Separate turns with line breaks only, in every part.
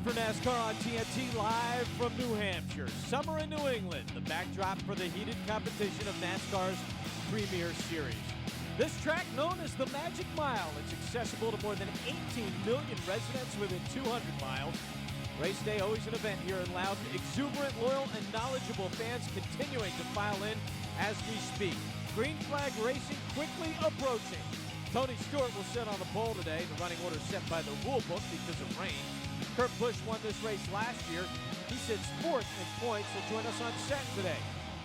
for NASCAR on TNT, live from New Hampshire. Summer in New England, the backdrop for the heated competition of NASCAR's Premier Series. This track, known as the Magic Mile, it's accessible to more than 18 million residents within 200 miles. Race day, always an event here in Loudon. Exuberant, loyal, and knowledgeable fans continuing to file in as we speak. Green flag racing quickly approaching. Tony Stewart will sit on the pole today, the running order set by the rule book because of rain. Kurt Busch won this race last year. He sits fourth in points. He'll join us on set today.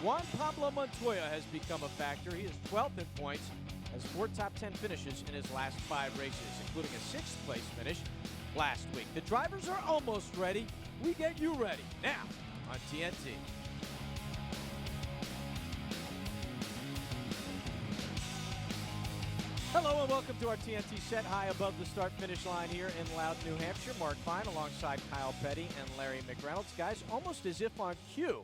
Juan Pablo Montoya has become a factor. He is 12th in points, has 4 top 10 finishes in his last 5 races, including a 6th place finish last week. The drivers are almost ready. We get you ready now on TNT. Hello and welcome to our TNT set high above the start-finish line here in Loudon, New Hampshire. Mark Fine alongside Kyle Petty and Larry McReynolds. Guys, almost as if on cue.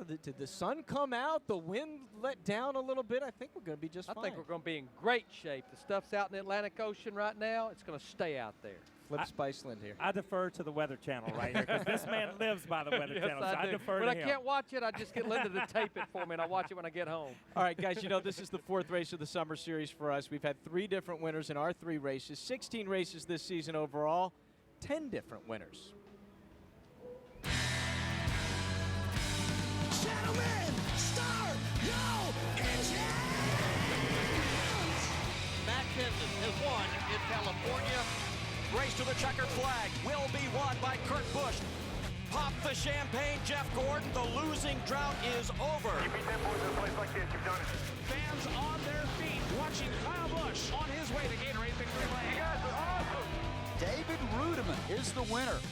Did the sun come out? The wind let down a little bit? I think we're going to be just fine.
I think we're going to be in great shape. The stuff's out in the Atlantic Ocean right now. It's going to stay out there.
Flip Spiceland here.
I defer to the Weather Channel right here because this man lives by the Weather Channel. So I defer
when
to
I
him.
can't watch it, I just get Linda to tape it for me, and I watch it when I get home.
All right, guys, you know this is the 4th race of the Summer Series for us. We've had 3 different winners in our 3 races, 16 races this season overall, 10 different winners.
Gentlemen, start your engines!
Matt Kenseth has won in California. Race to the checkered flag will be won by Kurt Busch. Pop the champagne, Jeff Gordon. The losing drought is over.
You beat them boys in a place like this. You've done it.
Fans on their feet watching Kyle Busch on his way to Gatorade Victory Lane.
You guys are awesome.
David Rudiman is the winner.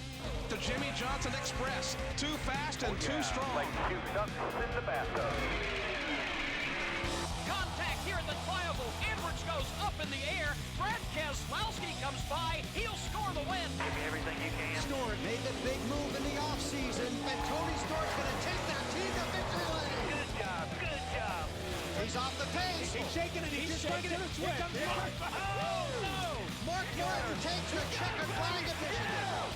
The Jimmy Johnson Express. Too fast and too strong.
Like shooting up in the bathtub.
Contact here at the trioval. Edwards goes up in the air. Brad Keselowski comes by. He'll score the win.
Give me everything you can.
Stewart made the big move in the offseason, and Tony Stewart's going to take that team to victory lane.
Good job. Good job.
He's off the pace.
He's shaking it. He's just shaking it. Here comes Mark. Oh, no.
Mark Martin takes the checkered flag at Michigan.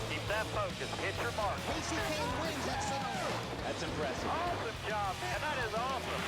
Keep that focus. Hit your mark.
Casey Kane wins at Sonoma.
That's impressive.
Awesome job, man. That is awesome.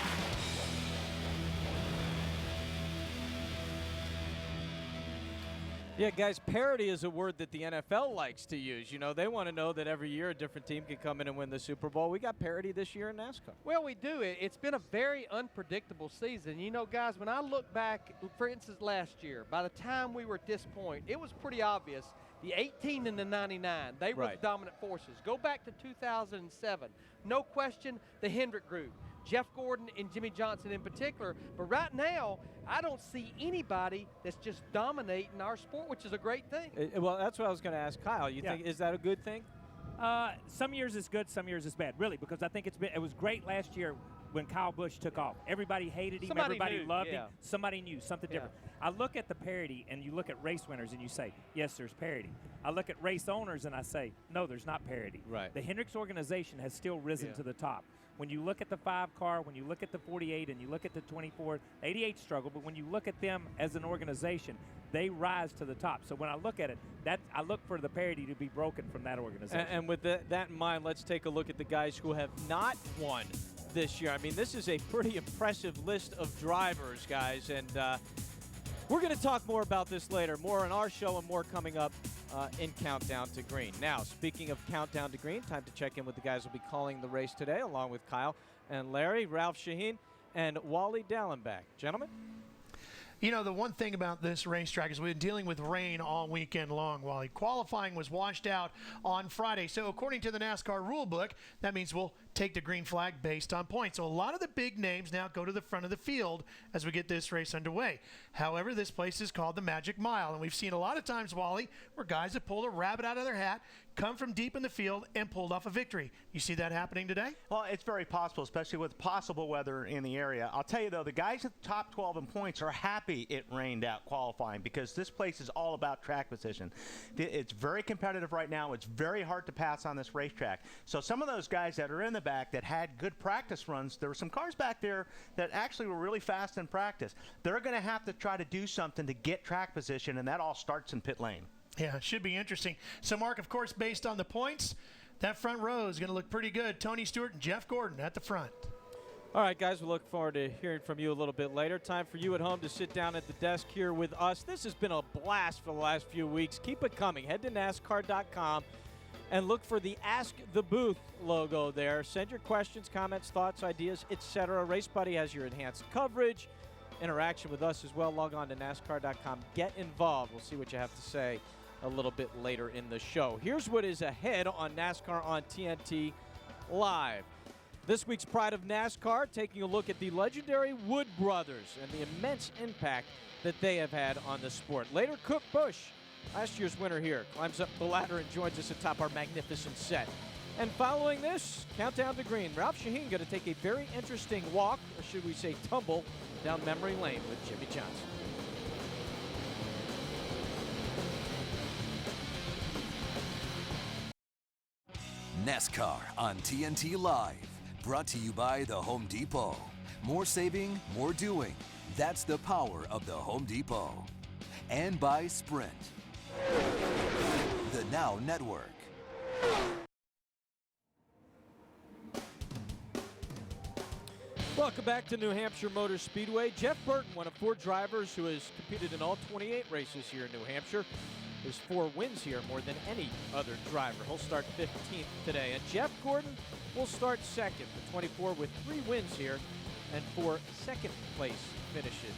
Yeah, guys, parity is a word that the NFL likes to use. You know, they want to know that every year a different team can come in and win the Super Bowl. We got parity this year in NASCAR.
Well, we do. It's been a very unpredictable season. You know, guys, when I look back, for instance, last year, by the time we were at this point, it was pretty obvious. The 18 and the 99, they were
Right.
the dominant forces. Go back to 2007. No question, the Hendrick group. Jeff Gordon and Jimmy Johnson in particular. But right now, I don't see anybody that's just dominating our sport, which is a great thing.
Well, that's what I was going to ask Kyle. You think, is that a good thing?
Some years is good, some years is bad, really, because I think it was great last year when Kyle Busch took off. Everybody hated him.
Somebody
Everybody
knew,
loved
yeah.
him. Somebody knew something different. I look at the parity, and you look at race winners, and you say, yes, there's parity. I look at race owners, and I say, no, there's not parity.
Right.
The Hendricks organization has still risen to the top. When you look at the 5 car, when you look at the 48, and you look at the 24, 88 struggle, but when you look at them as an organization, they rise to the top. So when I look at it, I look for the parity to be broken from that organization.
And with that in mind, let's take a look at the guys who have not won this year. I mean, this is a pretty impressive list of drivers, guys, and we're going to talk more about this later. More on our show and more coming up in Countdown to Green. Now, speaking of Countdown to Green, time to check in with the guys who will be calling the race today, along with Kyle and Larry, Ralph Shaheen, and Wally Dallenbach. Gentlemen?
You know, the one thing about this racetrack is we've been dealing with rain all weekend long, Wally. Qualifying was washed out on Friday. So according to the NASCAR rule book, that means we'll take the green flag based on points. So a lot of the big names now go to the front of the field as we get this race underway. However, this place is called the Magic Mile, and we've seen a lot of times, Wally, where guys have pulled a rabbit out of their hat, come from deep in the field, and pulled off a victory. You see that happening today?
Well, it's very possible, especially with possible weather in the area. I'll tell you, though, the guys at the top 12 in points are happy it rained out qualifying because this place is all about track position. It's very competitive right now. It's very hard to pass on this racetrack. So some of those guys that are in the back that had good practice runs, there were some cars back there that actually were really fast in practice. They're going to have to try to do something to get track position, and that all starts in pit lane.
Yeah, should be interesting. So, Mark, of course, based on the points, that front row is going to look pretty good. Tony Stewart and Jeff Gordon at the front.
All right, guys, we look forward to hearing from you a little bit later. Time for you at home to sit down at the desk here with us. This has been a blast for the last few weeks. Keep it coming. Head to NASCAR.com and look for the Ask the Booth logo there. Send your questions, comments, thoughts, ideas, etc. Race Buddy has your enhanced coverage, interaction with us as well. Log on to NASCAR.com. Get involved. We'll see what you have to say a little bit later in the show. Here's what is ahead on NASCAR on TNT Live. This week's Pride of NASCAR, taking a look at the legendary Wood brothers and the immense impact that they have had on the sport. Later, Kurt Busch, last year's winner here, climbs up the ladder and joins us atop our magnificent set. And following this, countdown to green. Ralph Shaheen going to take a very interesting walk, or should we say tumble, down memory lane with Jimmy Johnson.
NASCAR on TNT Live. Brought to you by the Home Depot. More saving, more doing. That's the power of the Home Depot. And by Sprint. The Now Network.
Welcome back to New Hampshire Motor Speedway. Jeff Burton, one of 4 drivers who has competed in all 28 races here in New Hampshire. There's 4 wins here, more than any other driver. He'll start 15th today. And Jeff Gordon will start second, the 24 with 3 wins here and 4 second-place finishes.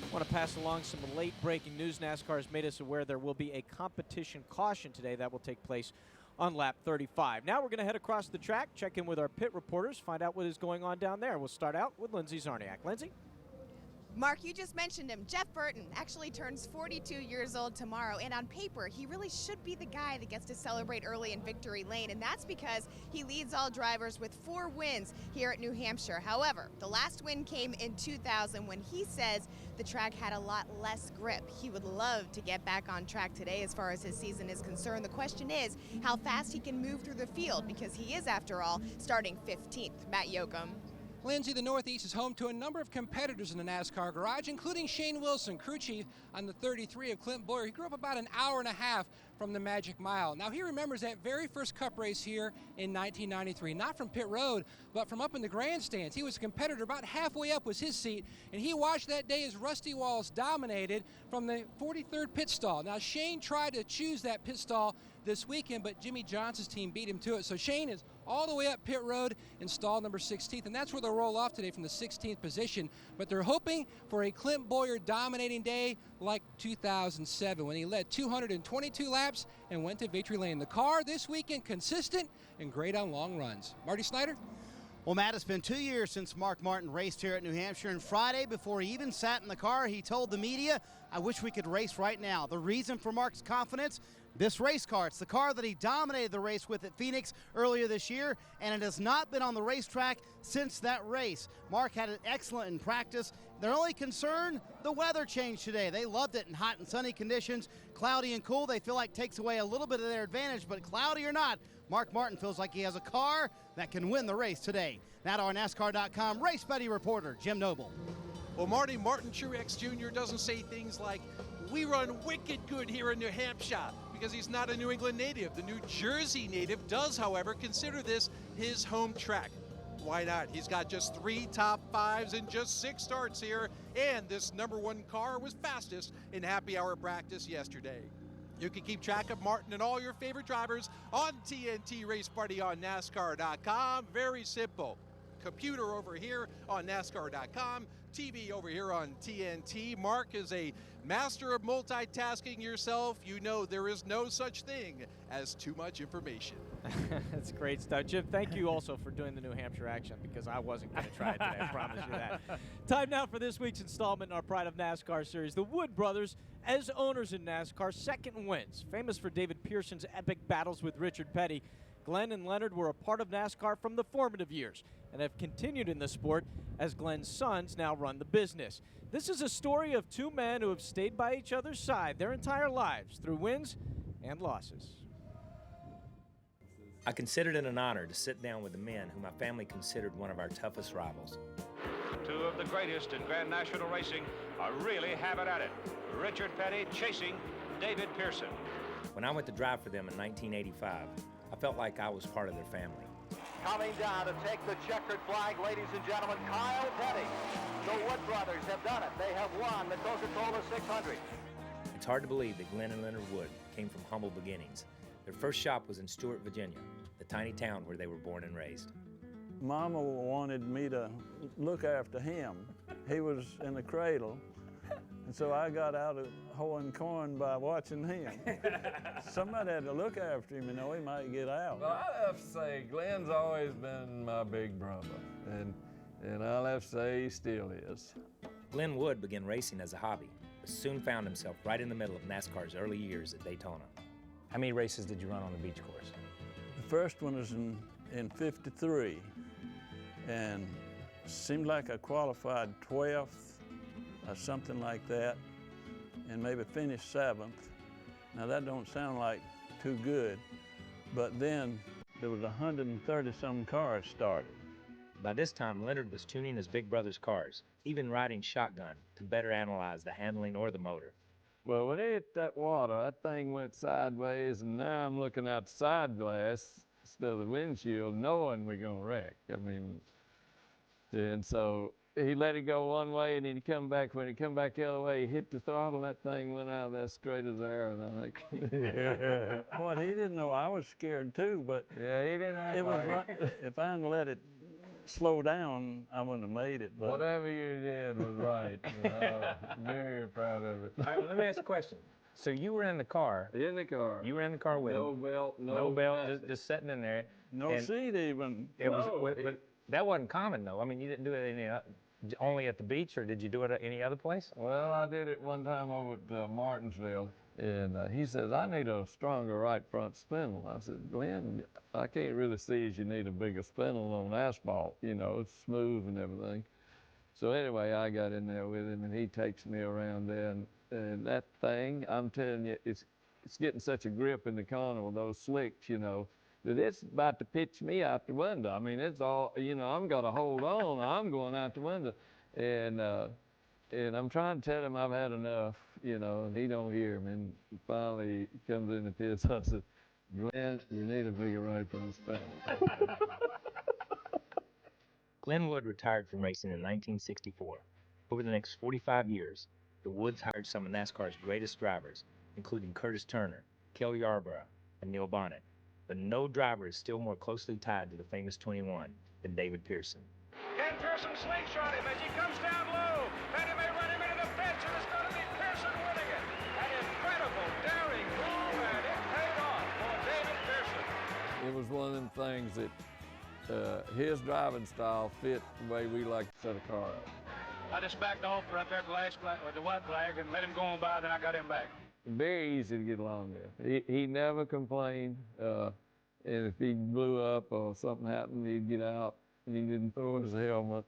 I want to pass along some late-breaking news. NASCAR has made us aware there will be a competition caution today that will take place on lap 35. Now we're going to head across the track, check in with our pit reporters, find out what is going on down there. We'll start out with Lindsay Czarniak. Lindsay?
Mark, you just mentioned him. Jeff Burton actually turns 42 years old tomorrow, and on paper, he really should be the guy that gets to celebrate early in victory lane, and that's because he leads all drivers with 4 wins here at New Hampshire. However, the last win came in 2000 when he says the track had a lot less grip. He would love to get back on track today as far as his season is concerned. The question is how fast he can move through the field, because he is, after all, starting 15th. Matt Yoakum.
Lindsay, the Northeast is home to a number of competitors in the NASCAR garage, including Shane Wilson, crew chief on the 33 of Clint Boyer. He grew up about an hour and a half from the Magic Mile. Now, he remembers that very first Cup race here in 1993, not from pit road, but from up in the grandstands. He was a competitor. About halfway up was his seat, and he watched that day as Rusty Walls dominated from the 43rd pit stall. Now, Shane tried to choose that pit stall this weekend, but Jimmy Johnson's team beat him to it. So Shane is all the way up pit road in stall number 16th, and that's where they'll roll off today, from the 16th position. But they're hoping for a Clint Boyer dominating day like 2007, when he led 222 laps and went to victory lane. The car this weekend consistent and great on long runs. Marty Snyder?
Well, Matt, it's been 2 years since Mark Martin raced here at New Hampshire, and Friday, before he even sat in the car, he told the media, "I wish we could race right now." The reason for Mark's confidence? This race car. It's the car that he dominated the race with at Phoenix earlier this year, and it has not been on the racetrack since that race. Mark had it excellent in practice. Their only concern, the weather change today. They loved it in hot and sunny conditions. Cloudy and cool, they feel like takes away a little bit of their advantage, but cloudy or not, Mark Martin feels like he has a car that can win the race today. Now to our NASCAR.com Race Buddy reporter, Jim Noble.
Well, Marty, Martin Truex Jr. doesn't say things like, "We run wicked good here in New Hampshire," because he's not a New England native. The New Jersey native does, however, consider this his home track. Why not? He's got just 3 top 5s and just 6 starts here, and this #1 car was fastest in happy hour practice yesterday. You can keep track of Martin and all your favorite drivers on TNT Race Buddy on NASCAR.com. Very simple. Computer over here on NASCAR.com, TV over here on TNT. Mark is a master of multitasking yourself. You know there is no such thing as too much information.
That's great stuff. Jim, thank you also for doing the New Hampshire accent, because I wasn't going to try it today, I promise you that. Time now for this week's installment in our Pride of NASCAR series. The Wood brothers, as owners in NASCAR, second wins. Famous for David Pearson's epic battles with Richard Petty, Glenn and Leonard were a part of NASCAR from the formative years and have continued in the sport as Glenn's sons now run the business. This is a story of 2 men who have stayed by each other's side their entire lives through wins and losses.
I considered it an honor to sit down with the men who my family considered one of our toughest rivals.
2 of the greatest in Grand National racing are really having at it. Richard Petty chasing David Pearson.
When I went to drive for them in 1985, I felt like I was part of their family.
Coming down to take the checkered flag, ladies and gentlemen, Kyle Petty. The Wood brothers have done it. They have won the Coca-Cola 600.
It's hard to believe that Glenn and Leonard Wood came from humble beginnings. Their first shop was in Stewart, Virginia, the tiny town where they were born and raised.
Mama wanted me to look after him. He was in the cradle, and so I got out of hoeing corn by watching him. Somebody had to look after him, he might get out.
Well, I have to say, Glenn's always been my big brother, and I'll have to say he still is.
Glenn Wood began racing as a hobby, but soon found himself right in the middle of NASCAR's early years at Daytona. How many races did you run on the beach course?
The first one was in '53, and seemed like I qualified 12th or something like that, and maybe finished 7th. Now that don't sound like too good, but then there was 130-some cars started.
By this time, Leonard was tuning his big brother's cars, even riding shotgun to better analyze the handling or the motor.
Well, when it hit that water, that thing went sideways, and now I'm looking out the side glass instead of the windshield, knowing we're gonna wreck. And so he let it go one way, and then when he come back the other way, he hit the throttle, that thing went out there straight as air, and I'm like,
Boy, he didn't know I was scared too, but
yeah, he didn't act
it was
like
right. If I hadn't let it slow down, I wouldn't have made it. But
whatever you did was right. Very proud of it.
All right, let me ask a question. So you were in the car.
In the car.
You were in the car with
no
him.
Belt,
No belt, just sitting in there.
No seat even.
It was, but that wasn't common though. I mean, you didn't do it only at the beach, or did you do it at any other place?
Well, I did it one time over at Martinsville, and he says, I need a stronger right front spindle. I said, Glenn, I can't really see as you need a bigger spindle on asphalt. It's smooth and everything. So anyway, I got in there with him, and he takes me around there, and that thing, I'm telling you, it's getting such a grip in the corner with those slicks, that it's about to pitch me out the window. I mean, it's all, I'm gonna hold on. I'm going out the window. And I'm trying to tell him I've had enough, and he don't hear me. And finally he comes in the pits. I said, Glenn, you need a bigger right front spindle.
Glenn Wood retired from racing in 1964. Over the next 45 years, the Woods hired some of NASCAR's greatest drivers, including Curtis Turner, Cale Yarborough, and Neil Bonnet. But no driver is still more closely tied to the famous 21 than David Pearson.
Ken Pearson slingshot him as he comes down low. And he may run him into the fence, and it's going to be Pearson winning it. An incredible, daring move, and it paid off for David Pearson.
It was one of them things that his driving style fit the way we like to set a car up.
I just backed off right there at the last flag, with the white flag, and let him go on by, then I got him back.
Very easy to get along with. He never complained, and if he blew up or something happened, he'd get out, and he didn't throw his helmet,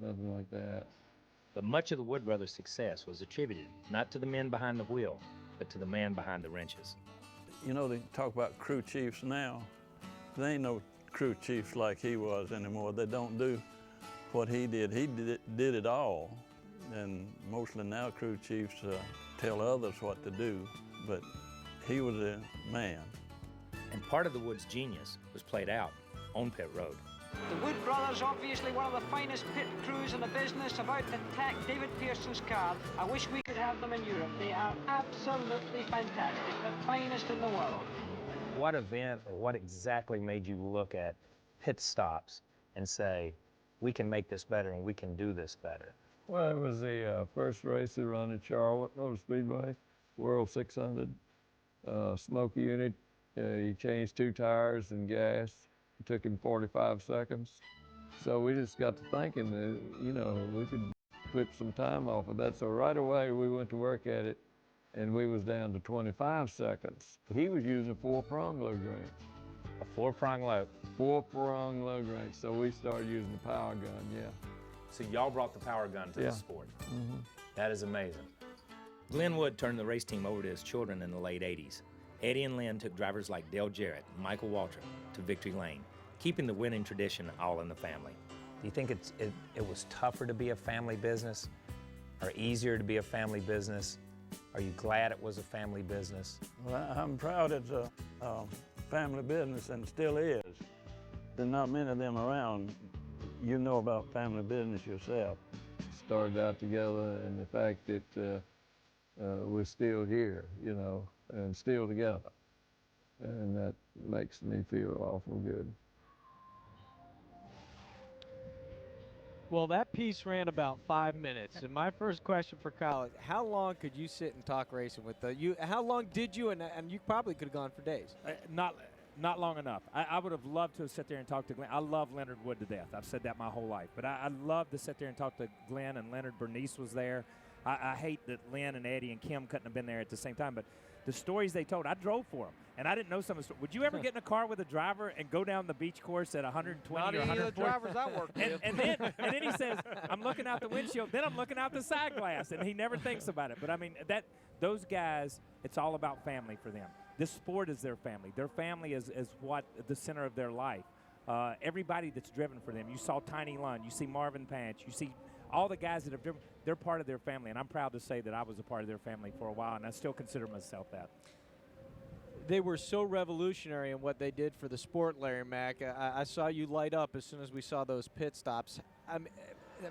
nothing like that.
But much of the Wood brothers' success was attributed not to the men behind the wheel, but to the man behind the wrenches.
They talk about crew chiefs now. There ain't no crew chiefs like he was anymore. They don't do what he did. He did it all, and mostly now crew chiefs tell others what to do, but he was a man.
And part of the Woods' genius was played out on pit road.
The Wood brothers, obviously one of the finest pit crews in the business, about to attack David Pearson's car. I wish we could have them in Europe. They are absolutely fantastic, the finest in the world.
What event or what exactly made you look at pit stops and say, we can make this better and we can do this better?
Well, it was the first race they run at Charlotte Motor Speedway, World 600, smoke unit. He changed 2 tires and gas. It took him 45 seconds. So we just got to thinking that, we could clip some time off of that. So right away we went to work at it, and we was down to 25 seconds. He was using 4-prong low grade.
A 4-prong low?
4-prong low grade. So we started using the power gun, yeah.
So y'all brought the power gun to the sport.
Mm-hmm.
That is amazing. Glenn Wood turned the race team over to his children in the late 80s. Eddie and Lynn took drivers like Dale Jarrett and Michael Waltrip to victory lane, keeping the winning tradition all in the family. Do you think it was tougher to be a family business or easier to be a family business Are you glad it was a family business?
Well, I'm proud it's a family business and still is. There's not many of them around. You know about family business yourself.
Started out together, and the fact that we're still here, you know, and still together. And that makes me feel awful good.
Well, that piece ran about 5 minutes, and my first question for Kyle is, how long could you sit and talk racing with you? How long did you, and you probably could have gone for days.
Not long enough. I would have loved to have sat there and talked to Glenn. I love Leonard Wood to death. I've said that my whole life. But I love to sit there and talk to Glenn, and Leonard Bernice was there. I hate that Lynn and Eddie and Kim couldn't have been there at the same time, but the stories they told, I drove for them, and I didn't know some of the stories. Would you ever get in a car with a driver and go down the beach course at 120
Not
or
any
140?
of the drivers I worked with.
And then he says, I'm looking out the windshield, then I'm looking out the side glass, and he never thinks about it. But, I mean, those guys, it's all about family for them. This sport is their family. Their family is what the center of their life. Everybody that's driven for them. You saw Tiny Lund. You see Marvin Pants. You see all the guys that have driven. They're part of their family, and I'm proud to say that I was a part of their family for a while, and I still consider myself that.
They were so revolutionary in what they did for the sport, Larry Mack. I saw you light up as soon as we saw those pit stops. I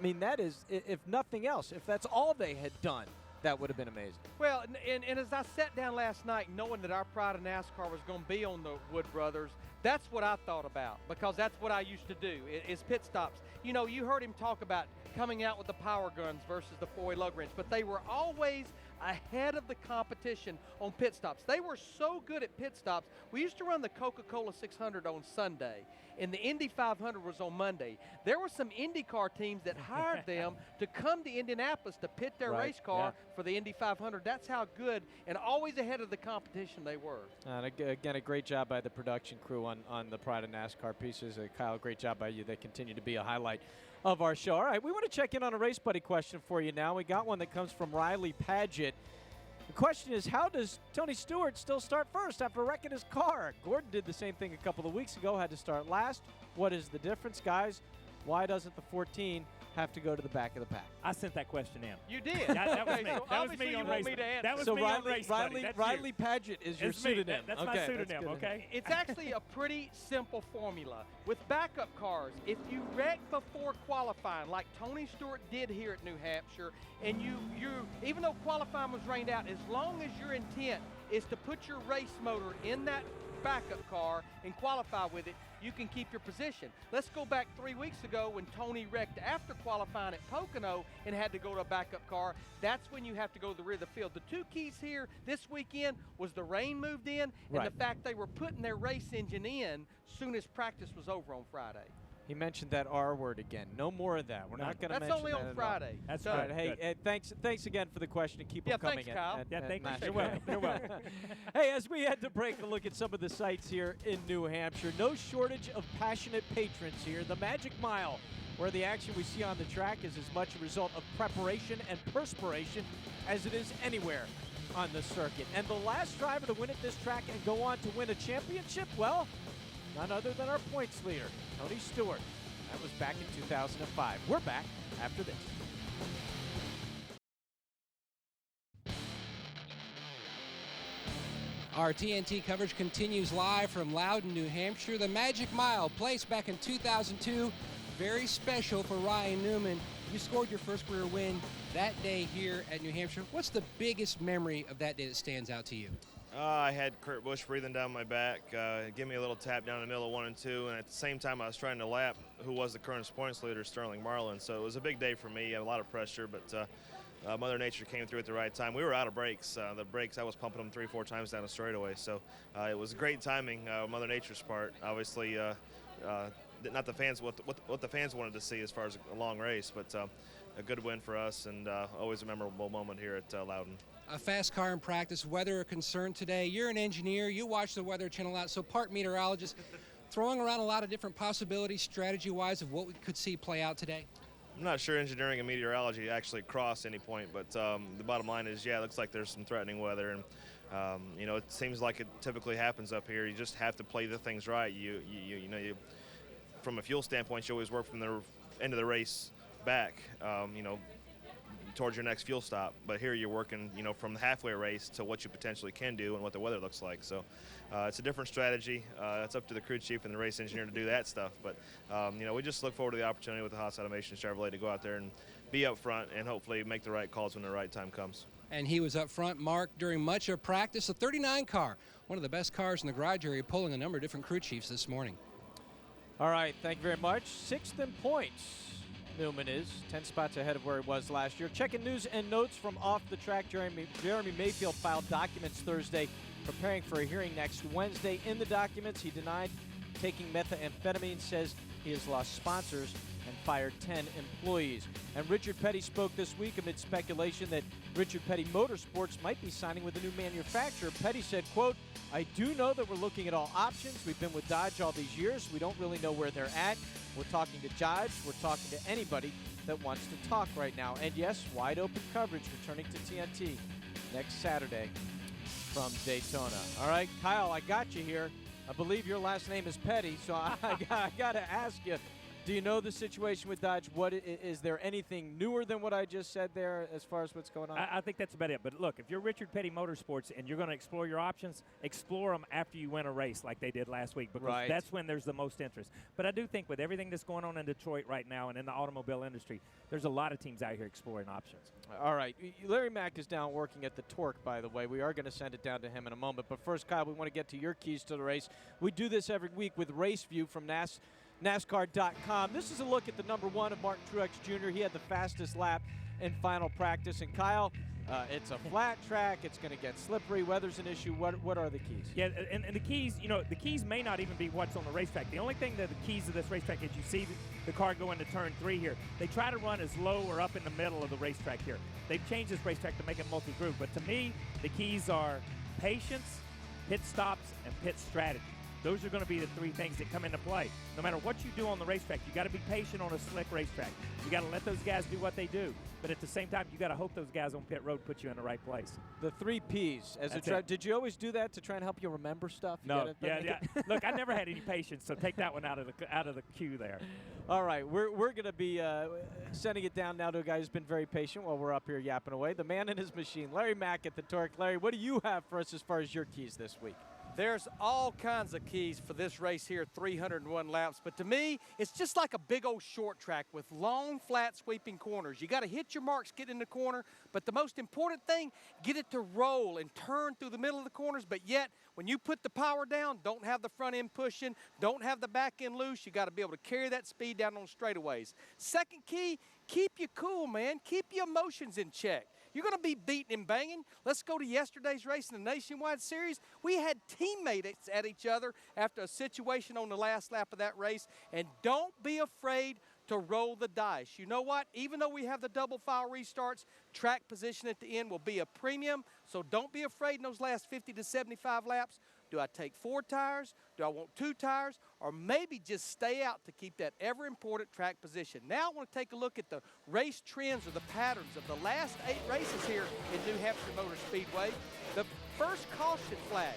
mean, that is, if nothing else, if that's all they had done, that would have been amazing.
Well, and as I sat down last night knowing that our pride of NASCAR was going to be on the Wood Brothers, that's what I thought about, because that's what I used to do, is pit stops. You know, you heard him talk about coming out with the power guns versus the four-way lug wrench, but they were always ahead of the competition on pit stops. They were so good at pit stops. We used to run the Coca-Cola 600 on Sunday, and the Indy 500 was on Monday. There were some IndyCar teams that hired them to come to Indianapolis to pit their race car for the Indy 500. That's how good and always ahead of the competition they were.
And again, a great job by the production crew on the Pride of NASCAR pieces. Kyle, great job by you. They continue to be a highlight of our show. All right, we want to check in on a race buddy question for you now. We got one that comes from Riley Paget. The question is, how does Tony Stewart still start first after wrecking his car? Gordon did the same thing a couple of weeks ago, had to start last. What is the difference, guys? Why doesn't the 14 have to go to the back of the pack?
I sent that question in.
You did?
That was
Okay,
me.
so
That was
obviously
me
you
on
want
race.
me to answer.
That was
So
me on race. Buddy. That's
Riley
you.
Paget is your
It's me.
pseudonym.
That's
okay,
my pseudonym, okay?
It's actually a pretty simple formula. With backup cars, if you wreck before qualifying, like Tony Stewart did here at New Hampshire, and you even though qualifying was rained out, as long as your intent is to put your race motor in that backup car and qualify with it, you can keep your position. Let's go back 3 weeks ago when Tony wrecked after qualifying at Pocono and had to go to a backup car. That's when you have to go to the rear of the field. The two keys here this weekend was the rain moved in and the fact they were putting their race engine in soon as practice was over on Friday.
He mentioned that R word again. No more of that. We're not going to mention that.
That's only on
at
Friday.
all. That's
So-
right. Hey, thanks again for the question, and keep them coming
thanks,
in.
Kyle.
Thank you.
Nash.
You're welcome. You're welcome.
Hey, as we head to break, a look at some of the sights here in New Hampshire. No shortage of passionate patrons here. The Magic Mile, where the action we see on the track is as much a result of preparation and perspiration as it is anywhere on the circuit. And the last driver to win at this track and go on to win a championship, well, none other than our points leader, Tony Stewart. That was back in 2005. We're back after this.
Our TNT coverage continues live from Loudon, New Hampshire. The Magic Mile, placed back in 2002. Very special for Ryan Newman. You scored your first career win that day here at New Hampshire. What's the biggest memory of that day that stands out to you?
I had Kurt Busch breathing down my back, give me a little tap down the middle of 1 and 2, and at the same time I was trying to lap who was the current points leader, Sterling Marlin. So it was a big day for me, a lot of pressure, but Mother Nature came through at the right time. We were out of brakes. The brakes, I was pumping them 3-4 times down the straightaway, so it was great timing, Mother Nature's part. Obviously, not the fans, what the fans wanted to see as far as a long race, but a good win for us, and always a memorable moment here at Loudon.
A fast car in practice, weather a concern today. You're an engineer, you watch the Weather Channel a lot, so part meteorologist, throwing around a lot of different possibilities strategy-wise of what we could see play out today.
I'm not sure engineering and meteorology actually cross any point, but the bottom line is, yeah, it looks like there's some threatening weather, and you know, it seems like it typically happens up here. You just have to play the things right. You know, from a fuel standpoint, you always work from the end of the race back. You know, towards your next fuel stop. But here you're working, from the halfway race to what you potentially can do and what the weather looks like. So it's a different strategy. It's up to the crew chief and the race engineer to do that stuff. But, we just look forward to the opportunity with the Haas Automation Chevrolet to go out there and be up front and hopefully make the right calls when the right time comes.
And he was up front, Mark, during much of practice. The 39 car, one of the best cars in the garage area, pulling a number of different crew chiefs this morning.
All right, thank you very much. 6th in points, Newman is 10 spots ahead of where he was last year. Checking news and notes from off the track. Jeremy Mayfield filed documents Thursday, preparing for a hearing next Wednesday. In the documents, he denied taking methamphetamine, says he has lost sponsors and fired 10 employees. And Richard Petty spoke this week amid speculation that Richard Petty Motorsports might be signing with a new manufacturer. Petty said, quote, "I do know that we're looking at all options. We've been with Dodge all these years. We don't really know where they're at. We're talking to Dodge. We're talking to anybody that wants to talk right now." And yes, wide open coverage returning to TNT next Saturday from Daytona. All right, Kyle, I got you here. I believe your last name is Petty, so I got to ask you, do you know the situation with Dodge? Is there anything newer than what I just said there as far as what's going on?
I think that's about it. But look, if you're Richard Petty Motorsports and you're going to explore your options, explore them after you win a race like they did last week, because that's when there's the most interest. But I do think with everything that's going on in Detroit right now and in the automobile industry, there's a lot of teams out here exploring options.
All right. Larry Mack is down working at the Torque, by the way. We are going to send it down to him in a moment. But first, Kyle, we want to get to your keys to the race. We do this every week with Race View from NASCAR.com. This is a look at the number 1 of Martin Truex Jr. He had the fastest lap in final practice. And Kyle, it's a flat track. It's going to get slippery. Weather's an issue. What are the keys?
Yeah, and the keys, the keys may not even be what's on the racetrack. The only thing that the keys of this racetrack is you see the car go into turn 3 here. They try to run as low or up in the middle of the racetrack here. They've changed this racetrack to make it multi-groove. But to me, the keys are patience, pit stops, and pit strategy. Those are going to be the 3 things that come into play. No matter what you do on the racetrack, you got to be patient on a slick racetrack. You got to let those guys do what they do. But at the same time, you got to hope those guys on pit road put you in the right place.
The 3 Ps. Did you always do that to try and help you remember stuff?
No. Yeah. Look, I never had any patience, so take that one out of the queue there.
All right, we're going to be sending it down now to a guy who's been very patient while we're up here yapping away. The man in his machine, Larry Mack at the Torque. Larry, what do you have for us as far as your keys this week?
There's all kinds of keys for this race here, 301 laps. But to me, it's just like a big old short track with long, flat, sweeping corners. You got to hit your marks, get in the corner. But the most important thing, get it to roll and turn through the middle of the corners. But yet, when you put the power down, don't have the front end pushing, don't have the back end loose. You got to be able to carry that speed down on straightaways. Second key, keep you cool, man. Keep your emotions in check. You're going to be beating and banging. Let's go to yesterday's race in the Nationwide Series. We had teammates at each other after a situation on the last lap of that race. And don't be afraid to roll the dice. You know what? Even though we have the double file restarts, track position at the end will be a premium. So don't be afraid in those last 50 to 75 laps. Do I take 4 tires? Do I want 2 tires? Or maybe just stay out to keep that ever-important track position. Now I want to take a look at the race trends or the patterns of the last 8 races here in New Hampshire Motor Speedway. The first caution flag,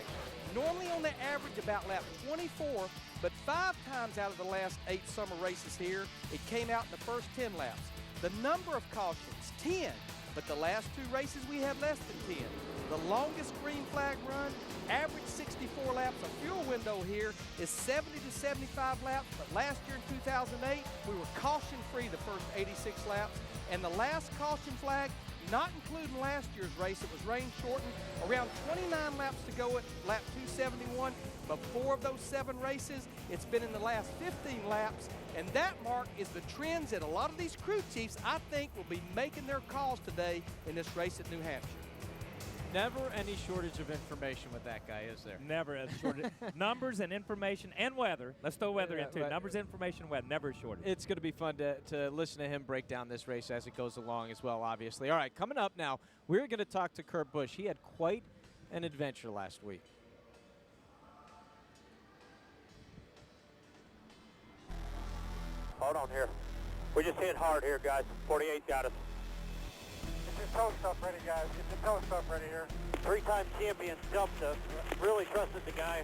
normally on the average about lap 24, but 5 times out of the last 8 summer races here, it came out in the first 10 laps. The number of cautions, 10, but the last 2 races we have less than 10. The longest green flag run, average 64 laps. A fuel window here is 70 to 75 laps, but last year in 2008, we were caution-free the first 86 laps. And the last caution flag, not including last year's race, it was rain shortened, around 29 laps to go at lap 271. But 4 of those 7 races, it's been in the last 15 laps. And that, Mark, is the trends that a lot of these crew chiefs, I think, will be making their calls today in this race at New Hampshire.
Never any shortage of information with that guy, is there?
Never a shortage. Numbers and information and weather. Let's throw weather in too. Right. Numbers, information, weather. Never a shortage.
It's going to be fun to listen to him break down this race as it goes along as well, obviously. All right, coming up now, we're going to talk to Kurt Busch. He had quite an adventure last week.
Hold on here. We just hit hard here, guys. 48 got us.
Get your toe stuff ready, guys. Get your toe stuff ready here.
3-time champion dumped us. Really trusted the guy.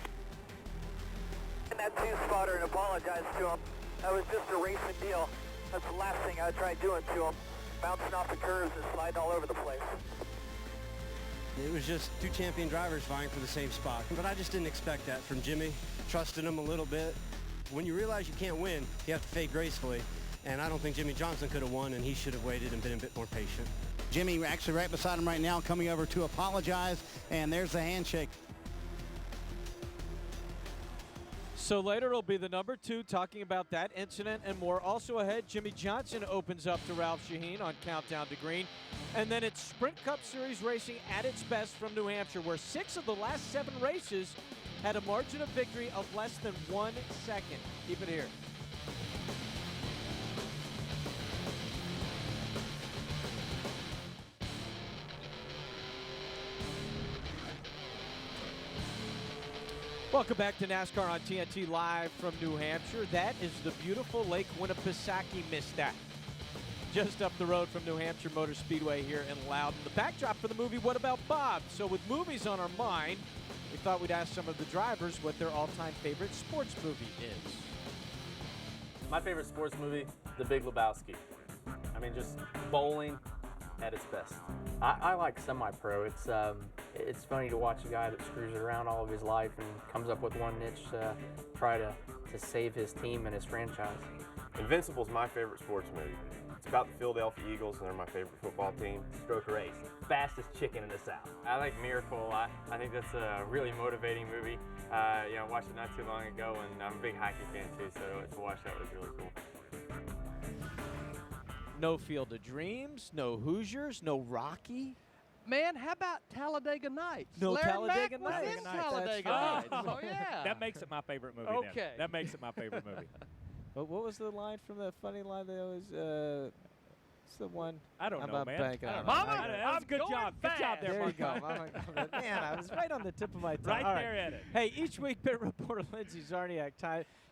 And that 2-spotter and apologize to him. That was just a racing deal. That's the last thing I tried doing to him. bouncing off the curves and sliding all over the place.
It was just two champion drivers vying for the same spot. But I just didn't expect that from Jimmy. Trusted him a little bit. When you realize you can't win, you have to fade gracefully. And I don't think Jimmy Johnson could have won, and he should have waited and been a bit more patient.
Jimmy actually right beside him right now, coming over to apologize, and there's the handshake.
So later it'll be the number 2 talking about that incident and more. Also ahead, Jimmy Johnson opens up to Ralph Shaheen on Countdown to Green. And then it's Sprint Cup Series racing at its best from New Hampshire, where 6 of the last 7 races had a margin of victory of less than 1 second. Keep it here. Welcome back to NASCAR on TNT live from New Hampshire. That is the beautiful Lake Winnipesaukee Mista, just up the road from New Hampshire Motor Speedway here in Loudon. The backdrop for the movie What About Bob? So with movies on our mind, we thought we'd ask some of the drivers what their all-time favorite sports movie is.
My favorite sports movie, The Big Lebowski. I mean, just bowling at its best.
I like semi-pro. It's funny to watch a guy that screws it around all of his life and comes up with one niche to try to save his team and his franchise.
Invincible's my favorite sports movie. It's about the Philadelphia Eagles, and they're my favorite football team.
Stroke a Race, fastest chicken in the South.
I like Miracle. I think that's a really motivating movie. I watched it not too long ago, and I'm a big hockey fan too, so to watch that was really cool.
No Field of Dreams, no Hoosiers, no Rocky.
Man, how about Talladega Nights?
No
Larry
Talladega
Mack was in
Nights.
Talladega Nights. Oh, yeah.
That makes it my favorite movie.
Okay.
Then. That makes it my favorite movie.
But what was the line from the funny line they always, what's the one?
I don't know, man.
Mama,
that was a good job. Good job there,
There you go.
Marco.
Man, I was right on the tip of my tongue.
Right
All
there at it.
Hey, each week, pit reporter Lindsey Zarniak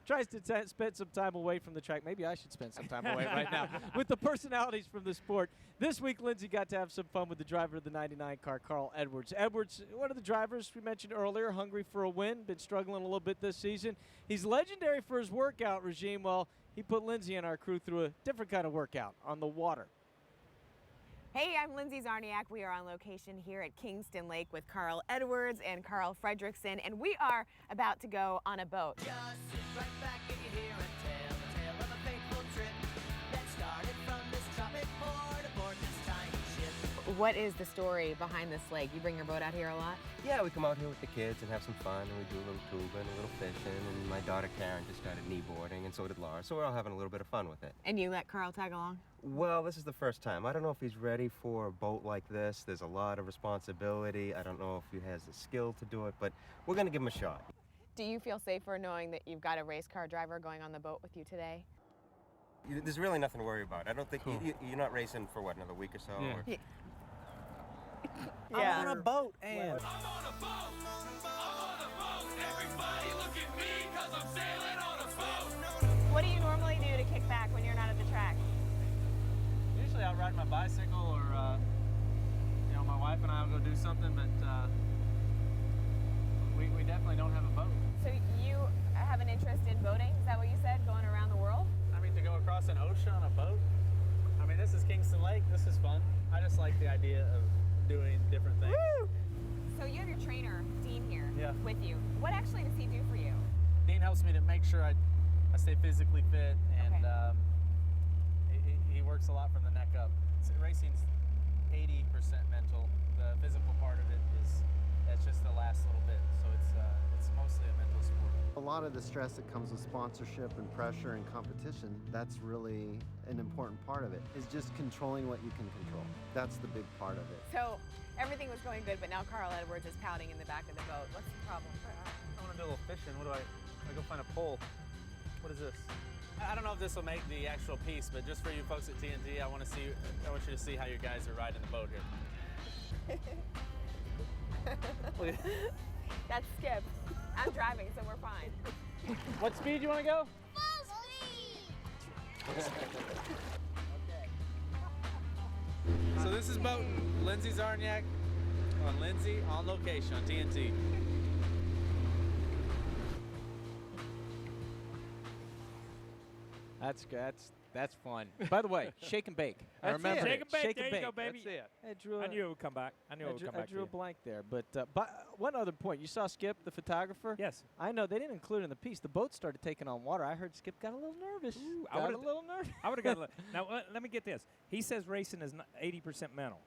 tries to spend some time away from the track. Maybe I should spend some time away right now with the personalities from the sport. This week, Lindsey got to have some fun with the driver of the 99 car, Carl Edwards. Edwards, one of the drivers we mentioned earlier, hungry for a win, been struggling a little bit this season. He's legendary for his workout regime. Well, he put Lindsey and our crew through a different kind of workout on the water.
Hey, I'm Lindsey Zarniak. We are on location here at Kingston Lake with Carl Edwards and Carl Fredrickson, and we are about to go on a boat.
Just sit right back and you hear a tale of a fateful trip that started from this tropic port aboard this tiny ship.
What is the story behind this lake? You bring your boat out here a lot?
Yeah, we come out here with the kids and have some fun, and we do a little tubing, a little fishing, and my daughter Karen just started kneeboarding, and so did Laura, so we're all having a little bit of fun with it.
And you let Carl tag along?
Well, this is the first time. I don't know if he's ready for a boat like this. There's a lot of responsibility. I don't know if he has the skill to do it, but we're going to give him a shot.
Do you feel safer knowing that you've got a race car driver going on the boat with you today?
There's really nothing to worry about. I don't think you're not racing for, what, another week or so?
Yeah.
Or?
Yeah.
I'm on a boat, and...
What do you normally do to kick back when you're not at the track?
Usually I'll ride my bicycle or, my wife and I will go do something, but we definitely don't have a boat.
So you have an interest in boating? Is that what you said, going around the world?
I mean, to go across an ocean on a boat? I mean, this is Kingston Lake. This is fun. I just like the idea of doing different things.
Woo! So you have your trainer, Dean, here with you. What actually does he do for you?
Dean helps me to make sure I stay physically fit, and he works a lot from the neck up. Racing's 80% mental. The physical part of it that's just the last little bit. So it's mostly a mental sport.
A lot of the stress that comes with sponsorship and pressure and competition, that's really an important part of it, is just controlling what you can control. That's the big part of it.
So everything was going good, but now Carl Edwards is pouting in the back of the boat. What's the problem?
I want to do a little fishing. What do I go find a pole. What is this? I don't know if this will make the actual piece, but just for you folks at TNT, I want you to see how you guys are riding the boat here.
That's Skip. I'm driving, so we're fine.
What speed you want to go?
Full speed!
So this is boat Lindsey Zarniak on Lindsey on location on TNT.
That's good.
That's fun. By the way, shake and bake. I
That's
remember
it.
Shake and bake.
Shake
there
and
you
bake.
go, baby.
That's it.
I knew it would come back. I
drew a blank there. But one other point. You saw Skip, the photographer?
Yes.
I know. They didn't include it in the piece. The boat started taking on water. I heard Skip got a little nervous.
I
got a
would've-
little nervous.
I would have got a little. Now, let me get this. He says racing is 80% mental,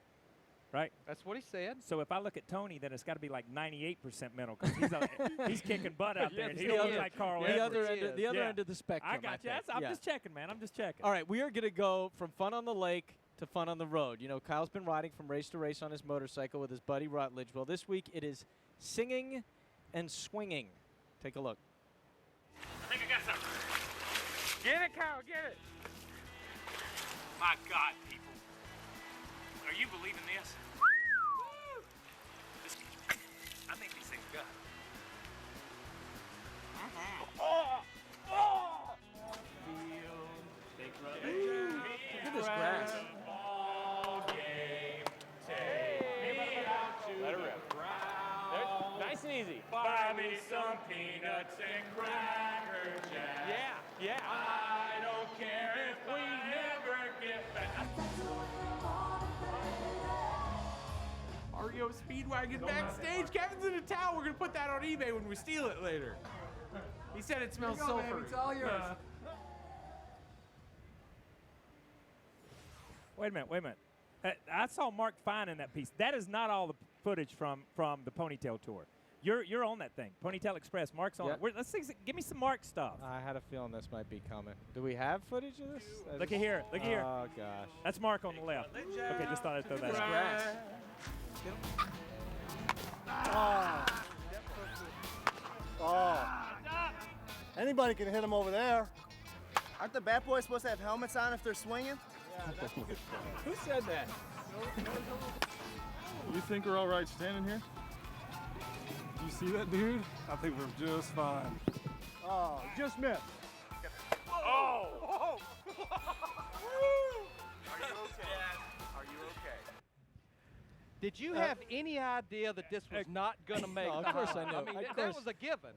right?
That's what he said.
So if I look at Tony, then it's got to be like 98% mental because he's kicking butt out there.
Yes,
He
the
don't look
other-
like Carl
the
Edwards.
other end of the spectrum.
I got you.
think.
I'm
Yeah.
just checking, man. I'm just checking.
All right, we are going to go from fun on the lake to fun on the road. You know, Kyle's been riding from race to race on his motorcycle with his buddy Rutledge. Well, this week it is singing and swinging. Take a look.
I think I got something. Get it, Kyle. Get it. My God, people. Are you believing this? I think these things got
Look at this grass.
Let it rip. Nice and easy. Buy me some peanuts and cracker jack. Yeah. I don't care if we never get back.
REO Speedwagon backstage. Kevin's in a towel. We're gonna put that on eBay when we steal it later. He said it smells sulfur. It's all yours.
Wait a minute. I saw Mark Fine in that piece. That is not all the footage from the Ponytail Tour. You're on that thing. Ponytail Express. Mark's on
Yep.
it. Let's see. Give me some Mark stuff.
I had a feeling this might be coming. Do we have footage of this?
Look at here. Look at here.
Oh, gosh.
That's Mark on the left. Okay, just thought I'd throw that
This
out.
grass.
Oh. Anybody can hit him over there. Aren't the Bat Boys supposed to have helmets on if they're swinging?
Who said that?
You think we're all right standing here? Do you see that, dude? I think we're just fine.
Oh, just missed.
Oh!
Are you okay? Are you okay?
Did you have any idea that this was not going to make
No, of
the
course I
highlight?
know.
I mean,
Of
that
course.
was a given.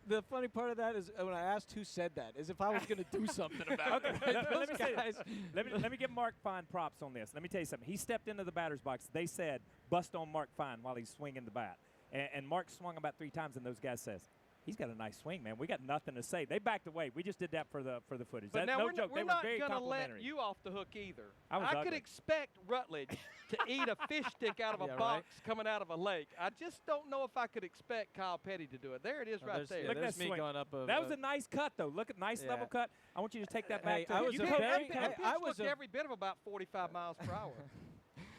The funny part of that is when I asked who said that, is if I was going to do something about it.
Let
Those
me say
guys.
this. Let me give Mark Fine props on this. Let me tell you something. He stepped into the batter's box. They said, bust on Mark Fine while he's swinging the bat. And Mark swung about 3 times, and those guys says, he's got a nice swing, man. We got nothing to say. They backed away. We just did that for the footage.
But
That,
now
no
we're
joke.
we're
They were
not
very
going to let
complimentary.
you off the hook either.
I was
could
ugly.
expect Rutledge to eat a fish stick out of a
Yeah,
box
right.
coming out of a lake. I just don't know if I could expect Kyle Petty to do it. There it is right
there's-
there.
yeah,
Look at
there's
that
me
swing.
going up a-
That was a nice cut, though. Look at nice
Yeah.
level cut. I want you to take that back.
Hey,
to
I
you
was a
can't-
very-
That pitch
I was
looked
a-
every bit of about 45 miles per hour.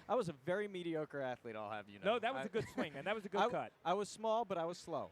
I was a very mediocre athlete, I'll have you know.
No, that was a good swing, man. That was a good cut.
I was small, but I was slow.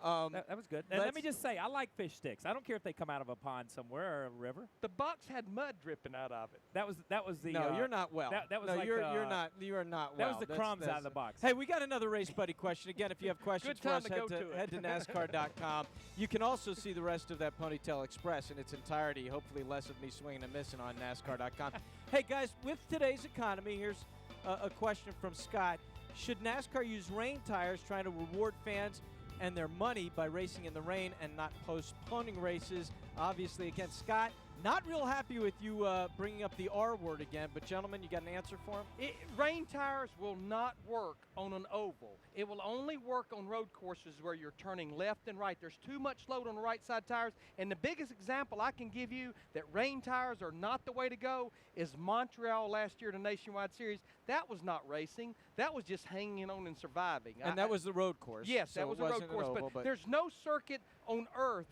That was good. And let me just say, I like fish sticks. I don't care if they come out of a pond somewhere or a river.
The box had mud dripping out of it.
That was the.
No, you're not well.
That was
no,
like
you're
the,
not. You are not
That
well.
was the crumbs out of the box.
Hey, we got another race buddy question. Again, if you have questions
Good
for us,
time to go to it.
head to NASCAR.com. You can also see the rest of that Ponytail Express in its entirety. Hopefully, less of me swinging and missing on NASCAR.com. Hey guys, with today's economy, here's a question from Scott: should NASCAR use rain tires, trying to reward fans and their money by racing in the rain and not postponing races? Obviously, again, Scott, not real happy with you bringing up the R word again, but gentlemen, you got an answer for him?
Rain tires will not work on an oval. It will only work on road courses where you're turning left and right. There's too much load on the right side tires, and the biggest example I can give you that rain tires are not the way to go is Montreal last year in the Nationwide Series. That was not racing. That was just hanging on and surviving.
And that was the road course.
Yes,
so
that was
it
a road
wasn't an
course,
oval,
but there's no circuit on earth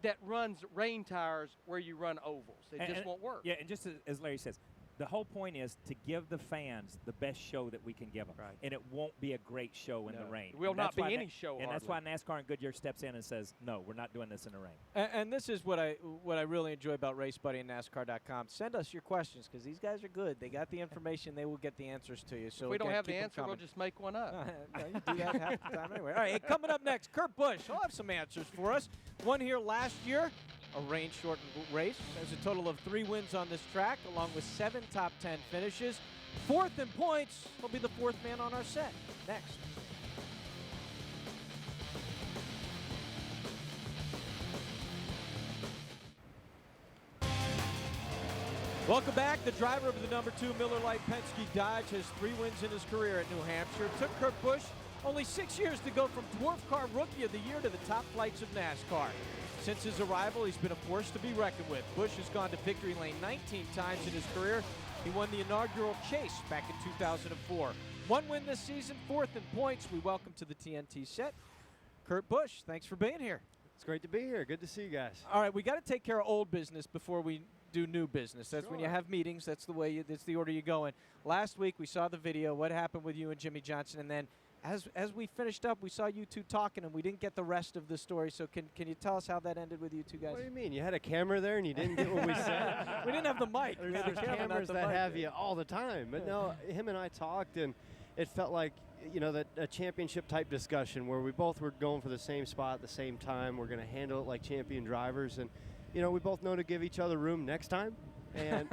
that runs rain tires where you run ovals. It just won't work.
Yeah, and just as Larry says, the whole point is to give the fans the best show that we can give them.
Right.
And it won't be a great show in the rain.
It will
And
not
that's
be
why
any show,
And that's why NASCAR and Goodyear steps in and says, no, we're not doing this in the rain.
And this is what I really enjoy about Race Buddy and NASCAR.com. Send us your questions because these guys are good. They got the information. They will get the answers to you. So
if we don't
again,
have the
keep 'em
answer, we'll
coming.
just make one up.
No, you do that half the time anyway. All right, hey, coming up next, Kurt Busch. He'll have some answers for us. Won here last year, a rain-shortened race. There's a total of 3 wins on this track, along with 7 top 10 finishes. 4th in points. He'll be the 4th man on our set. Next. Welcome back. The driver of the number 2 Miller Lite Penske Dodge has 3 wins in his career at New Hampshire. It took Kurt Busch only 6 years to go from Dwarf Car Rookie of the Year to the top flights of NASCAR. Since his arrival, he's been a force to be reckoned with. Busch has gone to victory lane 19 times in his career. He won the inaugural chase back in 2004. 1 win this season, 4th in points. We welcome to the TNT set Kurt Busch. Thanks for being here.
It's great to be here. Good to see you guys.
All right, we got to take care of old business before we do new business. That's when you have meetings. That's the way. That's the order you go in. Last week we saw the video. What happened with you and Jimmy Johnson, and then as we finished up, we saw you two talking, and we didn't get the rest of the story. So can you tell us how that ended with you two guys?
What do you mean? You had a camera there and you didn't get what we said?
We didn't have the mic. We had the camera, not
cameras
the
that
mic.
have you all the time. But no, him and I talked, and it felt like, you know, that a championship type discussion where we both were going for the same spot at the same time. We're going to handle it like champion drivers, and you know, we both know to give each other room next time. And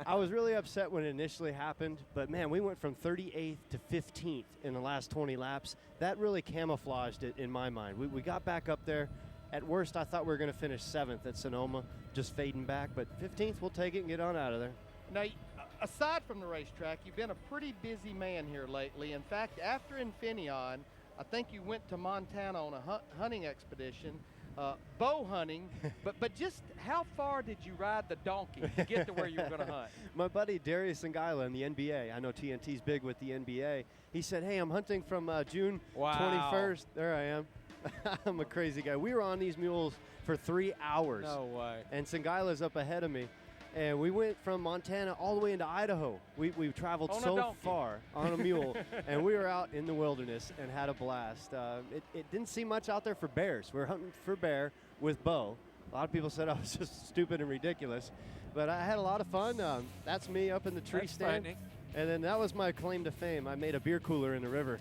I was really upset when it initially happened, but man, we went from 38th to 15th in the last 20 laps. That really camouflaged it in my mind. We got back up there. At worst, I thought we were going to finish 7th at Sonoma, just fading back, but 15th, we'll take it and get on out of there.
Now, aside from the racetrack, you've been a pretty busy man here lately. In fact, after Infineon, I think you went to Montana on a hunting expedition. Bow hunting, but just how far did you ride the donkey to get to where you were going to hunt?
My buddy Darius Sangila in the NBA, I know TNT's big with the NBA, he said, hey, I'm hunting from June 21st. There I am. I'm a crazy guy. We were on these mules for 3 hours.
No way.
And Sangila's up ahead of me. And we went from Montana all the way into Idaho. We traveled so far on a mule, and we were out in the wilderness and had a blast. It didn't seem much out there for bears. We were hunting for bear with bow. A lot of people said I was just stupid and ridiculous, but I had a lot of fun. That's me up in the tree stand. And then that was my claim to fame. I made a beer cooler in the river.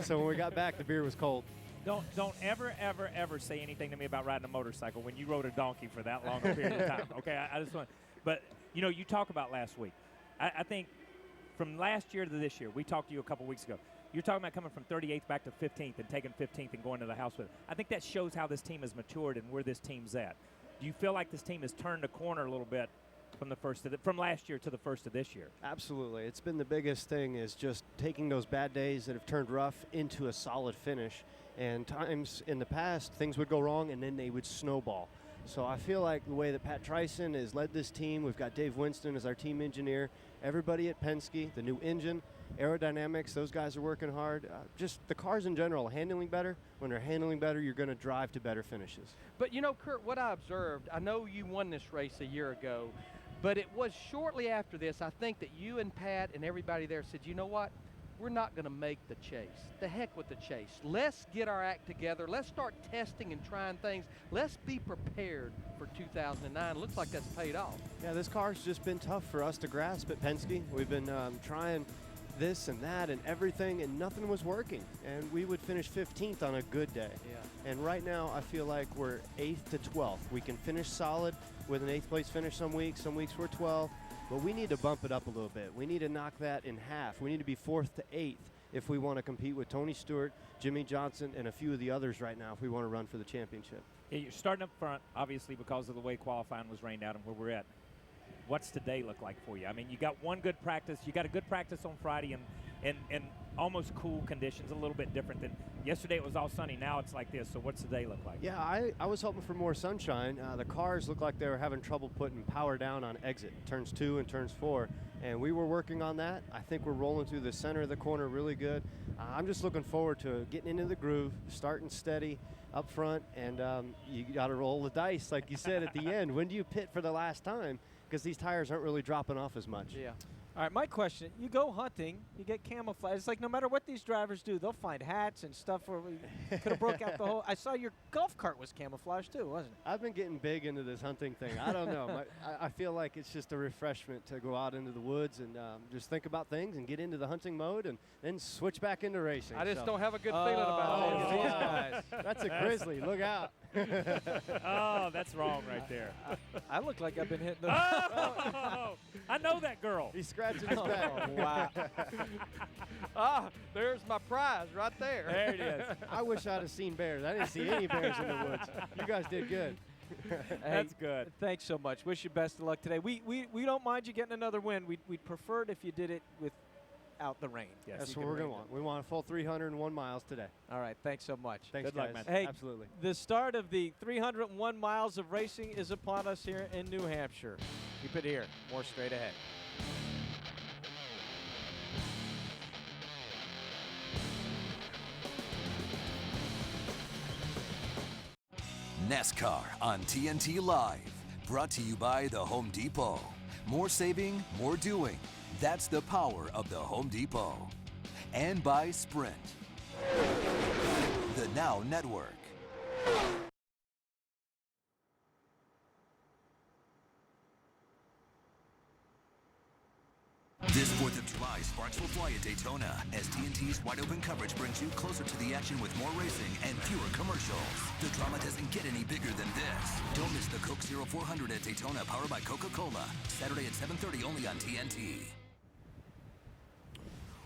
So when we got back, the beer was cold.
Don't ever say anything to me about riding a motorcycle when you rode a donkey for that long a period of time. Okay, I just want. But you know, you talk about last week. I think from last year to this year, we talked to you a couple weeks ago. You're talking about coming from 38th back to 15th and taking 15th and going to the house with it. I think that shows how this team has matured and where this team's at. Do you feel like this team has turned a corner a little bit from last year to the first of this year?
Absolutely. It's been the biggest thing is just taking those bad days that have turned rough into a solid finish. And times in the past, things would go wrong and then they would snowball. So I feel like the way that Pat Tryson has led this team, we've got Dave Winston as our team engineer, everybody at Penske, the new engine, aerodynamics, those guys are working hard. Just the cars in general, handling better. When they're handling better, you're going to drive to better finishes.
But you know, Kurt, what I observed, I know you won this race a year ago, but it was shortly after this, I think that you and Pat and everybody there said, you know what? We're not going to make the chase. The heck with the chase. Let's get our act together. Let's start testing and trying things. Let's be prepared for 2009. Looks like that's paid off.
Yeah, this car's just been tough for us to grasp at Penske. We've been trying this and that and everything, and nothing was working. And we would finish 15th on a good day.
Yeah.
And right now, I feel like we're 8th to 12th. We can finish solid with an 8th place finish some weeks we're 12th. But we need to bump it up a little bit. We need to knock that in half. We need to be 4th to 8th if we want to compete with Tony Stewart, Jimmy Johnson, and a few of the others right now if we want to run for the championship.
Yeah, you're starting up front, obviously, because of the way qualifying was rained out and where we're at. What's today look like for you? I mean, you got one good practice. You got a good practice on Friday and almost cool conditions, a little bit different than yesterday. It was all sunny. Now it's like this. So what's the day look like?
Yeah, I was hoping for more sunshine. The cars looked like they were having trouble putting power down on exit, turns 2 and turns 4. And we were working on that. I think we're rolling through the center of the corner really good. I'm just looking forward to getting into the groove, starting steady up front, and you got to roll the dice, like you said at the end. When do you pit for the last time? Because these tires aren't really dropping off as much.
Yeah.
All right, my question, you go hunting, you get camouflage. It's like no matter what these drivers do, they'll find hats and stuff where we could have broke out the whole. I saw your golf cart was camouflaged too, wasn't it?
I've been getting big into this hunting thing. I don't know. I feel like it's just a refreshment to go out into the woods and just think about things and get into the hunting mode and then switch back into racing.
I just don't have a good feeling about these guys.
That's a grizzly. Look out.
Oh, that's wrong right there.
I look like I've been hitting the.
Oh, I know that girl.
He's scratching his back.
Wow. There's my prize right there.
There it is.
I wish I'd have seen bears. I didn't see any bears in the woods. You guys did good.
That's good.
Thanks so much. Wish you best of luck today. We don't mind you getting another win. We'd prefer it if you did it without the rain.
Yes.
That's what we're going to want. We want a full 301 miles today.
All right. Thanks so much.
Thanks,
Good luck,
guys.
man.
Hey,
absolutely.
The start of the 301 miles of racing is upon us here in New Hampshire. Keep it here. More straight ahead.
NASCAR on TNT Live. Brought to you by the Home Depot. More saving, more doing. That's the power of the Home Depot. And by Sprint. The Now Network. This 4th of July, sparks will fly at Daytona as TNT's wide open coverage brings you closer to the action with more racing and fewer commercials. The drama doesn't get any bigger than this. Don't miss the Coke 0400 at Daytona, powered by Coca-Cola. Saturday at 7:30 only on TNT.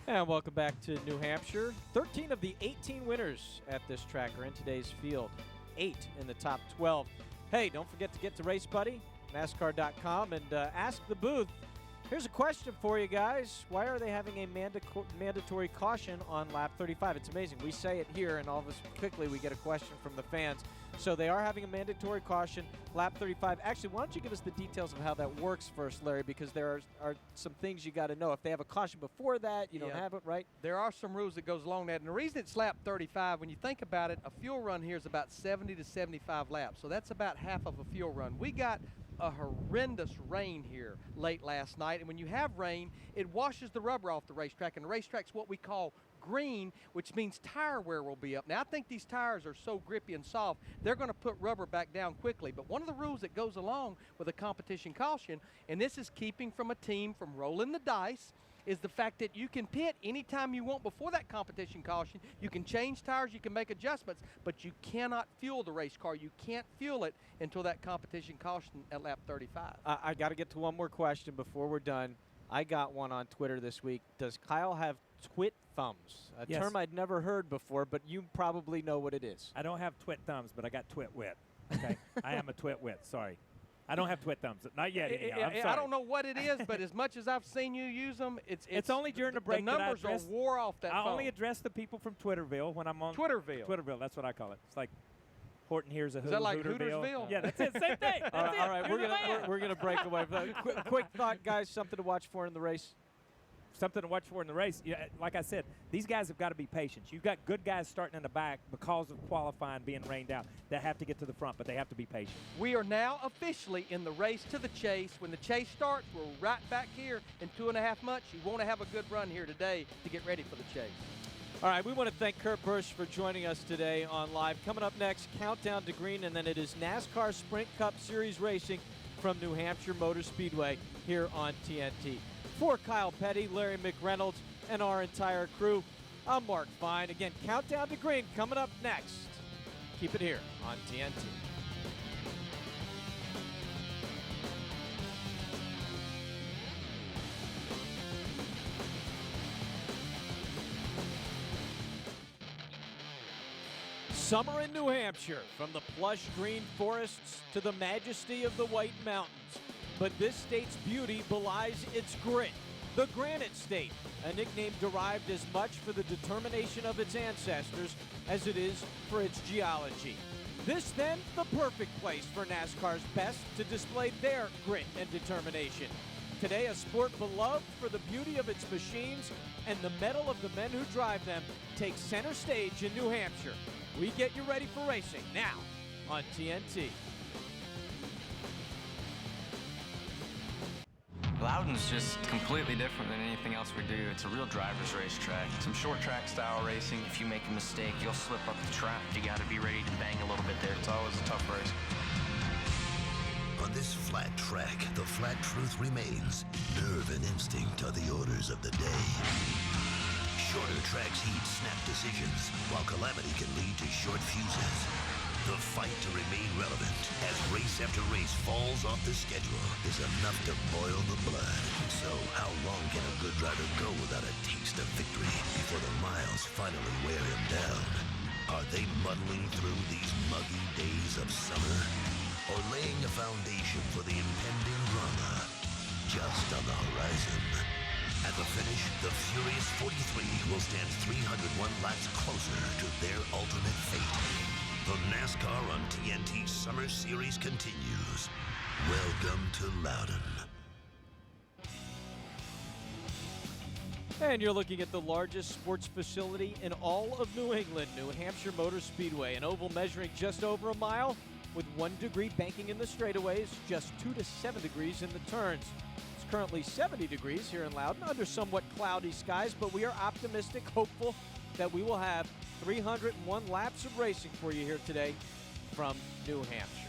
And welcome back to New Hampshire. 13 of the 18 winners at this track are in today's field. 8 in the top 12. Hey, don't forget to get to Race Buddy, NASCAR.com, and ask the booth. Here's a question for you guys. Why are they having a mandatory caution on lap 35? It's amazing. We say it here, and all of us quickly we get a question from the fans. So they are having a mandatory caution, lap 35. Actually, why don't you give us the details of how that works first, Larry, because there are some things you got to know. If they have a caution before that, you don't have it, right?
There are some rules that goes along that. And the reason it's lap 35, when you think about it, a fuel run here is about 70 to 75 laps. So that's about half of a fuel run. We got a horrendous rain here late last night, and when you have rain, it washes the rubber off the racetrack, and the racetrack's what we call green, which means tire wear will be up. Now, I think these tires are so grippy and soft, they're going to put rubber back down quickly. But one of the rules that goes along with a competition caution, and this is keeping from a team from rolling the dice, is the fact that you can pit anytime you want before that competition caution. You can change tires, you can make adjustments, but you cannot fuel the race car. You can't fuel it until that competition caution at lap 35.
I got to get to one more question before we're done. I got one on Twitter this week. Does Kyle have twit thumbs? A
Yes.
term I'd never heard before, but you probably know what it is.
I don't have twit thumbs, but I got twit wit. Okay, I am a twit wit. Sorry, I don't have twit thumbs. Not yet. Anyhow. I'm sorry.
I don't know what it is, but as much as I've seen you use them, it's
only during the break.
The numbers are wore off that
I
phone.
only address the people from Twitterville when I'm on
Twitterville.
Twitterville, that's what I call it. It's like Horton here's a
Is that like
Hooterville.
Hootersville?
Yeah, that's it. Same thing. That's
All
it.
right,
You're the man.
we're gonna break away from that. Quick thought, guys. Something to watch for in the race.
Something to watch for in the race. Yeah, like I said, these guys have got to be patient. You've got good guys starting in the back because of qualifying being rained out that have to get to the front, but they have to be patient.
We are now officially in the race to the chase. When the chase starts, we're right back here in 2.5 months. You want to have a good run here today to get ready for the chase.
All right, we want to thank Kurt Busch for joining us today on Live. Coming up next, Countdown to Green, and then it is NASCAR Sprint Cup Series Racing from New Hampshire Motor Speedway here on TNT. For Kyle Petty, Larry McReynolds, and our entire crew, I'm Mark Fine. Again, Countdown to Green coming up next. Keep it here on TNT. Summer in New Hampshire, from the plush green forests to the majesty of the White Mountains. But this state's beauty belies its grit. The Granite State, a nickname derived as much for the determination of its ancestors as it is for its geology. This, then, the perfect place for NASCAR's best to display their grit and determination. Today, a sport beloved for the beauty of its machines and the mettle of the men who drive them takes center stage in New Hampshire. We get you ready for racing now on TNT.
Loudon's just completely different than anything else we do. It's a real driver's racetrack. Some short track style racing. If you make a mistake, you'll slip up the track. You got to be ready to bang a little bit there. It's always a tough race.
On this flat track, the flat truth remains. Nerve and instinct are the orders of the day. Shorter tracks heed snap decisions, while calamity can lead to short fuses. The fight to remain relevant as race after race falls off the schedule is enough to boil the blood. So how long can a good driver go without a taste of victory before the miles finally wear him down? Are they muddling through these muggy days of summer? Or a foundation for the impending drama just on the horizon. At the finish, the Furious 43 will stand 301 laps closer to their ultimate fate. The NASCAR on TNT Summer Series continues. Welcome to Loudon.
And you're looking at the largest sports facility in all of New England, New Hampshire Motor Speedway, an oval measuring just over a mile with 1 degree banking in the straightaways, just 2 to 7 degrees in the turns. It's currently 70 degrees here in Loudon under somewhat cloudy skies, but we are optimistic, hopeful that we will have 301 laps of racing for you here today from New Hampshire.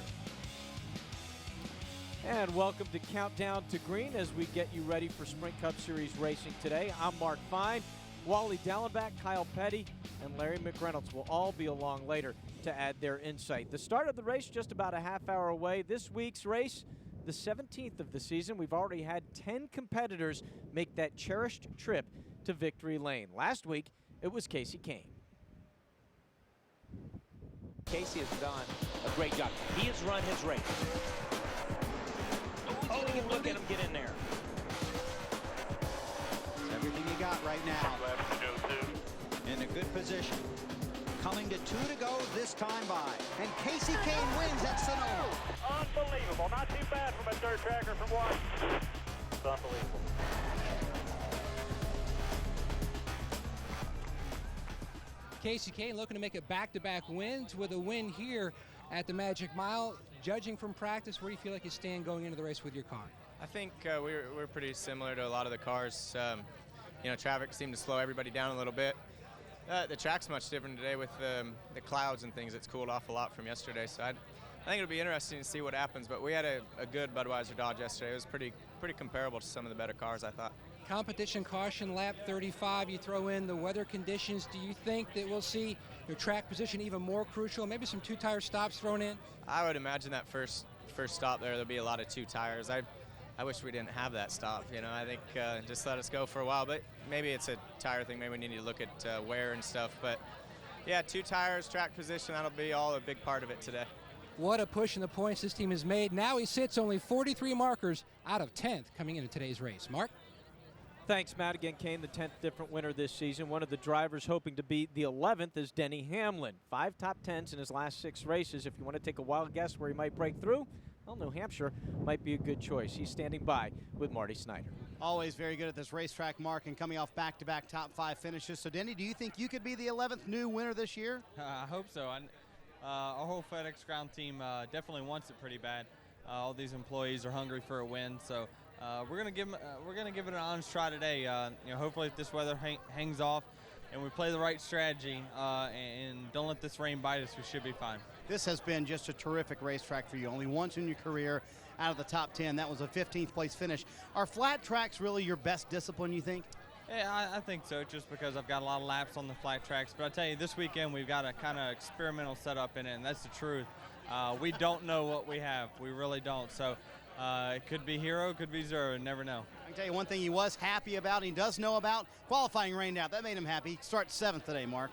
And welcome to Countdown to Green as we get you ready for Sprint Cup Series racing today. I'm Mark Fine, Wally Dallenbach, Kyle Petty, and Larry McReynolds will all be along later to add their insight. The start of the race just about a half hour away. This week's race, the 17th of the season. We've already had 10 competitors make that cherished trip to Victory Lane. Last week, it was Casey Kane.
Casey has done a great job. He has run his race. Oh, look at him get in there.
It's everything you got right now. In a good position. Coming to 2 to go this time by. And Casey Kane wins at Sonoma.
Unbelievable. Not too bad from a dirt tracker from Washington. It's unbelievable.
Casey Kane looking to make it back-to-back wins with a win here at the Magic Mile. Judging from practice, where do you feel like you stand going into the race with your car?
I think we're pretty similar to a lot of the cars. Traffic seemed to slow everybody down a little bit. The track's much different today with the clouds and things. It's cooled off a lot from yesterday, so I think it'll be interesting to see what happens. But we had a good Budweiser Dodge yesterday. It was pretty comparable to some of the better cars, I thought.
Competition caution, lap 35. You throw in the weather conditions. Do you think that we'll see your track position even more crucial? Maybe some two-tire stops thrown in?
I would imagine that first stop there'll be a lot of 2 tires. I wish we didn't have that stop. I think just let us go for a while. But maybe it's a tire thing. Maybe we need to look at wear and stuff. But yeah, 2 tires, track position. That'll be all a big part of it today.
What a push in the points this team has made. Now he sits only 43 markers out of 10th coming into today's race. Mark?
Thanks, Matt. Again, Kane, the 10th different winner this season. One of the drivers hoping to be the 11th is Denny Hamlin. 5 top 10s in his last 6 races. If you want to take a wild guess where he might break through, well, New Hampshire might be a good choice. He's standing by with Marty Snyder.
Always very good at this racetrack, Mark, and coming off back-to-back top 5 finishes. So, Denny, do you think you could be the 11th new winner this year?
I hope so. Our whole FedEx ground team definitely wants it pretty bad. All these employees are hungry for a win, so we're gonna give it an honest try today. Hopefully, if this weather hangs off and we play the right strategy and don't let this rain bite us, we should be fine.
This has been just a terrific racetrack for you. Only once in your career out of the top 10. That was a 15th place finish. Are flat tracks really your best discipline, you think?
Yeah, I think so, just because I've got a lot of laps on the flat tracks. But I tell you, this weekend we've got a kind of experimental setup in it, and that's the truth. We don't know what we have. We really don't. So it could be hero, it could be zero. Never know.
I can tell you one thing he was happy about, he does know about. Qualifying rained out. That made him happy. He starts 7th today, Mark.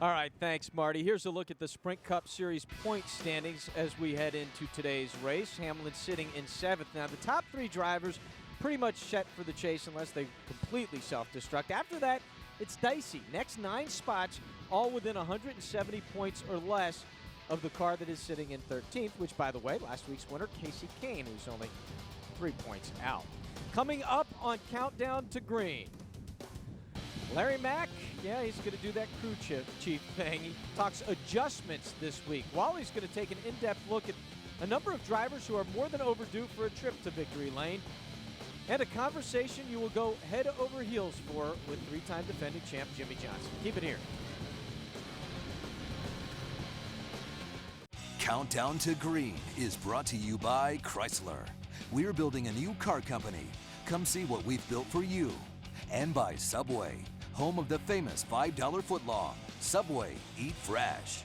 All right, thanks, Marty. Here's a look at the Sprint Cup Series point standings as we head into today's race. Hamlin sitting in 7th. Now, the top 3 drivers pretty much set for the chase unless they completely self-destruct. After that, it's dicey. Next 9 spots, all within 170 points or less of the car that is sitting in 13th, which, by the way, last week's winner, Casey Kane, who's only 3 points out. Coming up on Countdown to Green, Larry Mack, yeah, he's going to do that crew chief thing. He talks adjustments this week. Wally's going to take an in-depth look at a number of drivers who are more than overdue for a trip to Victory Lane. And a conversation you will go head over heels for with 3-time defending champ Jimmy Johnson. Keep it here.
Countdown to Green is brought to you by Chrysler. We're building a new car company. Come see what we've built for you. And by Subway, home of the famous $5 footlong. Subway, eat fresh.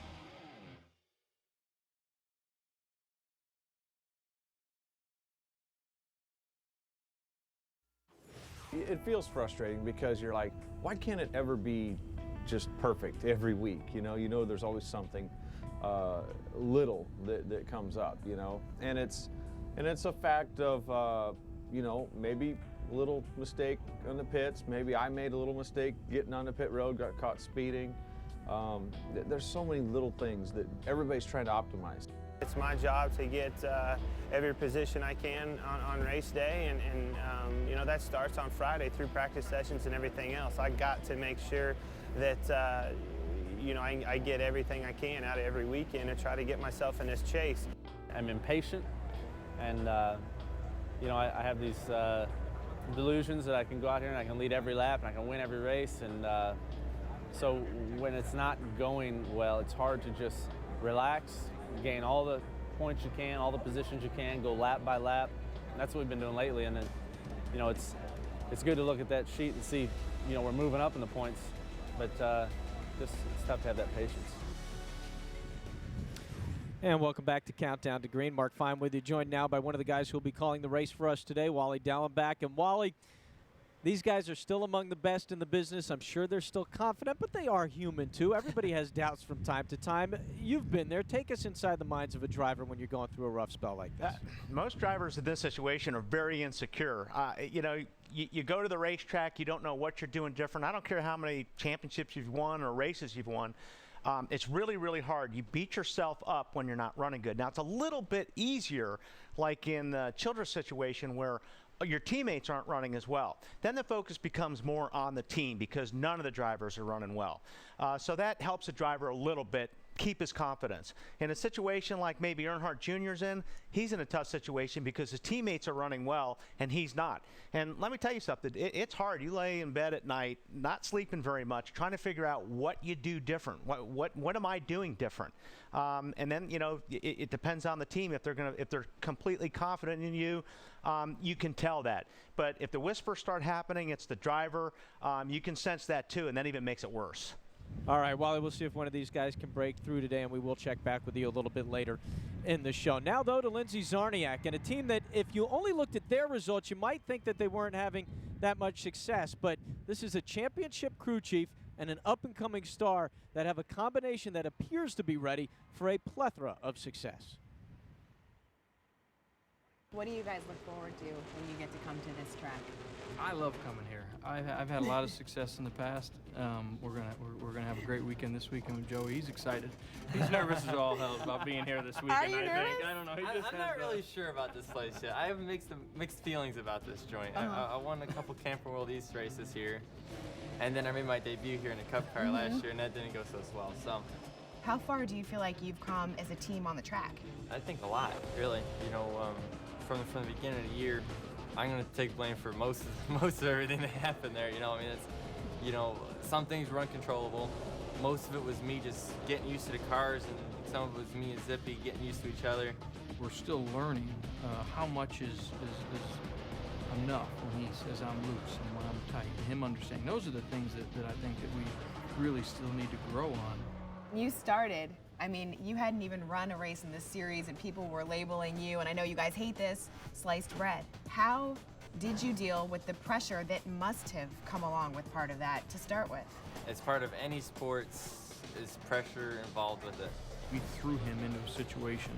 It feels frustrating because you're like, why can't it ever be just perfect every week? You know there's always something. little that comes up, you know, and it's a fact of you know, maybe a little mistake on the pits, maybe I made a little mistake getting on the pit road, got caught speeding. There's so many little things that everybody's trying to optimize.
It's my job to get every position I can on race day, and you know, that starts on Friday through practice sessions and everything else. I got to make sure that you know, I get everything I can out of every weekend and try to get myself in this chase.
I'm impatient, and you know, I have these delusions that I can go out here and I can lead every lap and I can win every race, and so when it's not going well, it's hard to just relax, gain all the points you can, all the positions you can, go lap by lap. And that's what we've been doing lately. And then, you know, it's good to look at that sheet and see, you know, we're moving up in the points, but just it's tough to have that patience.
And welcome back to Countdown to Green. Mark Fine with you, joined now by one of the guys who will be calling the race for us today, Wally Dallenbach. And Wally, these guys are still among the best in the business. I'm sure they're still confident, but they are human too. Everybody has doubts from time to time. You've been there. Take us inside the minds of a driver when you're going through a rough spell like this.
Most drivers in this situation are very insecure. You know, you go to the racetrack, you don't know what you're doing different. I don't care how many championships you've won or races you've won. It's really, really hard. You beat yourself up when you're not running good. Now, it's a little bit easier, like in the Childress situation where your teammates aren't running as well. Then the focus becomes more on the team because none of the drivers are running well. So that helps the driver a little bit keep his confidence. In a situation like maybe Earnhardt Jr.'s in, he's in a tough situation because his teammates are running well and he's not. And let me tell you something, it's hard. You lay in bed at night, not sleeping very much, trying to figure out what you do different. What am I doing different? And then, you know, it depends on the team. If they're completely confident in you, you can tell that. But if the whispers start happening, it's the driver. You can sense that too, and that even makes it worse.
All right, Wally, we'll see if one of these guys can break through today, and we will check back with you a little bit later in the show. Now, though, to Lindsey Zarniak, and a team that if you only looked at their results, you might think that they weren't having that much success. But this is a championship crew chief and an up-and-coming star that have a combination that appears to be ready for a plethora of success.
What do you guys look forward to when you get to come to this track?
I love coming here. I've had a lot of success in the past. We're gonna have a great weekend this weekend with Joey. He's excited. He's nervous as all hell about being here this weekend.
Are you nervous?
I don't know.
I'm not really sure about this place yet. I have mixed feelings about this joint. I won a couple Camper World East races here, and then I made my debut here in a Cup car last year, and that didn't go so well. So,
how far do you feel like you've come as a team on the track?
I think a lot, really. You know, from the beginning of the year, I'm going to take blame for most of everything that happened there. You know, I mean, it's, you know, some things were uncontrollable. Most of it was me just getting used to the cars, and some of it was me and Zippy getting used to each other.
We're still learning how much is enough when he says I'm loose and when I'm tight. Him understanding. Those are the things that I think that we really still need to grow on.
You started, I mean, you hadn't even run a race in this series and people were labeling you, and I know you guys hate this, sliced bread. How did you deal with the pressure that must have come along with part of that to start with?
As part of any sports, is pressure involved with it.
We threw him into a situation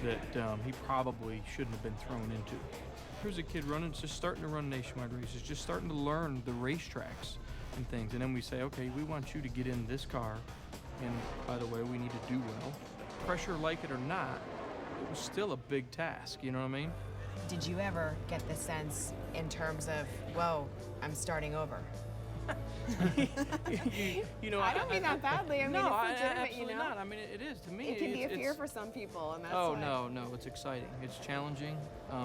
that he probably shouldn't have been thrown into. Here's a kid just starting to run nationwide races, just starting to learn the racetracks and things, and then we say, okay, we want you to get in this car, and by the way, we need to do well. Pressure, like it or not, it was still a big task, you know what I mean?
Did you ever get the sense in terms of, whoa, I'm starting over?
you know,
I don't mean that badly. I mean,
no,
it's legitimate,
absolutely
you know?
not. I mean, it is to me.
It can be a fear for some people, and that's
Oh,
why.
no, it's exciting. It's challenging.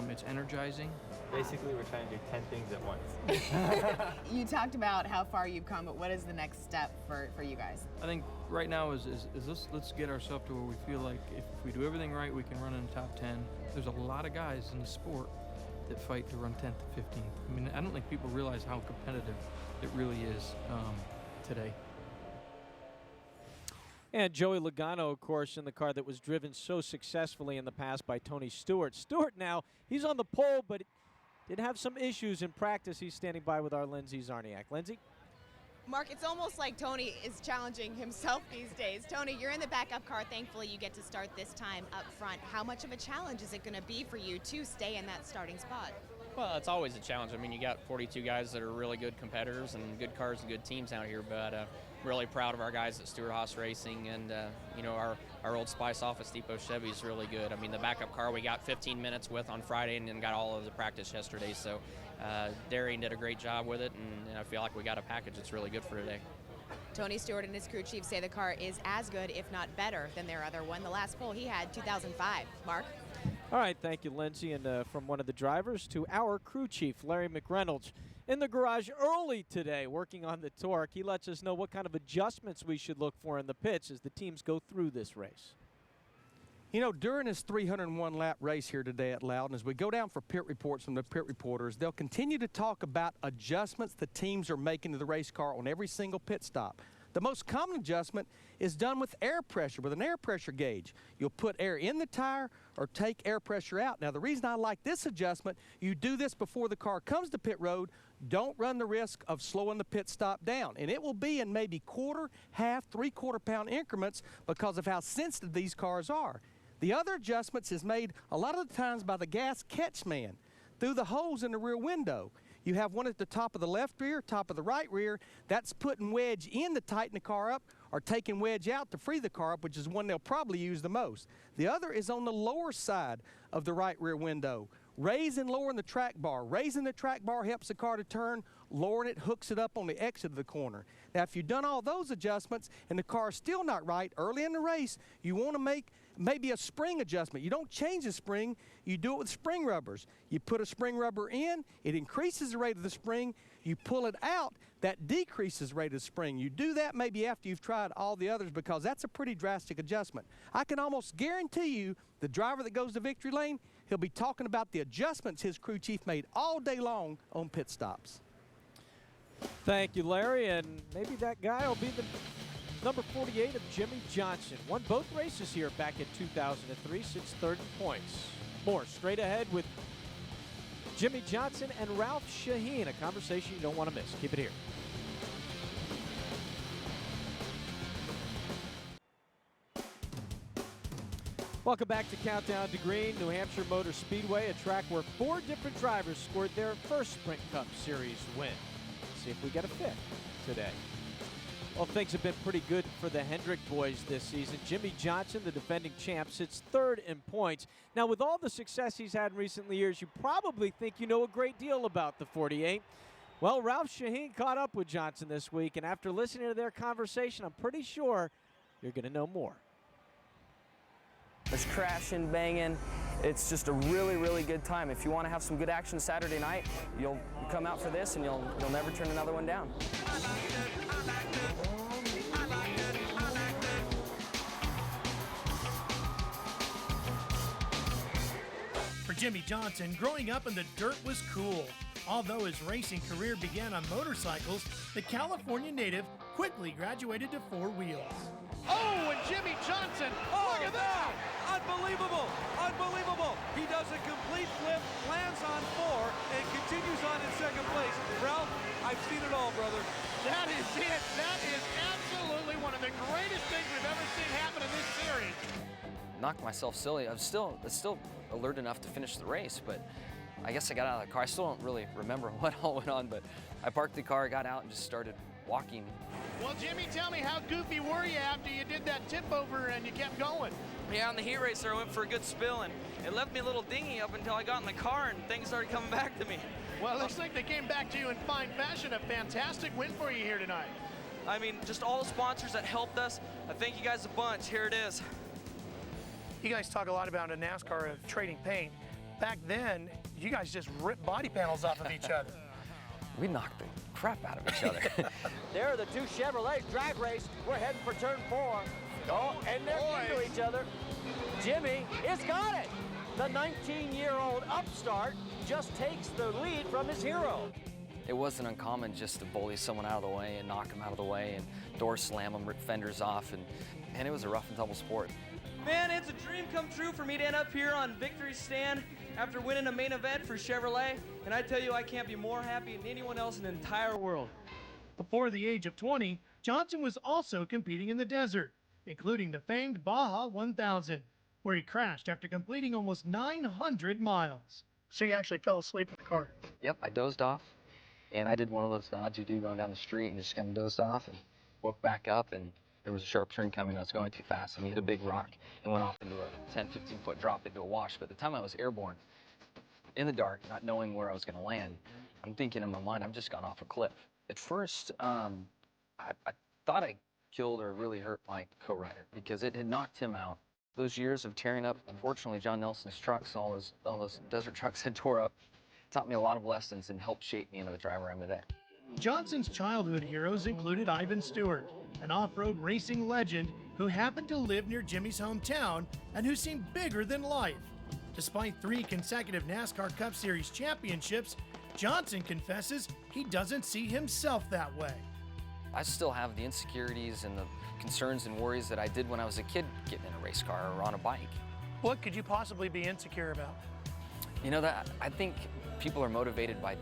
It's energizing.
Basically, we're trying to do 10 things at once.
You talked about how far you've come, but what is the next step for you guys?
I think right now is let's get ourselves to where we feel like if we do everything right, we can run in the top 10. There's a lot of guys in the sport that fight to run 10th to 15th. I mean, I don't think people realize how competitive it really is today.
And Joey Logano, of course, in the car that was driven so successfully in the past by Tony Stewart. Stewart now, he's on the pole, but did have some issues in practice. He's standing by with our Lindsey Zarniak. Lindsey?
Mark, it's almost like Tony is challenging himself these days. Tony, you're in the backup car. Thankfully, you get to start this time up front. How much of a challenge is it going to be for you to stay in that starting spot?
Well, it's always a challenge. I mean, you got 42 guys that are really good competitors and good cars and good teams out here, but really proud of our guys at Stewart Haas Racing, and you know, our old Spice Office Depot Chevy is really good. I mean, the backup car we got 15 minutes with on Friday and then got all of the practice yesterday, so Darian did a great job with it, and I feel like we got a package that's really good for today.
Tony Stewart and his crew chief say the car is as good, if not better, than their other one. The last pole he had, 2005. Mark?
All right, thank you, Lindsay. And from one of the drivers to our crew chief, Larry McReynolds, in the garage early today working on the torque. He lets us know what kind of adjustments we should look for in the pits as the teams go through this race.
You know, during this 301-lap race here today at Loudon, as we go down for pit reports from the pit reporters, they'll continue to talk about adjustments the teams are making to the race car on every single pit stop. The most common adjustment is done with air pressure, with an air pressure gauge. You'll put air in the tire or take air pressure out. Now, the reason I like this adjustment, you do this before the car comes to pit road. Don't run the risk of slowing the pit stop down. And it will be in maybe quarter, half, three-quarter pound increments because of how sensitive these cars are. The other adjustments is made a lot of the times by the gas catch man through the holes in the rear window. You have one at the top of the left rear, top of the right rear. That's putting wedge in to tighten the car up, or taking wedge out to free the car up, which is one they'll probably use the most. The other is on the lower side of the right rear window. Raise and lowering the track bar. Raising the track bar helps the car to turn. Lowering it hooks it up on the exit of the corner. Now, if you've done all those adjustments and the car's still not right early in the race, you want to make maybe a spring adjustment. You don't change the spring, you do it with spring rubbers. You put a spring rubber in, it increases the rate of the spring. You pull it out, that decreases the rate of the spring. You do that maybe after you've tried all the others, because that's a pretty drastic adjustment. I can almost guarantee you the driver that goes to victory lane, he'll be talking about the adjustments his crew chief made all day long on pit stops.
Thank you, Larry, and maybe that guy will be the number 48 of Jimmy Johnson. Won both races here back in 2003, sits third in points. More straight ahead with Jimmy Johnson and Ralph Shaheen, a conversation you don't want to miss. Keep it here. Welcome back to Countdown to Green, New Hampshire Motor Speedway, a track where 4 different drivers scored their first Sprint Cup Series win. Let's see if we get a fifth today. Well, things have been pretty good for the Hendrick boys this season. Jimmy Johnson, the defending champ, sits third in points. Now, with all the success he's had in recent years, you probably think you know a great deal about the 48. Well, Ralph Shaheen caught up with Johnson this week, and after listening to their conversation, I'm pretty sure you're going to know more.
There's crashing, banging. It's just a really, really good time. If you want to have some good action Saturday night, you'll come out for this and you'll never turn another one down.
For Jimmy Johnson, growing up in the dirt was cool. Although his racing career began on motorcycles, the California native quickly graduated to 4 wheels.
Oh, and Jimmy Johnson, look at that! Unbelievable, unbelievable. He does a complete flip, lands on 4, and continues on in second place. Ralph, I've seen it all, brother. That is it. That is absolutely one of the greatest things we've ever seen happen in this series.
Knocked myself silly. I was still alert enough to finish the race, but I guess I got out of the car. I still don't really remember what all went on, but I parked the car, got out, and just started walking.
Well, Jimmy, tell me, how goofy were you after you did that tip over and you kept going?
Yeah, on the heat racer, I went for a good spill, and it left me a little dingy up until I got in the car, and things started coming back to me.
Well, it looks like they came back to you in fine fashion. A fantastic win for you here tonight.
I mean, just all the sponsors that helped us. I thank you guys a bunch. Here it is.
You guys talk a lot about in NASCAR of trading paint. Back then, you guys just ripped body panels off of each other.
We knocked the crap out of each other.
There are the 2 Chevrolets drag race. We're heading for turn 4. Oh, and they're into each other. Jimmy has got it. The 19-year-old upstart just takes the lead from his hero.
It wasn't uncommon just to bully someone out of the way and knock them out of the way and door slam them, rip fenders off, and it was a rough and tumble sport.
Man, it's a dream come true for me to end up here on victory stand after winning a main event for Chevrolet, and I tell you, I can't be more happy than anyone else in the entire world.
Before the age of 20, Johnson was also competing in the desert, including the famed Baja 1000, where he crashed after completing almost 900 miles. So you actually fell asleep in the car?
Yep, I dozed off, and I did one of those dodges you do going down the street and just kind of dozed off and woke back up, and there was a sharp turn coming. I was going too fast, and we hit a big rock and went off into a 10, 15-foot drop into a wash. But at the time I was airborne, in the dark, not knowing where I was going to land, I'm thinking in my mind, I've just gone off a cliff. At first, I thought I killed or really hurt my co-rider because it had knocked him out. Those years of tearing up, unfortunately, John Nelson's trucks, all those desert trucks had tore up, taught me a lot of lessons and helped shape me into the driver I am today.
Johnson's childhood heroes included Ivan Stewart, an off-road racing legend who happened to live near Jimmy's hometown and who seemed bigger than life. Despite 3 consecutive NASCAR Cup Series championships, Johnson confesses he doesn't see himself that way.
I still have the insecurities and the concerns and worries that I did when I was a kid getting in a race car or on a bike.
What could you possibly be insecure about?
You know, that I think people are motivated by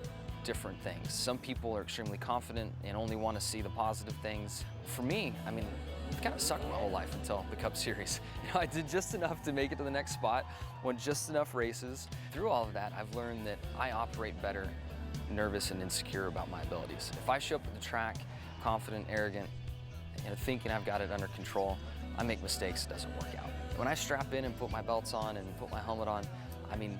different things. Some people are extremely confident and only want to see the positive things. For me, I mean, I've kind of sucked my whole life until the Cup Series. You know, I did just enough to make it to the next spot, won just enough races. Through all of that, I've learned that I operate better nervous and insecure about my abilities. If I show up at the track confident, arrogant, thinking I've got it under control, I make mistakes, it doesn't work out. When I strap in and put my belts on and put my helmet on, I mean,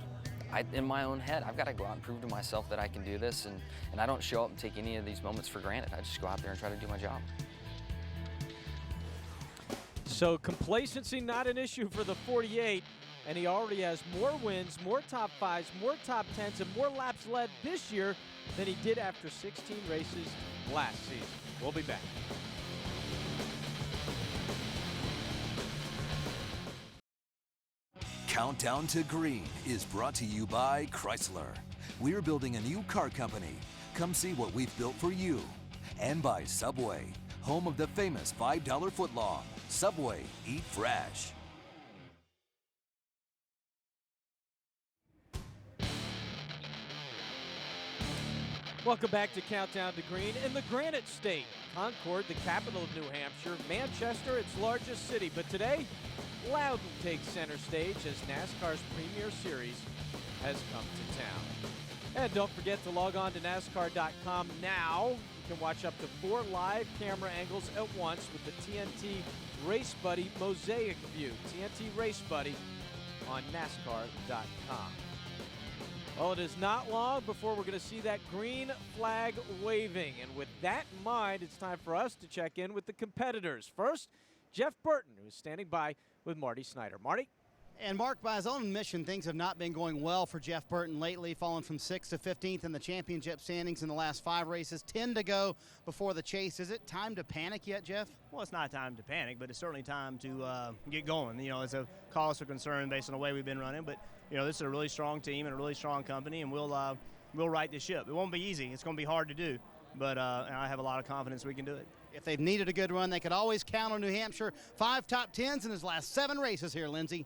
in my own head, I've got to go out and prove to myself that I can do this, and I don't show up and take any of these moments for granted. I just go out there and try to do my job.
So complacency not an issue for the 48, and he already has more wins, more top 5s, more top 10s, and more laps led this year than he did after 16 races last season. We'll be back.
Countdown to Green is brought to you by Chrysler. We're building a new car company. Come see what we've built for you. And by Subway, home of the famous $5 footlong. Subway, eat fresh.
Welcome back to Countdown to Green in the Granite State. Concord, the capital of New Hampshire. Manchester, its largest city. But today, Loudon takes center stage as NASCAR's Premier Series has come to town. And don't forget to log on to NASCAR.com now. You can watch up to 4 live camera angles at once with the TNT Race Buddy Mosaic View. TNT Race Buddy on NASCAR.com. Well, it is not long before we're going to see that green flag waving. And with that in mind, it's time for us to check in with the competitors. First, Jeff Burton, who's standing by with Marty Snyder. Marty?
And Mark, by his own admission, things have not been going well for Jeff Burton lately, falling from 6th to 15th in the championship standings in the last 5 races. 10 to go before the chase. Is it time to panic yet, Jeff?
Well, it's not time to panic, but it's certainly time to get going. You know, it's a cause for concern based on the way we've been running, but you know, this is a really strong team and a really strong company, and we'll right this ship. It won't be easy. It's going to be hard to do, but I have a lot of confidence we can do it.
If they've needed a good run, they could always count on New Hampshire. 5 top 10s in his last 7 races here, Lindsay.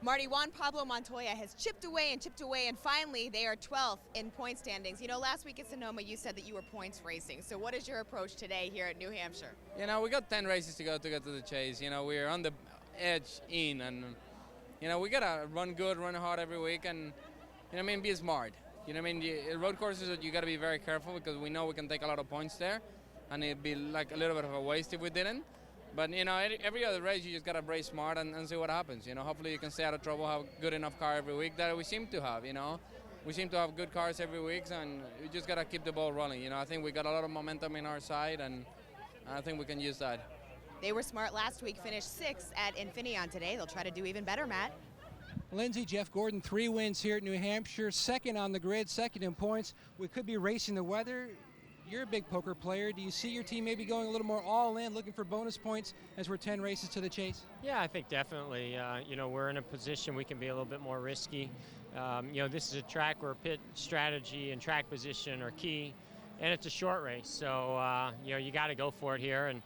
Marty, Juan Pablo Montoya has chipped away, and finally they are 12th in point standings. You know, last week at Sonoma, you said that you were points racing. So what is your approach today here at New Hampshire?
You know, we got 10 races to go to get to the chase. You know, we're on the edge in, and, you know, we got to run good, run hard every week, and, you know what I mean, be smart. You know what I mean? The road courses, you got to be very careful because we know we can take a lot of points there, and it'd be like a little bit of a waste if we didn't. But, you know, every other race, you just got to race smart and see what happens. You know, hopefully you can stay out of trouble, have a good enough car every week that we seem to have, you know. We seem to have good cars every week, and we just got to keep the ball rolling. You know, I think we got a lot of momentum in our side, and I think we can use that.
They were smart last week, finished 6th at Infineon today. They'll try to do even better, Matt.
Lindsay, Jeff Gordon, 3 wins here at New Hampshire, 2nd on the grid, 2nd in points. We could be racing the weather. You're a big poker player. Do you see your team maybe going a little more all in, looking for bonus points as we're 10 races to the chase?
Yeah, I think definitely. You know, we're in a position we can be a little bit more risky. You know, this is a track where pit strategy and track position are key, and it's a short race. So, you know, you got to go for it here. And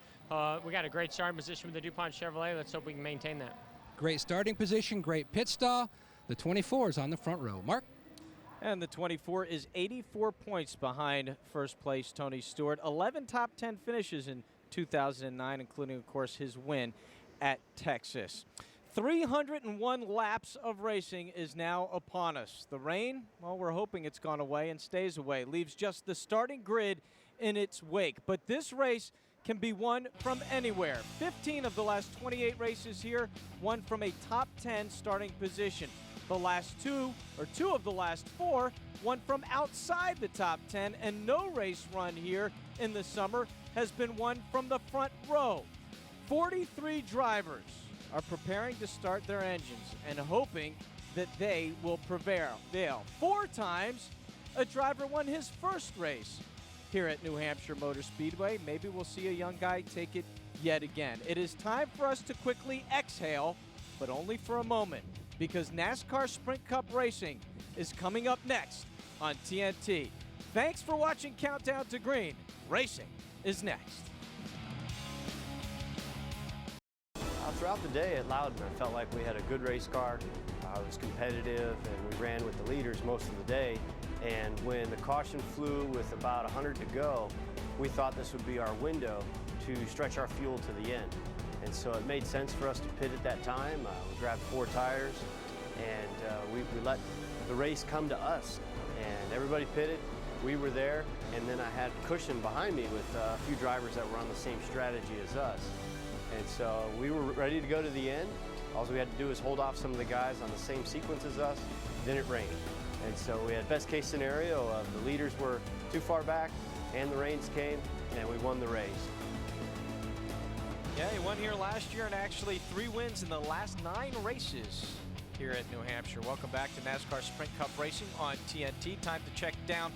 we got a great starting position with the DuPont Chevrolet. Let's hope we can maintain that.
Great starting position, great pit stall. The 24 is on the front row. Mark?
And the 24 is 84 points behind first place Tony Stewart. 11 top 10 finishes in 2009, including, of course, his win at Texas. 301 laps of racing is now upon us. The rain, well, we're hoping it's gone away and stays away. Leaves just the starting grid in its wake. But this race can be won from anywhere. 15 of the last 28 races here won from a top 10 starting position. The last two of the last 4 won from outside the top 10, and no race run here in the summer has been won from the front row. 43 drivers are preparing to start their engines and hoping that they will prevail. 4 times a driver won his first race here at New Hampshire Motor Speedway. Maybe we'll see a young guy take it yet again. It is time for us to quickly exhale, but only for a moment, because NASCAR Sprint Cup Racing is coming up next on TNT. Thanks for watching Countdown to Green. Racing is next.
Throughout the day at Loudon, I felt like we had a good race car. It was competitive, and we ran with the leaders most of the day. And when the caution flew with about 100 to go, we thought this would be our window to stretch our fuel to the end. And so it made sense for us to pit at that time. We grabbed 4 tires, and we let the race come to us. And everybody pitted. We were there, and then I had cushion behind me with a few drivers that were on the same strategy as us. And so we were ready to go to the end. All we had to do was hold off some of the guys on the same sequence as us. Then it rained. And so we had best case scenario of the leaders were too far back and the rains came, and we won the race.
Yeah, he won here last year and actually 3 wins in the last 9 races here at New Hampshire. Welcome back to NASCAR Sprint Cup Racing on TNT. Time to check down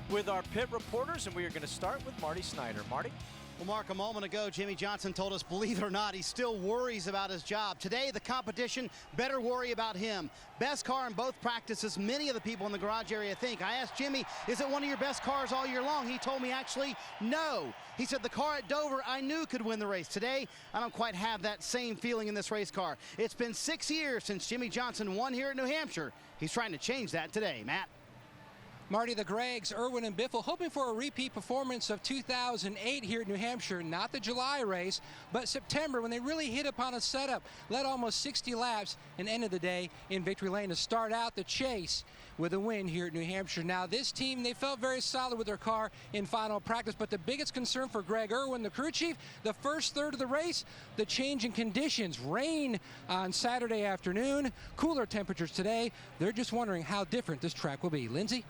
with our pit reporters, and we are going to start with Marty Snyder. Marty?
Well, Mark, a moment ago, Jimmy Johnson told us, believe it or not, he still worries about his job. Today, the competition better worry about him. Best car in both practices, many of the people in the garage area think. I asked Jimmy, is it one of your best cars all year long? He told me, actually, no. He said, the car at Dover, I knew could win the race. Today, I don't quite have that same feeling in this race car. It's been 6 years since Jimmy Johnson won here at New Hampshire. He's trying to change that today. Matt?
Marty, the Greggs, Irwin, and Biffle hoping for a repeat performance of 2008 here at New Hampshire. Not the July race, but September when they really hit upon a setup, led almost 60 laps, and ended the day in victory lane to start out the chase with a win here at New Hampshire. Now, this team, they felt very solid with their car in final practice, but the biggest concern for Greg Irwin, the crew chief, the first third of the race, the change in conditions. Rain on Saturday afternoon, cooler temperatures today. They're just wondering how different this track will be. Lindsay?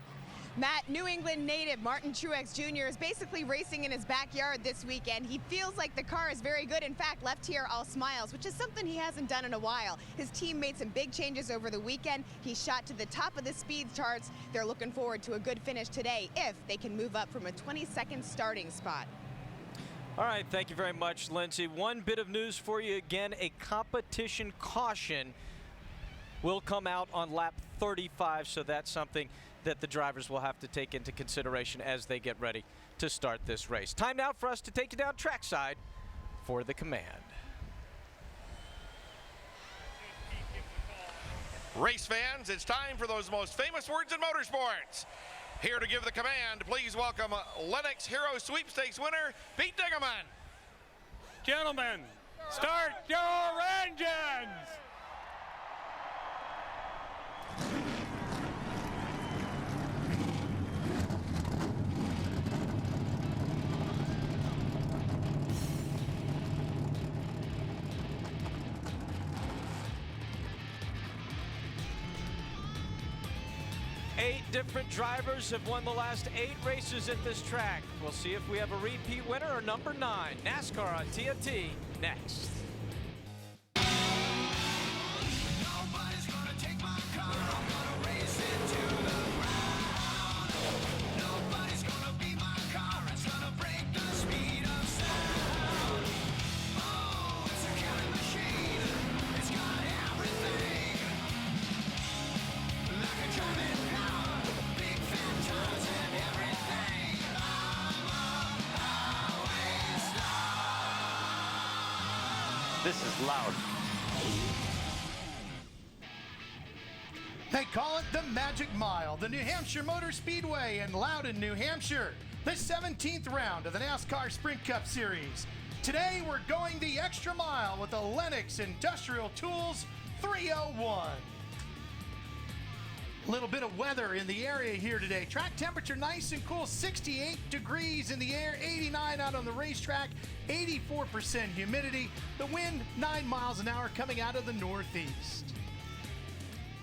Matt, New England native Martin Truex Jr. is basically racing in his backyard this weekend. He feels like the car is very good. In fact, left here all smiles, which is something he hasn't done in a while. His team made some big changes over the weekend. He shot to the top of the speed charts. They're looking forward to a good finish today if they can move up from a 22nd starting spot.
All right, thank you very much, Lindsay. One bit of news for you again, a competition caution will come out on lap 35, so that's something that the drivers will have to take into consideration as they get ready to start this race. Time now for us to take you down trackside for the command.
Race fans, it's time for those most famous words in motorsports. Here to give the command, please welcome Lenox Hero Sweepstakes winner, Pete Dingerman.
Gentlemen, start your engines!
Eight different drivers have won the last 8 races at this track. We'll see if we have a repeat winner or number 9. NASCAR on TNT next.
This is Loudon.
They call it the the Magic Mile, the New Hampshire Motor Speedway in Loudon, New Hampshire, the 17th round of the NASCAR Sprint Cup Series. Today we're going the extra mile with the Lenox Industrial Tools 301. A little bit of weather in the area here today. Track temperature nice and cool, 68 degrees in the air, 89 out on the racetrack, 84% humidity. The wind 9 miles an hour coming out of the northeast.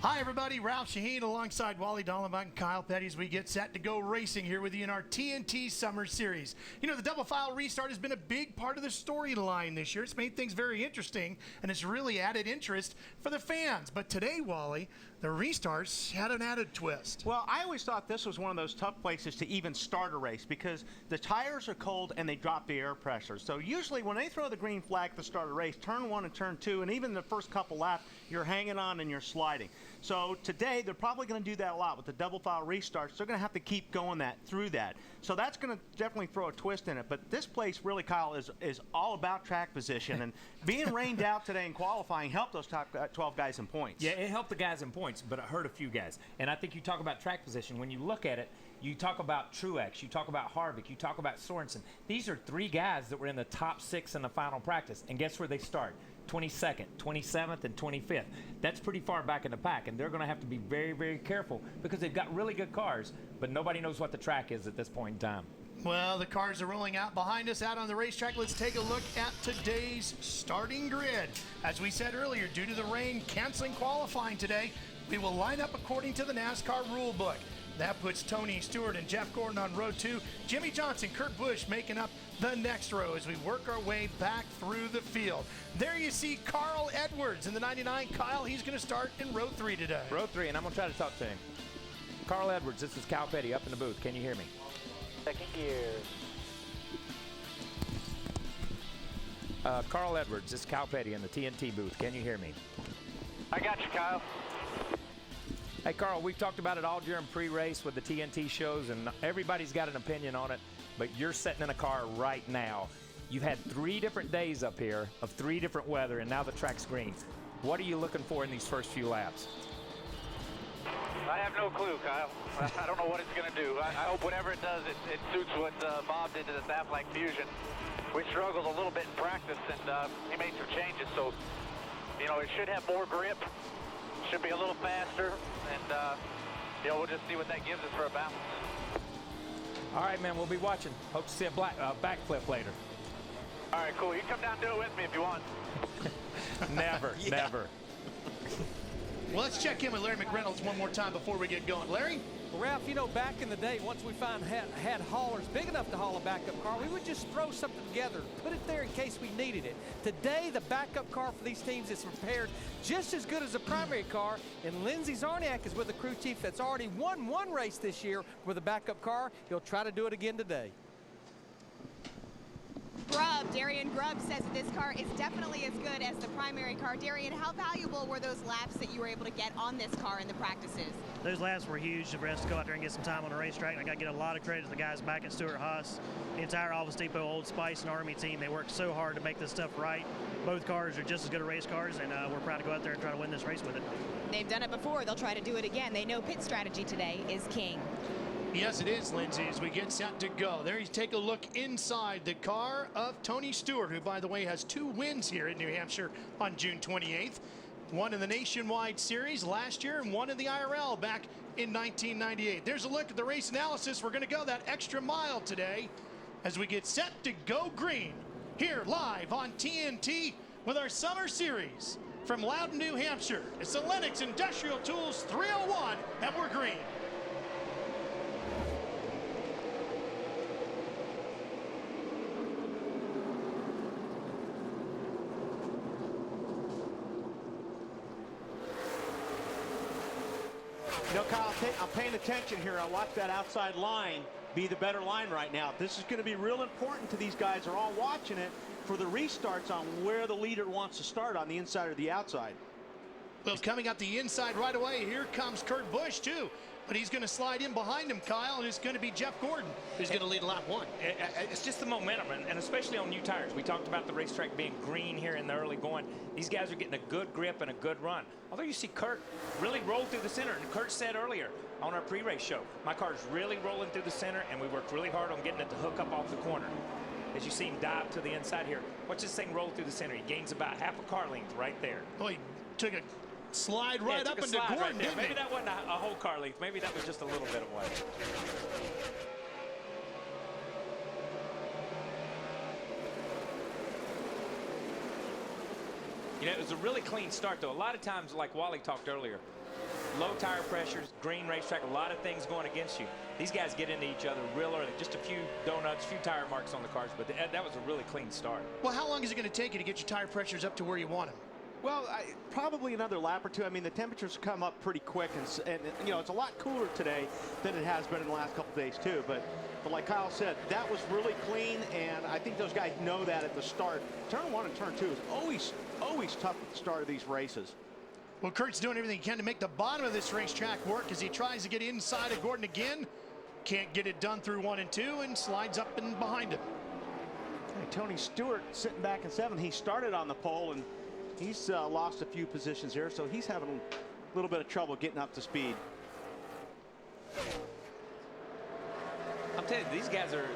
Hi everybody, Ralph Shaheen alongside Wally Dollenbach and Kyle Petty as we get set to go racing here with you in our TNT Summer Series. You know, the double file restart has been a big part of the storyline this year. It's made things very interesting, and it's really added interest for the fans. But today, Wally, the restarts had an added twist.
Well, I always thought this was one of those tough places to even start a race because the tires are cold and they drop the air pressure. So usually when they throw the green flag to start a race, turn 1 and turn 2, and even the first couple laps, you're hanging on and you're sliding. So today they're probably going to do that a lot with the double file restarts. They're going to have to keep going through that. So that's going to definitely throw a twist in it. But this place really, Kyle, is all about track position. And being rained out today in qualifying helped those top 12 guys in points.
Yeah, it helped the guys in points, but it hurt a few guys. And I think you talk about track position. When you look at it, you talk about Truex, you talk about Harvick, you talk about Sorensen. These are 3 guys that were in the top 6 in the final practice. And guess where they start? 22nd, 27th, and 25th. That's pretty far back in the pack, and they're going to have to be very, very careful because they've got really good cars, but nobody knows what the track is at this point in time.
Well, the cars are rolling out behind us out on the racetrack. Let's take a look at today's starting grid. As we said earlier, due to the rain canceling qualifying today, we will line up according to the NASCAR rule book. That puts Tony Stewart and Jeff Gordon on row 2. Jimmy Johnson, Kurt Busch making up the next row as we work our way back through the field. There you see Carl Edwards in the 99. Kyle, he's going to start in row 3 today.
Row 3, and I'm going to try to talk to him. Carl Edwards, this is Cal Petty up in the booth. Can you hear me?
Second gear.
Carl Edwards, this is Cal Petty in the TNT booth. Can you hear me?
I got you, Kyle.
Hey, Carl, we've talked about it all during pre-race with the TNT shows, and everybody's got an opinion on it, but you're sitting in a car right now. You've had 3 different days up here of 3 different weather, and now the track's green. What are you looking for in these first few laps?
I have no clue, Kyle. I don't know what it's going to do. I hope whatever it does, it suits what Bob did to the Snapflag Fusion. We struggled a little bit in practice, and he made some changes, so, you know, it should have more grip. Should be a little faster, and you know, we'll just see what that gives us for a balance.
All right, man, we'll be watching. Hope to see a backflip later.
All right, cool. You can come down and do it with me if you want.
Never, never.
Well, let's check in with Larry McReynolds one more time before we get going. Larry?
Well, Ralph, you know, back in the day, once we had haulers big enough to haul a backup car, we would just throw something together, put it there in case we needed it. Today, the backup car for these teams is prepared just as good as the primary car, and Lindsey Zarniak is with a crew chief that's already won 1 race this year with a backup car. He'll try to do it again today.
Darian Grubb says that this car is definitely as good as the primary car. Darian, how valuable were those laps that you were able to get on this car in the practices?
Those laps were huge for us to go out there and get some time on the racetrack. And I got to get a lot of credit to the guys back at Stewart-Haas, the entire Office Depot, Old Spice, and Army team. They worked so hard to make this stuff right. Both cars are just as good as race cars, and we're proud to go out there and try to win this race with it.
They've done it before. They'll try to do it again. They know pit strategy today is king.
Yes, it is, Lindsey, as we get set to go. There you take a look inside the car of Tony Stewart, who, by the way, has 2 wins here in New Hampshire on June 28th. 1 in the Nationwide Series last year and 1 in the IRL back in 1998. There's a look at the race analysis. We're going to go that extra mile today as we get set to go green here live on TNT with our Summer Series from Loudon, New Hampshire. It's the Lenox Industrial Tools 301, and we're green.
You know, Kyle, I'm paying attention here. I watch that outside line be the better line right now. This is going to be real important to these guys. They're all watching it for the restarts on where the leader wants to start on the inside or the outside.
Well, coming up the inside right away, here comes Kurt Busch, too. But he's going to slide in behind him, Kyle, and it's going to be Jeff Gordon who's going to lead lap 1.
It's just the momentum, and especially on new tires. We talked about the racetrack being green here in the early going. These guys are getting a good grip and a good run. Although you see Kurt really roll through the center, and Kurt said earlier on our pre-race show, my car's really rolling through the center, and we worked really hard on getting it to hook up off the corner. As you see him dive to the inside here. Watch this thing roll through the center. He gains about half a car length right there.
Boy, he took a slide right up into Gordon,
right there.
didn't
Maybe
he?
that wasn't a whole car length. Maybe that was just a little bit away. You know, it was a really clean start, though. A lot of times, like Wally talked earlier, low tire pressures, green racetrack, a lot of things going against you. These guys get into each other real early. Just a few donuts, a few tire marks on the cars, but that was a really clean start.
Well, how long is it going to take you to get your tire pressures up to where you want them?
Well, probably another lap or two. I mean, the temperatures come up pretty quick, and you know, it's a lot cooler today than it has been in the last couple of days too. But like Kyle said, that was really clean, and I think those guys know that at the start. Turn 1 and turn 2 is always tough at the start of these races.
Well, Kurt's doing everything he can to make the bottom of this racetrack work as he tries to get inside of Gordon again. Can't get it done through 1 and 2 and slides up and behind him.
Hey, Tony Stewart sitting back in 7th. He started on the pole, and he's lost a few positions here, so he's having a little bit of trouble getting up to speed.
I'm telling you, these guys are,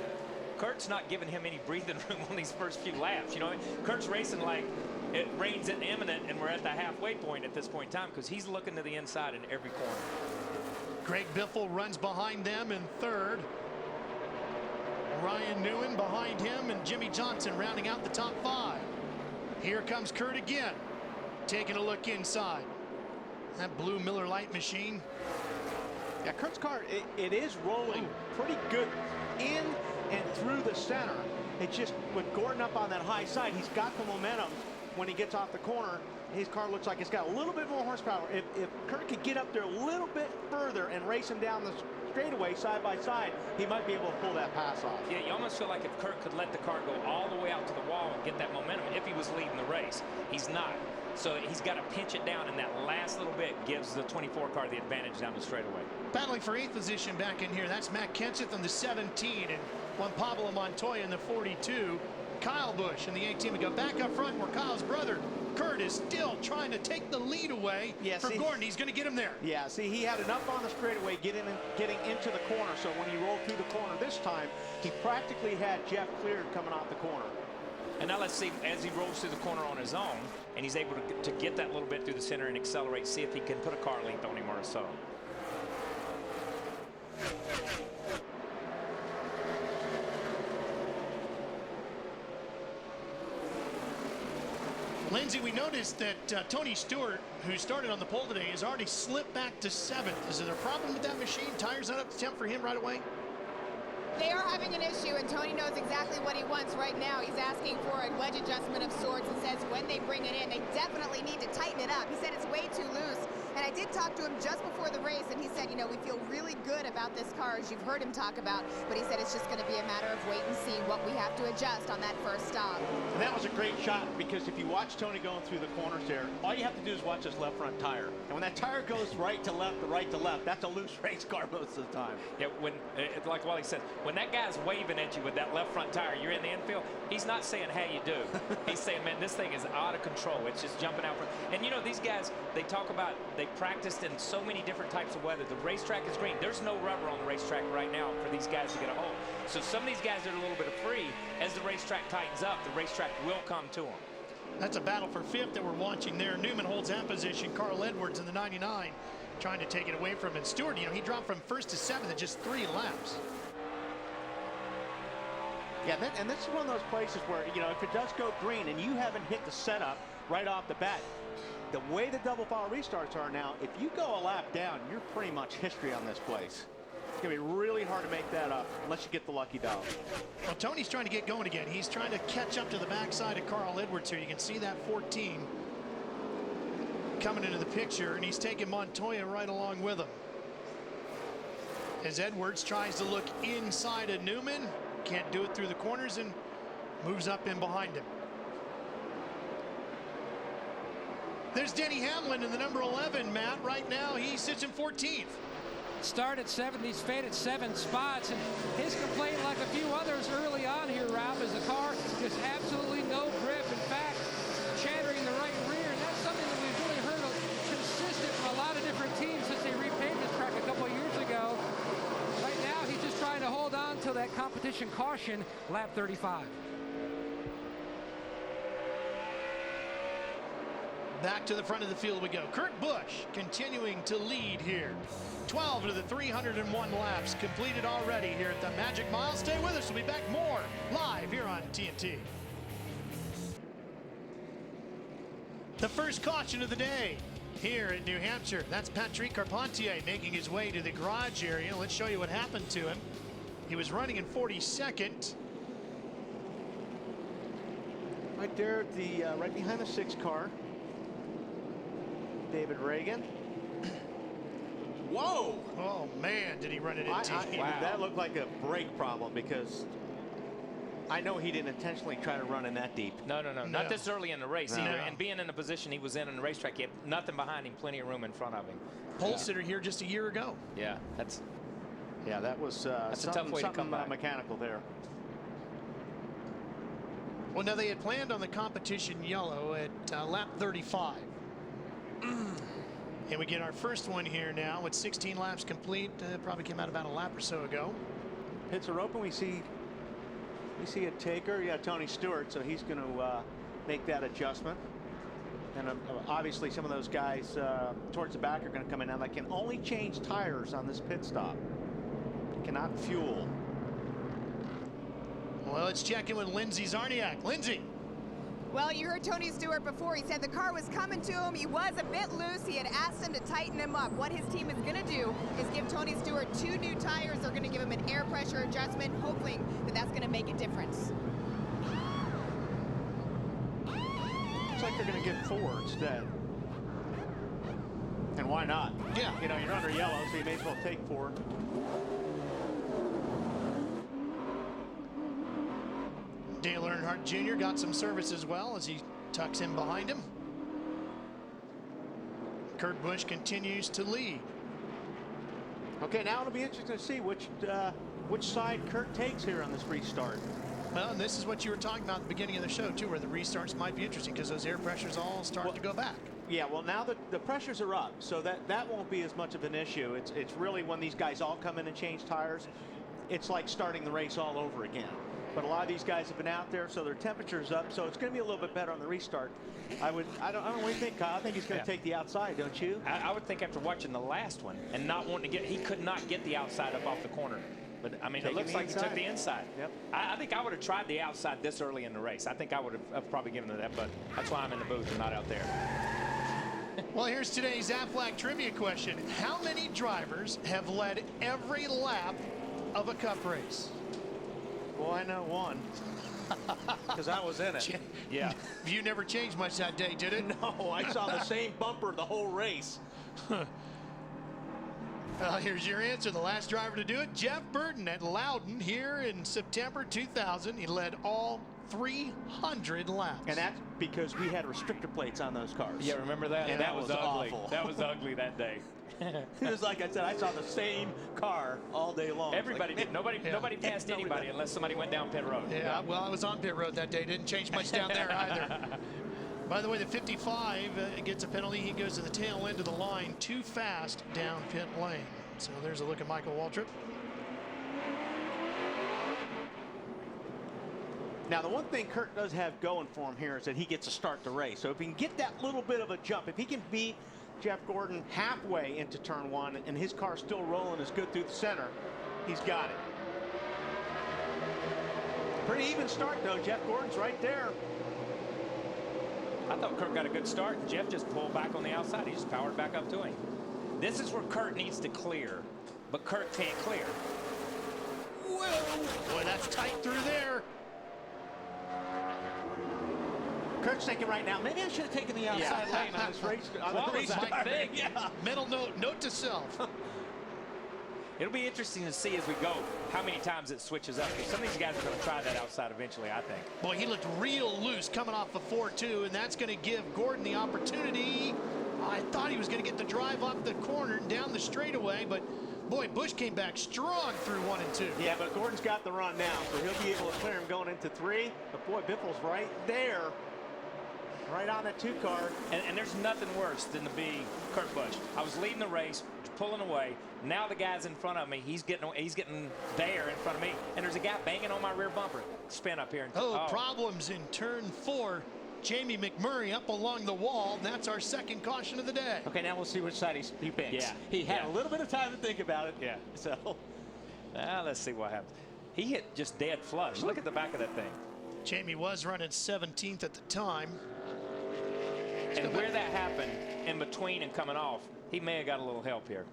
Kurt's not giving him any breathing room on these first few laps. You know, Kurt's racing like it rains at imminent, and we're at the halfway point at this point in time because he's looking to the inside in every corner.
Greg Biffle runs behind them in 3rd. Ryan Newman behind him, and Jimmy Johnson rounding out the top 5. Here comes Kurt again, taking a look inside. That blue Miller Lite machine.
Yeah, Kurt's car, it is rolling pretty good in and through the center. It's just with Gordon up on that high side, he's got the momentum. When he gets off the corner, his car looks like it's got a little bit more horsepower. If Kurt could get up there a little bit further and race him down the straightaway side by side, he might be able to pull that pass off.
Yeah, you almost feel like if Kurt could let the car go all the way out to the wall and get that momentum, if he was leading the race, he's not. So he's got to pinch it down, and that last little bit gives the 24 car the advantage down the straightaway.
Battling for 8th position back in here. That's Matt Kenseth on the 17 and Juan Pablo Montoya in the 42. Kyle Busch in the 18. We go back up front where Kyle's brother Kurt is still trying to take the lead away from Gordon. He's going to get him there.
Yeah, see, he had enough on the straightaway getting into the corner, so when he rolled through the corner this time, he practically had Jeff cleared coming off the corner.
And now let's see, as he rolls through the corner on his own, and he's able to get that little bit through the center and accelerate, see if he can put a car length on him or so.
Lindsay, we noticed that Tony Stewart, who started on the pole today, has already slipped back to 7th. Is there a problem with that machine? Tires not up to temp for him right away?
They are having an issue, and Tony knows exactly what he wants right now. He's asking for a wedge adjustment of sorts and says when they bring it in, they definitely need to tighten it up. He said it's way too loose. And I did talk to him just before the race, and he said, you know, we feel really good about this car, as you've heard him talk about, but he said it's just going to be a matter of wait and see what we have to adjust on that first stop.
And that was a great shot, because if you watch Tony going through the corners there, all you have to do is watch his left front tire. And when that tire goes right to left, that's a loose race car most of the time.
Yeah, when, like Wally said, when that guy's waving at you with that left front tire, you're in the infield, he's not saying, how you do. He's saying, man, this thing is out of control. It's just jumping out. And, you know, these guys, they talk about, they practiced in so many different types of weather. The racetrack is green. There's no rubber on the racetrack right now for these guys to get a hold. So some of these guys are a little bit of free. As the racetrack tightens up, the racetrack will come to them.
That's a battle for 5th that we're watching there. Newman holds that position. Carl Edwards in the 99 trying to take it away from him. And Stewart, you know, he dropped from 1st to 7th in just 3 laps.
Yeah, and this is one of those places where, you know, if it does go green and you haven't hit the setup right off the bat, the way the double file restarts are now, if you go a lap down, you're pretty much history on this place. It's going to be really hard to make that up unless you get the lucky dog.
Well, Tony's trying to get going again. He's trying to catch up to the backside of Carl Edwards here. You can see that 14 coming into the picture, and he's taking Montoya right along with him. As Edwards tries to look inside of Newman, can't do it through the corners and moves up in behind him. There's Denny Hamlin in the number 11, Matt. Right now, he sits in 14th.
Start at 7th, he's faded 7 spots, and his complaint, like a few others early on here, Ralph, is the car just absolutely no grip. In fact, chattering the right rear, and that's something that we've really heard consistent from a lot of different teams since they repaved this track a couple of years ago. Right now, he's just trying to hold on to that competition caution, lap 35.
Back to the front of the field we go. Kurt Busch continuing to lead here. 12 to the 301 laps completed already here at the Magic Mile. Stay with us. We'll be back more live here on TNT. The first caution of the day here in New Hampshire. That's Patrick Carpentier making his way to the garage area. Let's show you what happened to him. He was running in 42nd.
Right there at the right behind the 6 car. David Reagan. Whoa!
Oh man, did he run it into?
Wow. That looked like a brake problem, because I know he didn't intentionally try to run in that deep.
No. Not this early in the race either.
No.
And being in the position he was in the racetrack, he had nothing behind him, plenty of room in front of him.
Pole sitter here just a year ago.
Yeah,
that was
that's a tough way to come back.
Mechanical there.
Well, now they had planned on the competition yellow at lap 35. And we get our first one here now with 16 laps complete. Probably came out about a lap or so ago.
Pits are open. We see a taker. Yeah, Tony Stewart. So he's going to make that adjustment. And obviously some of those guys towards the back are going to come in now. They can only change tires on this pit stop. They cannot fuel.
Well, let's check in with Lindsey Zarniak. Lindsey.
Well, you heard Tony Stewart before. He said the car was coming to him. He was a bit loose. He had asked him to tighten him up. What his team is going to do is give Tony Stewart 2 new tires. They're going to give him an air pressure adjustment, hoping that that's going to make a difference.
Looks like they're going to get 4 instead. And why not?
Yeah.
You know, you're under yellow, so you may as well take 4.
Dale Earnhardt Jr. got some service as well as he tucks in behind him. Kurt Busch continues to lead.
Okay, now it'll be interesting to see which side Kurt takes here on this restart.
Well, and this is what you were talking about at the beginning of the show, too, where the restarts might be interesting because those air pressures all start to go back.
Yeah, well, now the pressures are up, so that won't be as much of an issue. It's really when these guys all come in and change tires, it's like starting the race all over again. But a lot of these guys have been out there, so their temperature's up, so it's going to be a little bit better on the restart. I don't know what you think, Kyle. I think he's going to take the outside, don't you?
I would think after watching the last one and not wanting to he could not get the outside up off the corner. But, I mean, it looks like he took the inside.
Yep.
I think I would have tried the outside this early in the race. I think I would have probably given him that, but that's why I'm in the booth and not out there.
Well, here's today's Aflac trivia question. How many drivers have led every lap of a Cup race?
Well, I know one, because I was in it.
Yeah.
You never changed much that day, did it?
No, I saw the same bumper the whole race.
Well, here's your answer. The last driver to do it, Jeff Burton at Loudon here in September 2000. He led all 300 laps.
And that's because we had restrictor plates on those cars.
Yeah, remember that?
And
that was ugly.
awful.
That was ugly that day.
It was like I said, I saw the same car all day long.
Everybody did. Nobody passed anybody unless somebody went down pit road.
Yeah, well, I was on pit road that day. Didn't change much down there either. By the way, the 55 gets a penalty. He goes to the tail end of the line too fast down pit lane. So there's a look at Michael Waltrip.
Now, the one thing Kurt does have going for him here is that he gets to start the race. So if he can get that little bit of a jump, if he can beat Jeff Gordon halfway into turn 1 and his car still rolling as good through the center, he's got it. Pretty even start, though. Jeff Gordon's right there.
I thought Kurt got a good start, and Jeff just pulled back on the outside. He just powered back up to him. This is where Kurt needs to clear, but Kurt can't clear.
Whoa! Boy, that's tight through there.
Kurt's thinking right now, maybe I should have taken the outside lane on this race.
What was that thing?
Yeah. Mental note to self.
it'll be interesting to see as we go how many times it switches up. Because some of these guys are going to try that outside eventually, I think.
Boy, he looked real loose coming off the 4-2, and that's going to give Gordon the opportunity. I thought he was going to get the drive off the corner and down the straightaway, but boy, Busch came back strong through 1 and 2.
Yeah, but Gordon's got the run now, so he'll be able to clear him going into 3. But boy, Biffle's right there, right on that 2 car.
And there's nothing worse than to be Kurt Busch. I was leading the race, pulling away. Now the guy's in front of me. He's getting there in front of me, and there's a guy banging on my rear bumper. Spin up here.
Problems in turn 4. Jamie McMurray up along the wall. That's our second caution of the day.
Okay, now we'll see which side he picks.
Yeah.
He had a little bit of time to think about it.
Yeah.
So
let's see what happens. He hit just dead flush. Look at the back of that thing.
Jamie was running 17th at the time.
And where that happened, in between and coming off, he may have got a little help here.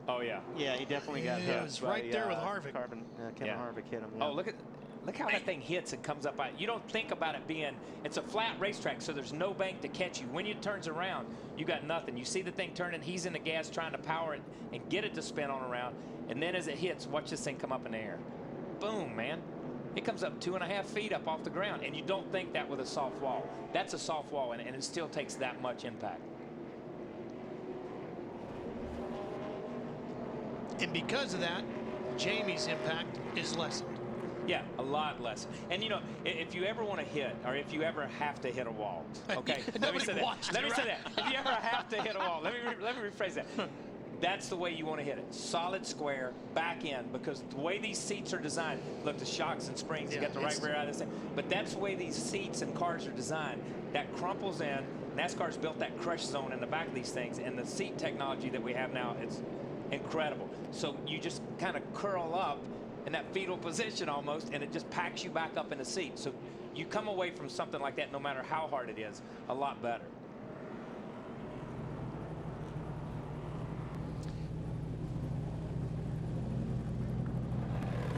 Oh, yeah.
Yeah, he definitely got hit.
It was right there with Harvick.
Kevin Harvick hit him. Yeah.
Oh, look how that thing hits and comes up. You don't think about it being, it's a flat racetrack, so there's no bank to catch you. When it turns around, you got nothing. You see the thing turning, he's in the gas trying to power it and get it to spin on around. And then as it hits, watch this thing come up in the air. Boom, man. It comes up 2.5 feet up off the ground, and you don't think that with a soft wall. That's a soft wall, and it still takes that much impact.
And because of that, Jamie's impact is lessened.
Yeah, a lot less. And you know, if you ever want to hit, or if you ever have to hit a wall, okay, let me say that. Let me say that. If you ever have to hit a wall, let me rephrase that. That's the way you want to hit it. Solid square, back end, because the way these seats are designed, look, the shocks and springs, you got the right rear out of this thing. But that's the way these seats and cars are designed. That crumples in. NASCAR's built that crush zone in the back of these things, and the seat technology that we have now, it's incredible. So you just kind of curl up in that fetal position almost, and it just packs you back up in the seat. So you come away from something like that, no matter how hard it is, a lot better.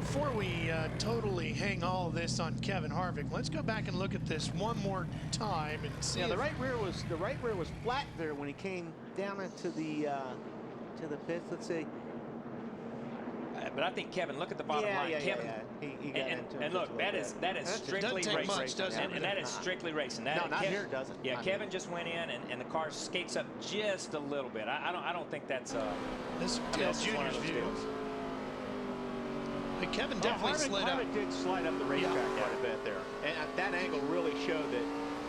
Before we totally hang all of this on Kevin Harvick, let's go back and look at this one more time and see.
Yeah, the right rear was flat there when he came down into the pits. Let's see.
But I think Kevin, look at the bottom line. Kevin,
he got into it
and look, that is strictly racing, and that is strictly racing.
No, not here, it doesn't.
Yeah, Kevin just went in, and the car skates up just a little bit. I don't think that's
this Dale Jr.'s view. But Kevin definitely slid up.
Harvick did slide up the racetrack quite a bit there, and that angle really showed that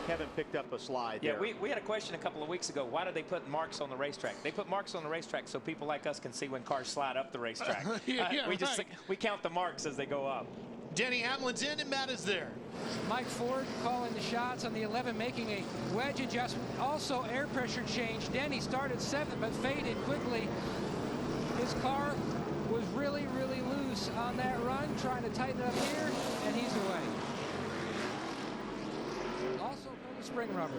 Kevin picked up a slide there.
Yeah, we had a question a couple of weeks ago. Why do they put marks on the racetrack? They put marks on the racetrack so people like us can see when cars slide up the racetrack. We count the marks as they go up.
Denny Hamlin's in and Matt is there.
Mike Ford calling the shots on the 11, making a wedge adjustment. Also air pressure change. Denny started 7th but faded quickly. His car was really, really loose on that run, trying to tighten it up here, and he's away. Also pulling the spring rubber.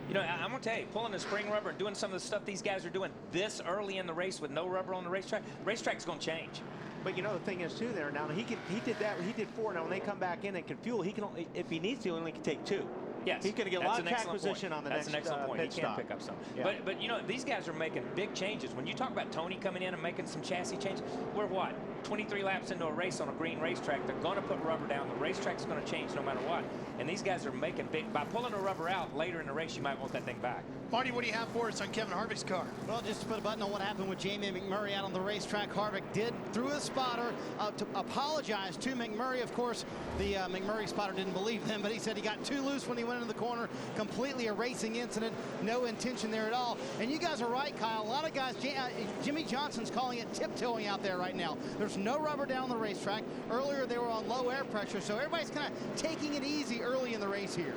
You know, I'm going to tell you, pulling the spring rubber and doing some of the stuff these guys are doing this early in the race with no rubber on the racetrack's going to change.
But you know the thing is too there now, he did that, he did 4. Now when they come back in and can fuel, he can only, if he needs to, only can take 2.
Yes,
he's going to get a lot of track position on the next
That's an excellent point. He can pick up some.
Yeah.
But you know, these guys are making big changes. When you talk about Tony coming in and making some chassis changes, we're what? 23 laps into a race on a green racetrack. They're going to put rubber down. The racetrack's going to change no matter what. And these guys are making big. By pulling the rubber out later in the race, you might want that thing back.
Marty, what do you have for us on Kevin Harvick's car?
Well, just to put a button on what happened with Jamie McMurray out on the racetrack. Harvick did, through a spotter, to apologize to McMurray. Of course, the McMurray spotter didn't believe him, but he said he got too loose when he went into the corner. Completely a racing incident. No intention there at all. And you guys are right, Kyle. A lot of guys, Jimmy Johnson's calling it tiptoeing out there right now. There's no rubber down the racetrack. Earlier, they were on low air pressure, so everybody's kind of taking it easy early in the race here.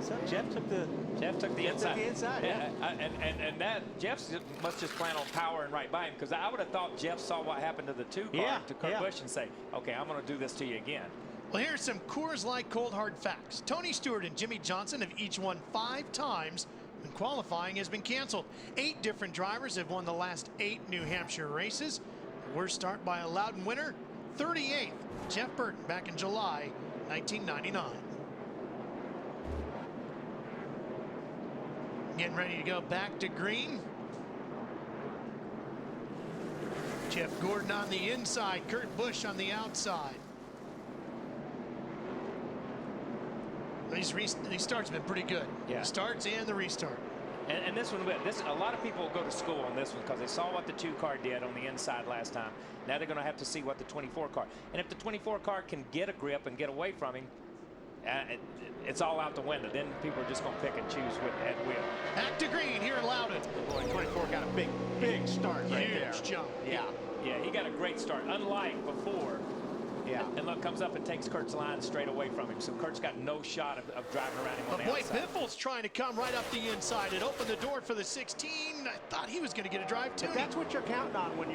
So Jeff took the inside.
Yeah. And that Jeff must just plan on powering right by him, because I would have thought Jeff saw what happened to the 2 car to Kurt Busch and say, okay, I'm going to do this to you again.
Well, here's some Coors Light cold hard facts. Tony Stewart and Jimmy Johnson have each won 5 times when qualifying has been canceled. 8 different drivers have won the last 8 New Hampshire races. The worst start by a Loudon winner, 38th, Jeff Burton, back in July 1999. Getting ready to go back to green. Jeff Gordon on the inside, Kurt Busch on the outside. These starts have been pretty good.
Yeah.
The starts and the restart.
And this one, a lot of people go to school on this one because they saw what the 2 car did on the inside last time. Now they're going to have to see what the 24 car. And if the 24 car can get a grip and get away from him, it's all out the window. Then people are just going to pick and choose at will.
Back to green here in Loudon.
Boy, 24 got a big start right there.
Huge jump.
Yeah.
Yeah, he got a great start, unlike before.
Yeah.
And look, comes up and takes Kurt's line straight away from him. So Kurt's got no shot of driving around him on the
Boy,
outside.
Biffle's trying to come right up the inside. It opened the door for the 16. I thought he was going to get a drive too.
But that's what you're counting on when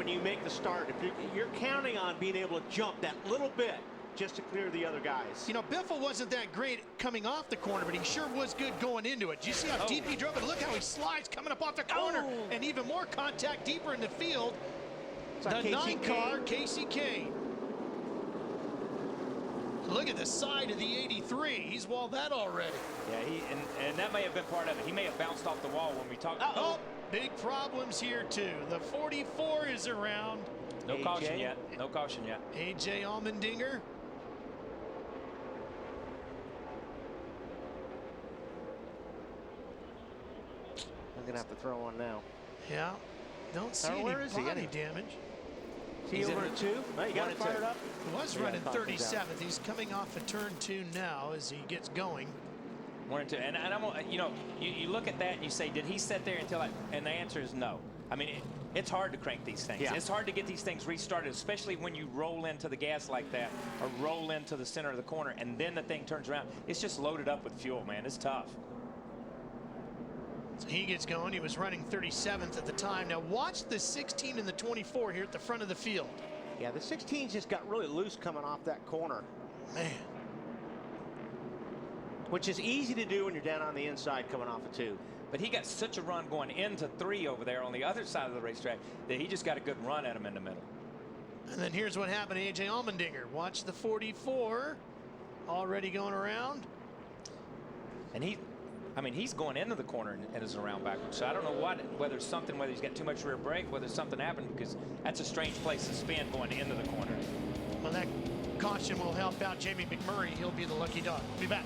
you make the start. If you're counting on being able to jump that little bit just to clear the other guys.
You know, Biffle wasn't that great coming off the corner, but he sure was good going into it. Do you see how deep he drove it? Look how he slides coming up off the corner. And even more contact deeper in the field. The 9 car, Casey Kane. Look at the side of the 83. He's walled that already.
Yeah, and that may have been part of it. He may have bounced off the wall when we talked.
Oh, big problems here too. The 44 is around.
No caution yet. No caution yet.
AJ Allmendinger.
I'm gonna have to throw one now.
Yeah. Don't see any body damage.
Is he over at 2? No, you got to fire it up.
He was running 37th. He's coming off a turn 2 now as he gets going.
1 and 2. And I'm, you know, you look at that and you say, did he sit there until and the answer is no. I mean, it's hard to crank these things.
Yeah.
It's hard to get these things restarted, especially when you roll into the gas like that or roll into the center of the corner and then the thing turns around. It's just loaded up with fuel, man. It's tough.
So he gets going. He was running 37th at the time. Now watch the 16 and the 24 here at the front of the field.
Yeah, the 16 just got really loose coming off that corner.
Man.
Which is easy to do when you're down on the inside coming off a 2.
But he got such a run going into 3 over there on the other side of the racetrack that he just got a good run at him in the middle.
And then here's what happened to AJ Allmendinger. Watch the 44 already going around.
And he's going into the corner and is around backwards. So I don't know whether he's got too much rear brake, whether something happened, because that's a strange place to spin going into the corner.
Well, that caution will help out Jamie McMurray. He'll be the lucky dog. Be back.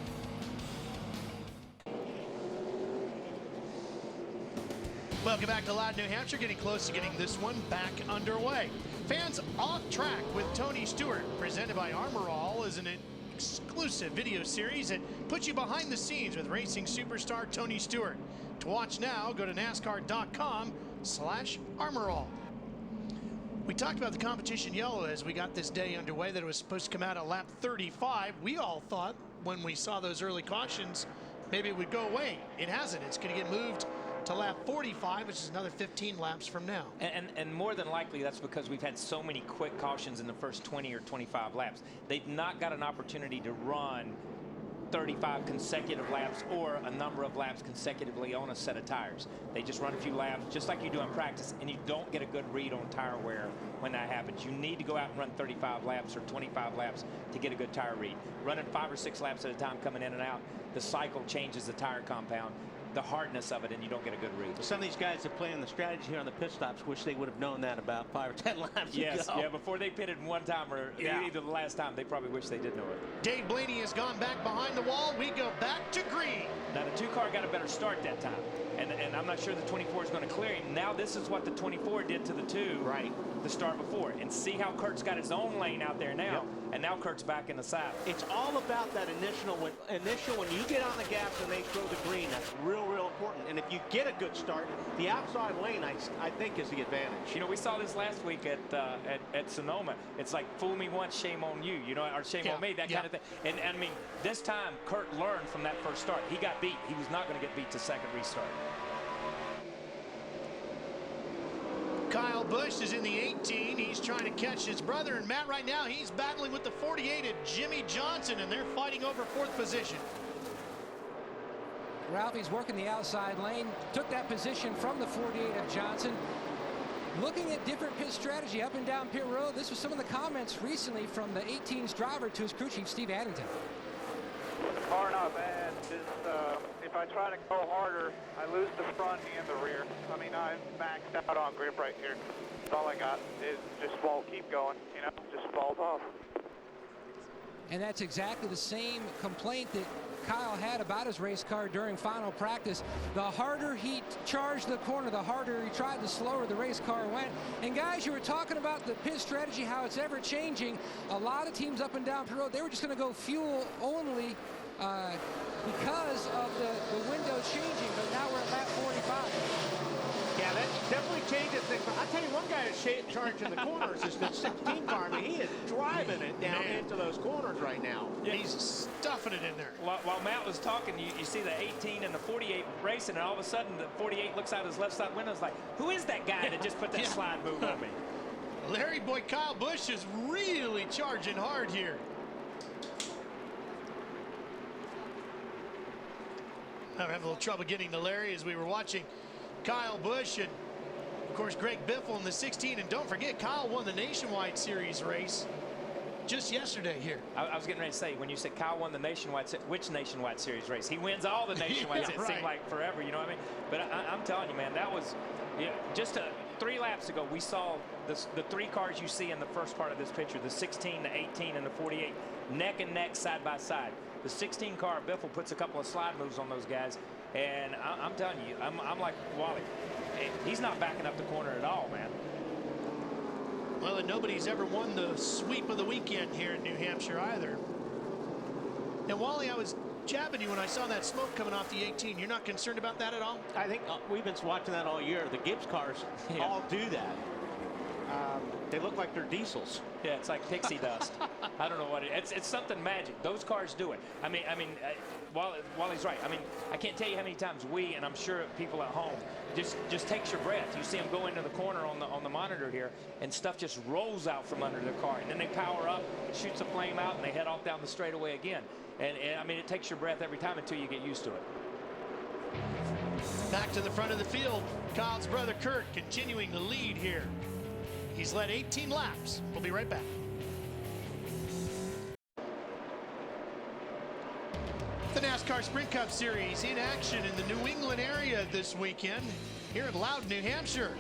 Welcome back to Loudon, New Hampshire. Getting close to getting this one back underway. Fans Off Track with Tony Stewart, presented by Armor All, is an exclusive video series that puts you behind the scenes with racing superstar Tony Stewart. To watch now, go to NASCAR.com/ArmorAll. We talked about the competition yellow as we got this day underway, that it was supposed to come out at lap 35. We all thought when we saw those early cautions, maybe it would go away. It hasn't. It's going to get moved to lap 45, which is another 15 laps from now.
And more than likely, that's because we've had so many quick cautions in the first 20 or 25 laps. They've not got an opportunity to run 35 consecutive laps or a number of laps consecutively on a set of tires. They just run a few laps, just like you do in practice, and you don't get a good read on tire wear when that happens. You need to go out and run 35 laps or 25 laps to get a good tire read. Running 5 or 6 laps at a time coming in and out, the cycle changes the tire compound, the hardness of it, and you don't get a good read.
Some of these guys that play in the strategy here on the pit stops wish they would have known that about 5 or 10 laps ago.
Yeah, before they pitted one time or either the last time, they probably wish they did know it.
Dave Blaney has gone back behind the wall. We go back to green.
Now the 2 car got a better start that time, and I'm not sure the 24 is going to clear him. Now this is what the 24 did to the 2 the start before, and see how Kurt's got his own lane out there now, and now Kurt's back in the saddle.
It's all about that initial when you get on the gas and they throw the green. That's real important. And if you get a good start, the outside lane I think is the advantage.
You know, we saw this last week at Sonoma. It's like fool me once, shame on you. You know, or shame on me, that kind of thing. And I mean, this time Kurt learned from that first start. He got beat. He was not going to get beat to second restart.
Kyle Busch is in the 18. He's trying to catch his brother. And Matt, right now, he's battling with the 48 of Jimmy Johnson, and they're fighting over 4th position.
Ralphie's working the outside lane, took that position from the 48 of Johnson. Looking at different pit strategy up and down pit road. This was some of the comments recently from the 18's driver to his crew chief, Steve Addington.
The car not bad, just if I try to go harder, I lose the front and the rear. I mean, I'm maxed out on grip right here. That's all I got. It just won't keep going, you know, just falls off.
And that's exactly the same complaint that Kyle had about his race car during final practice. The harder he charged the corner, the harder he tried, the slower the race car went. And guys, you were talking about the pit strategy, how it's ever changing. A lot of teams up and down the road, they were just going to go fuel only because of the window changing, but now we're at lap 45.
Yeah, that definitely changes things. I'll tell you, one guy is charging the corners is the 16 car. I mean, he is driving it down into those corners right now.
Yeah. He's stuffing it in there.
While Matt was talking, you see the 18 and the 48 racing, and all of a sudden the 48 looks out his left side window. It's like, who is that guy that just put that slide move on me?
Larry boy Kyle Busch is really charging hard here. I'm having a little trouble getting to Larry as we were watching Kyle Busch and, of course, Greg Biffle in the 16. And don't forget, Kyle won the Nationwide Series race just yesterday here.
I was getting ready to say, when you said Kyle won the Nationwide, which Nationwide Series race? He wins all the Nationwides. It seemed like forever, you know what I mean? But I'm telling you, man, that was just 3 laps ago, we saw the 3 cars you see in the first part of this picture, the 16, the 18, and the 48, neck and neck, side by side. The 16 car, Biffle puts a couple of slide moves on those guys, and I'm telling you, I'm like Wally. He's not backing up the corner at all, man.
Well, and nobody's ever won the sweep of the weekend here in New Hampshire either. And Wally, I was jabbing you when I saw that smoke coming off the 18. You're not concerned about that at all?
I think we've been watching that all year. The Gibbs cars all do that. They look like they're diesels.
Yeah, it's like pixie dust. I don't know what it's something magic. Those cars do it. I mean, Wally's right. I mean, I can't tell you how many times we, and I'm sure people at home, just takes your breath. You see them go into the corner on the monitor here, and stuff just rolls out from under the car, and then they power up, shoots a flame out, and they head off down the straightaway again. And I mean, it takes your breath every time until you get used to it.
Back to the front of the field, Kyle's brother Kurt continuing to lead here. He's led 18 laps. We'll be right back. The NASCAR Sprint Cup Series in action in the New England area this weekend here at Loudon, New Hampshire.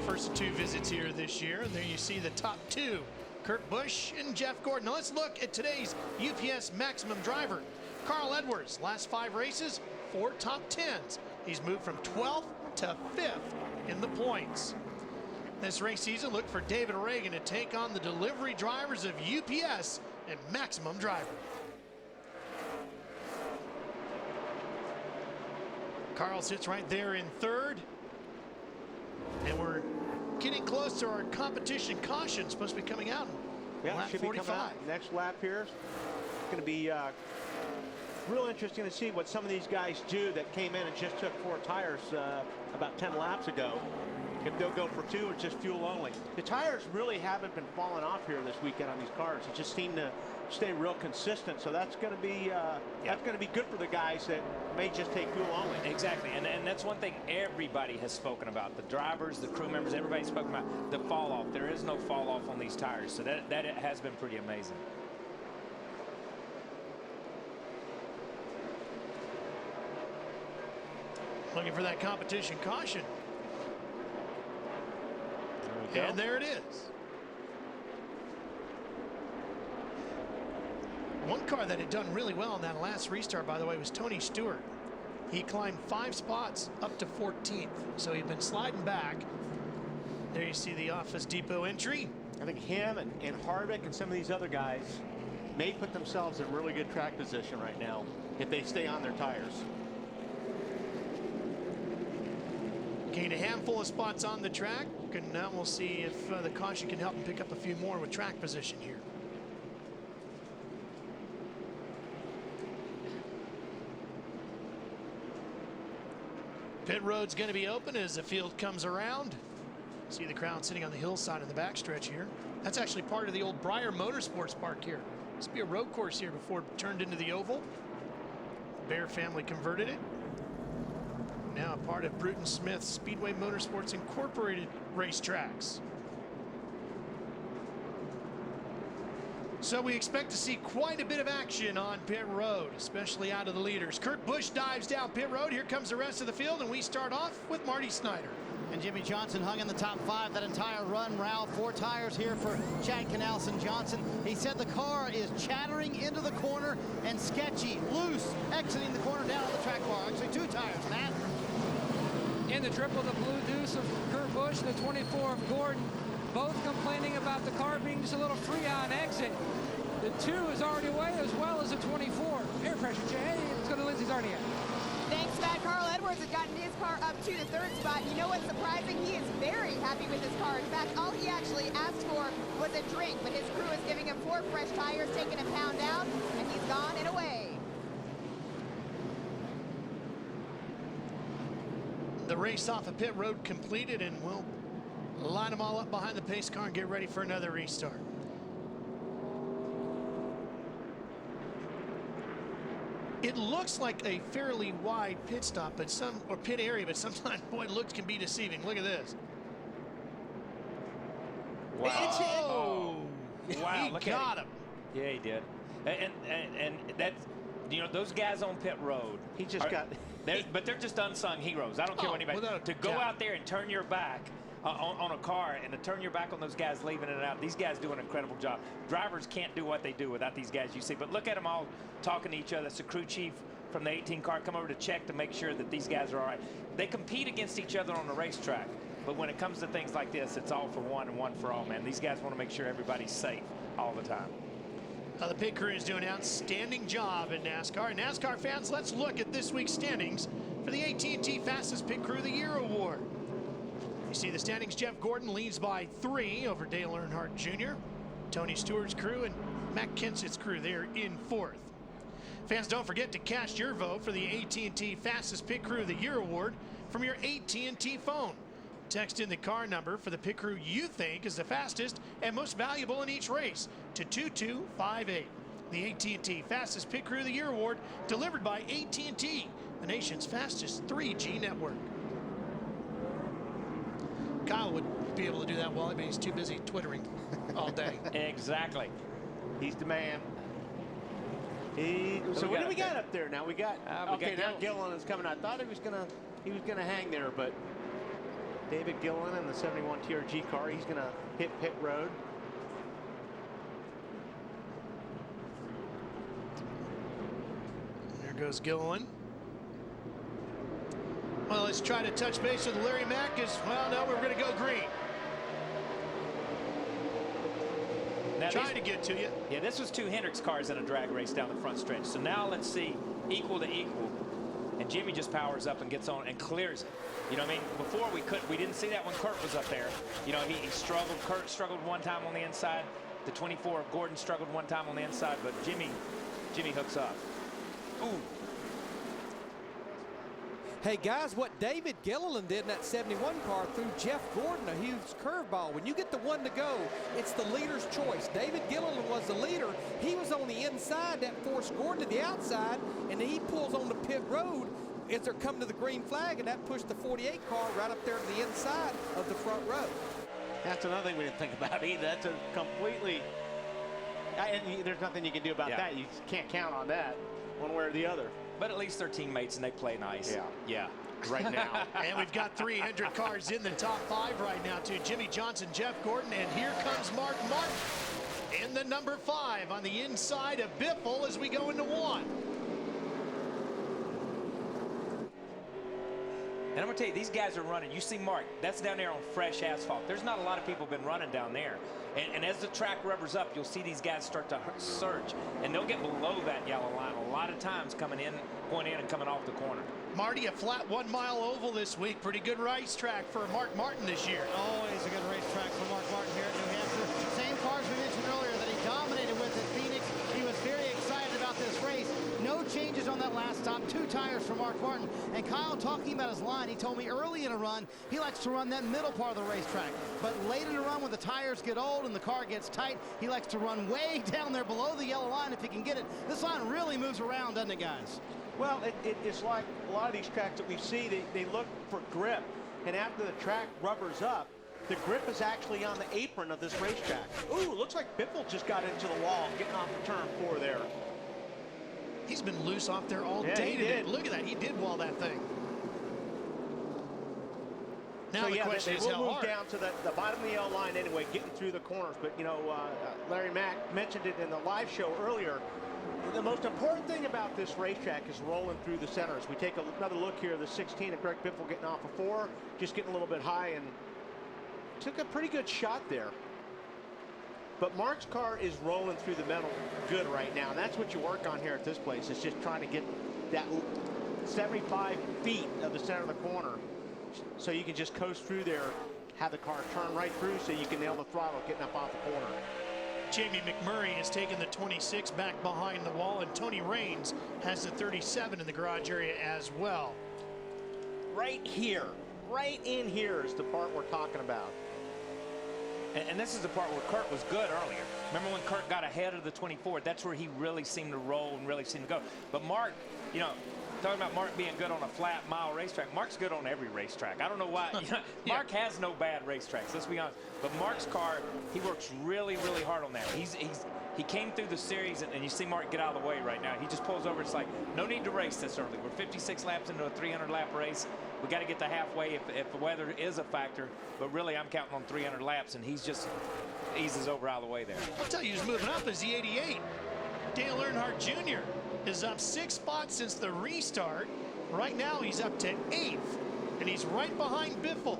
First 2 visits here this year. And there you see the top 2, Kurt Busch and Jeff Gordon. Now let's look at today's UPS Maximum driver. Carl Edwards, last 5 races, 4 top 10s. He's moved from 12th to 5th in the points. This race season, look for David Reagan to take on the delivery drivers of UPS and Maximum Driver. Carl sits right there in 3rd. And we're getting close to our competition caution. Supposed to be coming out in lap 45.
Next lap here. It's going to be real interesting to see what some of these guys do that came in and just took 4 tires about 10 laps ago. If they'll go for 2 or just fuel only. The tires really haven't been falling off here this weekend on these cars. It just seemed to stay real consistent. So that's going to be good for the guys that may just take fuel only.
Exactly, and that's one thing everybody has spoken about. The drivers, the crew members, everybody's spoken about the fall off. There is no fall off on these tires, so that has been pretty amazing.
Looking for that competition caution. And there it is. One car that had done really well in that last restart, by the way, was Tony Stewart. He climbed 5 spots up to 14th, so he'd been sliding back. There you see the Office Depot entry.
I think him and Harvick and some of these other guys may put themselves in really good track position right now if they stay on their tires.
Gained a handful of spots on the track, and now we'll see if the caution can help him pick up a few more with track position here. Pit road's going to be open as the field comes around. See the crowd sitting on the hillside in the backstretch here. That's actually part of the old Breyer Motorsports Park here. Used to be a road course here before it turned into the oval. The Bear family converted it. Now a part of Bruton Smith Speedway Motorsports Incorporated racetracks. So we expect to see quite a bit of action on pit road, especially out of the leaders. Kurt Busch dives down pit road. Here comes the rest of the field, and we start off with Marty Snyder.
And Jimmy Johnson hung in the top 5 that entire run. Ralph, 4 tires here for Chad Canalson Johnson. He said the car is chattering into the corner and sketchy, loose, exiting the corner down on the track bar. Actually 2 tires, Matt.
In the triple, the blue deuce of Kurt Busch, the 24 of Gordon, both complaining about the car being just a little free on exit. The 2 is already away, as well as the 24. Air pressure, Jay. Let's go to Lindsay Zarniak.
Thanks, Matt. Carl Edwards has gotten his car up to the 3rd spot. You know what's surprising? He is very happy with his car. In fact, all he actually asked for was a drink, but his crew is giving him 4 fresh tires, taking a pound out, and he's gone and away.
The race off of pit road completed, and we'll line them all up behind the pace car and get ready for another restart. It looks like a fairly wide pit stop, but pit area, but sometimes, boy, looks can be deceiving. Look at this.
Wow. Wow.
He got him.
Yeah, he did. And that's, you know, those guys on pit road.
He just got.
But they're just unsung heroes. I don't care what anybody. To go out there and turn your back on a car and to turn your back on those guys leaving it out. These guys do an incredible job. Drivers can't do what they do without these guys you see. But look at them all talking to each other. It's the crew chief from the 18 car come over to check to make sure that these guys are all right. They compete against each other on the racetrack. But when it comes to things like this, it's all for one and one for all, man. These guys want to make sure everybody's safe all the time.
The pit crew is doing an outstanding job in NASCAR. NASCAR fans, let's look at this week's standings for the AT&T Fastest Pit Crew of the Year award. You see the standings. Jeff Gordon leads by 3 over Dale Earnhardt Jr., Tony Stewart's crew, and Matt Kenseth's crew there in 4th. Fans, don't forget to cast your vote for the AT&T Fastest Pit Crew of the Year award from your AT&T phone. Text in the car number for the pit crew you think is the fastest and most valuable in each race to 2258. The AT&T Fastest Pit Crew of the Year award delivered by AT&T, the nation's fastest 3G network. Kyle would be able to do that well, but he's too busy twittering all day.
Exactly.
He's the man. So what do we got up there now? We got okay. Now Gilliland is coming. I thought he was gonna hang there, but David Gilliland in the 71 TRG car. He's gonna hit pit road.
There goes Gilliland. Well, let's try to touch base with Larry Mack. Well, no, we're going to go green.
Now
trying to get to you.
Yeah, this was 2 Hendricks cars in a drag race down the front stretch. So now let's see equal to equal. And Jimmy just powers up and gets on and clears it. You know what I mean? Before we didn't see that when Kurt was up there. You know, he struggled. Kurt struggled one time on the inside. The 24 of Gordon struggled one time on the inside, but Jimmy hooks up. Ooh.
Hey guys, what David Gilliland did in that 71 car threw Jeff Gordon a huge curveball. When you get the 1 to go, it's the leader's choice. David Gilliland was the leader. He was on the inside. That forced Gordon to the outside, and then he pulls on the pit road as they're coming to the green flag, and that pushed the 48 car right up there to the inside of the front row.
That's another thing we didn't think about either. That's a completely. There's nothing you can do about that. You can't count on that one way or the other.
But at least they're teammates and they play nice. Yeah.
Right now.
And we've got 300 cars in the top 5 right now, too. Jimmy Johnson, Jeff Gordon, and here comes Mark Martin in the number 5 on the inside of Biffle as we go into 1.
And I'm going to tell you, these guys are running. You see Mark, that's down there on fresh asphalt. There's not a lot of people been running down there. And as the track rubbers up, you'll see these guys start to surge. And they'll get below that yellow line a lot of times going in and coming off the corner.
Marty, a flat 1 mile oval this week. Pretty good racetrack for Mark Martin this year.
Always a good racetrack for Mark Martin here at New Hampshire. Same cars we mentioned earlier that he dominated with at Phoenix. He was very excited about this race. No changes on that last stop. 2 tires for Mark Martin. And Kyle, talking about his line, he told me early in a run, he likes to run that middle part of the racetrack. But late in a run, when the tires get old and the car gets tight, he likes to run way down there below the yellow line if he can get it. This line really moves around, doesn't it, guys?
Well, it's like a lot of these tracks that we see, they look for grip. And after the track rubbers up,
The grip is actually on the apron of this racetrack. Ooh, looks like Biffle just got into the wall, getting off of turn 4 there.
He's been loose off there all
Yeah,
day
he
today.
did.
Look at that. He did wall that thing. Now
So
the
yeah,
question
they
is
will
how
move
hard.
down to the bottom of the L line anyway, getting through the corners. But, you know, Larry Mack mentioned it in the live show earlier. The most important thing about this racetrack is rolling through the centers. We take another look here, the 16 of Greg Biffle getting off of 4, just getting a little bit high and took a pretty good shot there. But Mark's car is rolling through the metal good right now. And that's what you work on here at this place, is just trying to get that 75 feet of the center of the corner so you can just coast through there, have the car turn right through so you can nail the throttle getting up off the corner.
Jamie McMurray has taken the 26 back behind the wall, and Tony Raines has the 37 in the garage area as well.
Right here, right in here is the part we're talking about.
And this is the part where Kurt was good earlier. Remember when Kurt got ahead of the 24? That's where he really seemed to roll and really seemed to go. But Mark, you know, talking about Mark being good on a flat mile racetrack, Mark's good on every racetrack. I don't know why. You know, Mark has no bad racetracks, let's be honest. But Mark's car, he works really, really hard on that. He came through the series, and you see Mark get out of the way right now. He just pulls over. It's like, no need to race this early. We're 56 laps into a 300-lap race. We got to get to halfway if the weather is a factor. But really, I'm counting on 300 laps, and he's just eases over out of the way there.
I'll tell you who's moving up is the 88. Dale Earnhardt Jr. is up 6 spots since the restart. Right now, he's up to 8th, and he's right behind Biffle.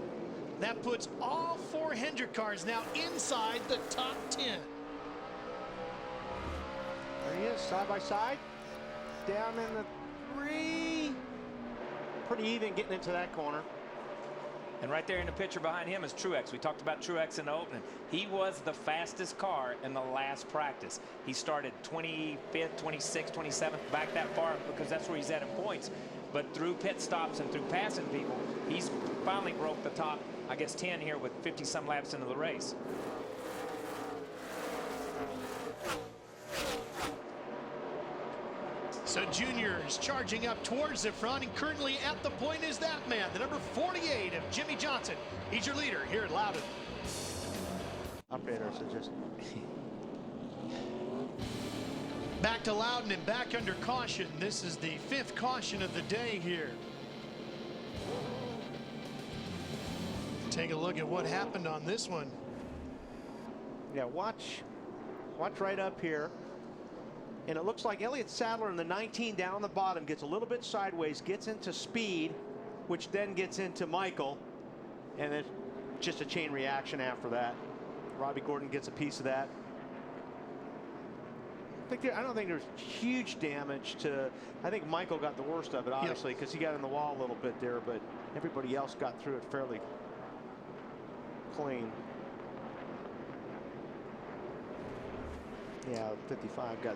That puts all 4 Hendrick cars now inside the top 10.
There he is, side by side, down in the 3. Pretty even getting into that corner.
And right there in the picture behind him is Truex. We talked about Truex in the opening. He was the fastest car in the last practice. He started 25th, 26th, 27th, back that far because that's where he's at in points. But through pit stops and through passing people, he's finally broke the top, I guess, 10 here with 50-some laps into the race.
So Junior is charging up towards the front, and currently at the point is that man, the number 48 of Jimmy Johnson. He's your leader here at Loudon.
Operator suggests.
Back to Loudon and back under caution. This is the 5th caution of the day here. Take a look at what happened on this one.
Yeah, watch right up here. And it looks like Elliott Sadler in the 19 down on the bottom gets a little bit sideways, gets into Speed, which then gets into Michael. And then just a chain reaction after that. Robbie Gordon gets a piece of that. I don't think there's huge damage to. I think Michael got the worst of it, obviously, because he got in the wall a little bit there, but everybody else got through it fairly clean. Yeah, 55 got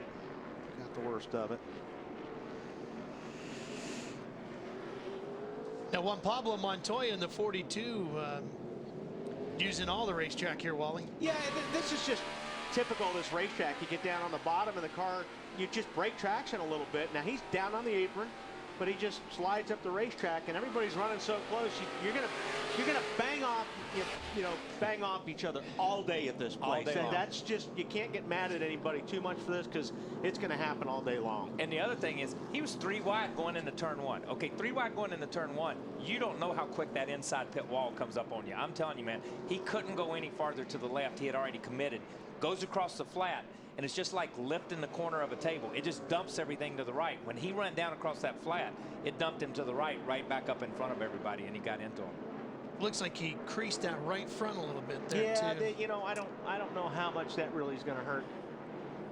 the worst of it.
Now, Juan Pablo Montoya in the 42 using all the racetrack here, Wally.
Yeah, this is just typical of this racetrack. You get down on the bottom of the car, you just break traction a little bit. Now he's down on the apron, but he just slides up the racetrack, and everybody's running so close. You're gonna bang off, bang off each other all day at this place. And that's just, you can't get mad at anybody too much for this because it's gonna happen all day long.
And the other thing is, he was 3 wide going into turn 1. Okay, 3 wide going into turn 1. You don't know how quick that inside pit wall comes up on you. I'm telling you, man, he couldn't go any farther to the left. He had already committed. Goes across the flat, and it's just like lifting the corner of a table. It just dumps everything to the right. When he ran down across that flat, it dumped him to the right back up in front of everybody, and he got into him.
Looks like he creased that right front a little bit there, too.
Yeah, I don't know how much that really is going to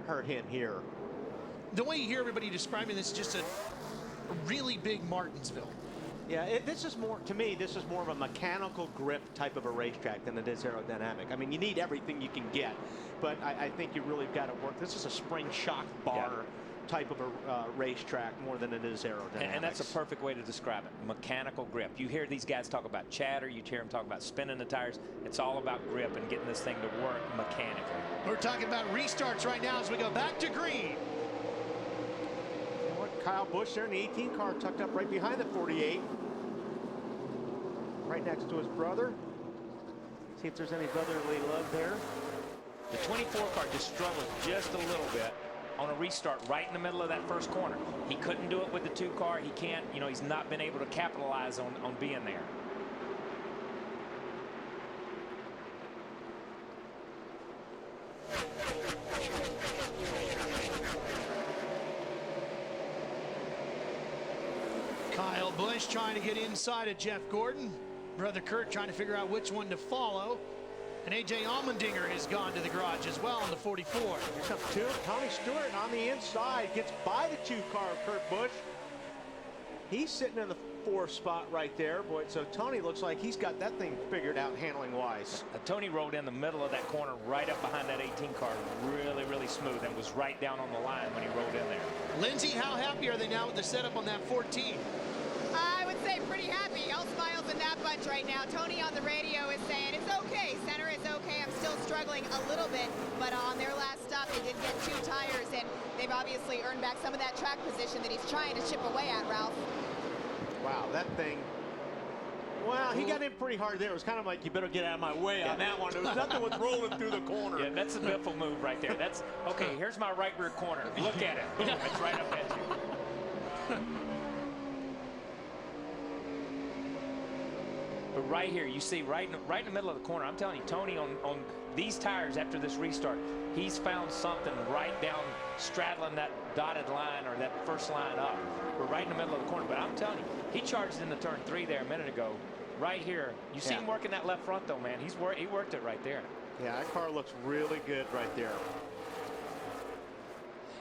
hurt him here.
The way you hear everybody describing this is just a really big Martinsville.
Yeah, this is more, to me, this is more of a mechanical grip type of a racetrack than it is aerodynamic. I mean, you need everything you can get, but I think you really got to work. This is a spring shock bar type of a racetrack more than it is aerodynamic.
And that's a perfect way to describe it. Mechanical grip. You hear these guys talk about chatter. You hear them talk about spinning the tires. It's all about grip and getting this thing to work mechanically.
We're talking about restarts right now as we go back to green.
Kyle Busch there in the 18 car, tucked up right behind the 48. Right next to his brother. See if there's any brotherly love there.
The 24 car just struggled just a little bit on a restart right in the middle of that first corner. He couldn't do it with the 2 car. He can't, you know, he's not been able to capitalize on being there.
Kyle Busch trying to get inside of Jeff Gordon. Brother Kurt trying to figure out which one to follow. And A.J. Allmendinger has gone to the garage as well on the 44.
Here comes 2. Tony Stewart on the inside gets by the 2 car of Kurt Busch. He's sitting in the 4th spot right there. Boy, so Tony looks like he's got that thing figured out handling wise.
Tony rolled in the middle of that corner right up behind that 18 car, really, really smooth, and was right down on the line when he rolled in there.
Lindsay, how happy are they now with the setup on that 14?
I would say pretty happy. All smiles in that bunch right now. Tony on the radio is saying, it's okay, center is okay. I'm still struggling a little bit, but on their last stop, they did get 2 tires, and they've obviously earned back some of that track position that he's trying to chip away at, Ralph.
Wow, that thing. Well, he got in pretty hard there. It was kind of like, you better get out of my way on that one. There was nothing was rolling through the corner.
Yeah, that's a Biffle move right there. That's, okay, here's my right rear corner. Look at it. Boom, it's right up at you. But right here, you see right in the middle of the corner, I'm telling you, Tony on these tires after this restart, he's found something right down straddling that dotted line or that first line up. We're right in the middle of the corner, but I'm telling you, he charged into turn 3 there a minute ago. Right here, you see him working that left front though, man. He worked it right there.
Yeah, that car looks really good right there.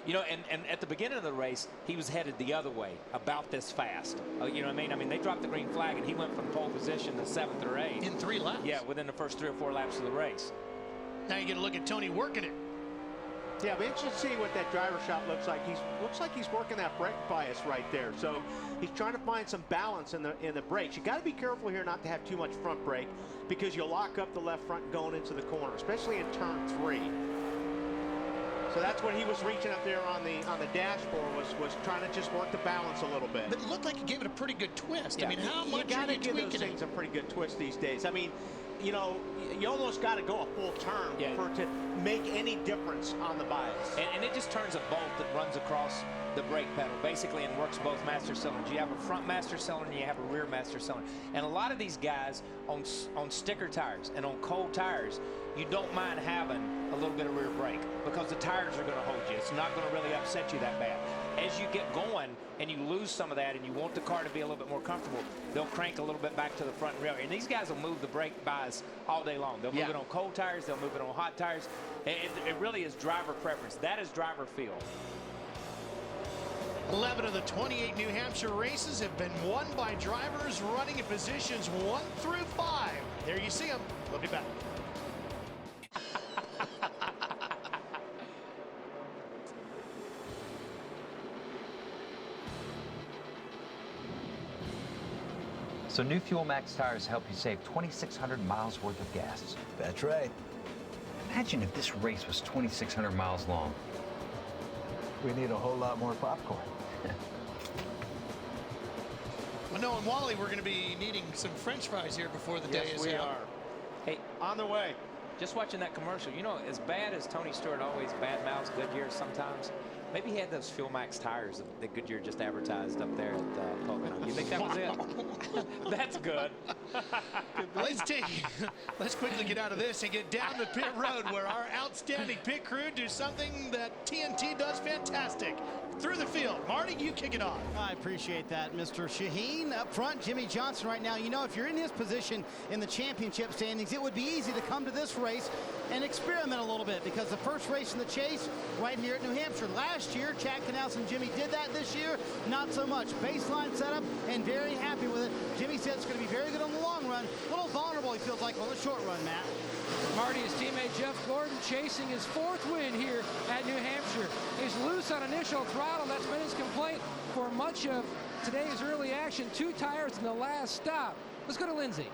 You know, and at the beginning of the race, he was headed the other way, about this fast. You know what I mean? I mean, they dropped the green flag, and he went from pole position to 7th or 8th.
In 3 laps?
Yeah, within the first 3 or 4 laps of the race.
Now you get a look at Tony working it.
Yeah, but interesting to see what that driver shot looks like. Looks like he's working that brake bias right there. So he's trying to find some balance in the brakes. You got to be careful here not to have too much front brake because you'll lock up the left front going into the corner, especially in turn 3. So that's what he was reaching up there on the dashboard was trying to just work the balance a little bit.
But it looked like he gave it a pretty good twist.
Yeah,
I mean, how much
you gotta
are you
give those
tweaking
things a pretty good twist these days. I mean, you know, you almost got to go a full turn for it to make any difference on the bias.
And it just turns a bolt that runs across the brake pedal, basically, and works both master cylinders. You have a front master cylinder and you have a rear master cylinder. And a lot of these guys on sticker tires and on cold tires, you don't mind having a little bit of rear brake because the tires are going to hold you. It's not going to really upset you that bad. As you get going and you lose some of that and you want the car to be a little bit more comfortable, they'll crank a little bit back to the front and rear. And these guys will move the brake bias all day long. They'll move it on cold tires. They'll move it on hot tires. It really is driver preference. That is driver feel.
11 of the 28 New Hampshire races have been won by drivers running in positions 1 through 5. There you see them. We'll be back.
So new Fuel Max tires help you save 2,600 miles worth of gas.
That's right.
Imagine if this race was 2,600 miles long.
We need a whole lot more popcorn.
Well, no, and Wally, we're going to be needing some French fries here before the day is
we
out.
are.
Hey,
on the way.
Just watching that commercial, you know, as bad as Tony Stewart always badmouths Goodyear sometimes, maybe he had those Fuel Max tires that Goodyear just advertised up there at Pocono. You think that was it? That's good.
Let's quickly get out of this and get down the pit road where our outstanding pit crew do something that TNT does fantastic. Through the field. Marty, you kick it off.
I appreciate that, Mr. Shaheen. Up front, Jimmy Johnson right now. You know, if you're in his position in the championship standings, it would be easy to come to this race and experiment a little bit because the first race in the chase right here at New Hampshire. Last year, Chad Canals and Jimmy did that. This year, not so much. Baseline setup and very happy with it. Jimmy said it's going to be very good on the long run. A little vulnerable, he feels like, on the short run, Matt.
Marty, his teammate Jeff Gordon chasing his 4th win here at New Hampshire. He's loose on initial throttle. That's been his complaint for much of today's early action. 2 tires in the last stop. Let's go to Lindsay.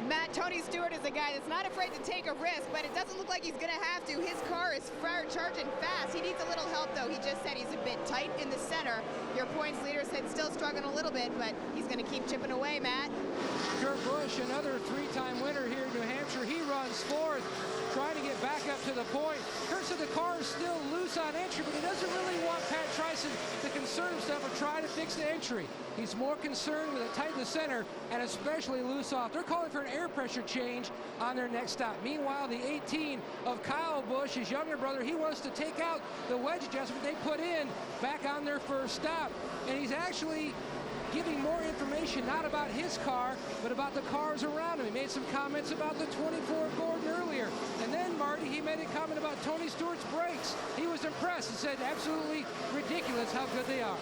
Matt, Tony Stewart is a guy that's not afraid to take a risk, but it doesn't look like he's going to have to. His car is charging fast. He needs a little help, though. He just said he's a bit tight in the center. Your points leader said still struggling a little bit, but he's going to keep chipping away, Matt.
Kurt Busch, another 3-time winner here in New Hampshire. He runs the point. Kurt said the car is still loose on entry, but he doesn't really want Pat Tryson to concern himself or try to fix the entry. He's more concerned with it tight in the center and especially loose off. They're calling for an air pressure change on their next stop. Meanwhile, the 18 of Kyle Busch, his younger brother, he wants to take out the wedge adjustment they put in back on their first stop. And he's actually giving more information, not about his car, but about the cars around him. He made some comments about the 24 Gordon earlier. And then, Marty, he made a comment about Tony Stewart's brakes. He was impressed and said absolutely ridiculous how good they are.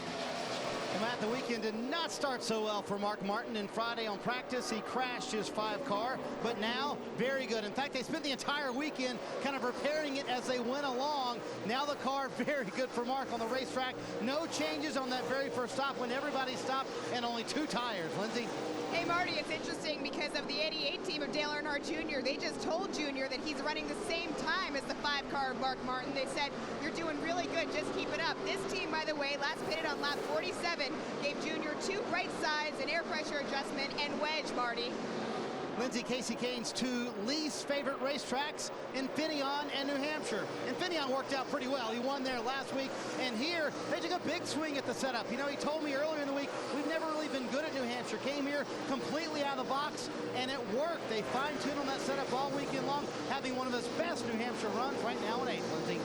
Well, Matt, the weekend did not start so well for Mark Martin. And Friday on practice, he crashed his 5 car, but now very good. In fact, they spent the entire weekend kind of repairing it as they went along. Now the car very good for Mark on the racetrack. No changes on that very first stop when everybody stopped and only 2 tires. Lindsay?
Hey, Marty, it's interesting because of the 88 team of Dale Earnhardt Jr., they just told Junior that he's running the same time as the 5 car of Mark Martin. They said, you're doing really good, just keep it up. This team, by the way, last pitted on lap 47, gave Junior 2 right sides, an air pressure adjustment, and wedge, Marty.
Lindsay, Casey Kane's 2 least favorite racetracks, Infineon and New Hampshire. Infineon worked out pretty well. He won there last week, and here they took a big swing at the setup. You know, he told me earlier in the week, we've never really been good at New Hampshire. Came here completely out of the box, and it worked. They fine-tuned on that setup all weekend long, having one of his best New Hampshire runs right now in 8th, Lindsay.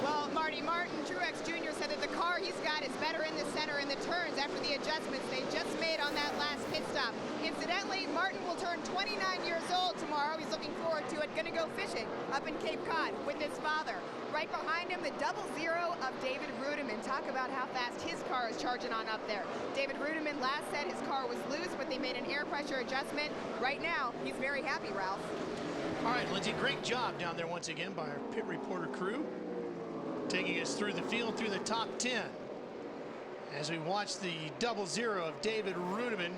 Well, Marty, Martin Truex Jr. said that the car he's got is better in the center in the turns after the adjustments they just made on that last pit stop. Incidentally, Martin will turn 29 years old tomorrow. He's looking forward to it. Gonna go fishing up in Cape Cod with his father. Right behind him, the 00 of David Rudiman. Talk about how fast his car is charging on up there. David Rudiman last said his car was loose, but they made an air pressure adjustment. Right now, he's very happy, Ralph.
All right, Lindsay, great job down there once again by our pit reporter crew, taking us through the field, through the top 10. As we watch the 00 of David Rudiman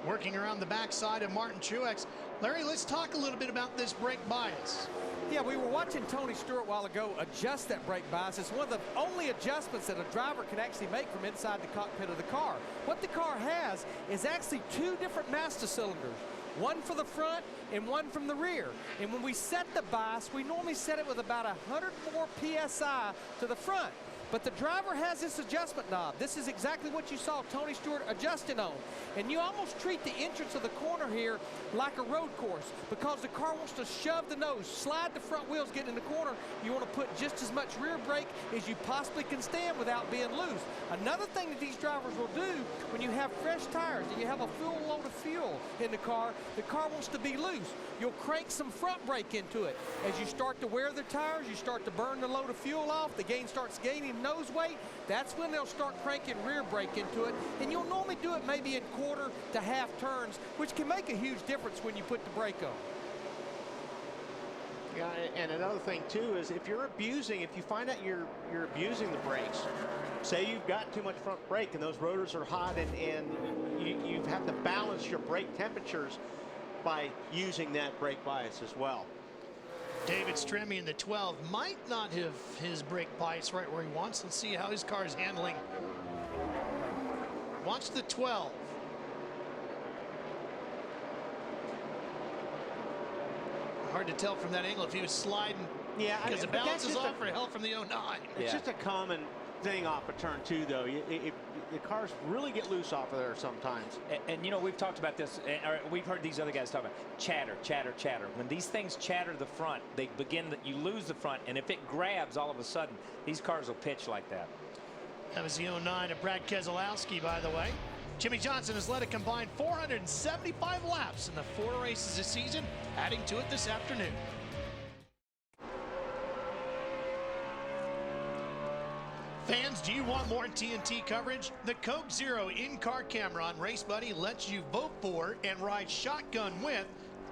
working around the backside of Martin Truex. Larry, let's talk a little bit about this brake bias.
Yeah, we were watching Tony Stewart a while ago adjust that brake bias. It's one of the only adjustments that a driver can actually make from inside the cockpit of the car. What the car has is actually 2 different master cylinders. One for the front and one from the rear. And when we set the bias, we normally set it with about 104 PSI to the front. But the driver has this adjustment knob. This is exactly what you saw Tony Stewart adjusting on. And you almost treat the entrance of the corner here like a road course because the car wants to shove the nose, slide the front wheels, get in the corner. You want to put just as much rear brake as you possibly can stand without being loose. Another thing that these drivers will do when you have fresh tires and you have a full load of fuel in the car wants to be loose. You'll crank some front brake into it. As you start to wear the tires, you start to burn the load of fuel off, the gain starts gaining nose weight, that's when they'll start cranking rear brake into it. And you'll normally do it maybe in quarter to half turns, which can make a huge difference when you put the brake on.
Yeah, and another thing too is if you find out you're abusing the brakes, say you've got too much front brake and those rotors are hot and you have to balance your brake temperatures by using that brake bias as well.
David Stremme in the 12 might not have his brake bias right where he wants. Let's see how his car is handling. Watch the 12. Hard to tell from that angle if he was sliding.
Yeah,
because it balances off or help from the 09.
It's just a common thing off a turn 2, though. The cars really get loose off of there sometimes.
And you know, we've talked about this, or we've heard these other guys talk about chatter, chatter, chatter. When these things chatter the front, they begin that you lose the front, and if it grabs all of a sudden, these cars will pitch like that.
That was the 09 of Brad Keselowski, by the way. Jimmy Johnson has led a combined 475 laps in the 4 races this season, adding to it this afternoon. Fans, do you want more TNT coverage? The Coke Zero in-car camera on Race Buddy lets you vote for and ride shotgun with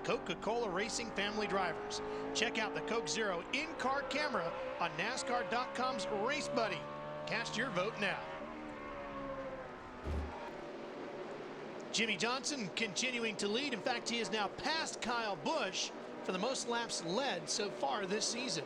Coca-Cola Racing family drivers. Check out the Coke Zero in-car camera on NASCAR.com's Race Buddy. Cast your vote now. Jimmy Johnson continuing to lead. In fact, he has now passed Kyle Busch for the most laps led so far this season.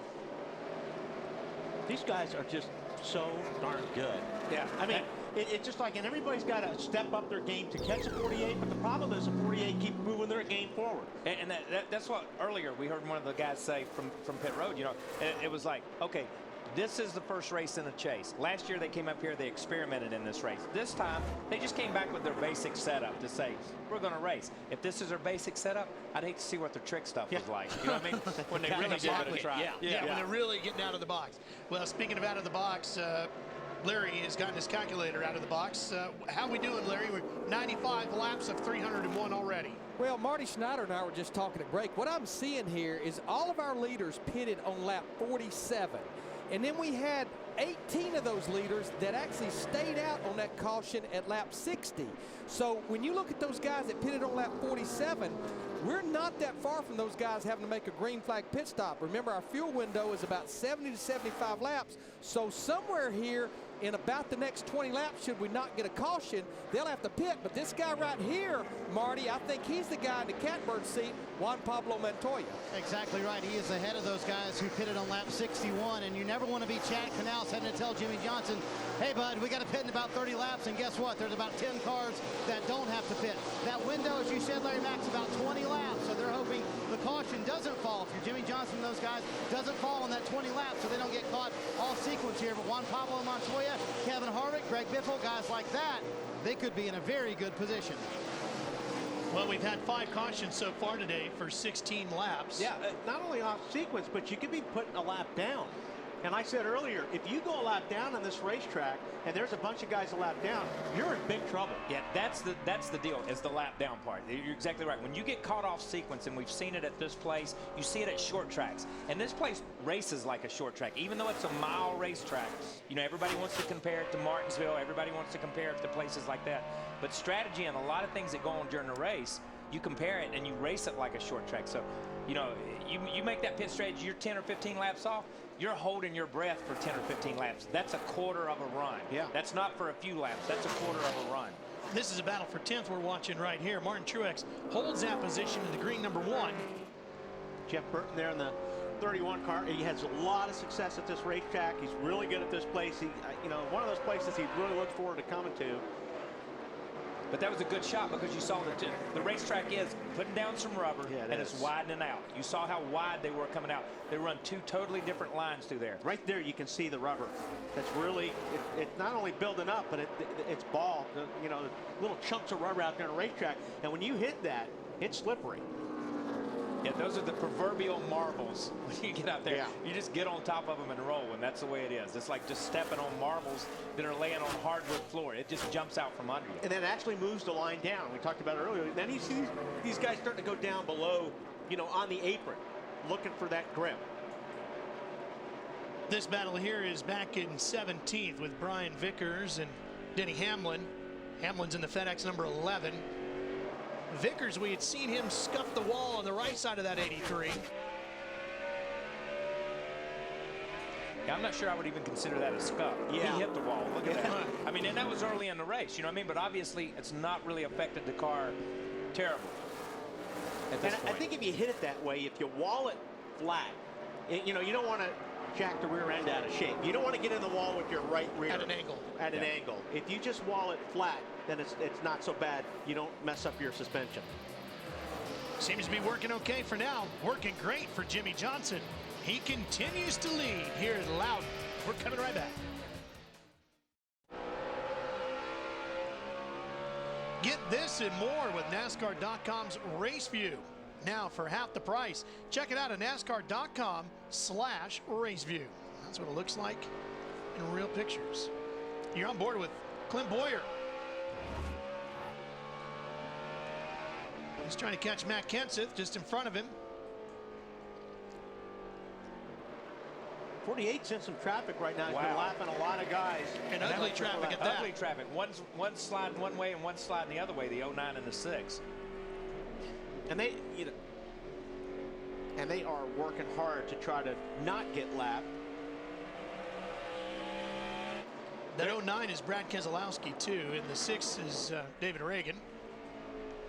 These guys are just so darn good.
Yeah,
I mean, it's just like, and everybody's got to step up their game to catch a 48, but the problem is the 48 keep moving their game forward.
And that's what earlier we heard one of the guys say from pit road. You know, it was like, okay, this is the first race in a chase. Last year they came up here, they experimented in this race. This time they just came back with their basic setup to say, we're going to race. If this is their basic setup, I'd hate to see what their trick stuff was like. You know what I mean? When they really give it a try.
Yeah, when they're really getting out of the box. Well, speaking of out of the box, Larry has gotten his calculator out of the box. How we doing, Larry? We're 95 laps of 301 already.
Well, Marty Schneider and I were just talking at break. What I'm seeing here is all of our leaders pitted on lap 47. And then we had 18 of those leaders that actually stayed out on that caution at lap 60. So when you look at those guys that pitted on lap 47, we're not that far from those guys having to make a green flag pit stop. Remember, our fuel window is about 70 to 75 laps. So somewhere here in about the next 20 laps, should we not get a caution, they'll have to pit. But this guy right here, Marty, I think he's the guy in the catbird seat, Juan Pablo Montoya.
Exactly right. He is ahead of those guys who pitted on lap 61. And you never want to be Chad Canals having to tell Jimmy Johnson, hey, bud, we got to pit in about 30 laps. And guess what? There's about 10 cars that don't have to pit. That window, as you said, Larry Max, about 20 laps. So they're hoping the caution doesn't fall. If you're Jimmy Johnson and those guys, doesn't fall on that 20 laps so they don't get caught all sequence here. But Juan Pablo Montoya, Kevin Harvick, Greg Biffle, guys like that, they could be in a very good position.
Well, we've had 5 cautions so far today for 16 laps.
Yeah, not only off sequence, but you could be putting a lap down. And I said earlier, if you go a lap down on this racetrack and there's a bunch of guys a lap down, you're in big trouble.
Yeah, that's the deal, is the lap down part. You're exactly right. When you get caught off sequence, and we've seen it at this place, you see it at short tracks. And this place races like a short track. Even though it's a mile racetrack, you know, everybody wants to compare it to Martinsville. Everybody wants to compare it to places like that. But strategy and a lot of things that go on during the race, you compare it and you race it like a short track. So, you know, you make that pit strategy, you're 10 or 15 laps off, you're holding your breath for 10 or 15 laps. That's a quarter of a run.
Yeah.
That's not for a few laps. That's a quarter of a run.
This is a battle for 10th we're watching right here. Martin Truex holds that position in the green number 1.
Jeff Burton there in the 31 car. He has a lot of success at this racetrack. He's really good at this place. He, you know, one of those places he really looks forward to coming to.
But that was a good shot because you saw the racetrack is putting down some rubber, and it's widening out. You saw how wide they were coming out. They run 2 totally different lines through there.
Right there you can see the rubber. That's really, it's not only building up, but it's ball. You know, little chunks of rubber out there on the racetrack. And when you hit that, it's slippery.
Yeah, those are the proverbial marbles when you get out there.
Yeah.
You just get on top of them and roll, and that's the way it is. It's like just stepping on marbles that are laying on hardwood floor. It just jumps out from under you.
And then actually moves the line down. We talked about it earlier. Then you see these guys starting to go down below, you know, on the apron, looking for that grip.
This battle here is back in 17th with Brian Vickers and Denny Hamlin. Hamlin's in the FedEx number 11. Vickers, we had seen him scuff the wall on the right side of that 83.
Yeah, I'm not sure I would even consider that a scuff.
Yeah.
He hit the wall. Look at that. I mean, and that was early in the race, you know what I mean? But obviously, it's not really affected the car terribly at this point.
I think if you hit it that way, if you wall it flat, you know, you don't want to jack the rear end out of shape. You don't want to get in the wall with your right rear.
At an angle.
At an angle. If you just wall it flat, then it's not so bad. You don't mess up your suspension.
Seems to be working okay for now. Working great for Jimmy Johnson. He continues to lead here at Loudon. We're coming right back. Get this and more with NASCAR.com's Race View. Now for half the price. Check it out at NASCAR.com/RaceView. That's what it looks like in real pictures. You're on board with Clint Boyer. He's trying to catch Matt Kenseth just in front of him.
48's in some traffic right now. He's
Wow.
been lapping a lot of guys.
And ugly traffic at that.
Ugly traffic. One's sliding one way and one's sliding the other way, the 09 and the 6.
And they, you know, and they are working hard to try to not get lapped.
That 09 is Brad Keselowski too, and the 6 is David Reagan.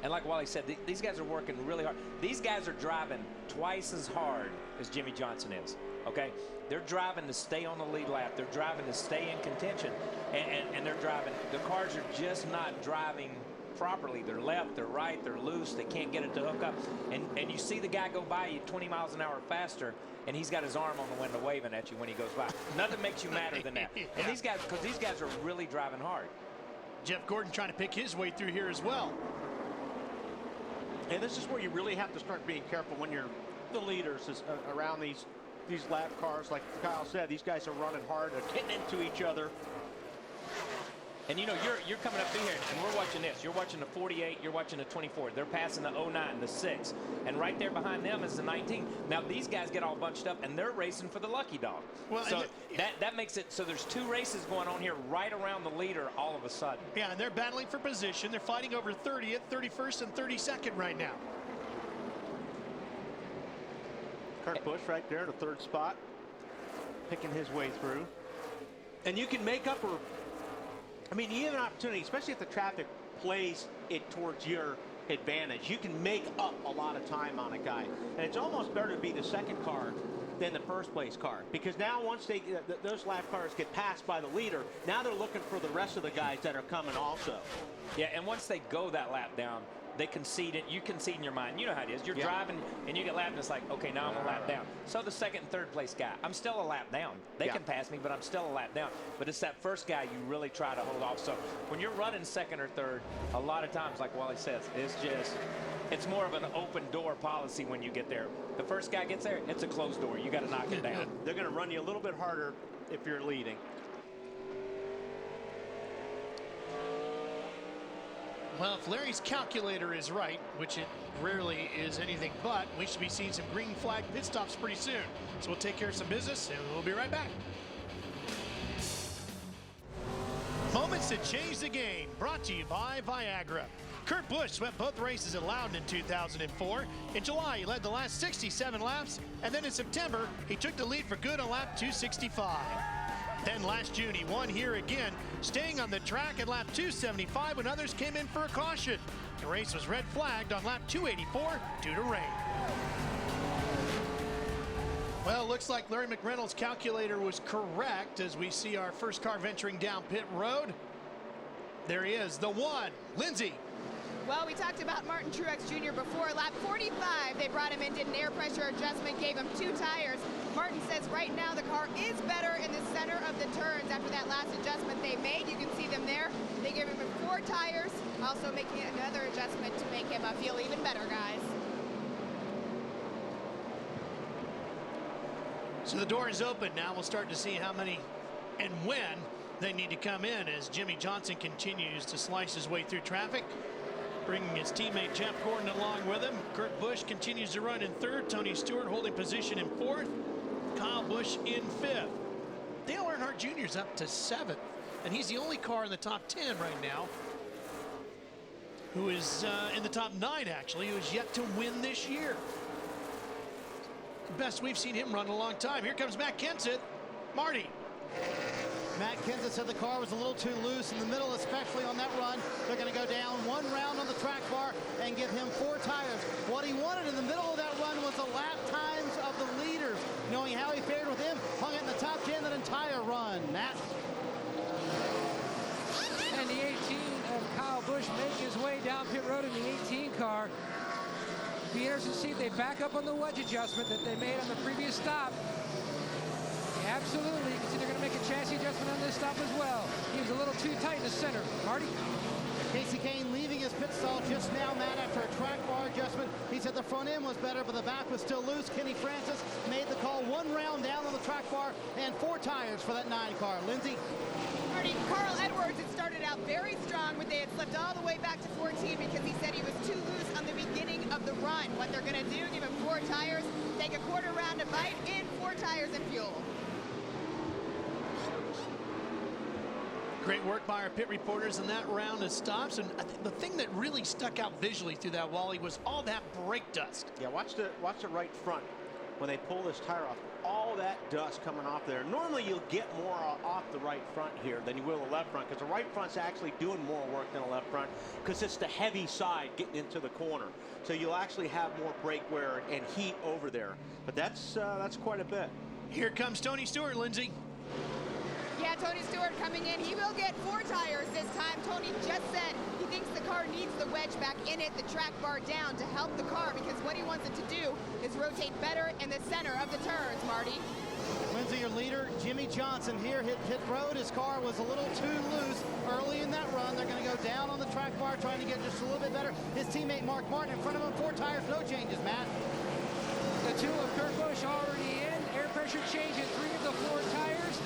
And like Wally said, these guys are working really hard. These guys are driving twice as hard as Jimmy Johnson is. okay? They're driving to stay on the lead lap. They're driving to stay in contention, and they're driving. The cars are just not driving properly. They're left, they're right, they're loose. They can't get it to hook up. And you see the guy go by you 20 miles an hour faster, and he's got his arm on the window waving at you when he goes by. Nothing makes you madder than that. And these guys, because these guys are really driving hard.
Jeff Gordon trying to pick his way through here as well.
And this is where you really have to start being careful when you're the leaders around these lap cars. Like Kyle said, these guys are running hard. They're getting into each other.
And you know, you're coming up through here, and we're watching this. You're watching the 48, you're watching the 24. They're passing the 09, the 6. And right there behind them is the 19. Now, these guys get all bunched up, and they're racing for the lucky dog. Well, so that makes it so there's 2 races going on here right around the leader all of a sudden.
Yeah, and they're battling for position. They're fighting over 30th, 31st, and 32nd right now.
Kurt Busch right there in the 3rd spot, picking his way through. And you can make up, or I mean, you have an opportunity, especially if the traffic plays it towards your advantage. You can make up a lot of time on a guy. And it's almost better to be the 2nd car than the 1st place car. Because now once those lap cars get passed by the leader, now they're looking for the rest of the guys that are coming also.
Yeah, and once they go that lap down, they concede it. You concede in your mind. You know how it is. You're driving and you get lapped and it's like, okay, now I'm a lap down. So the 2nd and 3rd place guy, I'm still a lap down. They can pass me, but I'm still a lap down. But it's that 1st guy you really try to hold off. So when you're running 2nd or 3rd, a lot of times, like Wally says, it's more of an open door policy when you get there. The 1st guy gets there, it's a closed door. You got to knock it down.
They're going to run you a little bit harder if you're leading.
Well, if Larry's calculator is right, which it rarely is anything but, we should be seeing some green flag pit stops pretty soon. So we'll take care of some business, and we'll be right back. Moments that change the game, brought to you by Viagra. Kurt Busch swept both races at Loudon in 2004. In July, he led the last 67 laps, and then in September, he took the lead for good on lap 265. Then last June, he won here again, staying on the track at lap 275 when others came in for a caution. The race was red flagged on lap 284 due to rain. Well, looks like Larry McReynolds' calculator was correct as we see our 1st car venturing down pit road. There he is, the 1, Lindsay.
Well, we talked about Martin Truex Jr. before. Lap 45, they brought him in, did an air pressure adjustment, gave him 2 tires. Martin says right now the car is better in the center of the turns after that last adjustment they made. You can see them there. They gave him 4 tires, also making another adjustment to make him feel even better, guys.
So the door is open now. We'll start to see how many and when they need to come in as Jimmy Johnson continues to slice his way through traffic, bringing his teammate Jeff Gordon along with him. Kurt Busch continues to run in 3rd. Tony Stewart holding position in 4th. Kyle Busch in 5th. Dale Earnhardt Jr. is up to 7th, and he's the only car in the top 10 right now who is in the top 9, actually, who is yet to win this year. The best we've seen him run in a long time. Here comes Matt Kenseth. Marty.
Matt Kenseth said the car was a little too loose in the middle, especially on that run. They're going to go down 1 round on the track bar and give him 4 tires. What he wanted in the middle of that run was the lap times of the leaders. Knowing how he fared with him, hung it in the top 10 that entire run. Matt.
And the 18 of Kyle Busch making his way down pit road in the 18 car. Be interesting to see if they back up on the wedge adjustment that they made on the previous stop. Absolutely, you can see they're going to make a chassis adjustment on this stop as well. He was a little too tight in the center. Marty?
Casey Kane leaving his pit stall just now, Matt, after a track bar adjustment. He said the front end was better, but the back was still loose. Kenny Francis made the call 1 round down on the track bar and 4 tires for that 9 car. Lindsay?
Marty, Carl Edwards had started out very strong, but they had slipped all the way back to 14 because he said he was too loose on the beginning of the run. What they're going to do, give him 4 tires, take a quarter round to bite in 4 tires and fuel.
Great work by our pit reporters in that round of stops. And I think the thing that really stuck out visually through that, Wally, was all that brake dust.
Yeah, watch the right front when they pull this tire off. All that dust coming off there. Normally you'll get more off the right front here than you will the left front, because the right front's actually doing more work than the left front because it's the heavy side getting into the corner. So you'll actually have more brake wear and heat over there. But that's quite a bit.
Here comes Tony Stewart, Lindsay.
Yeah, Tony Stewart coming in. He will get 4 tires this time. Tony just said he thinks the car needs the wedge back in it, the track bar down to help the car, because what he wants it to do is rotate better in the center of the turns, Marty.
Lindsay, your leader, Jimmy Johnson here hit pit road. His car was a little too loose early in that run. They're going to go down on the track bar, trying to get just a little bit better. His teammate Mark Martin in front of him, 4 tires, no changes, Matt.
The 2 of Kurt Busch already in. Air pressure change in 3 of the 4 tires.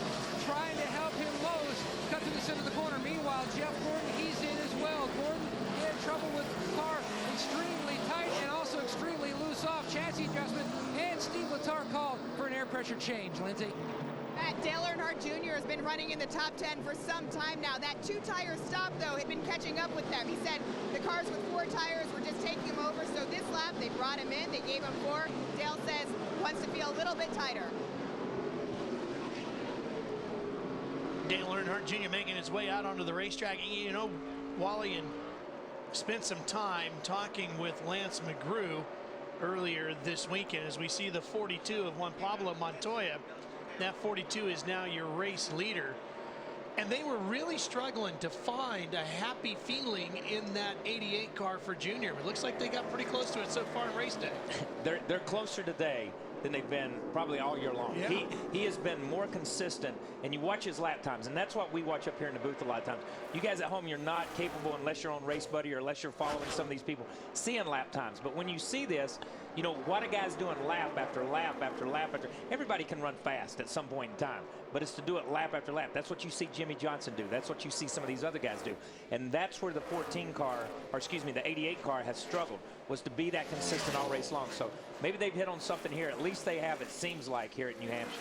Trying to help him Lowe's cut to the center of the corner. Meanwhile, Jeff Gordon, he's in as well. Gordon had trouble with the car, extremely tight and also extremely loose off chassis adjustment. And Steve Letarte called for an air pressure change, Lindsay.
Dale Earnhardt Jr. has been running in the top 10 for some time now. That 2-tire stop, though, had been catching up with them. He said the cars with 4 tires were just taking him over. So this lap, they brought him in. They gave him 4. Dale says wants to feel a little bit tighter.
Dale Earnhardt Jr. making his way out onto the racetrack. You know, Wally and spent some time talking with Lance McGrew earlier this weekend as we see the 42 of Juan Pablo Montoya. That 42 is now your race leader. And they were really struggling to find a happy feeling in that 88 car for Junior. It looks like they got pretty close to it so far in race day.
They're closer today than they've been probably all year long.
Yeah.
He has been more consistent, and you watch his lap times, and that's what we watch up here in the booth a lot of times. You guys at home, you're not capable, unless you're on Race Buddy or unless you're following some of these people, seeing lap times. But when you see this, you know, what a guy's doing lap after lap after lap after. Everybody can run fast at some point in time, but it's to do it lap after lap. That's what you see Jimmy Johnson do. That's what you see some of these other guys do. And that's where the 14 car, or excuse me, the 88 car has struggled, was to be that consistent all race long. So maybe they've hit on something here. At least they have, it seems like, here at New Hampshire.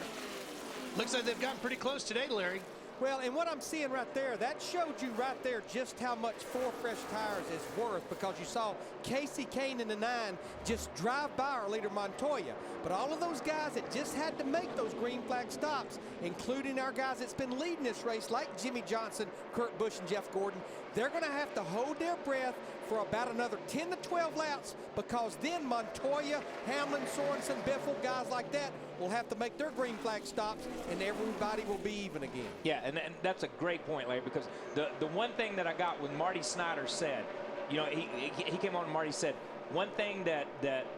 Looks like they've gotten pretty close today, Larry.
Well, and what I'm seeing right there, that showed you right there just how much 4 fresh tires is worth, because you saw Casey Kane in the 9 just drive by our leader Montoya. But all of those guys that just had to make those green flag stops, including our guys that's been leading this race, like Jimmy Johnson, Kurt Busch, and Jeff Gordon, they're going to have to hold their breath for about another 10 to 12 laps, because then Montoya, Hamlin, Sorensen, Biffle, guys like that will have to make their green flag stops, and everybody will be even again.
Yeah, and that's a great point, Larry, because the one thing that I got when Marty Snyder said, you know, he came on and Marty said, one thing that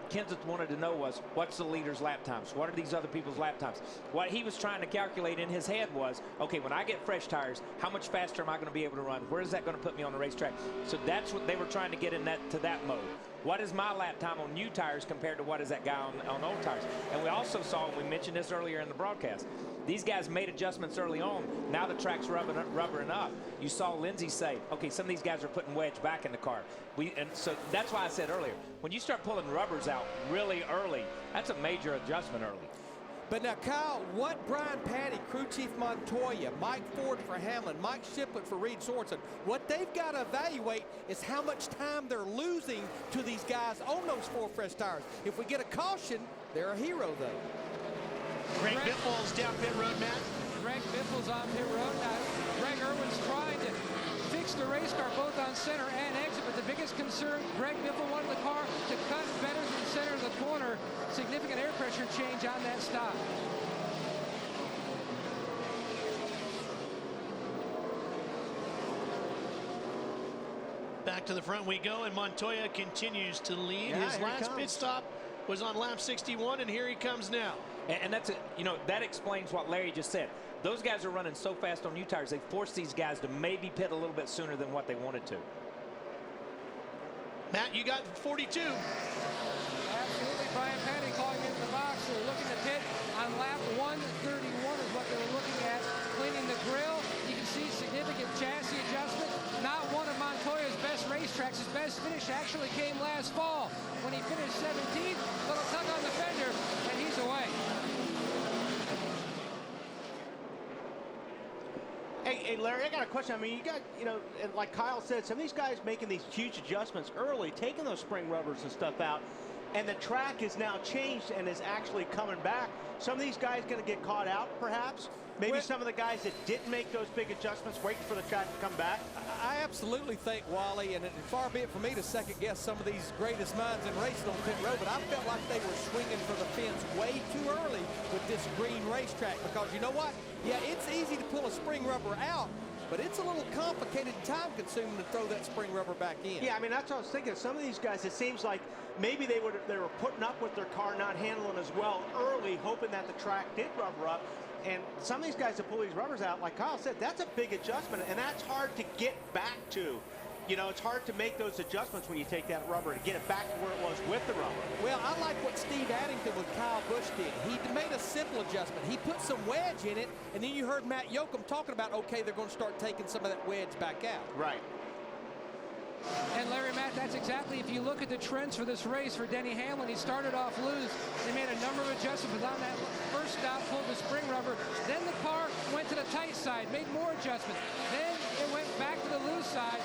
Kenseth wanted to know was, what's the leader's lap times? What are these other people's lap times? What he was trying to calculate in his head was, okay, when I get fresh tires, how much faster am I going to be able to run? Where is that going to put me on the racetrack? So that's what they were trying to get in to that mode. What is my lap time on new tires compared to what is that guy on old tires? And we also saw, and we mentioned this earlier in the broadcast, these guys made adjustments early on. Now the track's rubbering up. You saw Lindsay say, okay, some of these guys are putting wedge back in the car. And so that's why I said earlier, when you start pulling rubbers out really early, that's a major adjustment early.
But now, Kyle, what Brian Patty, crew chief Montoya, Mike Ford for Hamlin, Mike Shiplett for Reed Sorensen, what they've got to evaluate is how much time they're losing to these guys on those 4 fresh tires. If we get a caution, they're a hero, though.
Greg Biffle's down pit road, Matt.
Greg Biffle's on pit road. Now, Greg Irwin's trying to fix the race car both on center and exit, but the biggest concern, Greg Biffle wanted the car to cut better than center of the corner. Significant air pressure change on that stop.
Back to the front we go, and Montoya continues to lead.
Yeah,
His last pit stop was on lap 61, and here he comes now.
And that's it. You know, that explains what Larry just said. Those guys are running so fast on new tires, they force these guys to maybe pit a little bit sooner than what they wanted to.
Matt, you got 42.
Absolutely. Brian Patty calling into the box. They're looking to pit on lap 131 is what they were looking at. Cleaning the grill. You can see significant chassis adjustment. Not one of Montoya's best racetracks. His best finish actually came last fall when he finished 17th. Little tug on the fender, and he's away.
Hey, Larry, I got a question. I mean, you got, you know, like Kyle said, some of these guys making these huge adjustments early, taking those spring rubbers and stuff out, and the track is now changed and is actually coming back. Some of these guys going to get caught out, perhaps? Maybe some of the guys that didn't make those big adjustments waiting for the track to come back?
I absolutely think, Wally, and far be it for me to second-guess some of these greatest minds in racing on pit road, but I felt like they were swinging for the fence way too early with this green racetrack, because you know what? Yeah, it's easy to pull a spring rubber out, but it's a little complicated and time-consuming to throw that spring rubber back in.
Yeah, I mean, that's what I was thinking. Some of these guys, it seems like maybe they were putting up with their car not handling as well early, hoping that the track did rubber up. And some of these guys that pull these rubbers out, like Kyle said, that's a big adjustment, and that's hard to get back to. You know, it's hard to make those adjustments when you take that rubber to get it back to where it was with the rubber.
Well, I like what Steve Addington with Kyle Busch did. He made a simple adjustment. He put some wedge in it, and then you heard Matt Yoakum talking about, okay, they're going to start taking some of that wedge back out.
Right.
And Larry, Matt, that's exactly, if you look at the trends for this race for Denny Hamlin, he started off loose. They made a number of adjustments on that first stop, pulled the spring rubber. Then the car went to the tight side, made more adjustments. Then it went back to the loose side.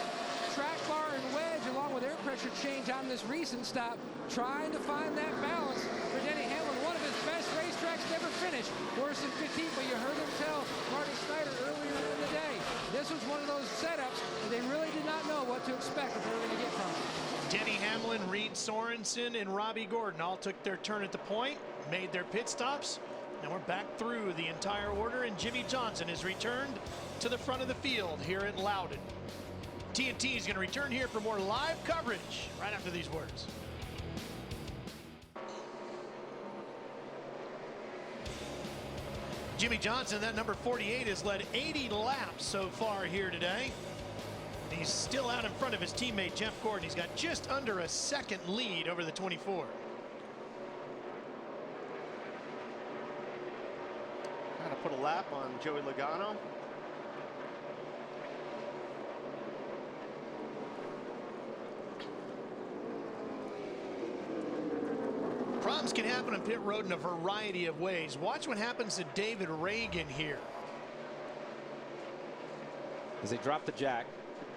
Track bar and wedge along with air pressure change on this recent stop, trying to find that balance for Denny Hamlin. One of his best racetracks to ever finish. Worse than 15, but you heard him tell Marty Snyder earlier in the day. This was one of those setups that they really did not know what to expect, what they were going to get from it.
Denny Hamlin, Reed Sorensen, and Robbie Gordon all took their turn at the point, made their pit stops, and we're back through the entire order, and Jimmy Johnson has returned to the front of the field here at Loudon. TNT is going to return here for more live coverage right after these words. Jimmy Johnson, that number 48, has led 80 laps so far here today. He's still out in front of his teammate Jeff Gordon. He's got just under a second lead over the 24.
Trying to put a lap on Joey Logano.
Problems can happen on pit road in a variety of ways. Watch what happens to David Reagan here.
As they drop the jack,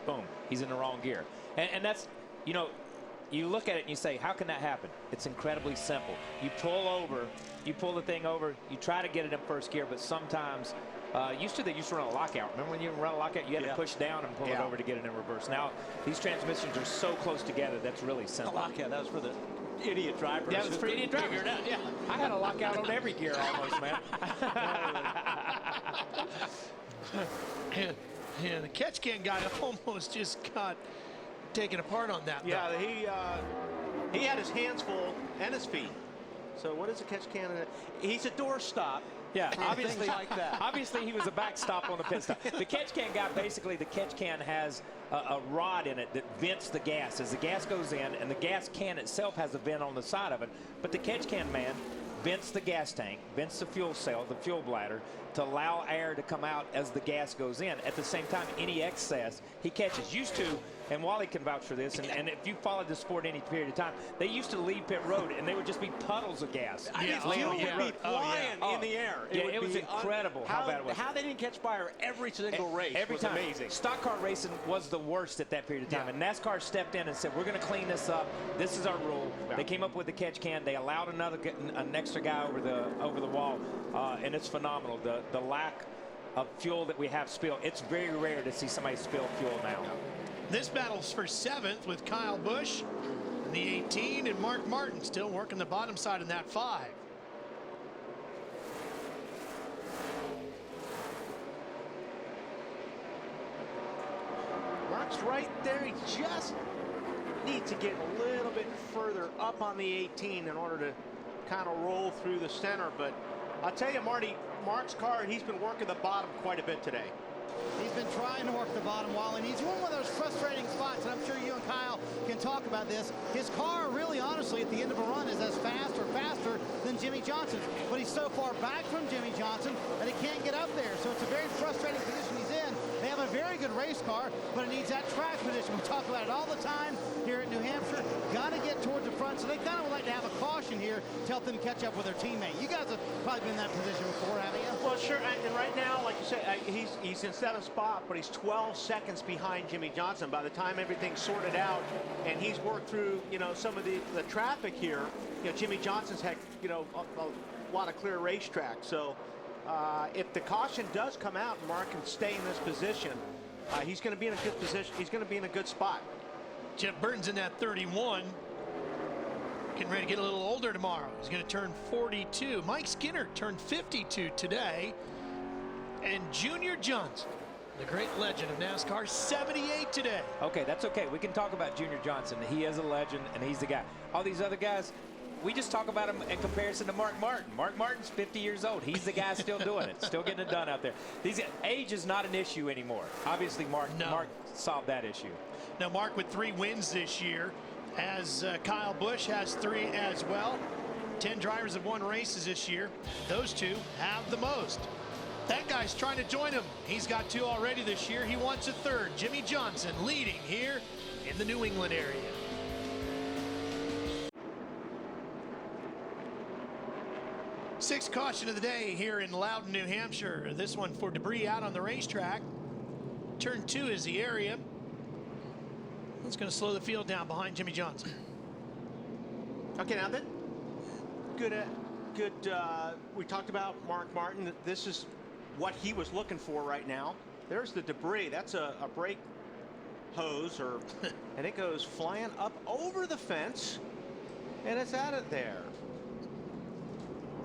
boom, he's in the wrong gear. And that's, you know, you look at it and you say, how can that happen? It's incredibly simple. You pull over, you pull the thing over, you try to get it in first gear, but sometimes, they used to run a lockout. Remember when you run a lockout, you had to push down and pull it over to get it in reverse. Now, these transmissions are so close together, that's really simple.
A lockout, that was for the idiot drivers.
Yeah, it was for idiot drivers. Yeah, I had a lockout on every gear almost, man.
Yeah, the catch can guy almost just got taken apart on that.
Yeah, he had his hands full and his feet. So what is a catch can? He's a doorstop.
Yeah, obviously,
like that.
Obviously, he was a backstop on the pit stop. The catch can guy, basically, the catch can has a rod in it that vents the gas as the gas goes in, and the gas can itself has a vent on the side of it. But the catch can man vents the gas tank, vents the fuel cell, the fuel bladder, to allow air to come out as the gas goes in. At the same time, any excess he catches. Used to, and Wally can vouch for this, and if you followed the sport any period of time, they used to leave pit road and they would just be puddles of gas.
Fuel would be flying in the air.
It was incredible how bad it was.
How they didn't catch fire every single race
every
was
time.
amazing.
Stock car racing was the worst at that period of time, and NASCAR stepped in and said, we're going to clean this up. This is our rule. They came up with the catch can. They allowed an extra guy over the wall, and it's phenomenal. The lack of fuel that we have spilled. It's very rare to see somebody spill fuel now.
This battle's for 7th with Kyle Busch in the 18, and Mark Martin still working the bottom side in that 5.
Mark's right there. He just needs to get a little bit further up on the 18 in order to kind of roll through the center. But I'll tell you, Marty, Mark's car, he's been working the bottom quite a bit today.
He's been trying to work the bottom wall, and he's one of those frustrating spots, and I'm sure you and Kyle can talk about this. His car, really honestly, at the end of a run is as fast or faster than Jimmy Johnson's, but he's so far back from Jimmy Johnson that he can't get up there, so it's a very frustrating position he's in. They have a very good race car, but it needs that track position. We talk about it all the time here at New Hampshire. Got to get towards the front, so they kind of would like to have a caution here to help them catch up with their teammate. You guys have probably been in that position before, haven't you?
Well, sure, and right now, like you said, he's in 7th spot, but he's 12 seconds behind Jimmy Johnson. By the time everything's sorted out and he's worked through, you know, some of the traffic here, you know, Jimmy Johnson's had, you know, a lot of clear racetrack. So if the caution does come out and Mark can stay in this position, he's going to be in a good position. He's going to be in a good spot.
Jeff Burton's in that 31. getting ready to get a little older tomorrow. He's going to turn 42. Mike Skinner turned 52 today. And Junior Johnson, the great legend of NASCAR, 78 today.
Okay, that's okay. We can talk about Junior Johnson. He is a legend, and he's the guy. All these other guys, we just talk about him in comparison to Mark Martin. Mark Martin's 50 years old. He's the guy still doing it, still getting it done out there. Age is not an issue anymore. Obviously, Mark solved that issue.
Now, Mark with 3 wins this year, as Kyle Busch has 3 as well. 10 drivers have won races this year. Those 2 have the most. That guy's trying to join him. He's got 2 already this year. He wants a 3rd. Jimmy Johnson leading here in the New England area. Sixth caution of the day here in Loudon, New Hampshire. This one for debris out on the racetrack. Turn 2 is the area. That's going to slow the field down behind Jimmy Johnson.
Okay, now that we talked about Mark Martin. This is what he was looking for right now. There's the debris. That's a brake hose, and it goes flying up over the fence, and it's out of there.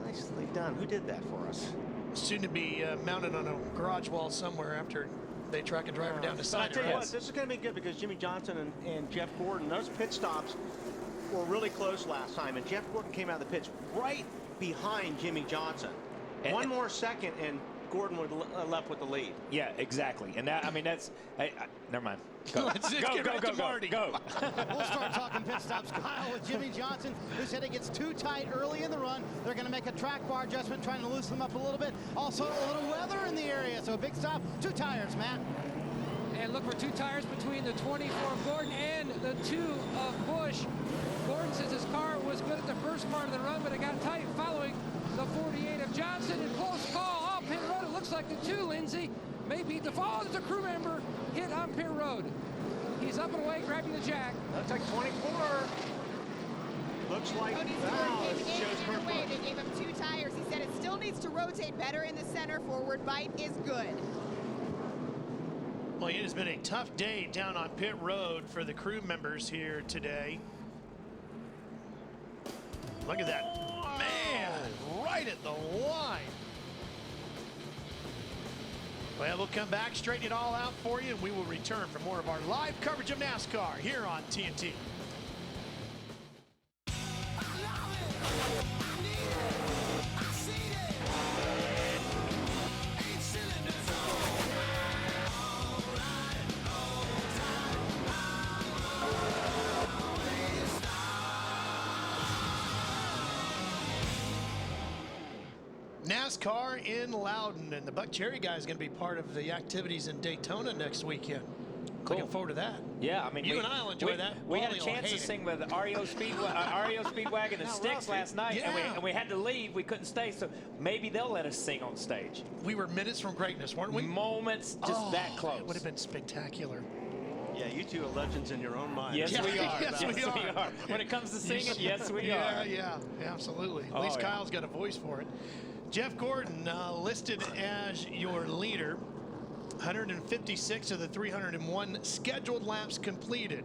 Nicely done. Who did that for us?
Soon to be mounted on a garage wall somewhere after they track a driver down to side.
I tell you what, this is going to be good because Jimmy Johnson and Jeff Gordon, those pit stops were really close last time, and Jeff Gordon came out of the pits right behind Jimmy Johnson. One more second, and Gordon would have left with the lead.
Yeah, exactly. And that, I mean, that's never mind. Go. Go.
We'll start talking pit stops, Kyle, with Jimmy Johnson, who said it gets too tight early in the run. They're going to make a track bar adjustment, trying to loosen them up a little bit. Also, a little weather in the area, so a big stop. 2 tires, Matt.
And look for 2 tires between the 24 of Gordon and the 2 of Busch. Gordon says his car was good at the first part of the run, but it got tight following the 48 of Johnson. And close call off pit road. It looks like the 2, Lindsay, may be the fall. There's a crew member hit on pit road. He's up and away, grabbing the jack.
Looks like 24. Looks like
They gave him 2 tires. He said it still needs to rotate better in the center. Forward bite is good.
Well, it has been a tough day down on pit road for the crew members here today. Look at that. Man, right at the line. Well, we'll come back, straighten it all out for you, and we will return for more of our live coverage of NASCAR here on TNT. NASCAR in Loudon, and the Buck Cherry guy is going to be part of the activities in Daytona next weekend. Cool. Looking forward to that.
Yeah, I mean,
you and I will enjoy that.
We had a chance to sing with REO Speedwagon and Styx last night, and we had to leave. We couldn't stay, so maybe they'll let us sing on stage.
We were minutes from greatness, weren't we?
Moments, just that close.
It would have been spectacular.
Yeah, you 2 are legends in your own mind.
Yes, we are.
Yes, we are.
When it comes to singing, yes, we are.
Yeah, absolutely. At least Kyle's got a voice for it. Jeff Gordon listed as your leader. 156 of the 301 scheduled laps completed.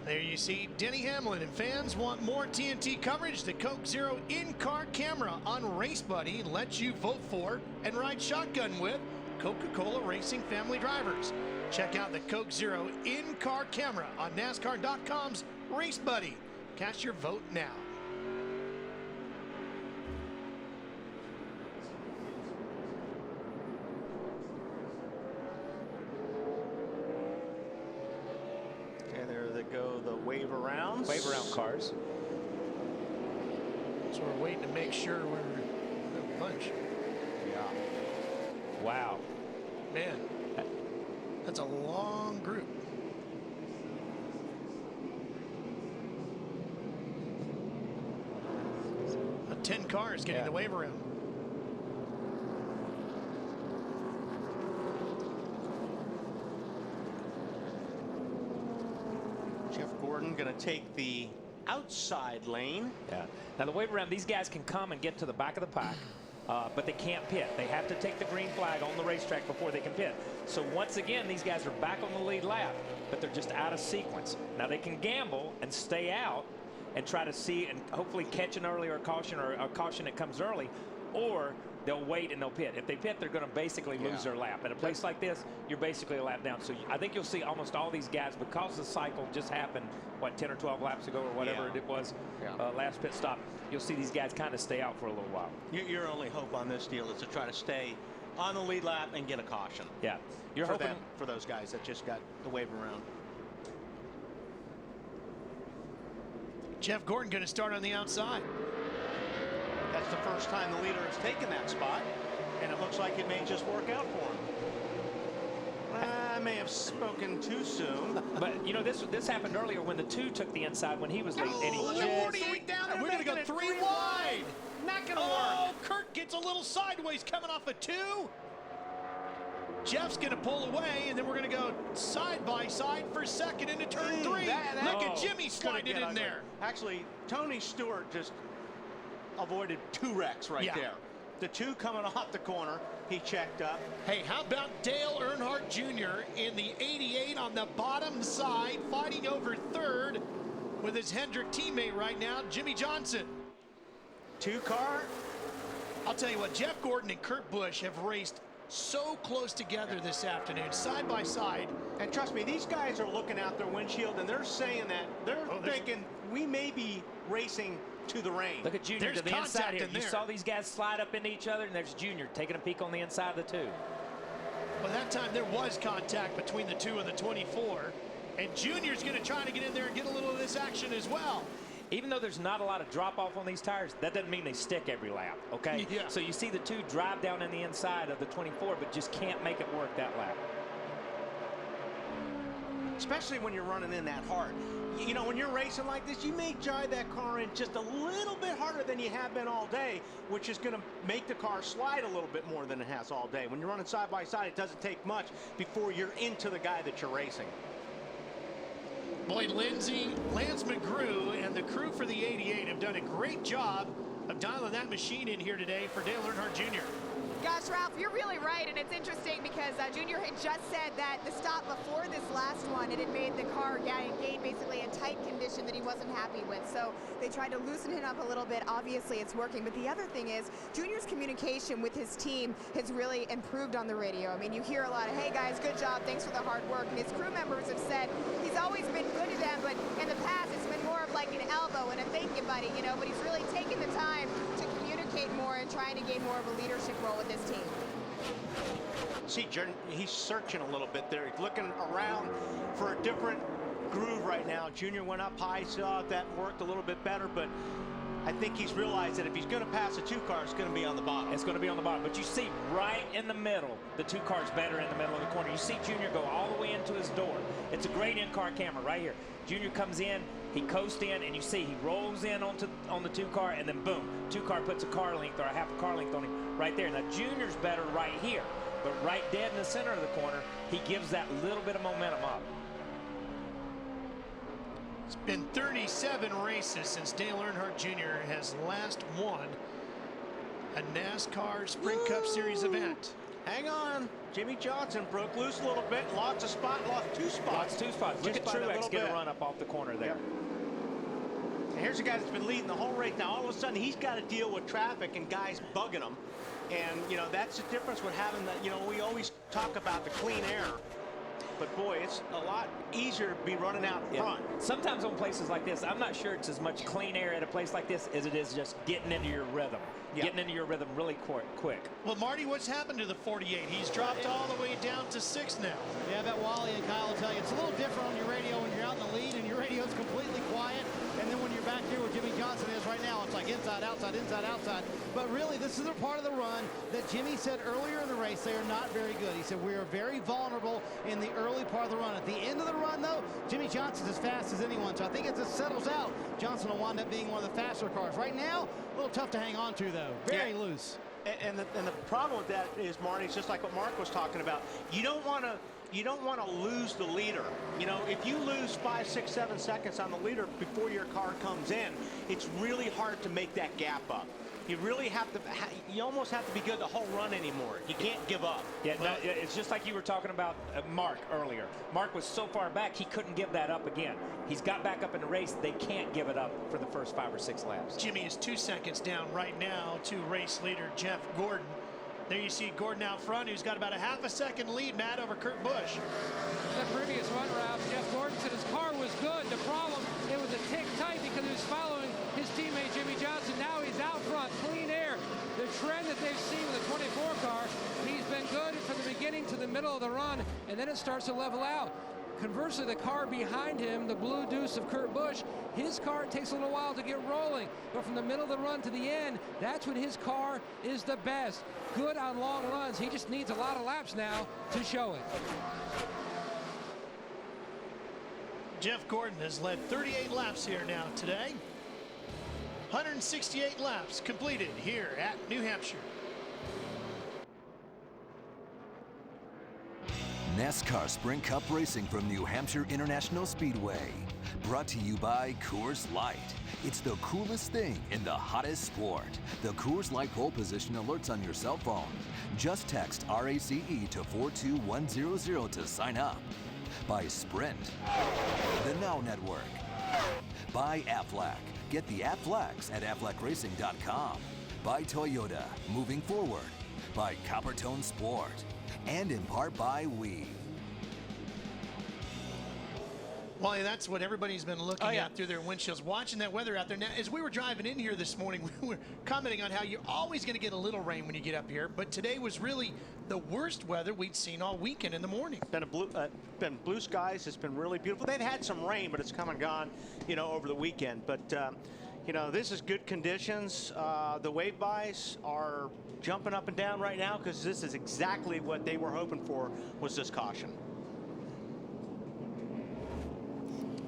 There you see Denny Hamlin, and fans want more TNT coverage. The Coke Zero in-car camera on Race Buddy lets you vote for and ride shotgun with Coca-Cola Racing family drivers. Check out the Coke Zero in-car camera on NASCAR.com's Race Buddy. Cast your vote now.
Okay, there they go, the wave around.
Wave around cars.
So we're waiting to make sure we're a bunch.
Yeah.
Wow.
Man, that's a long group. About 10 cars getting the wave around.
Jeff Gordon going to take the outside lane.
Yeah. Now the wave around, these guys can come and get to the back of the pack.
but they can't pit. They have to take the green flag on the racetrack before they can pit. So once again, these guys are back on the lead lap, but they're just out of sequence. Now they can gamble and stay out and try to see and hopefully catch an earlier caution or a caution that comes early, or they'll wait and they'll pit. If they pit, they're going to basically lose their lap. At a place like this, you're basically a lap down. So I think you'll see almost all these guys, because the cycle just happened, what, 10 or 12 laps ago or whatever it was, last pit stop, you'll see these guys kind of stay out for a little while.
Your only hope on this deal is to try to stay on the lead lap and get a caution.
Yeah. You're
for
hoping
them, for those guys that just got the wave around.
Jeff Gordon going to start on the outside.
That's the first time the leader has taken that spot, and it looks like it may just work out for him. I may have spoken too soon.
But, you know, this happened earlier when the 2 took the inside when he was late. And he
look at 48 down there. We're going to go 3 wide.
Not going to work.
Oh, Kurt gets a little sideways coming off a 2. Jeff's going to pull away, and then we're going to go side by side for second into turn 3. Look at Jimmy sliding in there.
Actually, Tony Stewart just avoided 2 wrecks right there. The 2 coming off the corner, he checked up.
Hey, how about Dale Earnhardt Jr. in the 88 on the bottom side, fighting over 3rd with his Hendrick teammate right now, Jimmy Johnson.
2 car.
I'll tell you what, Jeff Gordon and Kurt Busch have raced so close together this afternoon, side by side.
And trust me, these guys are looking out their windshield and they're saying that they're thinking we may be racing to the rain.
Look at Junior to the inside here. You saw these guys slide up into each other, and there's Junior taking a peek on the inside of the 2.
Well, that time there was contact between the 2 and the 24, and Junior's going to try to get in there and get a little of this action as well.
Even though there's not a lot of drop off on these tires, that doesn't mean they stick every lap, okay?
Yeah.
So you see the 2 drive down in the inside of the 24, but just can't make it work that lap.
Especially when you're running in that hard. You know, when you're racing like this, you may drive that car in just a little bit harder than you have been all day, which is going to make the car slide a little bit more than it has all day. When you're running side by side, it doesn't take much before you're into the guy that you're racing.
Boy, Lance McGrew and the crew for the 88 have done a great job of dialing that machine in here today for Dale Earnhardt Jr.
Gosh, Ralph, you're really right, and it's interesting because Junior had just said that the stop before this last one, it had made the car gain basically a tight condition that he wasn't happy with. So they tried to loosen him up a little bit. Obviously, it's working. But the other thing is, Junior's communication with his team has really improved on the radio. I mean, you hear a lot of, hey, guys, good job, thanks for the hard work. And his crew members have said he's always been good to them, but in the past, it's been more of like an elbow and a thank you, buddy, you know, but he's really taken the time to communicate more and trying to gain more of a leadership role with his team.
See, he's searching a little bit there. He's looking around for a different groove right now. Junior went up high, saw that worked a little bit better, but I think he's realized that if he's going to pass the 2 cars, it's going to be on the bottom.
It's going to be on the bottom. But you see right in the middle, the 2 cars better in the middle of the corner. You see Junior go all the way into his door. It's a great in-car camera right here. Junior comes in, he coasts in, and you see he rolls in on the 2 car, and then boom, 2 car puts a car length or a half a car length on him right there. Now Junior's better right here, but right dead in the center of the corner, he gives that little bit of momentum up.
It's been 37 races since Dale Earnhardt Jr. has last won a NASCAR Sprint Cup Series event.
Hang on. Jimmy Johnson broke loose a little bit, lost a spot, lost 2 spots.
Lost 2 spots. Look at Truex get a run up off the corner there.
Yep. And here's a guy that's been leading the whole race. Now, all of a sudden, he's got to deal with traffic and guys bugging him. And, you know, that's the difference with having that. You know, we always talk about the clean air. But, boy, it's a lot easier to be running out front.
Sometimes on places like this, I'm not sure it's as much clean air at a place like this as it is just getting into your rhythm. Getting into your rhythm really quick.
Well, Marty, what's happened to the 48? He's dropped all the way down to 6 now.
Yeah, I bet Wally and Kyle will tell you it's a little different on your radio when you're out in the lead and your radio's completely quiet. And then when you're back here where Jimmy Johnson is right now, it's like inside, outside, inside, outside. But really, this is a part of the run that Jimmy said earlier in the race they are not very good. He said we are very vulnerable in the early part of the run. At the end of the run, though, Jimmy Johnson's as fast as anyone. So I think as it settles out, Johnson will wind up being one of the faster cars. Right now, a little tough to hang on to, though. Very loose.
And the problem with that is, Marty, it's just like what Mark was talking about. You don't want to lose the leader. You know, if you lose 5, 6, 7 seconds on the leader before your car comes in, it's really hard to make that gap up. you really have to, you almost have to be good the whole run anymore. You can't give up.
Yeah, no, it's just like you were talking about Mark earlier. Mark was so far back, he couldn't give that up again. He's got back up in the race. They can't give it up for the first 5 or 6 laps.
Jimmy is 2 seconds down right now to race leader Jeff Gordon. There you see Gordon out front, who's got about a half a second lead, Matt, over Kurt Busch.
The previous run route, Jeff Gordon said his car was good. The problem, it was a tick tight because he was following his teammate Jimmy Johnson. Now he's out front, clean air. The trend that they've seen with the 24 car, he's been good from the beginning to the middle of the run, and then it starts to level out. Conversely, the car behind him, the blue deuce of Kurt Busch, his car takes a little while to get rolling. But from the middle of the run to the end, that's when his car is the best. Good on long runs. He just needs a lot of laps now to show it.
Jeff Gordon has led 38 laps here now today. 168 laps completed here at New Hampshire.
NASCAR Sprint Cup Racing from New Hampshire International Speedway. Brought to you by Coors Light. It's the coolest thing in the hottest sport. The Coors Light pole position alerts on your cell phone. Just text RACE to 42100 to sign up. By Sprint. The Now Network. By Aflac. Get the Aflacs at aflacracing.com. By Toyota. Moving forward. By Coppertone Sport. And in part by Weave.
Well, that's what everybody's been looking at through their windshields, watching that weather out there. Now, as we were driving in here this morning, we were commenting on how you're always going to get a little rain when you get up here, but today was really the worst weather we'd seen all weekend in the morning.
Been blue skies. It's been really beautiful. They've had some rain, but it's come and gone, you know, over the weekend. But you know, this is good conditions. The wave buys are jumping up and down right now because this is exactly what they were hoping for, was this caution.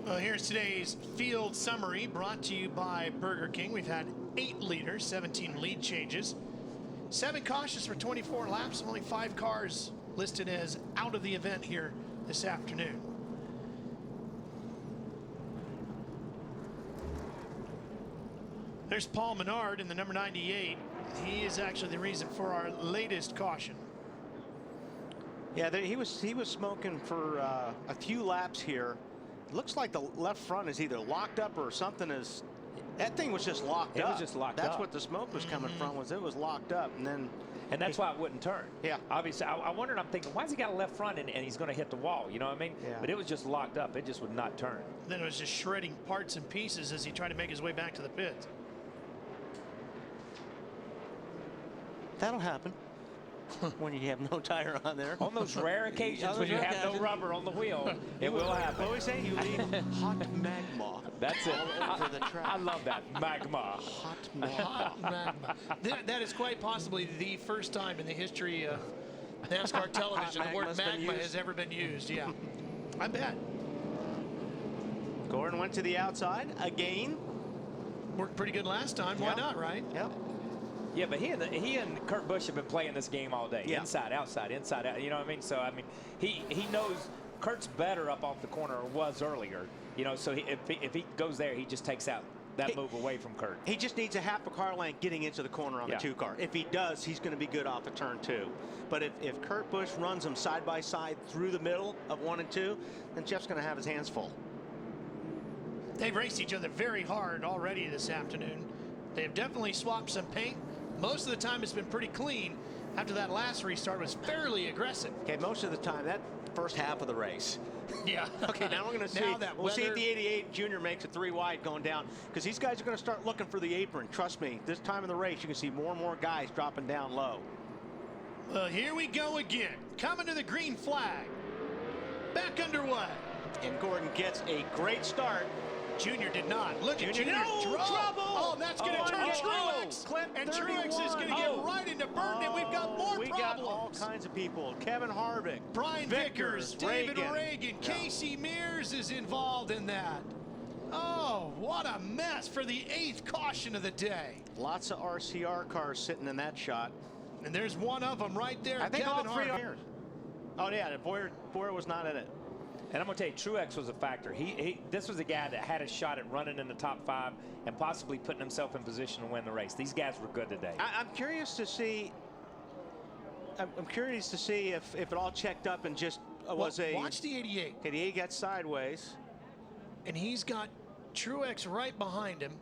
Well, here's today's field summary brought to you by Burger King. We've had 8 leaders, 17 lead changes, 7 cautions for 24 laps, and only 5 cars listed as out of the event here this afternoon. There's Paul Menard in the number 98. He is actually the reason for our latest caution.
Yeah, he was smoking for a few laps here. It looks like the left front is either locked up or something is. That thing was just locked up.
It was just locked up.
That's what the smoke was coming from. Was it was locked up, and then.
And that's why it wouldn't turn.
Yeah.
Obviously, I wondered. I'm thinking, why has he got a left front and he's going to hit the wall? You know what I mean?
Yeah.
But it was just locked up. It just would not turn.
Then it was just shredding parts and pieces as he tried to make his way back to the pits.
That'll happen when you have no tire on there.
On those rare occasions when you have no rubber on the wheel, it will happen.
What do we say? You leave hot magma.
That's it.
All over the track.
I love that. Magma.
Hot magma.
Hot magma. That is quite possibly the first time in the history of NASCAR television the word magma has ever been used. Yeah, I bet.
Gordon went to the outside again.
Worked pretty good last time. Why not, right?
Yep.
Yeah, but he and Kurt Busch have been playing this game all day.
Yeah.
Inside, outside, inside, out. You know what I mean? So, I mean, he knows Kurt's better up off the corner, or was earlier. You know, so if he goes there, he just takes out that move away from Kurt.
He just needs a half a car length getting into the corner on the 2 car. If he does, he's going to be good off of turn 2. But if Kurt Busch runs them side by side through the middle of 1 and 2, then Jeff's going to have his hands full.
They've raced each other very hard already this afternoon. They've definitely swapped some paint. Most of the time it's been pretty clean. After that last restart was fairly aggressive.
Okay, most of the time, that first half of the race.
Yeah.
Okay, now we're going to see. We'll see if the 88 Junior makes it 3 wide going down, because these guys are going to start looking for the apron. Trust me, this time of the race, you can see more and more guys dropping down low.
Well, here we go again. Coming to the green flag. Back underway.
And Gordon gets a great start.
Junior did not. Look at Junior.
No trouble!
Oh, that's going to turn Truex. And Truex is going to get right into Burton, and we've got more problems.
We got all kinds of people. Kevin Harvick,
Brian Vickers, David Reagan, Casey Mears is involved in that. Oh, what a mess for the 8th caution of the day.
Lots of RCR cars sitting in that shot.
And there's one of them right there.
I think
Kevin
all 3
Harvick.
are. Oh, yeah, Boyer was not in it.
And I'm going to tell you, Truex was a factor. This was a guy that had a shot at running in the top 5 and possibly putting himself in position to win the race. These guys were good today.
I'm curious to see. I'm curious to see if it all checked up and just was a.
Watch the 88.
88 got sideways,
and he's got Truex right behind him.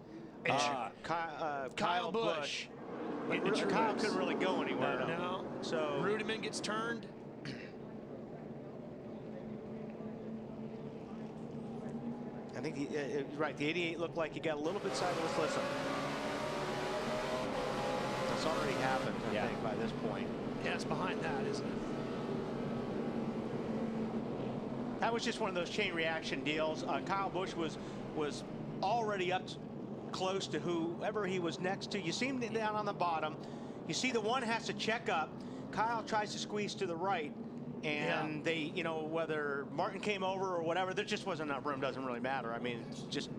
And
Kyle Busch. Kyle couldn't really go anywhere.
No.
So
Rudiman gets turned.
I think right. The 88 looked like he got a little bit sideways. Listen, that's already happened. I think by this point.
Yeah, it's behind that, isn't it?
That was just one of those chain reaction deals. Kyle Busch was already up close to whoever he was next to. You see him down on the bottom. You see the one has to check up. Kyle tries to squeeze to the right. And they, whether Martin came over or whatever, there just wasn't enough room. Doesn't really matter. I mean, it's just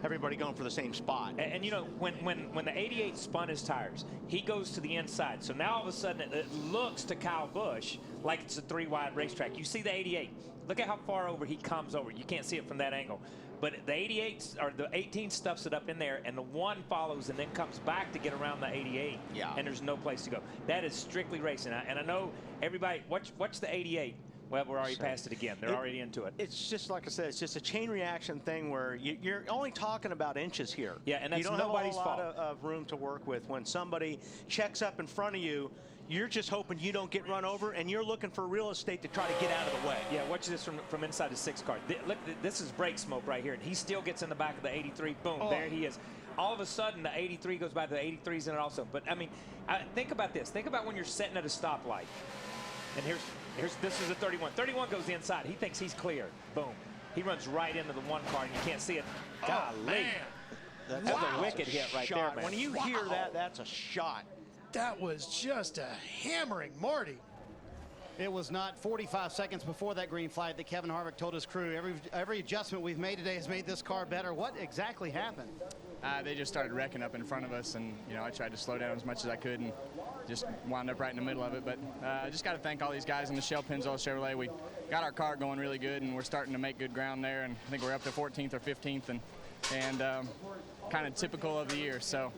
everybody going for the same spot.
And when the 88 spun his tires, he goes to the inside. So now all of a sudden it looks to Kyle Busch like it's a 3-wide racetrack. You see the 88. Look at how far over he comes over. You can't see it from that angle. But the 88 or the 18 stuffs it up in there, and the 1 follows and then comes back to get around the 88.
Yeah.
And there's no place to go. That is strictly racing. And I know everybody, watch the 88. Well, we're already past it again. They're already into it.
It's just like I said. It's just a chain reaction thing where you're only talking about inches here.
Yeah, and that's
you don't
nobody's
have a
fault.
lot of room to work with. When somebody checks up in front of you, you're just hoping you don't get run over, and you're looking for real estate to try to get out of the way.
Yeah, watch this from inside the 6 car. Look, this is brake smoke right here, and he still gets in the back of the 83. Boom, there he is. All of a sudden, the 83 goes by to the 83s in it also. But, I mean, think about this. Think about when you're sitting at a stoplight, and this is a 31. 31 goes inside. He thinks he's clear. Boom. He runs right into the 1 car, and you can't see it. Golly.
Man.
That's a wicked hit right there, man.
When you hear that, that's a shot.
That was just a hammering, Marty.
It was not 45 seconds before that green flag that Kevin Harvick told his crew, every adjustment we've made today has made this car better. What exactly happened?
They just started wrecking up in front of us, and I tried to slow down as much as I could and just wound up right in the middle of it. But I just got to thank all these guys in the Shell Pennzoil Chevrolet. We got our car going really good, and we're starting to make good ground there. And I think we're up to 14th or 15th, and kind of typical of the year. So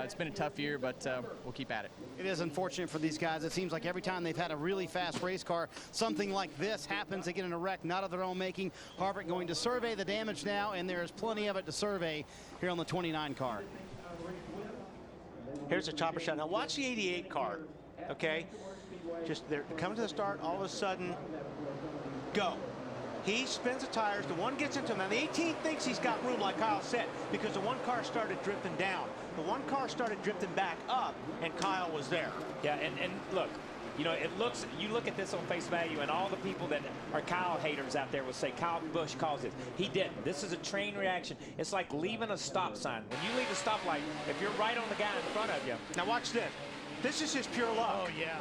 it's been a tough year, but we'll keep at it.
It is unfortunate for these guys. It seems like every time they've had a really fast race car, something like this happens. They get in a wreck, not of their own making. Harvick going to survey the damage now, and there is plenty of it to survey here on the 29 car.
Here's a chopper shot. Now watch the 88 car, okay? Just they're coming to the start, all of a sudden, go. He spins the tires, the 1 gets into him. Now the 18 thinks he's got room, like Kyle said, because the 1 car started drifting down. The 1 car started drifting back up, and Kyle was there.
Yeah, and look, you look at this on face value, and all the people that are Kyle haters out there will say Kyle Busch caused this. He didn't. This is a train reaction. It's like leaving a stop sign. When you leave a stoplight, if you're right on the guy in front of you.
Now watch this. This is just pure luck.
Oh, yeah.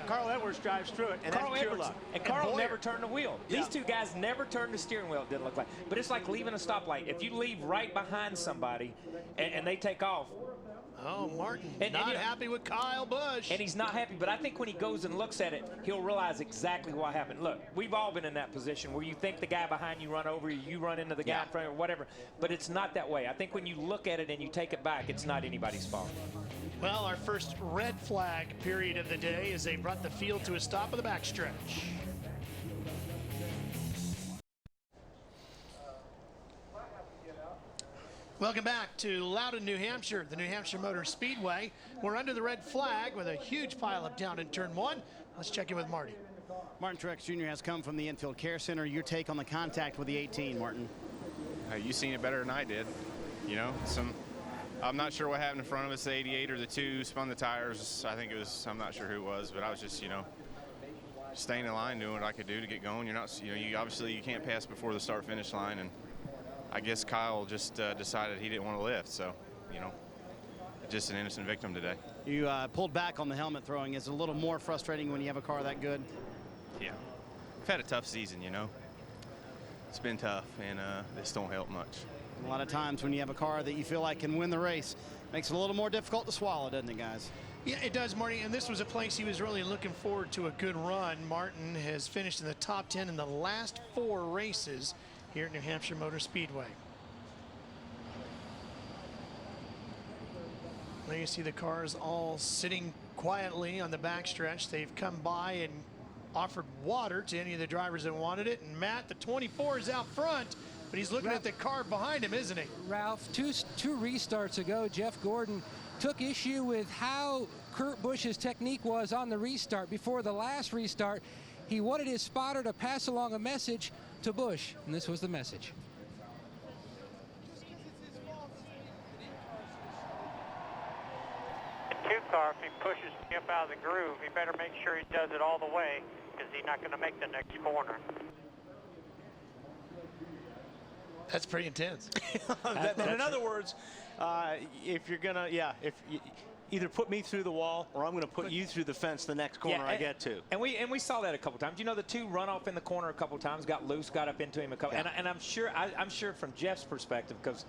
Carl Edwards drives through it, and
Carl
that's pure
Edwards,
luck.
and Carl never turned the wheel.
Yeah.
These 2 guys never turned the steering wheel, it didn't look like. But it's like leaving a stoplight. If you leave right behind somebody and they take off.
Oh, Martin, not happy with Kyle Busch.
And he's not happy, but I think when he goes and looks at it, he'll realize exactly what happened. Look, we've all been in that position where you think the guy behind you run over you, you run into the guy in front of you, or whatever. But it's not that way. I think when you look at it and you take it back, it's not anybody's fault.
Well, our first red flag period of the day as they brought the field to a stop of the backstretch. Welcome back to Loudon, New Hampshire, the New Hampshire Motor Speedway. We're under the red flag with a huge pileup down in turn 1. Let's check in with Marty.
Martin Truex Jr. has come from the Infield Care Center. Your take on the contact with the 18, Martin?
You've seen it better than I did. I'm not sure what happened in front of us, the 88 or the 2 spun the tires. I think it was, I'm not sure who it was, but I was just, staying in line, doing what I could do to get going. You're not, you obviously you can't pass before the start-finish line, and I guess Kyle just decided he didn't want to lift, so, just an innocent victim today.
You pulled back on the helmet throwing. Is it a little more frustrating when you have a car that good?
Yeah. I've had a tough season, It's been tough, and this don't help much.
A lot of times when you have a car that you feel like can win the race, Makes it a little more difficult to swallow, doesn't it, guys?
Yeah, it does, Marty, and this was a place he was really looking forward to a good run. Martin has finished in the top 10 in the last 4 races here at New Hampshire Motor Speedway. There you see the cars all sitting quietly on the backstretch. They've come by and offered water to any of the drivers that wanted it. And Matt, the 24 is out front, but he's looking at the car behind him, isn't he?
Ralph, two restarts ago, Jeff Gordon took issue with how Kurt Busch's technique was on the restart. Before the last restart, he wanted his spotter to pass along a message to Busch, and this was the message.
Car, if he pushes me up out of the groove, he better make sure he does it all the way, because he's not going to make the next corner.
That's pretty intense.
In other words, if you're gonna, if you either put me through the wall or I'm going to put you through the fence the next corner I get to.
And we saw that a couple times. You know, the 2 run off in the corner a couple times, got loose, got up into him a couple. And I'm sure from Jeff's perspective, because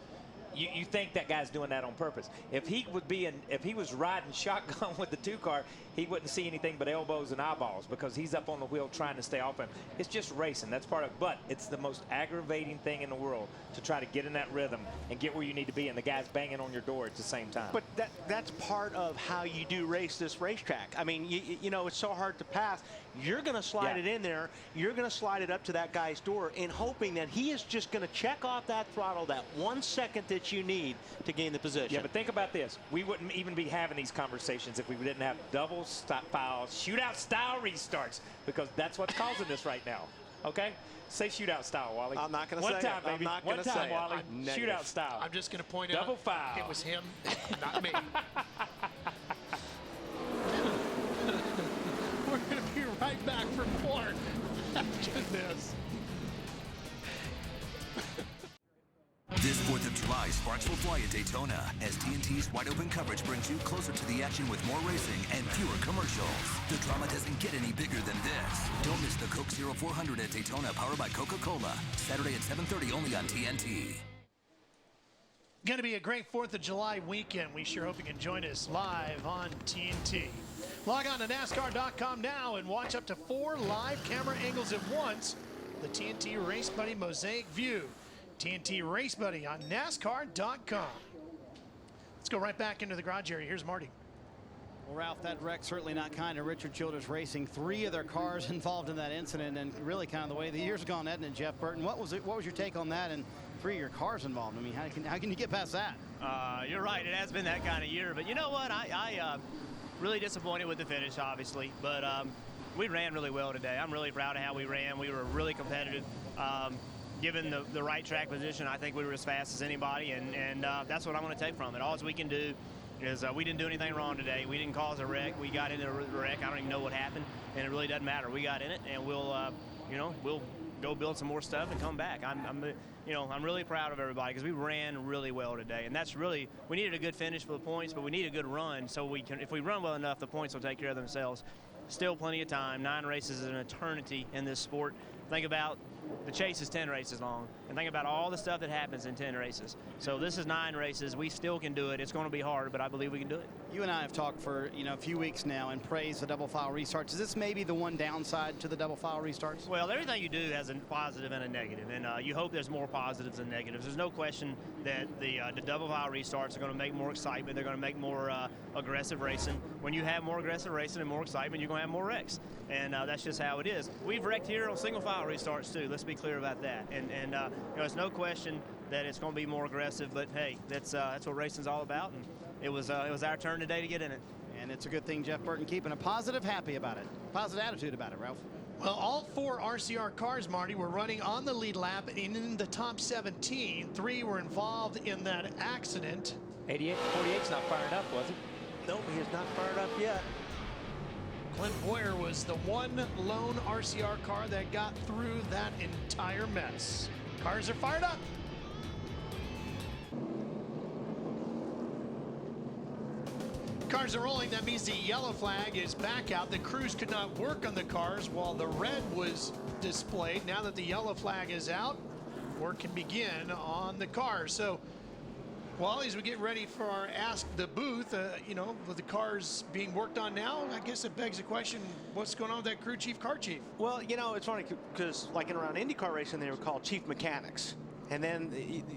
you think that guy's doing that on purpose. If he was riding shotgun with the 2 car, he wouldn't see anything but elbows and eyeballs, because he's up on the wheel trying to stay off him. It's just racing. That's part of it. But it's the most aggravating thing in the world to try to get in that rhythm and get where you need to be, and the guy's banging on your door at the same time.
But that's part of how you do race this racetrack. I mean, you know, it's so hard to pass. You're going to slide it in there. You're going to slide it up to that guy's door in hoping that he is just going to check off that throttle that 1 second that you need to gain the position.
Yeah, but think about this. We wouldn't even be having these conversations if we didn't have double style, shootout style restarts, because that's what's causing this right now. Okay? Say shootout style, Wally.
I'm not going to say
One time,
it.
baby.
I'm not going to say
One time, Wally.
Negative.
Shootout style.
I'm just going to point
double
out
foul.
It was him, not me. We're going to be right back for more after this.
This 4th of July, sparks will fly at Daytona as TNT's wide open coverage brings you closer to the action with more racing and fewer commercials. The drama doesn't get any bigger than this. Don't miss the Coke 0400 at Daytona, powered by Coca-Cola. Saturday at 7:30 only on TNT.
Going to be a great 4th of July weekend. We sure hope you can join us live on TNT. Log on to NASCAR.com now and watch up to 4 live camera angles at once. The TNT Race Buddy Mosaic View. TNT Race Buddy on NASCAR.com. Let's go right back into the garage area. Here's Marty.
Well, Ralph, that wreck certainly not kind of Richard Childress Racing. 3 of their cars involved in that incident, and really kind of the way the year's gone, hasn't it, Jeff Burton? What was your take on that, and 3 of your cars involved? I mean, how can you get past that?
You're right. It has been that kind of year. But you know what? I really disappointed with the finish, obviously. But we ran really well today. I'm really proud of how we ran. We were really competitive. Given the right track position, I think we were as fast as anybody, and that's what I want to take from it. All we can do is we didn't do anything wrong today. We didn't cause a wreck. We got into a wreck. I don't even know what happened, and it really doesn't matter. We got in it, and we'll go build some more stuff and come back. I'm really proud of everybody because we ran really well today, and that's really, we needed a good finish for the points, but we need a good run so we can, if we run well enough, the points will take care of themselves. Still plenty of time. 9 races is an eternity in this sport. Think about the chase is 10 races long, and think about all the stuff that happens in 10 races. So this is 9 races. We still can do it. It's going to be hard, but I believe we can do it.
You and I have talked for a few weeks now and praised the double file restarts. Is this maybe the one downside to the double file restarts?
Well, everything you do has a positive and a negative, and you hope there's more positives than negatives. There's no question that the double file restarts are going to make more excitement. They're going to make more aggressive racing. When you have more aggressive racing and more excitement, you're going to have more wrecks, and that's just how it is. We've wrecked here on single file restarts too. Let's be clear about that. And it's no question that it's going to be more aggressive, but hey, that's what racing's all about, and it was our turn today to get in it.
And it's a good thing Jeff Burton keeping a positive attitude about it, Ralph.
Well, all 4 RCR cars, Marty, were running on the lead lap and in the top 17. 3 were involved in that accident.
48's not fired up, was he?
Nope, he is not fired up yet.
Clint Boyer was the one lone RCR car that got through that entire mess. Cars are fired up. Cars are rolling. That means the yellow flag is back out. The crews could not work on the cars while the red was displayed. Now that the yellow flag is out, work can begin on the cars. So Well, as we get ready for our Ask the Booth, you know, with the cars being worked on now, I guess it begs the question, what's going on with that crew chief, car chief?
Well, you know, it's funny because like in around IndyCar racing, they were called chief mechanics. And then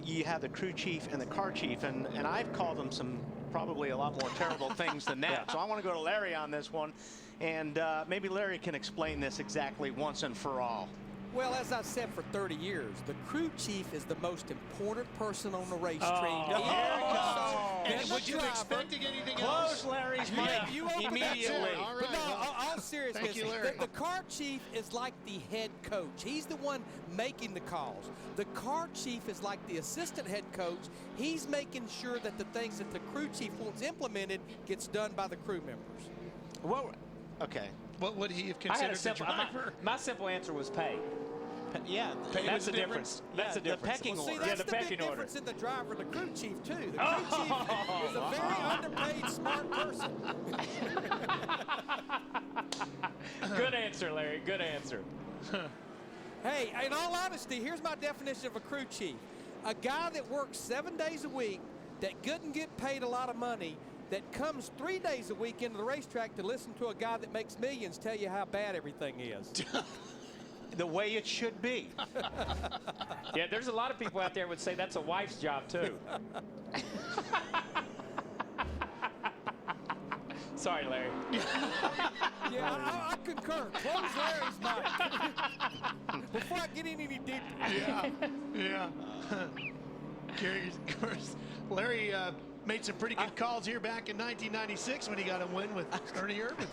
you have the crew chief and the car chief, and I've called them some probably a lot more terrible things than that. Yeah. So I want to go to Larry on this one, and maybe Larry can explain this exactly once and for all.
Well, as I've said for 30 years, the crew chief is the most important person on the race train.
And would you have expected anything
else? Close Larry's mic immediately.
All right.
But no, all seriousness,
Thank you, Larry.
The car chief is like the head coach. He's the one making the calls. The car chief is like the assistant head coach. He's making sure that the things that the crew chief wants implemented gets done by the crew members.
Well, okay.
What would he have considered the driver?
My simple answer was pay.
Yeah,
that's the difference. That's the difference.
The pecking order.
See, that's
the
the
pecking
big
order.
difference in the driver and the crew chief, too. The crew chief is a very underpaid, smart person.
Good answer, Larry. Good answer.
Hey, in all honesty, here's my definition of a crew chief. A guy that works 7 days a week, that couldn't get paid a lot of money, that comes 3 days a week into the racetrack to listen to a guy that makes millions tell you how bad everything is.
The way it should be.
Yeah, there's a lot of people out there would say that's a wife's job, too. Sorry, Larry.
Yeah, I concur. Close Larry's mic. Before I get in any deeper.
Yeah. Gary, of course, Larry made some pretty good calls here back in 1996 when he got a win with Ernie Irvin.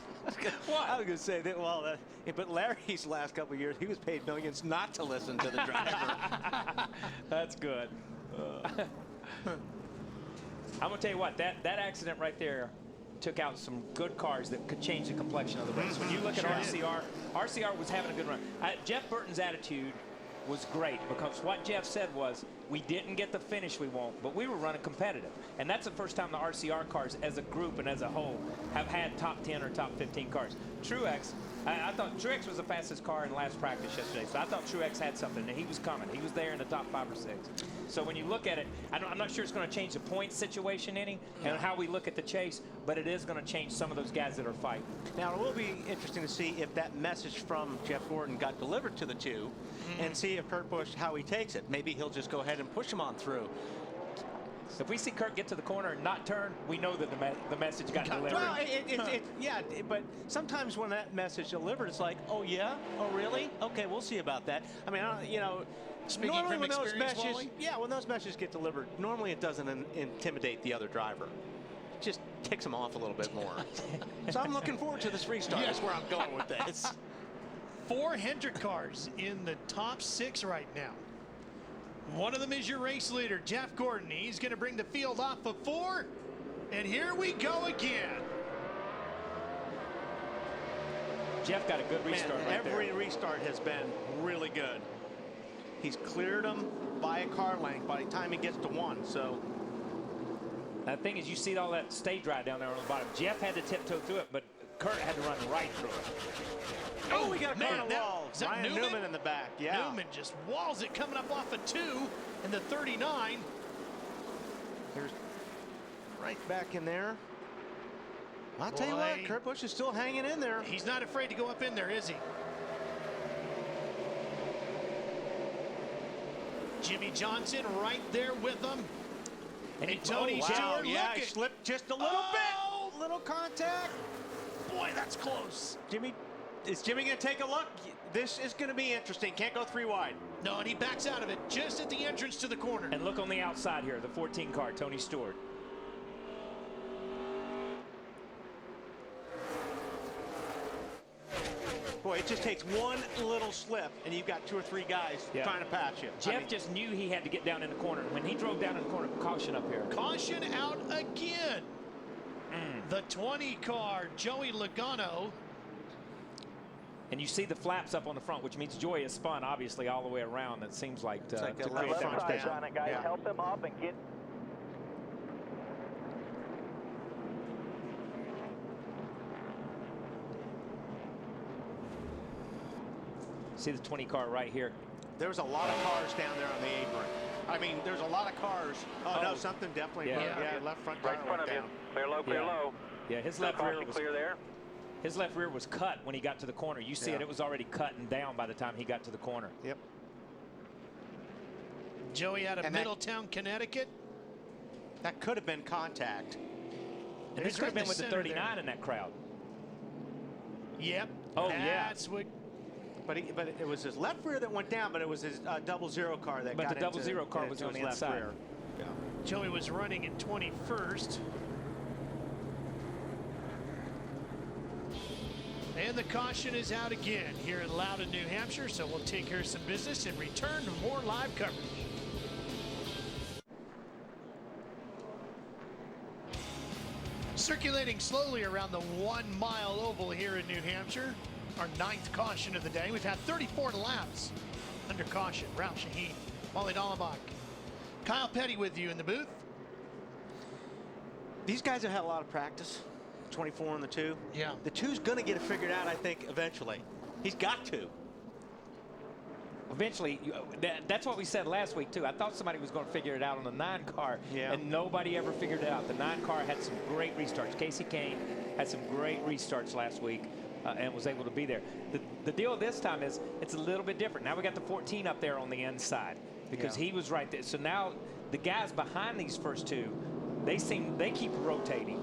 What? I was going to say that, well, but Larry's last couple of years, he was paid millions not to listen to the driver.
That's good. I'm going to tell you what, that accident right there took out some good cars that could change the complexion of the race. When you look at RCR, RCR was having a good run. Jeff Burton's attitude was great because what Jeff said was, we didn't get the finish we want, but we were running competitive. And that's the first time the RCR cars as a group and as a whole have had top 10 or top 15 cars. Truex, I thought Truex was the fastest car in last practice yesterday, so I thought Truex had something, and he was coming. He was there in the top 5 or 6. So when you look at it, I'm not sure it's going to change the point situation any and how we look at the chase, but it is going to change some of those guys that are fighting.
Now, it will be interesting to see if that message from Jeff Gordon got delivered to the two and see if Kurt Busch, how he takes it. Maybe he'll just go ahead and push him on through.
If we see Kurt get to the corner and not turn, we know that the message got delivered.
Well, yeah, but sometimes when that message delivered, it's like, oh, yeah? Oh, really? Okay, we'll see about that. I mean, you know,
speaking
normally
from
when those
experience,
messages,
Wally?
yeah, when those messages get delivered, normally it doesn't intimidate the other driver. It just ticks them off a little bit more. So I'm looking forward to this restart. That's where I'm going with this.
4 Hendrick cars in the top 6 right now. One of them is your race leader, Jeff Gordon. He's going to bring the field off of 4. And here we go again.
Jeff got a good restart right there.
Every restart has been really good. He's cleared them by a car length by the time he gets to 1. So
the thing is, you see all that stay dry down there on the bottom. Jeff had to tiptoe through it, but Kurt had to run right through it.
Oh, we got a car wall.
Is that
Ryan Newman in the back. Yeah.
Newman just walls it coming up off of 2 and the 39.
There's right back in there. I'll tell you what, Kurt Busch is still hanging in there.
He's not afraid to go up in there, is he? Jimmy Johnson right there with him. And Tony Stewart,
he slipped just a little bit. Little contact.
Boy, that's close.
Is Jimmy going to take a look? This is going to be interesting. Can't go 3 wide.
No, and he backs out of it just at the entrance to the corner.
And look on the outside here, the 14 car, Tony Stewart.
Boy, it just takes one little slip, and you've got 2 or 3 guys trying to pass you.
Jeff just knew he had to get down in the corner. When he drove down in the corner, caution up here.
Caution out again. The 20 car, Joey Logano.
And you see the flaps up on the front, which means Joey has spun, obviously, all the way around. That seems like
it's like a left front down.
Guys, help him up and get.
see the 20 car right here.
There was a lot of cars down there on the apron. I mean, there's a lot of cars. Oh, no, something definitely.
Yeah.
Left front tire went down.
Clear low, clear low.
Yeah, his left rear was
clear there.
His left rear was cut when he got to the corner. You see it was already cut and down by the time he got to the corner.
Yep.
Joey out of Middletown, Connecticut.
That could have been contact.
And this could have been with the 39 in that crowd.
Yep.
Oh,
That's what.
But it was his left rear that went down, but it was his 00 car that got
But the
into
00 car was on the
left
inside.
rear. Yeah.
Joey was running in 21st. And the caution is out again here in Loudon, New Hampshire. So we'll take care of some business and return to more live coverage. Circulating slowly around the 1 mile oval here in New Hampshire. Our 9th caution of the day. We've had 34 laps under caution. Ralph Shaheen, Molly Dollenbach, Kyle Petty with you in the booth.
These guys have had a lot of practice. 24 on the 2.
Yeah.
The 2's going to get it figured out, I think, eventually. He's got to.
Eventually, that's what we said last week, too. I thought somebody was going to figure it out on the 9 car, and nobody ever figured it out. The 9 car had some great restarts. Casey Kane had some great restarts last week and was able to be there. The deal this time is it's a little bit different. Now we got the 14 up there on the inside because he was right there. So now the guys behind these first 2, they keep rotating.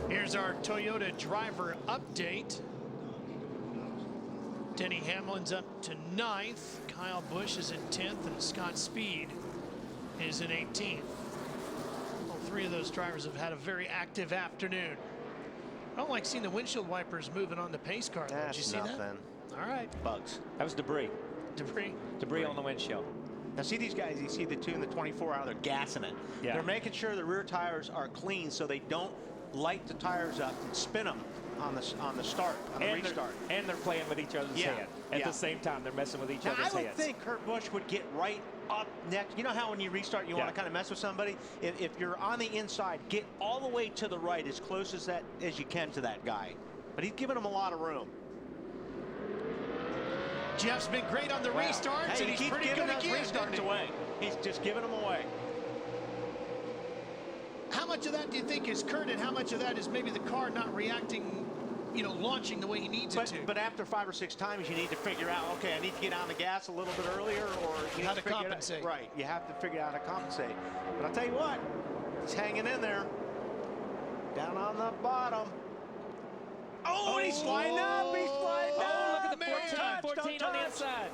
Here's our Toyota driver update. Denny Hamlin's up to 9th. Kyle Busch is in 10th, and Scott Speed is in 18th. All 3 of those drivers have had a very active afternoon. I don't like seeing the windshield wipers moving on the pace car. Did you see that? All right.
Bugs.
That was debris.
Debris
on the windshield.
Now see these guys, you see the 2 and the 24 out, they're gassing it.
Yeah.
They're making sure the rear tires are clean so they don't light the tires up and spin them on the start, on the restart.
And they're playing with each other's head. At the same time, they're messing with each other's heads.
I would think Kurt Busch would get right up next. You know how when you restart, you want to kind of mess with somebody? If you're on the inside, get all the way to the right as close as you can to that guy. But he's giving him a lot of room.
Jeff's been great on the restarts, and he's pretty good again.
Restarts away. He's just giving them away.
How much of that do you think is Kurt, and how much of that is maybe the car not reacting, launching the way he needs it to?
But after 5 or 6 times, you need to figure out, okay, I need to get on the gas a little bit earlier, or you
how
need
to compensate.
Right, you have to figure out how to compensate. But I'll tell you what, he's hanging in there. Down on the bottom. Oh, and he's sliding up. He's sliding up.
Look at the 14 on the inside.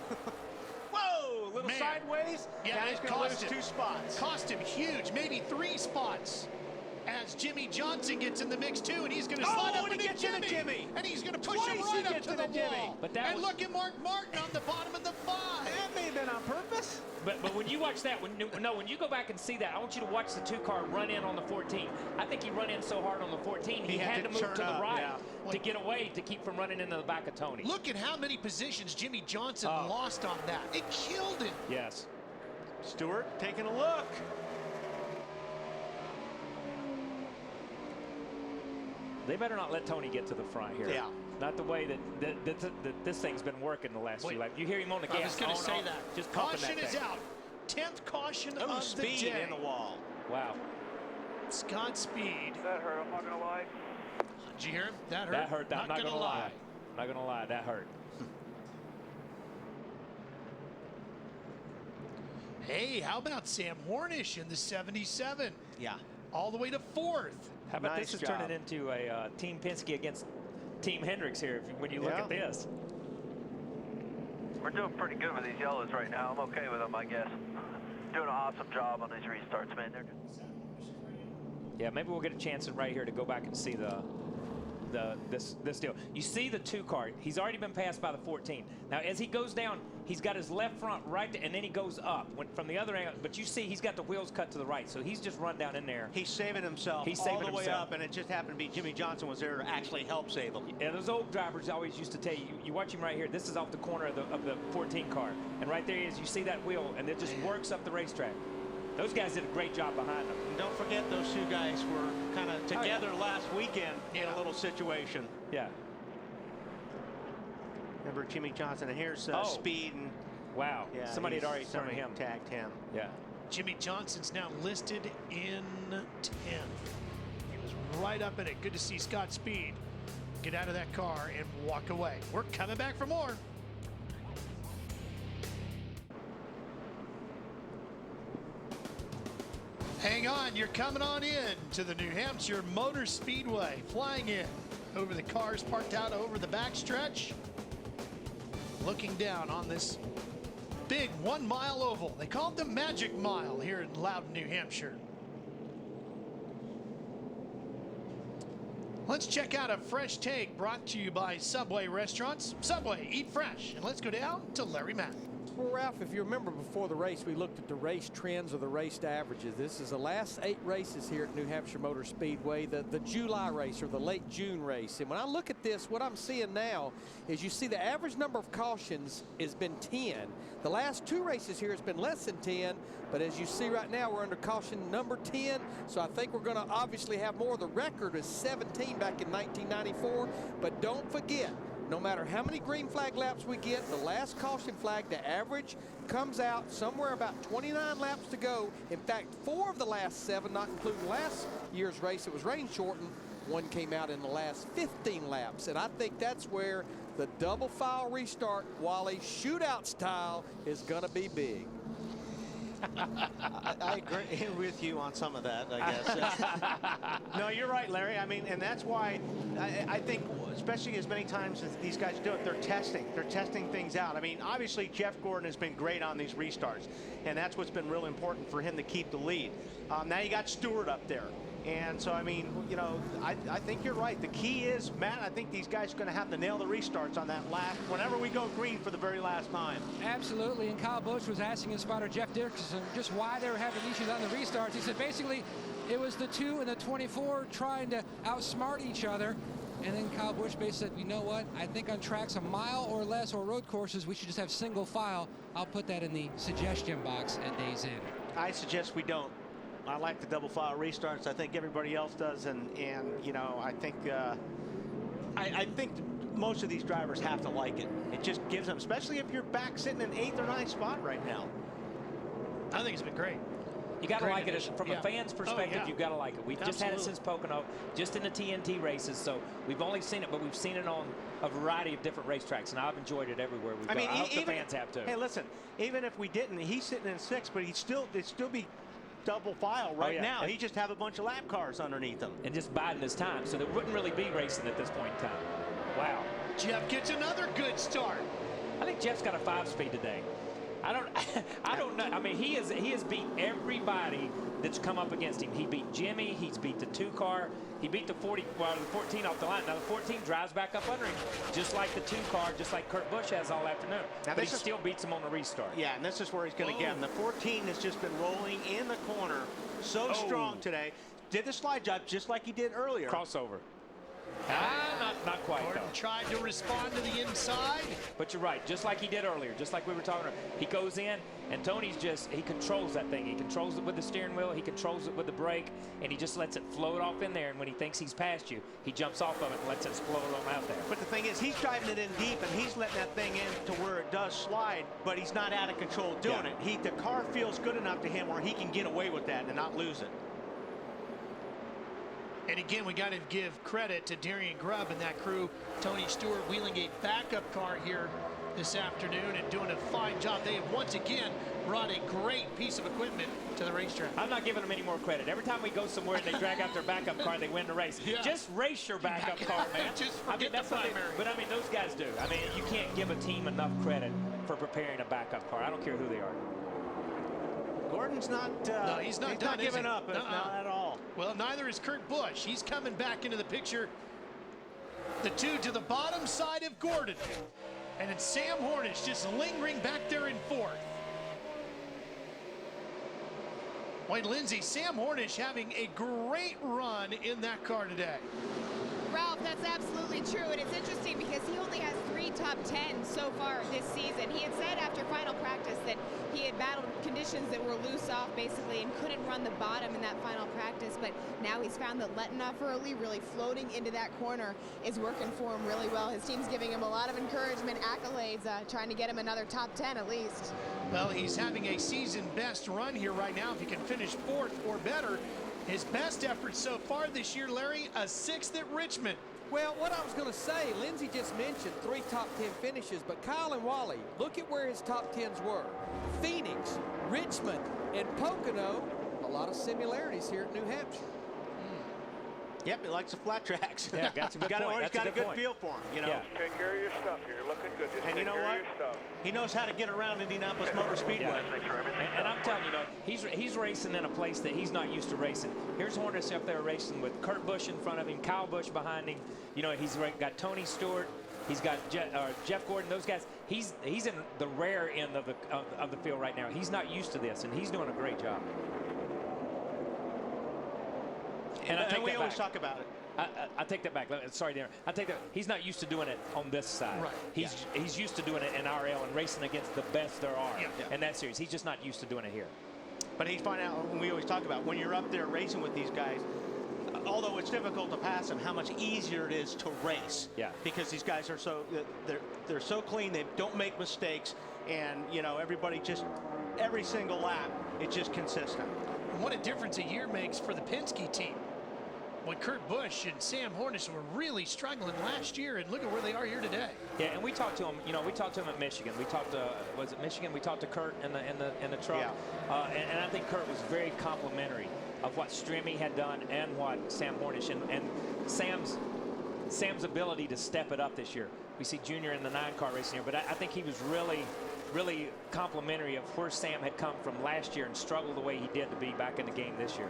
Whoa, little sideways.
Yeah,
now he's going to lose 2 spots.
Cost him huge, maybe 3 spots. As Jimmy Johnson gets in the mix too, and he's going to slide up
and he gets into Jimmy.
And he's going to push him right up to the wall. And look at Mark Martin on the bottom of the 5.
That may have been on purpose.
But when you watch that, when you go back and see that, I want you to watch the 2 car run in on the 14. I think he run in so hard on the 14, he had to move to the right to get away to keep from running into the back of Tony.
Look at how many positions Jimmy Johnson lost on that. It killed him.
Yes.
Stewart taking a look.
They better not let Tony get to the front here.
Yeah.
Not the way that this thing's been working the last few laps. You hear him on the gas.
I was going to say that.
Just pumping
caution
that
is
thing.
out. 10th caution of
Speed
the day.
in the wall.
Wow.
Scott Speed.
That hurt, I'm not going to lie.
Did you hear him? That hurt.
That hurt. I'm not going to lie. I'm not going to lie. That hurt.
Hey, how about Sam Hornish in the 77?
Yeah.
All the way to 4th.
How about this is turning into a Team Penske against Team Hendricks here when you look at this?
We're doing pretty good with these yellows right now. I'm okay with them, I guess. Doing an awesome job on these restarts, man.
Yeah, maybe we'll get a chance right here to go back and see this deal. You see the 2 car. He's already been passed by the 14. Now, as he goes down, he's got his left front right there, and then he goes up from the other angle. But you see he's got the wheels cut to the right, so he's just run down in there.
He's saving himself all the way up, and it just happened to be Jimmy Johnson was there to actually help save him.
Yeah, those old drivers always used to tell you, you watch him right here. This is off the corner of the 14 car, and right there is, you see that wheel, and it just works up the racetrack. Those guys did a great job behind them.
And don't forget those 2 guys were kind of together last weekend in a little situation.
Yeah.
remember Jimmy Johnson. And here's Speed. And
wow.
Yeah,
Somebody had already thrown him.
Tagged him.
Yeah.
Jimmy Johnson's now listed in 10th. He was right up in it. Good to see Scott Speed get out of that car and walk away. We're coming back for more. Hang on, you're coming on in to the New Hampshire Motor Speedway. Flying in over the cars parked out over the backstretch. Looking down on this big 1 mile oval. They call it the Magic Mile here in Loudon, New Hampshire. Let's check out a fresh take brought to you by Subway Restaurants. Subway, eat fresh. And let's go down to Larry Mack.
Well, Ralph, if you remember before the race, we looked at the race trends or the race averages. This is the last 8 races here at New Hampshire Motor Speedway, the July race or the late June race. And when I look at this, what I'm seeing now is you see the average number of cautions has been 10. The last 2 races here has been less than 10, but as you see right now, we're under caution number 10. So I think we're going to obviously have more. The record is 17 back in 1994, but don't forget, no matter how many green flag laps we get, the last caution flag, the average comes out somewhere about 29 laps to go. In fact, 4 of the last 7, not including last year's race, it was rain shortened. 1 came out in the last 15 laps. And I think that's where the double file restart, Wally, shootout style is going to be big.
I agree with you on some of that, I guess. No, you're right, Larry. I mean, and that's why I think, especially as many times as these guys do it, they're testing things out. I mean, obviously Jeff Gordon has been great on these restarts, and that's what's been real important for him to keep the lead. Now you got Stewart up there. And so, I mean, you know, I think you're right. The key is, Matt, I think these guys are going to have to nail the restarts on that last, whenever we go green for the very last time.
Absolutely. And Kyle Busch was asking his spotter, Jeff Dickerson, just why they were having issues on the restarts. He said basically it was the 2 and the 24 trying to outsmart each other. And then Kyle Busch basically said, you know what? I think on tracks a mile or less or road courses, we should just have single file. I'll put that in the suggestion box at Days Inn.
I suggest we don't. I like the double file restarts. I think everybody else does, and you know, I think most of these drivers have to like it. It just gives them, especially if you're back sitting in 8th or 9th spot right now.
I think it's been great.
You got to like it from a fan's perspective. You've got to like it. We've just had it since Pocono, just in the TNT races. So we've only seen it, but we've seen it on a variety of different racetracks, and I've enjoyed it everywhere we've gone. I hope the fans have too.
Hey, listen, even if we didn't, he's sitting in 6th, but it'd still be double file right now. He just have a bunch of lap cars underneath him.
And just biding his time, so there wouldn't really be racing at this point in time. Wow.
Jeff gets another good start.
I think Jeff's got a 5-speed today. I don't know. I mean, he has beat everybody that's come up against him. He beat Jimmy. He's beat the 2 car. He beat the 14 off the line. Now the 14 drives back up under him, just like the 2 car, just like Kurt Busch has all afternoon. Now but he still beats him on the restart.
Yeah, and this is where he's going to get him. The 14 has just been rolling in the corner so strong today. Did the slide job just like he did earlier.
Crossover. Not quite.
Gordon tried to respond to the inside.
But you're right, just like he did earlier, just like we were talking about. He goes in, and Tony's he controls that thing. He controls it with the steering wheel, he controls it with the brake, and he just lets it float off in there. And when he thinks he's past you, he jumps off of it and lets it float on out there.
But the thing is, he's driving it in deep, and he's letting that thing in to where it does slide, but he's not out of control doing it. The car feels good enough to him where he can get away with that and not lose it.
And again, we got to give credit to Darian Grubb and that crew. Tony Stewart wheeling a backup car here this afternoon and doing a fine job. They have once again brought a great piece of equipment to the racetrack.
I'm not giving them any more credit. Every time we go somewhere and they drag out their backup car, they win the race. Just race your backup car, man.
Just forget the primary.
But I mean, those guys do. I mean, you can't give a team enough credit for preparing a backup car. I don't care who they are.
Gordon's not.
No, he's not done.
Not giving up. Not at all.
Well, neither is Kurt Busch. He's coming back into the picture. The 2 to the bottom side of Gordon, and it's Sam Hornish just lingering back there in 4th. Wayne Lindsay, Sam Hornish having a great run in that car today.
Ralph, Ralph, that's absolutely true, and it's interesting because he only has 3 top 10s so far this season. He had said after final practice that he had battled conditions that were loose off basically and couldn't run the bottom in that final practice, but now he's found that letting off early, really floating into that corner is working for him really well. His team's giving him a lot of encouragement, accolades, trying to get him another top 10 at least.
Well, he's having a season best run here right now. If he can finish 4th or better, his best effort so far this year, Larry, a 6th at Richmond.
Well, what I was going to say, Lindsey just mentioned 3 top 10 finishes, but Kyle and Wally, look at where his top 10s were. Phoenix, Richmond, and Pocono, a lot of similarities here at New Hampshire.
Yep, he likes the flat tracks.
Yeah, that's a good point.
He's got a good feel for him, you know.
Yeah.
Take care of your stuff. You're looking good. Just
And you
take
know
care
what?
of your stuff.
He knows how to get around Indianapolis Motor Speedway.
Yeah. And I'm telling you, he's racing in a place that he's not used to racing. Here's Hornets up there racing with Kurt Busch in front of him, Kyle Busch behind him. You know, he's got Tony Stewart. He's got Jeff Gordon. Those guys. He's in the rare end of the field right now. He's not used to this, and he's doing a great job.
And we always talk about it.
I take that back. Sorry, Darren. I take that. He's not used to doing it on this side.
Right.
He's used to doing it in RL and racing against the best there are in that series. He's just not used to doing it here.
But he's finding out, when we always talk about, when you're up there racing with these guys, although it's difficult to pass them, how much easier it is to race.
Yeah.
Because these guys are so they're so clean. They don't make mistakes, and you know everybody just every single lap it's just consistent.
What a difference a year makes for the Penske team. When Kurt Busch and Sam Hornish were really struggling last year, and look at where they are here today.
Yeah, and we talked to him. You know, we talked to him at Michigan. We talked to was it Michigan? We talked to Kurt in the truck.
Yeah.
And I think Kurt was very complimentary of what Strimmy had done and what Sam Hornish and Sam's ability to step it up this year. We see Junior in the 9-car racing here, but I think he was really complimentary of where Sam had come from last year and struggled the way he did to be back in the game this year.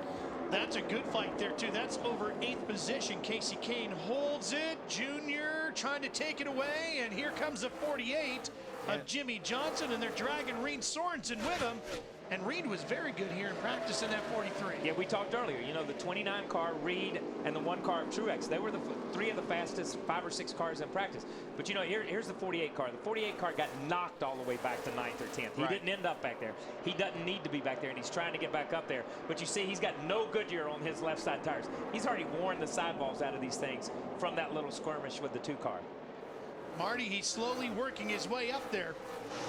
That's a good fight there, too. That's over 8th position. Casey Kane holds it. Junior trying to take it away, and here comes the 48 of Jimmy Johnson, and they're dragging Reed Sorensen with him. And Reed was very good here in practice in that 43.
Yeah, we talked earlier. You know, the 29 car, Reed, and the 1 car of Truex. They were the 3 of the fastest 5 or 6 cars in practice. But, you know, here's the 48 car. The 48 car got knocked all the way back to 9th or 10th. He didn't end up back there. He doesn't need to be back there, and he's trying to get back up there. But you see, he's got no Goodyear on his left side tires. He's already worn the sidewalls out of these things from that little skirmish with the 2 car.
Marty, he's slowly working his way up there.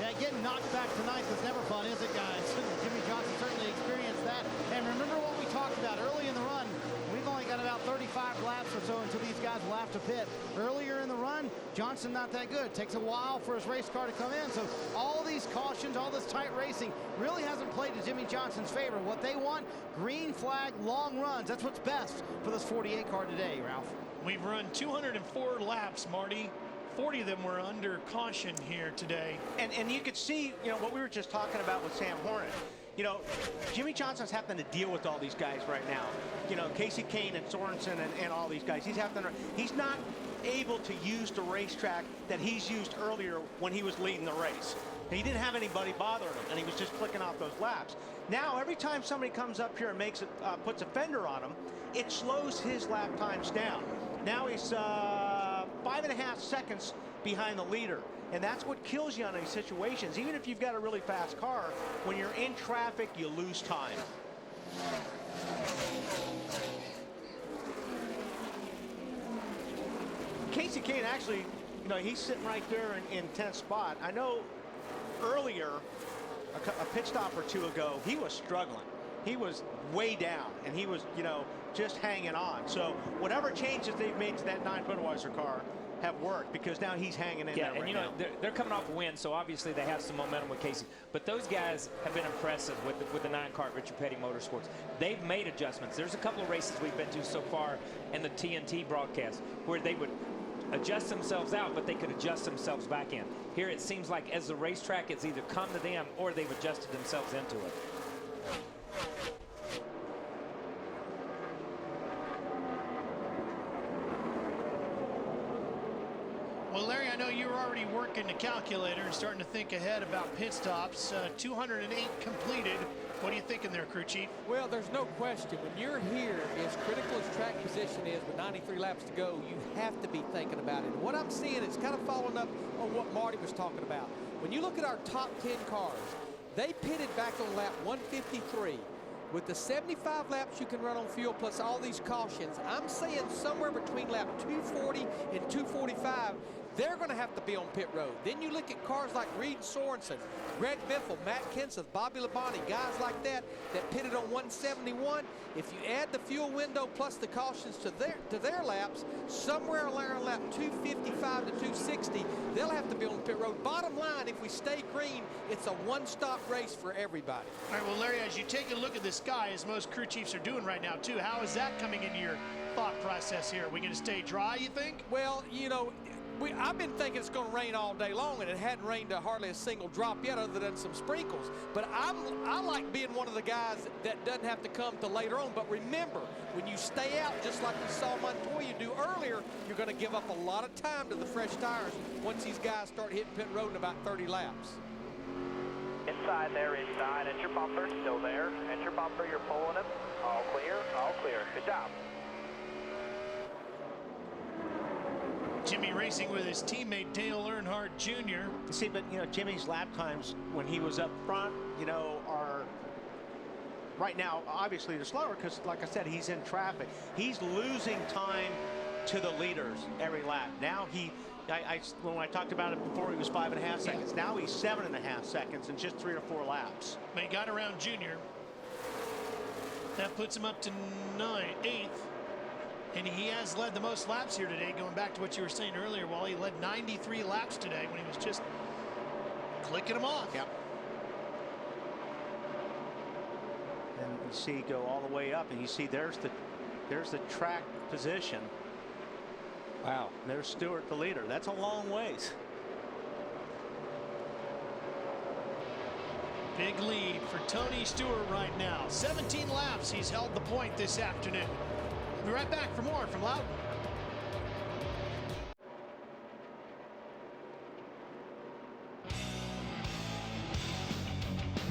Yeah, getting knocked back tonight was never fun, is it, guys? Jimmy Johnson certainly experienced that. And remember what we talked about early in the run. We've only got about 35 laps or so until these guys will have to pit. Earlier in the run, Johnson not that good. Takes a while for his race car to come in. So all these cautions, all this tight racing really hasn't played to Jimmy Johnson's favor. What they want, green flag, long runs. That's what's best for this 48 car today, Ralph.
We've run 204 laps, Marty. 40 of them were under caution here today.
And you could see, you know, what we were just talking about with Sam Hornet. You know, Jimmy Johnson's having to deal with all these guys right now. You know, Casey Kane and Sorensen and all these guys. He's not able to use the racetrack that he's used earlier when he was leading the race. He didn't have anybody bothering him, and he was just flicking off those laps. Now, every time somebody comes up here and makes it, puts a fender on him, it slows his lap times down. Now he's 5.5 seconds behind the leader. And that's what kills you on these situations. Even if you've got a really fast car, when you're in traffic, you lose time. Casey Kane actually, you know, he's sitting right there in 10th spot. I know earlier, a pit stop or two ago, he was struggling. He was way down, and he was, you know, just hanging on. So whatever changes they've made to that 9 Budweiser car have worked, because now he's hanging in there right
and you know
now.
they're coming off a win, so obviously they have some momentum with Casey. But those guys have been impressive with the 9 car at Richard Petty Motorsports. They've made adjustments. There's a couple of races we've been to so far in the TNT broadcast where they would adjust themselves out, but they could adjust themselves back in. Here it seems like as the racetrack, it's either come to them or they've adjusted themselves into it.
Well, Larry, I know you were already working the calculator and starting to think ahead about pit stops. 208 completed What are you thinking there, crew chief?
Well, there's no question. When you're here, as critical as track position is with 93 laps to go, you have to be thinking about it. And what I'm seeing is kind of following up on what Marty was talking about. When you look at our top 10 cars, they pitted back on lap 153. With the 75 laps you can run on fuel plus all these cautions, I'm saying somewhere between lap 240 and 245, they're going to have to be on pit road. Then you look at cars like Reed Sorensen, Greg Biffle, Matt Kenseth, Bobby Labonte, guys like that pitted on 171. If you add the fuel window plus the cautions to their laps, somewhere around lap 255 to 260, they'll have to be on pit road. Bottom line, if we stay green, it's a one-stop race for everybody.
All right, well, Larry, as you take a look at the sky, as most crew chiefs are doing right now, too, how is that coming into your thought process here? Are we going to stay dry, you think?
Well, you know, I've been thinking it's going to rain all day long, and it hadn't rained hardly a single drop yet other than some sprinkles. But I like being one of the guys that doesn't have to come till later on. But remember, when you stay out, just like we saw Montoya do earlier, you're going to give up a lot of time to the fresh tires once these guys start hitting pit road in about 30 laps.
Inside there, inside. At your bumper, still there. At your bumper, you're pulling him. All clear, all clear. Good job.
Jimmy racing with his teammate Dale Earnhardt Jr.
See, but you know, Jimmy's lap times when he was up front, you know, are right now obviously they're slower because, like I said, he's in traffic. He's losing time to the leaders every lap. Now when I talked about it before, he was 5.5 seconds. Now he's 7.5 seconds in just 3 or 4 laps.
But he got around Junior. That puts him up to 8th. And he has led the most laps here today, going back to what you were saying earlier. Well, he led 93 laps today when he was just clicking them off.
Yep. And you see go all the way up, and you see there's the track position. Wow. There's Stewart, the leader. That's a long ways.
Big lead for Tony Stewart right now. 17 laps he's held the point this afternoon. We'll be right back for more from Loudon.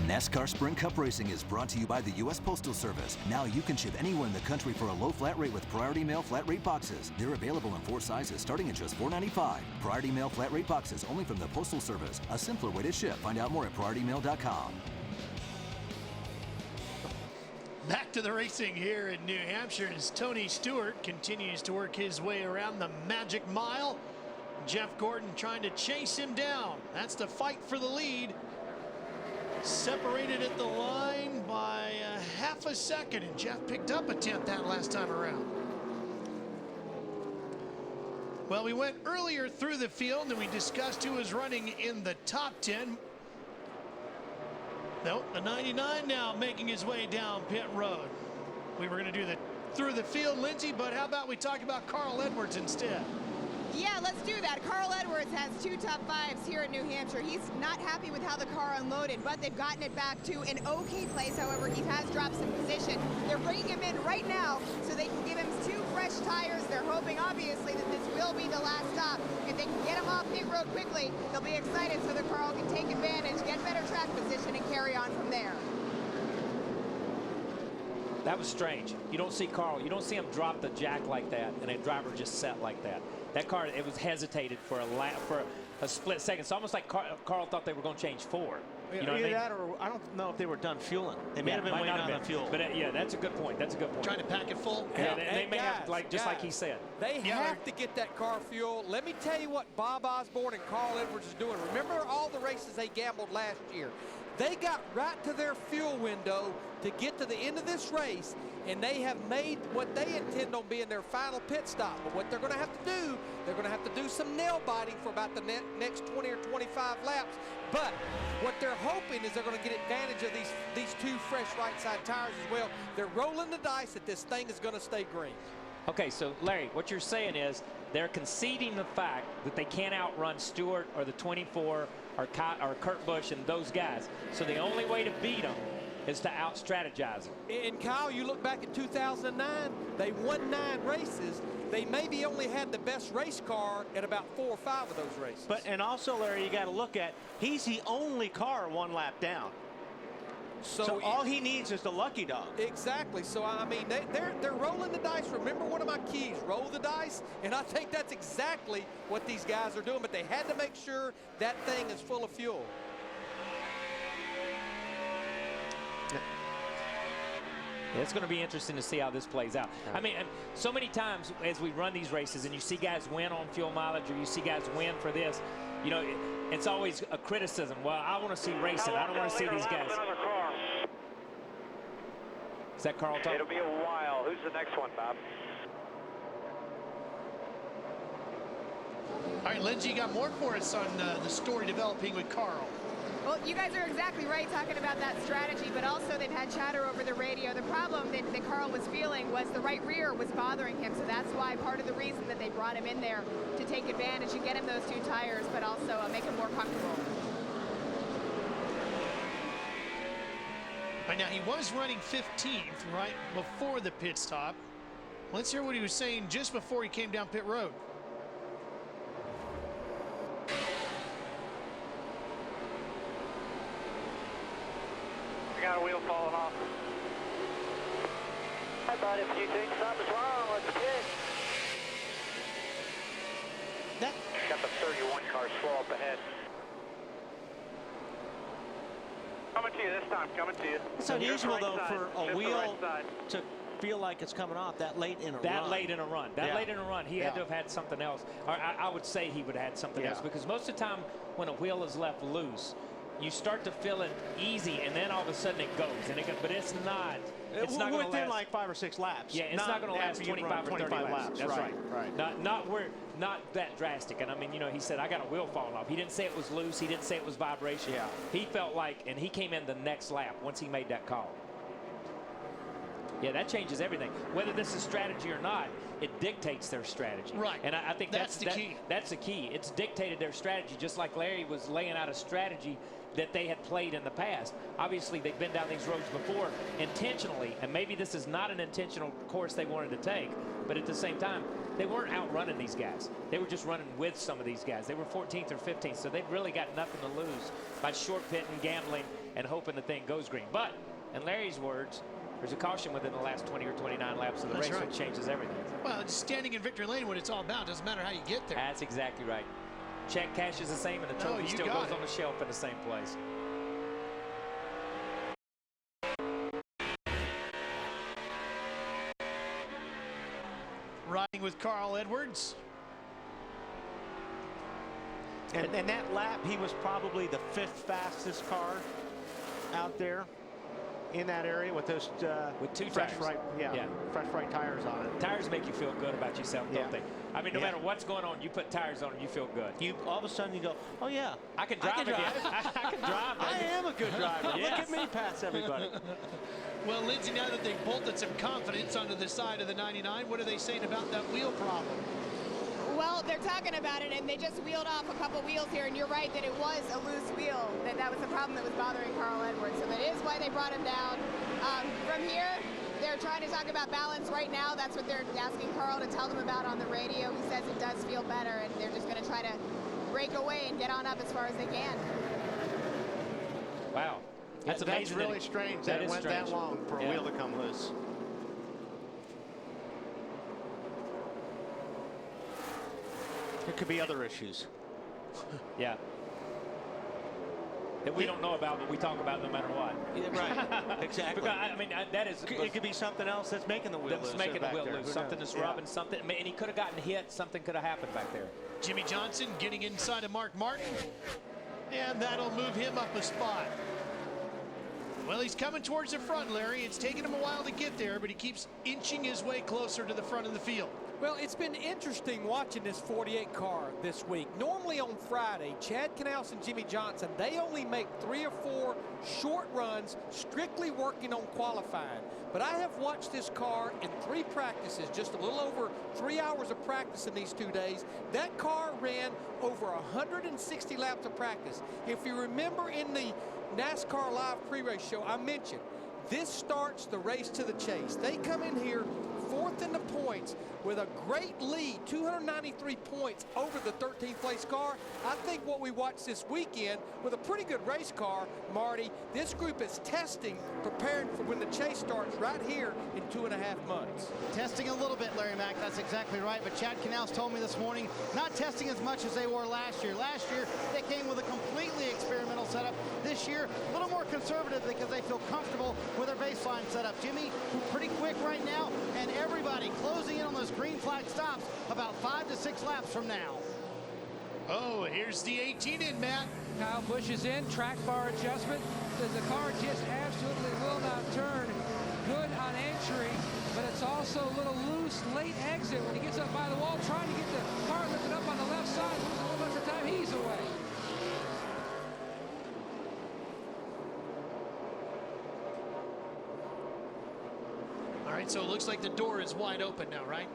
NASCAR Sprint Cup Racing is brought to you by the U.S. Postal Service. Now you can ship anywhere in the country for a low flat rate with Priority Mail flat rate boxes. They're available in 4 sizes starting at just $4.95. Priority Mail flat rate boxes only from the Postal Service. A simpler way to ship. Find out more at PriorityMail.com.
Back to the racing here in New Hampshire as Tony Stewart continues to work his way around the magic mile. Jeff Gordon trying to chase him down. That's the fight for the lead. Separated at the line by half a second, and Jeff picked up a 10th that last time around. Well, we went earlier through the field and we discussed who was running in the top 10. Nope, the 99 now making his way down pit road. We were going to do the through the field, Lindsay, but how about we talk about Carl Edwards instead?
Yeah, let's do that. Carl Edwards has 2 top 5s here in New Hampshire. He's not happy with how the car unloaded, but they've gotten it back to an okay place. However, he has dropped some position. They're bringing him in right now so they can give him 2 fresh tires. They're hoping, obviously, that this will be the last stop. If they can get him off pit road quickly, they'll be excited so that Carl can take advantage, get better track position, and carry on from there.
That was strange. You don't see Carl. You don't see him drop the jack like that and a driver just set like that. That car, it was hesitated for a split second. It's almost like Carl thought they were going to change 4. You know what I mean?
That, or I don't know if they were done fueling. They may have been waiting on the fuel.
But yeah, that's a good point. That's a good point.
Trying to pack it full.
Yeah, they may have, like just like he said.
They have to get that car fuel. Let me tell you what Bob Osborne and Carl Edwards is doing. Remember all the races they gambled last year? They got right to their fuel window to get to the end of this race, and they have made what they intend on being their final pit stop. But what they're going to have to do, they're going to have to do some nail biting for about the next 20 or 25 laps. But what they're hoping is they're going to get advantage of these 2 fresh right side tires as well. They're rolling the dice that this thing is going to stay green.
Okay, so Larry, what you're saying is they're conceding the fact that they can't outrun Stewart or the 24 or Kurt Busch and those guys. So the only way to beat them is to out-strategize them.
And Kyle, you look back at 2009, they won 9 races. They maybe only had the best race car at about 4 or 5 of those races.
But and also, Larry, you got to look at he's the only car 1 lap down. So all he needs is the lucky dog.
Exactly. So, I mean, they're rolling the dice. Remember one of my keys, roll the dice. And I think that's exactly what these guys are doing. But they had to make sure that thing is full of fuel.
It's going to be interesting to see how this plays out. I mean, so many times as we run these races and you see guys win on fuel mileage or you see guys win for this, you know, it's always a criticism. Well, I want to see racing. I don't want to see these guys. Is that Carl talking?
It'll be a while. Who's the next one, Bob?
All right, Lindsay, you got more for us on the story developing with Carl.
Well, you guys are exactly right talking about that strategy, but also they've had chatter over the radio. The problem that Carl was feeling was the right rear was bothering him, so that's why part of the reason that they brought him in there to take advantage and get him those 2 tires, but also make him more comfortable.
Right now, he was running 15th right before the pit stop. Let's hear what he was saying just before he came down pit road.
I got a wheel falling off. Hi, bud. If you think something's wrong, let's get. Got the 31 car slow up ahead. Coming to you this time. Coming to you.
It's unusual, though, for a wheel to feel like it's coming off that late in a run.
That late in a run. He had to have had something else. Or I would say he would have had something else, because most of the time when a wheel is left loose, you start to feel it easy, and then all of a sudden it goes. But it's not. It's not going to
within
last
like 5 or 6 laps.
Yeah, it's not going to last 25 or 30 laps. That's right.
Right.
Not that drastic. And I mean, you know, he said, I got a wheel falling off. He didn't say it was loose. He didn't say it was vibration.
Yeah.
He felt like, and he came in the next lap once he made that call. Yeah, that changes everything. Whether this is strategy or not, it dictates their strategy.
Right.
And I think that's the key. That's the key. It's dictated their strategy, just like Larry was laying out a strategy that they had played in the past. Obviously, they've been down these roads before intentionally, and maybe this is not an intentional course they wanted to take, but at the same time, they weren't outrunning these guys. They were just running with some of these guys. They were 14th or 15th, so they've really got nothing to lose by short pitting, gambling, and hoping the thing goes green. But, in Larry's words, there's a caution within the last 20 or 29 laps of the race, which changes everything.
Well, it's standing in victory lane, what it's all about. Doesn't matter how you get there.
That's exactly right. Check cash is the same, and the trophy still goes on the shelf in the same place.
Riding with Carl Edwards.
And that lap, he was probably the 5th fastest car out there in that area with those
with 2
fresh
tires.
Fresh right tires on it.
Tires make you feel good about yourself, don't they? I mean, no matter what's going on, you put tires on and you feel good.
You all of a sudden you go, oh yeah,
I can drive again. I can drive.
I am a good driver. Look at me pass everybody.
Well, Lindsay, now that they've bolted some confidence onto the side of the 99, what are they saying about that wheel problem?
Well, they're talking about it, and they just wheeled off a couple wheels here, and you're right that it was a loose wheel, that was the problem that was bothering Carl Edwards. So that is why they brought him down. From here, they're trying to talk about balance right now. That's what they're asking Carl to tell them about on the radio. He says it does feel better, and they're just going to try to break away and get on up as far as they can.
Wow. That's amazing.
That's really strange that it went that long for a wheel to come loose. There could be other issues.
Yeah. That we don't know about, but we talk about no matter what.
Yeah, right. Exactly.
Because, I mean, that is.
It could be something else that's making the wheel loose.
That's making the wheel loose. Something
knows?
that's rubbing something. And he could have gotten hit. Something could have happened back there.
Jimmy Johnson getting inside of Mark Martin. And that'll move him up a spot. Well, he's coming towards the front, Larry. It's taken him a while to get there, but he keeps inching his way closer to the front of the field.
Well, it's been interesting watching this 48 car this week. Normally on Friday, Chad Knaus and Jimmy Johnson, they only make 3 or 4 short runs, strictly working on qualifying. But I have watched this car in 3 practices, just a little over 3 hours of practice in these 2 days. That car ran over 160 laps of practice. If you remember in the NASCAR Live pre-race show, I mentioned this starts the race to the chase. They come in here 4th in the points with a great lead, 293 points over the 13th place car. I think what we watched this weekend with a pretty good race car, Marty, this group is testing, preparing for when the chase starts right here in 2.5 months.
Testing a little bit, Larry Mack, that's exactly right. But Chad Knaus told me this morning, not testing as much as they were last year. Last year, they came with a completely experimental setup. This year, a little more conservative because they feel comfortable with their baseline setup. Jimmy, pretty quick right now, and everybody closing in on those green flag stops about 5 to 6 laps from now.
Oh, here's the 18 in, Matt.
Kyle Busch is in, track bar adjustment. Says the car just absolutely will not turn. Good on entry, but it's also a little loose late exit when he gets up by the wall, trying to get the car lifted up on the left side. Loses a little bit of time, he's away.
All right, so it looks like the door is wide open now, right?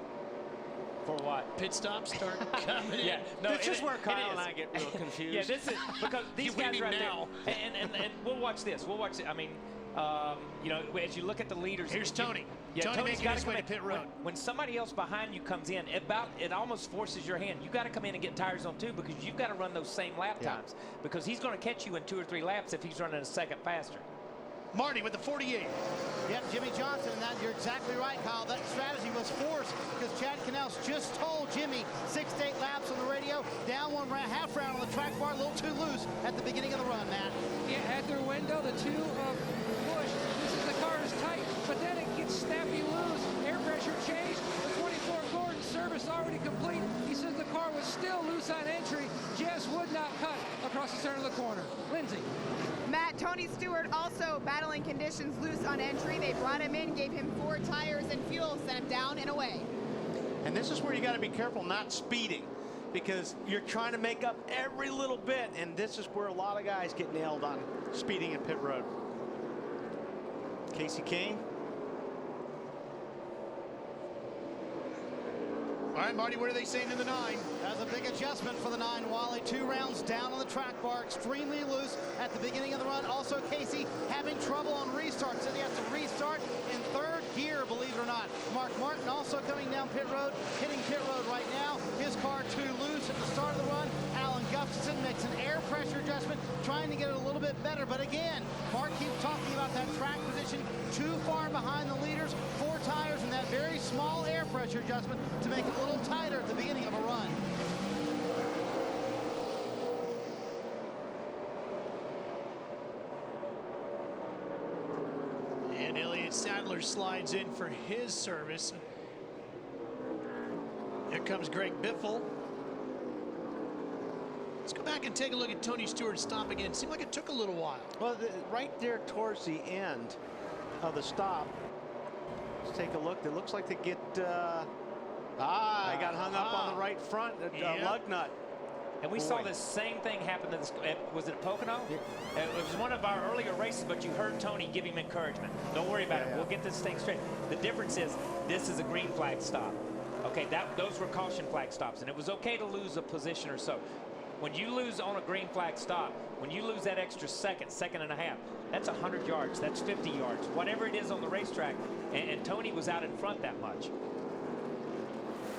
For what?
Pit stops start coming in.
Yeah, no,
This is where Kyle and I get real confused.
Yeah, this is because these guys
winning
right
now.
there. And we'll watch this. We'll watch it. I mean, you know, as you look at the leaders.
Here's Tony.
Yeah,
Tony
Tony's
making
got
his
to
way
come
to
in.
pit road.
When somebody else behind you comes in, it almost forces your hand. You got to come in and get tires on too, because you've got to run those same lap times. Because he's going to catch you in 2 or 3 laps if he's running a second faster.
Marty with the 48.
Yep, Jimmy Johnson, and that you're exactly right, Kyle. That strategy was forced because Chad Knaus just told Jimmy 6 to 8 laps on the radio, down one half round on the track bar, a little too loose at the beginning of the run, Matt.
Yeah, at their window, the two of Busch, this is the car is tight, but then it gets snappy loose. Air pressure changed. The 24 Gordon service already complete. He says the car was still loose on entry, just would not cut across the center of the corner. Lindsay.
Matt, Tony Stewart also battling conditions loose on entry. They brought him in, gave him 4 tires and fuel, sent him down and away.
And this is where you got to be careful not speeding, because you're trying to make up every little bit, and this is where a lot of guys get nailed on speeding in pit road. Casey Kane.
All right, Marty, what are they saying in the 9?
That's a big adjustment for the 9, Wally. 2 rounds down on the track bar, extremely loose at the beginning of the run. Also, Casey having trouble on restarts, so he has to restart in 3rd gear, believe it or not. Mark Martin also coming down pit road, hitting pit road right now. His car too loose at the start of the run. Alan Gustafson makes an air pressure adjustment, trying to get it a little bit better. But again, Mark keeps talking about that track position, too far behind the leaders, 4 tires, and that very small air pressure adjustment to make it a little tighter at the beginning of a run.
And Elliott Sadler slides in for his service. Here comes Greg Biffle. Let's go back and take a look at Tony Stewart's stop again. Seemed like it took a little while.
Well, right there towards the end of the stop, let's take a look. It looks like they get, they got hung up on the right front, lug nut.
And we saw this same thing happen to this, was it Pocono? Yeah. It was one of our earlier races, but you heard Tony give him encouragement. Don't worry about it. We'll get this thing straight. The difference is this is a green flag stop. Okay, those were caution flag stops, and it was okay to lose a position or so. When you lose on a green flag stop, when you lose that extra second and a half, that's 100 yards, that's 50 yards, whatever it is on the racetrack, and Tony was out in front that much.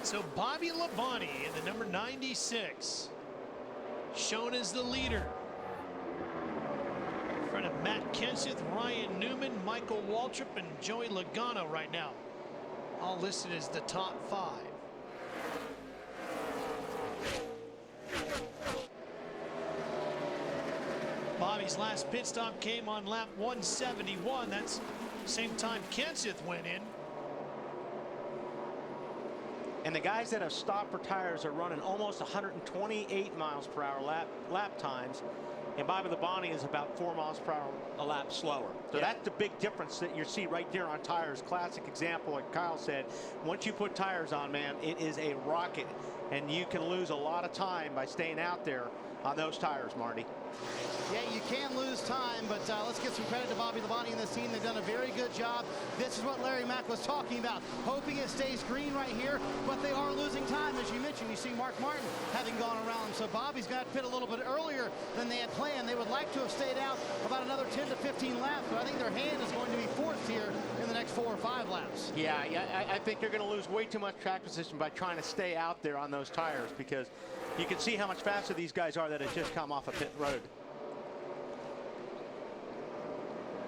So Bobby Labonte in the number 96, shown as the leader. In front of Matt Kenseth, Ryan Newman, Michael Waltrip, and Joey Logano right now. All listed as the top 5. Bobby's last pit stop came on lap 171. That's the same time Kenseth went in.
And the guys that have stopped for tires are running almost 128 miles per hour lap times. And Bobby Labonte is about 4 miles per hour a lap slower. So that's the big difference that you see right there on tires. Classic example, like Kyle said, once you put tires on, man, it is a rocket. And you can lose a lot of time by staying out there on those tires, Marty.
Yeah, you can lose time, but let's give some credit to Bobby Labonte and this team. They've done a very good job. This is what Larry Mack was talking about, hoping it stays green right here, but they are losing time. As you mentioned, you see Mark Martin having gone around, so Bobby's got to pit a little bit earlier than they had planned. They would like like to have stayed out about another 10 to 15 laps, but I think their hand is going to be forced here in the next 4 or 5 laps.
Yeah, I think you're going to lose way too much track position by trying to stay out there on those tires, because you can see how much faster these guys are that have just come off a pit road.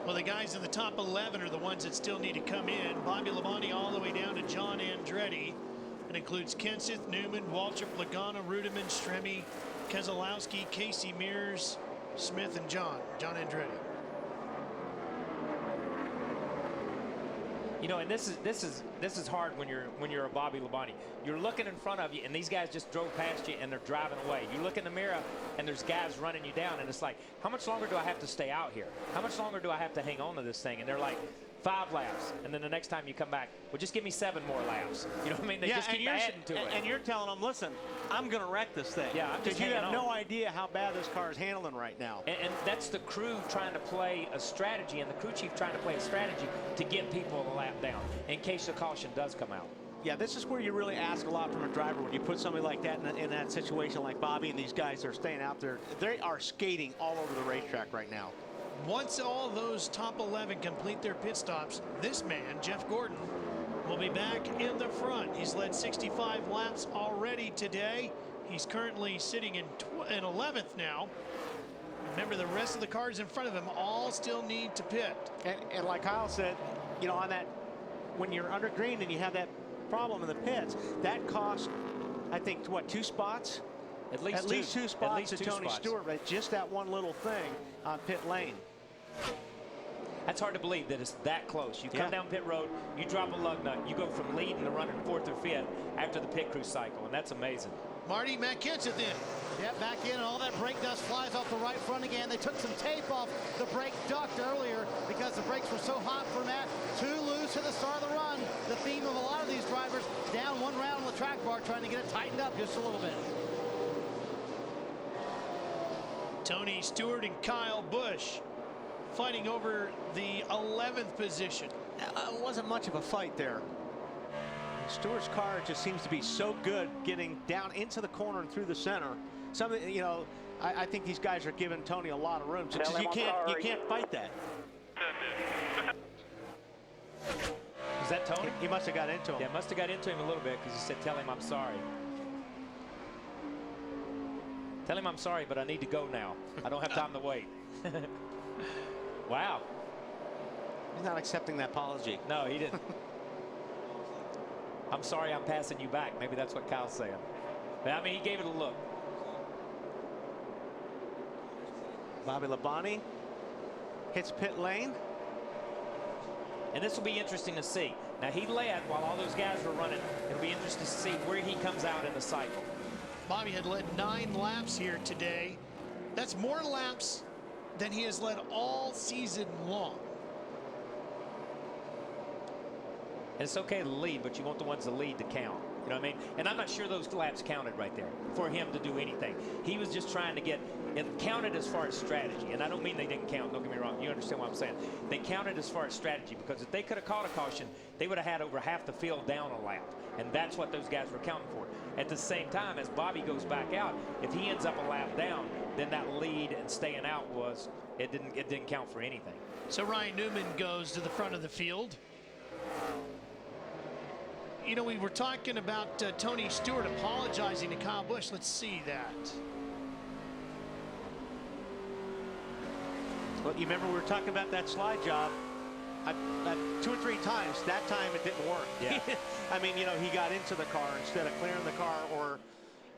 Well, the guys in the top 11 are the ones that still need to come in. Bobby Labonte all the way down to John Andretti. It includes Kenseth, Newman, Waltrip, Logano, Rudiman, Stremme, Keselowski, Casey Mears, Smith, and John Andretti.
You know, and this is hard when you're a Bobby Labonte. You're looking in front of you, and these guys just drove past you, and they're driving away. You look in the mirror, and there's guys running you down, and it's like, how much longer do I have to stay out here? How much longer do I have to hang on to this thing? And they're like, 5 laps, and then the next time you come back, well, just give me 7 more laps. You know what I mean? They just keep adding to it.
And you're telling them, listen, I'm going to wreck this thing.
Yeah, I'm just
because you have
hanging on.
no idea how bad this car is handling right now.
And that's the crew trying to play a strategy, and the crew chief trying to play a strategy to get people a lap down in case the caution does come out.
Yeah, this is where you really ask a lot from a driver when you put somebody like that in that situation, like Bobby and these guys are staying out there. They are skating all over the racetrack right now.
Once all those top 11 complete their pit stops, this man, Jeff Gordon, will be back in the front. He's led 65 laps already today. He's currently sitting in 11th now. Remember, the rest of the cars in front of him all still need to pit.
And like Kyle said, you know, on that, when you're under green and you have that problem in the pits, that costs, I think, what, 2 spots?
At least
two spots to Tony
spots.
Stewart, right? Just that one little thing on pit lane.
That's hard to believe that it's that close. You come down pit road, you drop a lug nut, you go from leading to running 4th or 5th after the pit crew cycle, and that's amazing.
Marty, Matt Kenseth in.
Yeah, back in, and all that brake dust flies off the right front again. They took some tape off the brake duct earlier because the brakes were so hot for Matt. Too loose at the start of the run. The theme of a lot of these drivers, down 1 round on the track bar, trying to get it tightened up just a little bit.
Tony Stewart and Kyle Busch fighting over the 11th position.
It wasn't much of a fight there. Stewart's car just seems to be so good getting down into the corner and through the center. Something, you know, I think these guys are giving Tony a lot of room. So you can't fight that.
Is that Tony?
He must have got into him.
Yeah, must have got into him a little bit because he said, tell him I'm sorry. Tell him I'm sorry, but I need to go now. I don't have time to wait. Wow.
He's not accepting that apology.
No, he didn't. I'm sorry I'm passing you back. Maybe that's what Kyle's saying. But, I mean, he gave it a look.
Bobby Labonte hits pit lane.
And this will be interesting to see. Now, he led while all those guys were running. It'll be interesting to see where he comes out in the cycle.
Bobby had led 9 laps here today. That's more laps than he has led all season long.
And it's okay to lead, but you want the ones to lead to count. You know what I mean? And I'm not sure those laps counted right there for him to do anything. He was just trying to get it counted as far as strategy. And I don't mean they didn't count. Don't get me wrong. You understand what I'm saying? They counted as far as strategy, because if they could have called a caution, they would have had over half the field down a lap. And that's what those guys were counting for. At the same time, as Bobby goes back out, if he ends up a lap down, then that lead and staying out it didn't count for anything.
So Ryan Newman goes to the front of the field. You know, we were talking about Tony Stewart apologizing to Kyle Busch. Let's see that.
Well, you remember we were talking about that slide job 2 or 3 times. That time it didn't work.
Yeah.
I mean, you know, he got into the car instead of clearing the car or,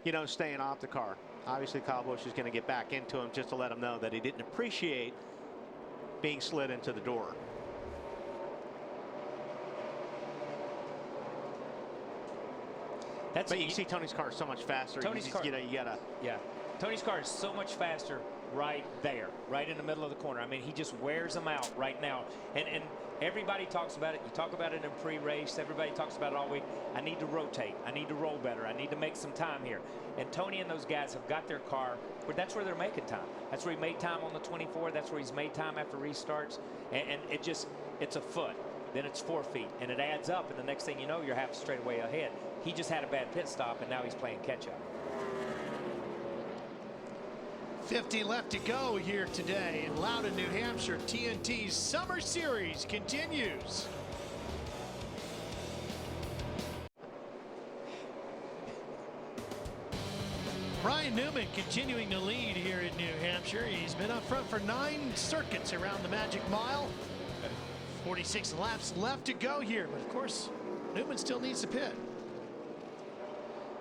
you know, staying off the car. Obviously, Kyle Busch is going to get back into him just to let him know that he didn't appreciate being slid into the door. But you can see Tony's car is so much faster.
Tony's car,
you know, you gotta.
Yeah, Tony's car is so much faster right there, right in the middle of the corner. I mean, he just wears them out right now. And everybody talks about it. You talk about it in pre-race. Everybody talks about it all week. I need to rotate. I need to roll better. I need to make some time here. And Tony and those guys have got their car. That's where they're making time. That's where he made time on the 24. That's where he's made time after restarts. And it's a foot. Then it's 4 feet, and it adds up, and the next thing you know, you're half straight away ahead. He just had a bad pit stop, and now he's playing catch-up.
50 left to go here today in Loudon, New Hampshire. TNT's Summer Series continues. Brian Newman continuing to lead here in New Hampshire. He's been up front for 9 circuits around the Magic Mile. 46 laps left to go here, but of course, Newman still needs to pit.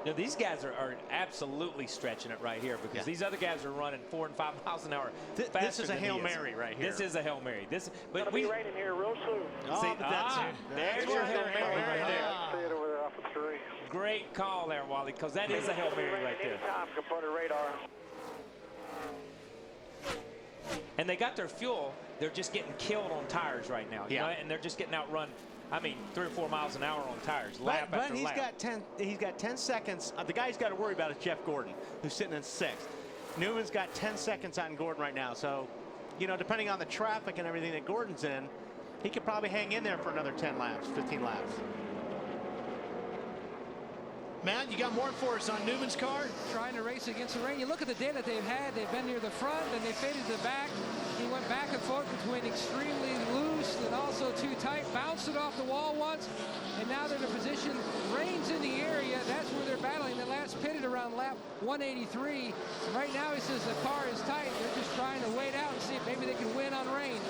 You know, these guys are absolutely stretching it right here because these other guys are running 4 and 5 miles an hour faster.
This is a Hail Mary right here.
This is a Hail Mary.
But we raining here real soon.
There's your Hail Mary right there.
See it over there off the 3.
Great call there, Wally, because that is a Hail Mary right there.
Anytime, can put a radar.
And they got their fuel. They're just getting killed on tires right now. You know, and they're just getting outrun. I mean, 3 or 4 miles an hour on tires, lap after lap.
He's got 10 seconds. The guy he's got to worry about is Jeff Gordon, who's sitting in 6th. Newman's got 10 seconds on Gordon right now. So, you know, depending on the traffic and everything that Gordon's in, he could probably hang in there for another 10 laps, 15 laps.
Matt, you got more for us on Newman's car?
Trying to race against the rain. You look at the data they've had. They've been near the front, then they faded to the back. He went back and forth between extremely loose and also too tight. Bounced it off the wall once, and now they're in a position. Rain's in the area. That's where they're battling. The last pitted around lap 183. Right now, he says the car is tight. They're just trying to wait out and see if maybe they can win on rain.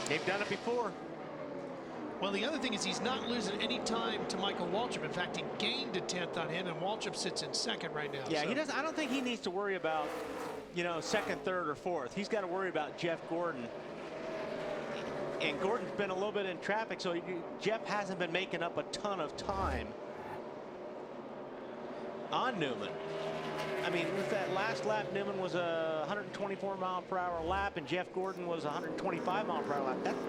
They've done it before.
Well, the other thing is he's not losing any time to Michael Waltrip. In fact, he gained a 10th on him, and Waltrip sits in 2nd right now.
Yeah, he doesn't. I don't think he needs to worry about, you know, 2nd, 3rd, or 4th. He's got to worry about Jeff Gordon. And Gordon's been a little bit in traffic, so Jeff hasn't been making up a ton of time on Newman. I mean, with that last lap, Newman was a 124-mile-per-hour lap, and Jeff Gordon was a 125-mile-per-hour lap. That's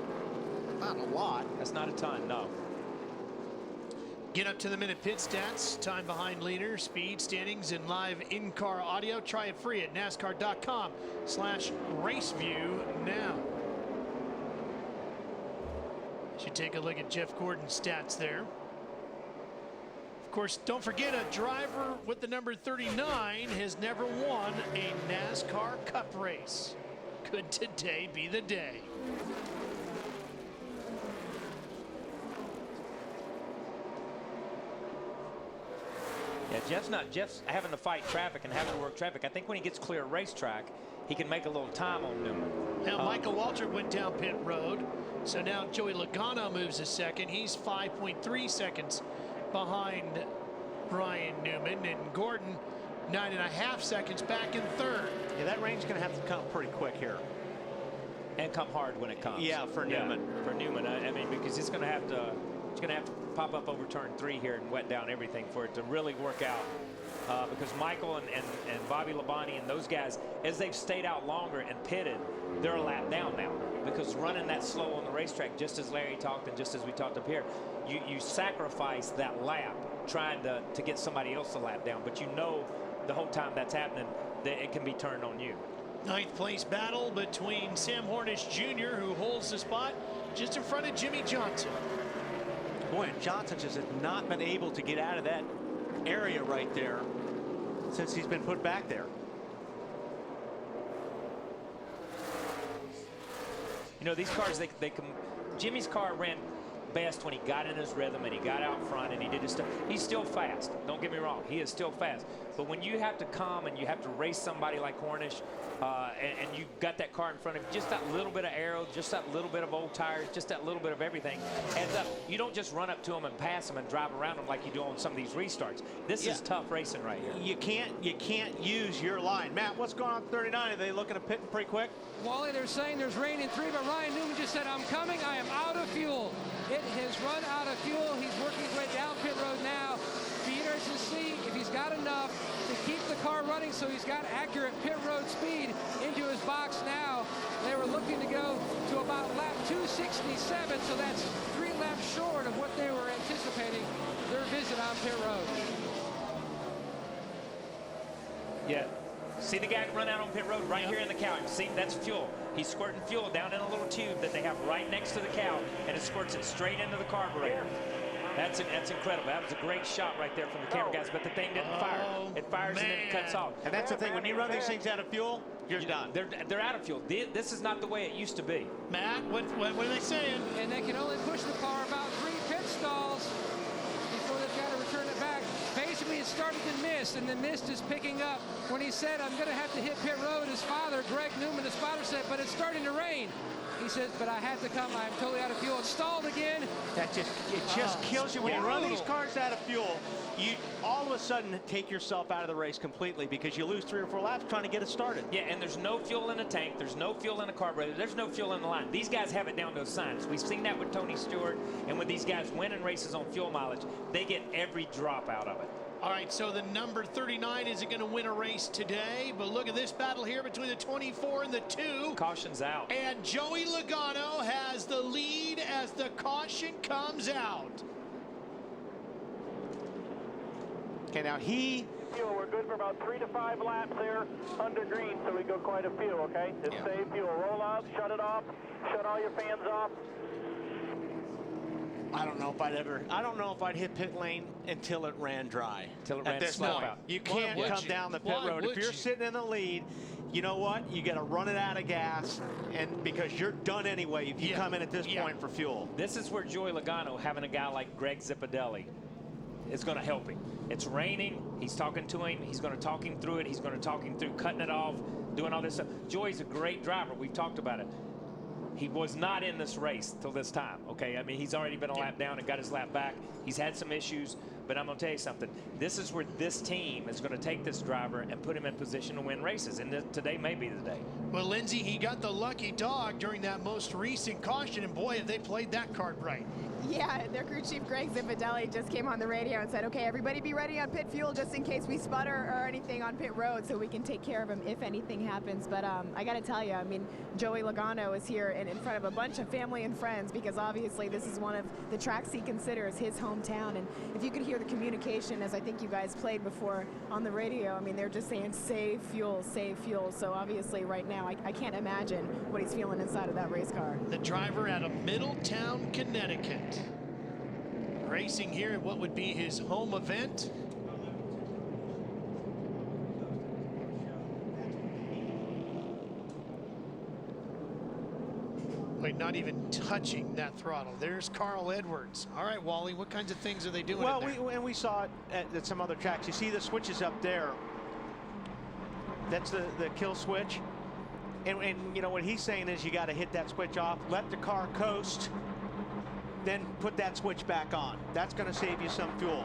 not a lot.
That's not a ton, no.
Get up to the minute pit stats, time behind leader, speed, standings, and live in-car audio. Try it free at NASCAR.com/raceview now. Should take a look at Jeff Gordon's stats there. Of course, don't forget, a driver with the number 39 has never won a NASCAR Cup race. Could today be the day?
Yeah, Jeff's having to fight traffic and having to work traffic. I think when he gets clear racetrack, he can make a little time on Newman.
Now Michael Waltrip went down pit road, so now Joey Logano moves to 2nd. He's 5.3 seconds behind Brian Newman, and Gordon 9.5 seconds back in 3rd.
Yeah, that rain's going to have to come pretty quick here.
And come hard when it comes.
Yeah, for Newman.
For Newman, I mean, because it's going to have to pop up over turn 3 here and wet down everything for it to really work out. Because Michael and Bobby Labonte and those guys, as they've stayed out longer and pitted, they're a lap down now. Because running that slow on the racetrack, just as Larry talked and just as we talked up here, you sacrifice that lap trying to get somebody else to lap down. But you know the whole time that's happening that it can be turned on you.
9th place battle between Sam Hornish Jr., who holds the spot just in front of Jimmy Johnson.
Boy, and Johnson just has not been able to get out of that area right there since he's been put back there.
You know, these cars, they can. Jimmy's car ran best when he got in his rhythm and he got out front and he did his stuff. He's still fast. Don't get me wrong. He is still fast. But when you have to come and you have to race somebody like Hornish, and you got that car in front of you, just that little bit of aero, just that little bit of old tires, just that little bit of everything adds up. You don't just run up to them and pass them and drive around them like you do on some of these restarts. This is tough racing right here.
You can't use your line. Matt, what's going on at 39? Are they looking at pitting pretty quick?
Wally, they're saying there's rain in 3, but Ryan Newman just said, I'm coming. I am out of fuel. It has run out of fuel. He's working his way down pit road now. Be interested to see if he's got enough to keep the car running so he's got accurate pit road speed into his box now. They were looking to go to about lap 267, so that's 3 laps short of what they were anticipating their visit on pit road.
Yeah. See the guy run out on pit road right here in the cow. See, that's fuel. He's squirting fuel down in a little tube that they have right next to the cow, and it squirts it straight into the carburetor. That's incredible. That was a great shot right there from the camera guys, but the thing didn't fire. It fires and then it cuts off.
And that's the thing. When you run these things out of fuel, you're done.
They're out of fuel. This is not the way it used to be.
Matt, what are they saying?
And they can only push the car about 3 pit stalls before they've got to return it back. Basically, it started to mist, and the mist is picking up. When he said, I'm going to have to hit pit road, his father, Greg Newman, the spotter, said, but it's starting to rain. He says, but I have to come. I'm totally out of fuel. It's stalled again.
It just kills you. When you run these cars out of fuel, you all of a sudden take yourself out of the race completely because you lose 3 or 4 laps trying to get it started.
Yeah, and there's no fuel in the tank. There's no fuel in the carburetor. There's no fuel in the line. These guys have it down to a science. We've seen that with Tony Stewart, and with these guys winning races on fuel mileage, they get every drop out of it.
All right, so the number 39 isn't going to win a race today, but look at this battle here between the 24 and the 2.
Caution's out.
And Joey Logano has the lead as the caution comes out.
Okay, now
Fuel, we're good for about 3 to 5 laps there under green, so we go quite a few, okay? Just save fuel. Roll out, shut it off, shut all your fans off.
I don't know if I'd hit pit lane until it ran dry.
Until it ran
at this
slow
point.
out.
You can't come down the pit road. If you're sitting in the lead, you know what? You got to run it out of gas, and because you're done anyway if you come in at this point for fuel.
This is where Joey Logano, having a guy like Greg Zipadelli, is going to help him. It's raining. He's talking to him. He's going to talk him through it. He's going to talk him through cutting it off, doing all this stuff. Joey's a great driver. We've talked about it. He was not in this race till this time, okay? I mean, he's already been a lap down and got his lap back. He's had some issues, but I'm going to tell you something. This is where this team is going to take this driver and put him in position to win races, and today may be the day.
Well, Lindsay, he got the lucky dog during that most recent caution, and boy, have they played that card right.
Yeah, their crew chief Greg Zipadelli just came on the radio and said, okay, everybody be ready on pit fuel just in case we sputter or anything on pit road so we can take care of him if anything happens. But I got to tell you, I mean, Joey Logano is here in front of a bunch of family and friends because obviously this is one of the tracks he considers his hometown. And if you could hear the communication, as I think you guys played before on the radio, I mean, they're just saying save fuel, save fuel. So obviously right now, I can't imagine what he's feeling inside of that race car.
The driver out of Middletown, Connecticut, racing here at what would be his home event. Wait, not even touching that throttle. There's Carl Edwards. All right, Wally, what kinds of things are they doing?
Well, we saw it at some other tracks. You see the switches up there. That's the kill switch. And you know, what he's saying is you got to hit that switch off, let the car coast, then put that switch back on. That's going to save you some fuel.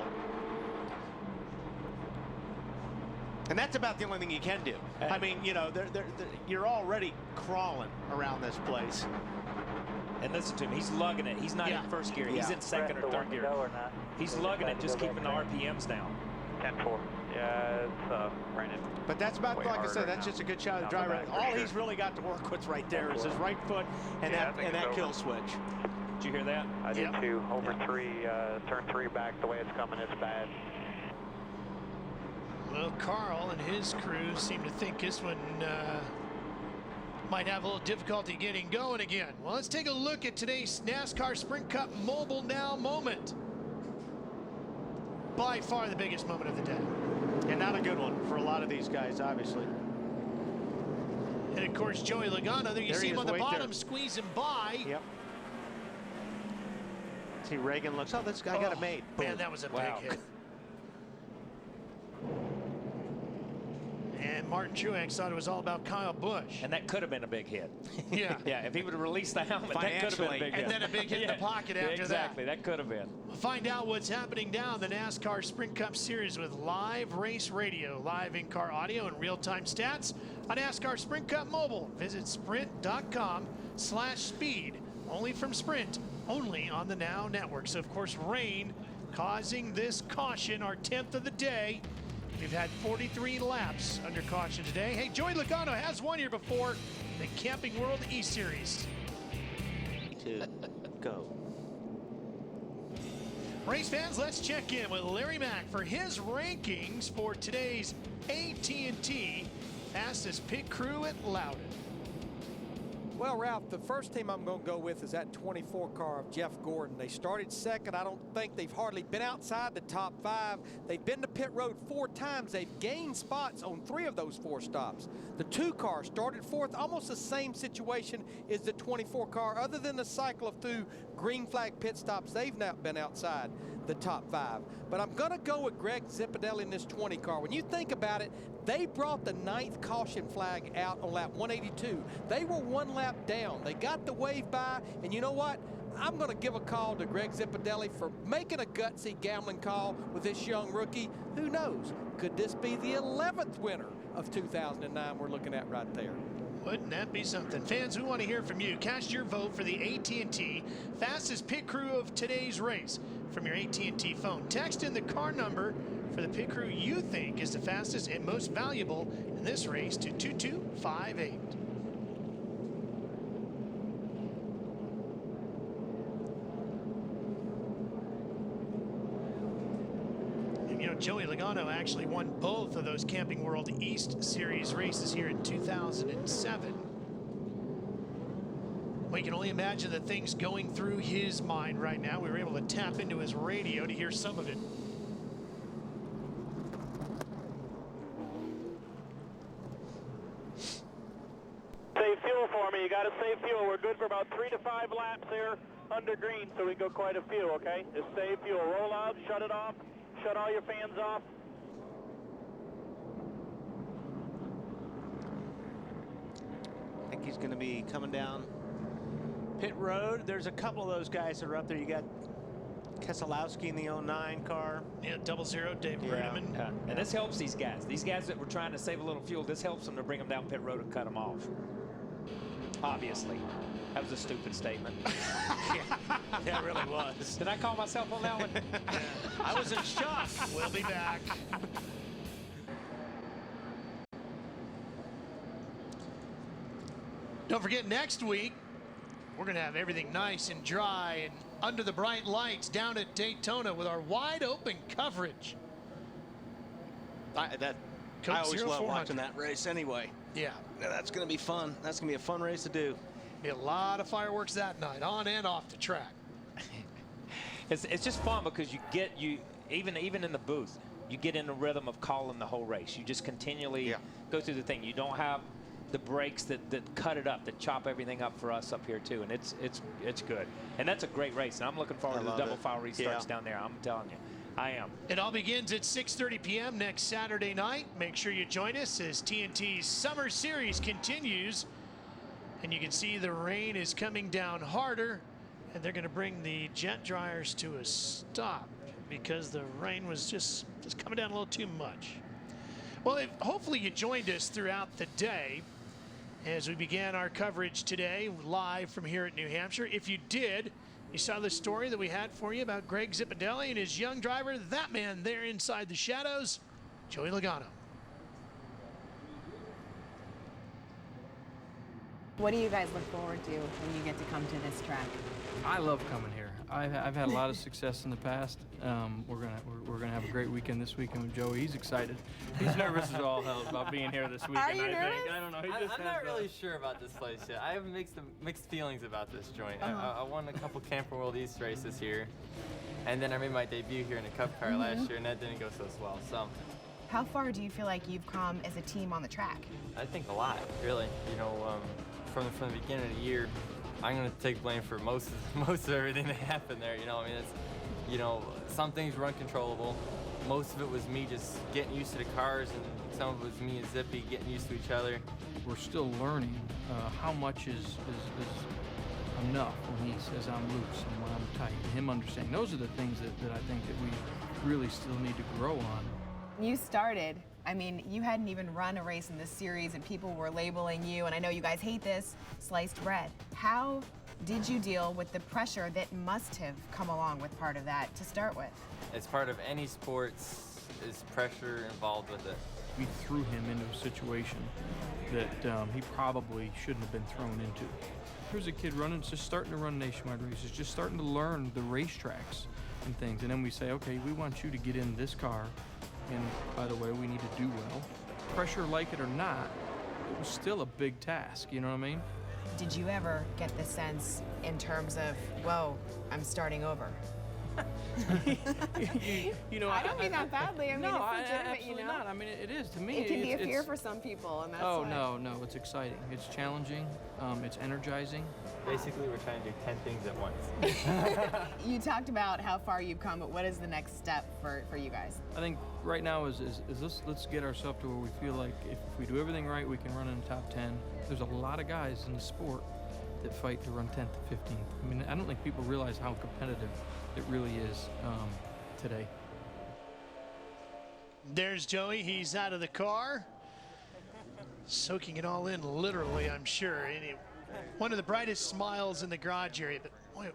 And that's about the only thing you can do. I mean, you know, you're already crawling around this place.
And listen to him, he's lugging it. He's not in first gear. He's in second or third gear. He's lugging it, just keeping the RPMs down.
10-4. Yeah, it's raining.
But that's about, like I said, that's just a good shot of the driver. All he's really got to work with right there is his right foot and that kill switch.
Did you hear that?
I did too. Over 3, turn 3 back. The way it's coming, it's bad.
Well, Carl and his crew seem to think this one might have a little difficulty getting going again. Well, let's take a look at today's NASCAR Sprint Cup Mobile Now moment. By far the biggest moment of the day.
And not a good one for a lot of these guys, obviously.
And of course, Joey Logano, there you see him on the bottom, squeezing by.
Yep. See, Reagan looks, oh, this guy got it made.
Man, that was a big hit. And Martin Truex thought it was all about Kyle Busch.
And that could have been a big hit.
Yeah.
Yeah, if he would have released the helmet, that could have been a big hit.
And then a big hit in the pocket after that.
Exactly, that could have been.
We'll find out what's happening down the NASCAR Sprint Cup Series with live race radio, live in-car audio, and real-time stats on NASCAR Sprint Cup Mobile. Visit sprint.com/speed. Only from Sprint, only on the Now Network. So, of course, rain causing this caution, our 10th of the day. We've had 43 laps under caution today. Hey, Joey Logano has won here before, the Camping World E-Series.
To go.
Race fans, let's check in with Larry Mack for his rankings for today's AT&T fastest pit crew at Loudon.
Well, Ralph, the first team I'm going to go with is that 24 car of Jeff Gordon. They started second. I don't think they've hardly been outside the top 5. They've been to pit road 4 times. They've gained spots on 3 of those 4 stops. The 2 car started 4th, almost the same situation as the 24 car. Other than the cycle of 2 green flag pit stops, they've not been outside the top 5. But I'm going to go with Greg Zipadelli in this 20 car. When you think about it, they brought the 9th caution flag out on lap 182. They were 1 lap down. They got the wave by, and you know what? I'm going to give a call to Greg Zipadelli for making a gutsy gambling call with this young rookie. Who knows? Could this be the 11th winner of 2009 we're looking at right there?
Wouldn't that be something? Fans, we want to hear from you. Cast your vote for the AT&T fastest pit crew of today's race from your AT&T phone. Text in the car number for the pit crew you think is the fastest and most valuable in this race to 2258. And you know, Joey Logano actually won both of those Camping World East Series races here in 2007. We can only imagine the things going through his mind right now. We were able to tap into his radio to hear some of it.
Save fuel for me. You got to save fuel. We're good for about 3 to 5 laps here under green, so we go quite a few, okay? Just save fuel. Roll out, shut it off, shut all your fans off.
I think he's going to be coming down pit road. There's a couple of those guys that are up there. You got Keselowski in the 09 car.
Yeah, 00, Dave Redeman.
Yeah. And this helps these guys. These guys that were trying to save a little fuel, this helps them to bring them down pit road and cut them off. Obviously. That was a stupid statement.
Yeah, it really was.
Did I call myself on that one?
I was in shock.
We'll be back. Don't forget, next week, we're going to have everything nice and dry and under the bright lights down at Daytona with our wide open coverage.
I always love watching that race anyway.
Yeah.
That's going to be fun. That's going to be a fun race to do.
Be a lot of fireworks that night, on and off the track.
It's just fun because even in the booth, you get in the rhythm of calling the whole race. You just continually go through the thing. You don't have the breaks that cut it up, that chop everything up for us up here too, and it's good. And that's a great race, and I'm looking forward to the double file restarts down there. I'm telling you, I am.
It all begins at 6:30 p.m. next Saturday night. Make sure you join us as TNT's Summer Series continues. And you can see the rain is coming down harder, and they're going to bring the jet dryers to a stop because the rain was just coming down a little too much. Well, hopefully you joined us throughout the day as we began our coverage today live from here at New Hampshire. If you did, you saw the story that we had for you about Greg Zipadelli and his young driver, that man there inside the shadows, Joey Logano.
What do you guys look forward to when you get to come to this track?
I love coming here. I've had a lot of success in the past. We're gonna have a great weekend this weekend with Joey. He's excited. He's nervous as all hell about being here this weekend.
Are you nervous?
I don't know.
I'm not really sure about this place yet. I have mixed feelings about this joint. I won a couple Camper World East races here, and then I made my debut here in a Cup car last year, and that didn't go so well. So,
how far do you feel like you've come as a team on the track?
I think a lot, really. You know, from the beginning of the year, I'm going to take blame for most of everything that happened there. You know, I mean, it's, you know, some things were uncontrollable. Most of it was me just getting used to the cars, and some of it was me and Zippy getting used to each other.
We're still learning how much is enough when he says I'm loose and when I'm tight. And him understanding. Those are the things that I think that we really still need to grow on.
You started, I mean, you hadn't even run a race in this series and people were labeling you, and I know you guys hate this, sliced bread. How did you deal with the pressure that must have come along with part of that to start with?
As part of any sports, is pressure involved with it.
We threw him into a situation that he probably shouldn't have been thrown into. Here's a kid just starting to run nationwide races, just starting to learn the racetracks and things, and then we say, okay, we want you to get in this car. And by the way, we need to do well. Pressure, like it or not, it was still a big task, you know what I mean?
did you ever get the sense in terms of, whoa, I'm starting over?
You know,
I don't mean that badly. I mean,
no,
it's legitimate,
absolutely
you know?
not. I mean, it is to me.
It can be a
it's-
fear for some people, and that's
Oh,
why.
no, it's exciting. It's challenging. It's energizing.
Basically, we're trying to do 10 things at once.
You talked about how far you've come, but what is the next step for you guys?
I think right now is let's get ourselves to where we feel like if we do everything right, we can run in the top 10. There's a lot of guys in the sport that fight to run 10th to 15th. I mean, I don't think people realize how competitive it really is today.
There's Joey. He's out of the car, soaking it all in, literally, I'm sure. And one of the brightest smiles in the garage area. But boy,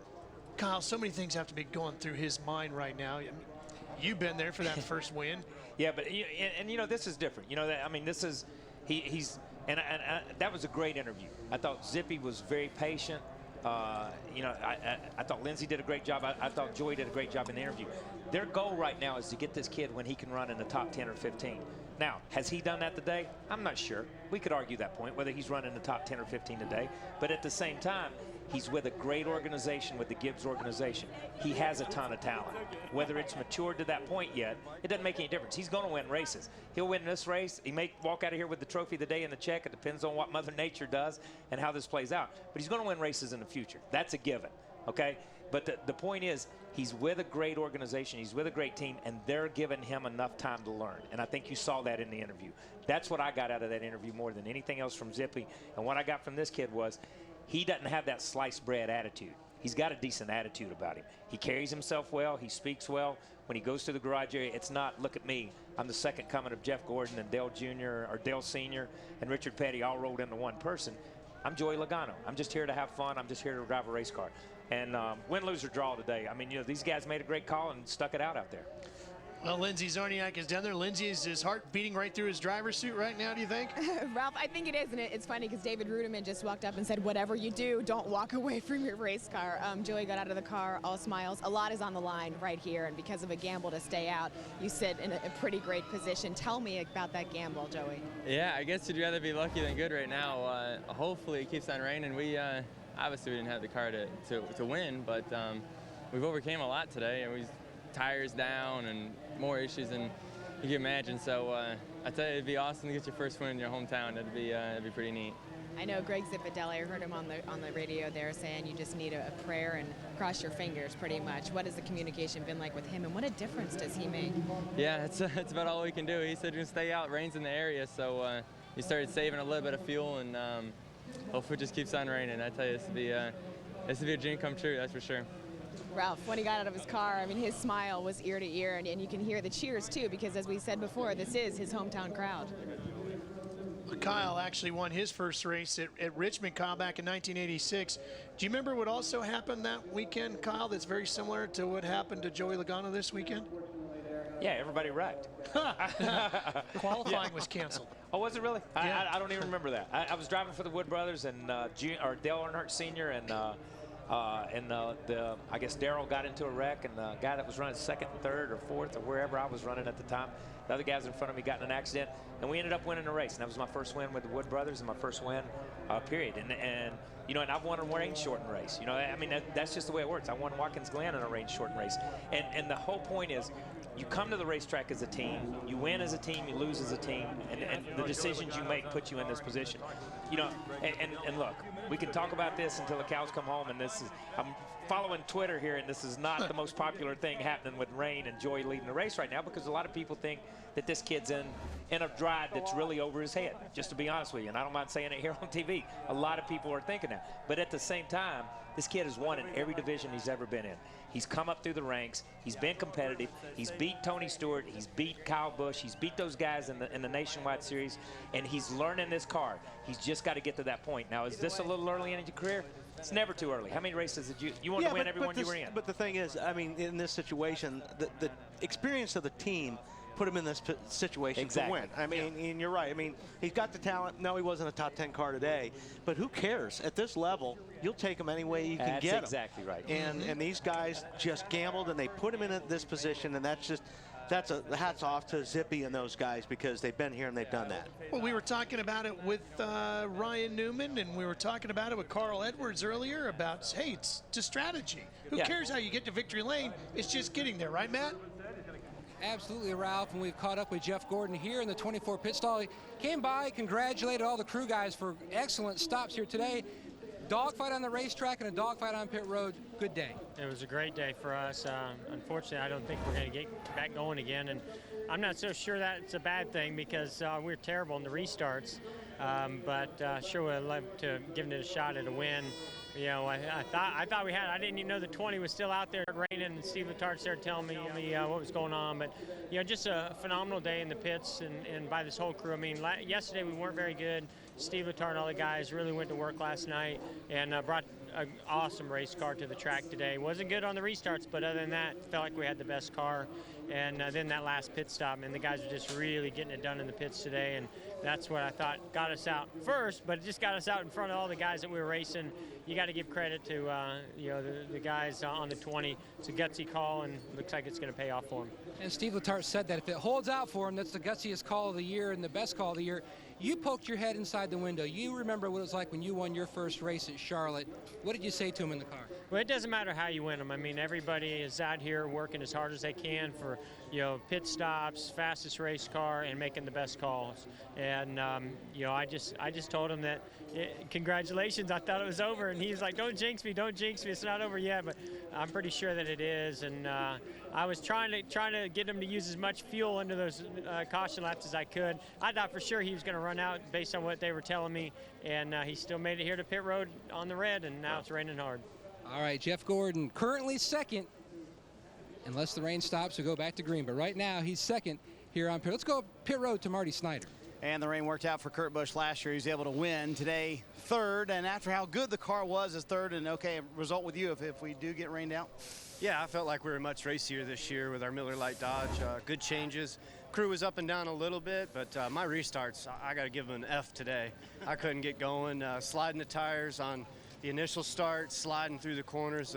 Kyle, so many things have to be going through his mind right now. I mean, you've been there for that first win.
Yeah, but and you know, this is different. You know, I mean, this is he's and that was a great interview. I thought Zippy was very patient. You know, I thought Lindsey did a great job. I thought Joey did a great job in the interview. Their goal right now is to get this kid when he can run in the top 10 or 15. Now, has he done that today? I'm not sure. We could argue that point, whether he's running the top 10 or 15 today. But at the same time, he's with a great organization, with the Gibbs organization. He has a ton of talent. Whether it's matured to that point yet, it doesn't make any difference. He's going to win races. He'll win this race. He may walk out of here with the trophy of the day and the check. It depends on what Mother Nature does and how this plays out. But he's going to win races in the future. That's a given, okay? But the point is, he's with a great organization, he's with a great team, and they're giving him enough time to learn. And I think you saw that in the interview. That's what I got out of that interview more than anything else from Zippy. And what I got from this kid was, he doesn't have that sliced bread attitude. He's got a decent attitude about him. He carries himself well, he speaks well. When he goes to the garage area, it's not, look at me, I'm the second coming of Jeff Gordon and Dale Jr. or Dale Sr. and Richard Petty all rolled into one person. I'm Joey Logano. I'm just here to have fun. I'm just here to drive a race car. And win, lose, or draw today. I mean, you know, these guys made a great call and stuck it out there.
Well, Lindsey Zarniak is down there. Lindsey, is his heart beating right through his driver's suit right now, do you think?
Ralph, I think it is, and it's funny because David Rudiman just walked up and said, whatever you do, don't walk away from your race car. Joey got out of the car, all smiles. A lot is on the line right here, and because of a gamble to stay out, you sit in a pretty great position. Tell me about that gamble, Joey.
Yeah, I guess you'd rather be lucky than good right now. Hopefully it keeps on raining. We obviously we didn't have the car to win, but we've overcame a lot today, and we tires down and more issues than you can imagine. So I tell you, it'd be awesome to get your first win in your hometown. That'd be pretty neat.
I know Greg Zipadelli, I heard him on the radio there saying you just need a prayer and cross your fingers pretty much. What has the communication been like with him, and what a difference does he make?
Yeah, it's about all we can do. He said you're gonna stay out, rain's in the area, so he started saving a little bit of fuel, and hopefully it just keeps on raining. I tell you, this would be a dream come true, that's for sure.
Ralph, when he got out of his car, I mean, his smile was ear to ear, and you can hear the cheers too, because as we said before, this is his hometown crowd.
Kyle actually won his first race at Richmond, Kyle, back in 1986. Do you remember what also happened that weekend, Kyle, that's very similar to what happened to Joey Logano this weekend?
Yeah, everybody wrecked.
Qualifying was canceled.
Oh, was it really?
Yeah.
I don't even remember that. I was driving for the Wood Brothers, and Dale Earnhardt Sr. and I guess Darrell got into a wreck, and the guy that was running second and third or fourth or wherever I was running at the time, the other guys in front of me got in an accident, and we ended up winning the race. And that was my first win with the Wood Brothers and my first win, period. And you know, and I've won a rain shortened race. You know, I mean, that's just the way it works. I won Watkins Glen in a rain shortened race. And the whole point is, you come to the racetrack as a team, you win as a team, you lose as a team, and the decisions you make put you in this position. You know, and look, we can talk about this until the cows come home, and I'm following Twitter here, and this is not the most popular thing happening with Rain and Joey leading the race right now, because a lot of people think that this kid's in a drive that's really over his head, just to be honest with you, and I don't mind saying it here on TV. A lot of people are thinking that. But at the same time, this kid has won in every division he's ever been in. He's come up through the ranks. He's been competitive. He's beat Tony Stewart. He's beat Kyle Busch. He's beat those guys in the Nationwide Series, and he's learning this car. He's just got to get to that point. Now, is this a little early in your career? It's never too early. How many races did you want to win every one you were in?
But the thing is, I mean, in this situation, the experience of the team put him in this situation to win. I mean, and you're right. I mean, he's got the talent. No, he wasn't a top 10 car today, but who cares? At this level, you'll take him any way you can get him.
That's exactly right.
And these guys just gambled, and they put him in this position, and that's just that's a hats off to Zippy and those guys because they've been here and they've done that.
Well, we were talking about it with Ryan Newman, and we were talking about it with Carl Edwards earlier about, hey, it's just strategy. Who cares how you get to victory lane? It's just getting there, right, Matt?
Absolutely, Ralph, and we've caught up with Jeff Gordon here in the 24 pit stall. He came by, congratulated all the crew guys for excellent stops here today. Dogfight on the racetrack and a dogfight on pit road. Good day.
It was a great day for us. Unfortunately, I don't think we're going to get back going again, and I'm not so sure that's a bad thing because we're terrible in the restarts. But sure would have loved to give it a shot at a win. You know, I thought we had. I didn't even know the 20 was still out there raining, and Steve Letarte started telling me what was going on. But you know, just a phenomenal day in the pits and by this whole crew. I mean, yesterday we weren't very good. Steve Letarte and all the guys really went to work last night and brought an awesome race car to the track today. Wasn't good on the restarts, but other than that, felt like we had the best car. And then that last pit stop, and the guys were just really getting it done in the pits today, and that's what I thought got us out first, but it just got us out in front of all the guys that we were racing. You got to give credit to you know, the guys on the 20. It's a gutsy call, and looks like it's going to pay off for them.
And Steve Letarte said that if it holds out for him, that's the gutsiest call of the year and the best call of the year. You poked your head inside the window. You remember what it was like when you won your first race at Charlotte. What did you say to him in the car?
Well, it doesn't matter how you win them. I mean, everybody is out here working as hard as they can for, you know, pit stops, fastest race car, and making the best calls. And you know, I just told him that congratulations. I thought it was over, and he's like, "Don't jinx me, don't jinx me. It's not over yet." But I'm pretty sure that it is. And I was trying to get him to use as much fuel into those caution laps as I could. I thought for sure he was going to run out based on what they were telling me, and he still made it here to pit road on the red, and now it's raining hard.
All right, Jeff Gordon currently second, unless the rain stops, we'll go back to green. But right now, he's second here on pit. Let's go pit road to Marty Snyder.
And the rain worked out for Kurt Busch last year. He was able to win today, third. And after how good the car was as third, and okay, result with you if we do get rained out?
Yeah, I felt like we were much racier this year with our Miller Lite Dodge. Good changes. Crew was up and down a little bit, but my restarts, I got to give them an F today. I couldn't get going. Sliding the tires on the initial start, sliding through the corners.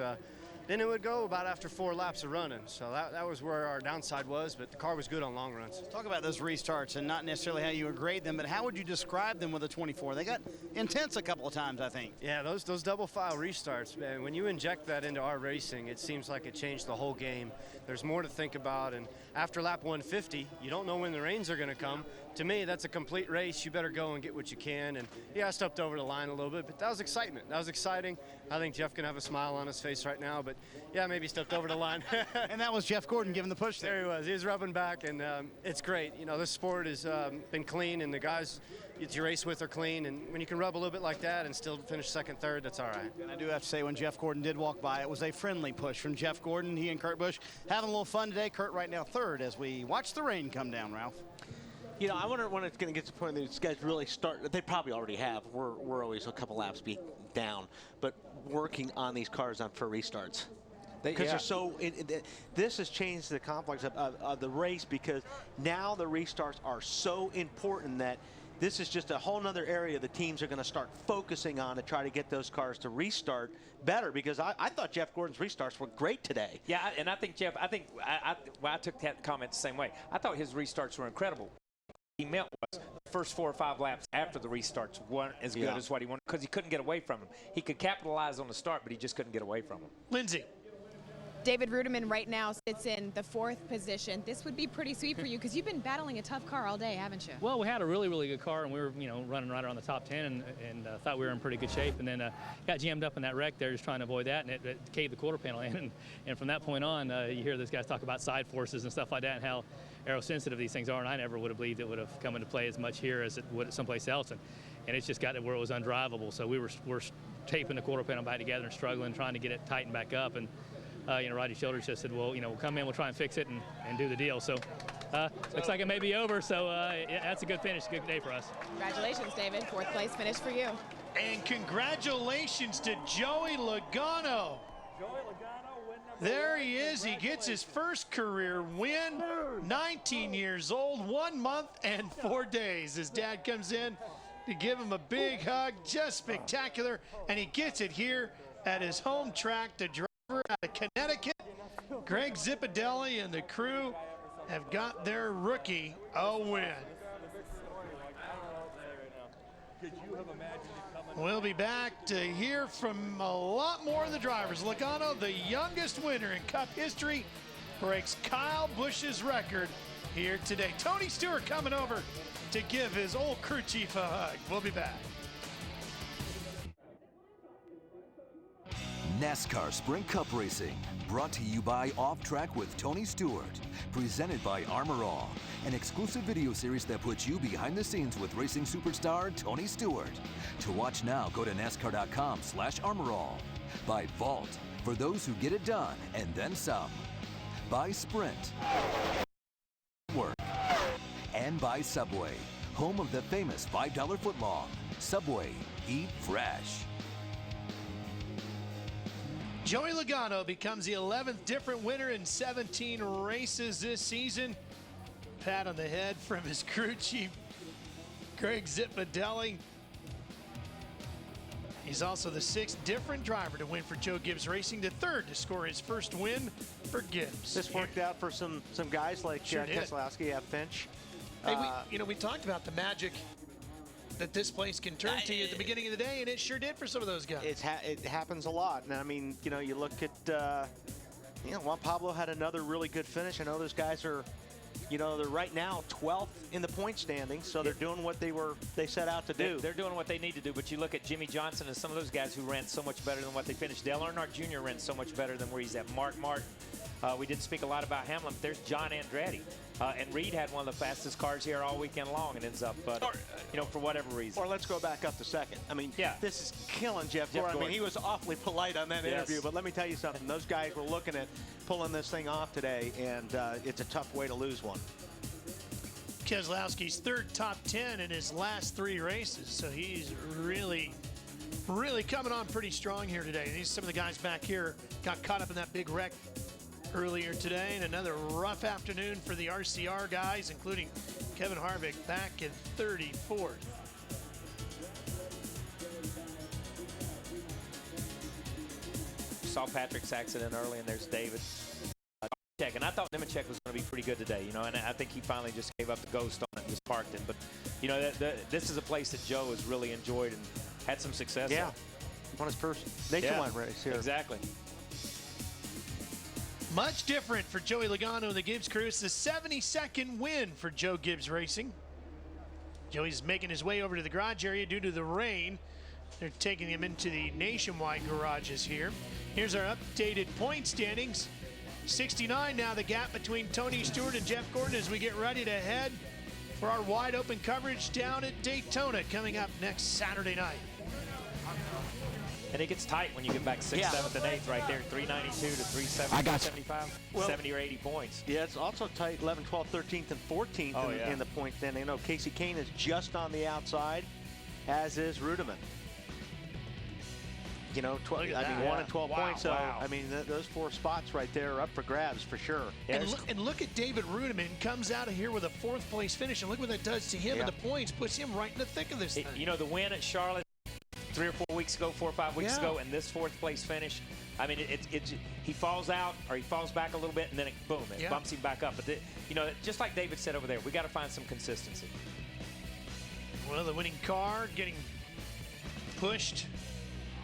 Then it would go about after 4 laps of running. So that was where our downside was, but the car was good on long runs.
Talk about those restarts and not necessarily how you would grade them, but how would you describe them with a 24? They got intense a couple of times, I think.
Yeah, those double file restarts, man, when you inject that into our racing, it seems like it changed the whole game. There's more to think about, and after lap 150, you don't know when the rains are going to come. To me, that's a complete race. You better go and get what you can. And yeah, I stepped over the line a little bit, but that was excitement. That was exciting. I think Jeff can have a smile on his face right now, but yeah, maybe stepped over the line.
And that was Jeff Gordon giving the push there.
There he was. He was rubbing back, and it's great. You know, this sport has been clean, and the guys that you race with are clean, and when you can rub a little bit like that and still finish second, third, that's all right.
And I do have to say, when Jeff Gordon did walk by, it was a friendly push from Jeff Gordon. He and Kurt Busch having a little fun today. Kurt right now third as we watch the rain come down, Ralph.
You know, I wonder when it's going to get to the point that these guys really start. They probably already have. We're always a couple laps down, but working on these cars for restarts. Because they're so. This has changed the complex of the race because now the restarts are so important that this is just a whole nother area the teams are going to start focusing on to try to get those cars to restart better, because I thought Jeff Gordon's restarts were great today.
Yeah, and I think Jeff, I took that comment the same way. I thought his restarts were incredible. He meant was the first 4 or 5 laps after the restarts weren't as good as what he wanted, because he couldn't get away from them. He could capitalize on the start, but he just couldn't get away from them.
Lindsay.
David Ruderman right now sits in the 4th position. This would be pretty sweet for you because you've been battling a tough car all day, haven't you?
Well, we had a really, really good car, and we were, running right around the top 10 and thought we were in pretty good shape. And then got jammed up in that wreck there just trying to avoid that, and it caved the quarter panel in. And from that point on, you hear those guys talk about side forces and stuff like that and how aerosensitive these things are, and I never would have believed it would have come into play as much here as it would someplace else. And it's just got to where it was undrivable. So we're taping the quarter panel back together and struggling, trying to get it tightened back up. And Roddy Childers just said, well, we'll come in, we'll try and fix it and do the deal. So looks like it may be over. So that's a good finish, good day for us.
Congratulations, David. 4th place finish for you.
And congratulations to Joey Logano. There he is. He gets his first career win. 19 years old, 1 month and 4 days. His dad comes in to give him a big hug. Just spectacular. And he gets it here at his home track. The driver out of Connecticut, Greg Zippadelli, and the crew have got their rookie a win. We'll be back to hear from a lot more of the drivers. Logano, the youngest winner in Cup history, breaks Kyle Busch's record here today. Tony Stewart coming over to give his old crew chief a hug. We'll be back.
NASCAR Sprint Cup Racing, brought to you by Off Track with Tony Stewart, presented by Armor All, an exclusive video series that puts you behind the scenes with racing superstar Tony Stewart. To watch now, go to NASCAR.com/ArmorAll. By Vault, for those who get it done and then some. By Sprint. Work. And by Subway, home of the famous $5 footlong. Subway, eat fresh.
Joey Logano becomes the 11th different winner in 17 races this season. Pat on the head from his crew chief, Greg Zipadelli. He's also the 6th different driver to win for Joe Gibbs Racing, the 3rd to score his first win for Gibbs.
This worked out for some guys like Keselowski, Finch.
Hey, we talked about the magic that this place can turn to you at the beginning of the day, and it sure did for some of those guys.
It happens a lot. And I mean, you look at, Juan Pablo had another really good finish. I know those guys are, they're right now 12th in the point standings, so they're doing what they set out to do.
They're doing what they need to do, but you look at Jimmy Johnson and some of those guys who ran so much better than what they finished. Dale Earnhardt Jr. ran so much better than where he's at. Mark Martin. We didn't speak a lot about Hamlin, but there's John Andretti. And Reed had one of the fastest cars here all weekend long and ends up, for whatever reason.
Or let's go back up to second. I mean, this is killing Jeff Gordon. I mean, he was awfully polite on that interview, but let me tell you something. Those guys were looking at pulling this thing off today, and it's a tough way to lose one.
Keselowski's 3rd top 10 in his last 3 races, so he's really coming on pretty strong here today. These some of the guys back here got caught up in that big wreck earlier today, and another rough afternoon for the RCR guys, including Kevin Harvick back in 34th.
Saw Patrick's accident early, and there's David. And I thought Nemechek was going to be pretty good today, and I think he finally just gave up the ghost on it and just parked it. But, this is a place that Joe has really enjoyed and had some success.
Yeah, won his first nationwide race here.
Exactly.
Much different for Joey Logano and the Gibbs crew. It's the 72nd win for Joe Gibbs Racing. Joey's making his way over to the garage area due to the rain. They're taking him into the nationwide garages here. Here's our updated point standings. 69 now the gap between Tony Stewart and Jeff Gordon as we get ready to head for our wide open coverage down at Daytona coming up next Saturday night.
And it gets tight when you get back 6th, 7th, and 8th right there. 392 to 370, 375, 70 or 80 points.
Yeah, it's also tight 11, 12, 13th, and 14th in the point standing. Casey Kane is just on the outside, as is Rudeman. 1 and 12 points. So, I mean, those 4 spots right there are up for grabs for sure.
And look at David Rudeman, comes out of here with a 4th place finish, and look what that does to him and the points, puts him right in the thick of this thing.
The win at Charlotte 3 or 4 weeks ago, 4 or 5 weeks ago, and this 4th place finish, I mean, he falls out or he falls back a little bit, and then it bumps him back up. But just like David said over there, we got to find some consistency.
Well, the winning car getting pushed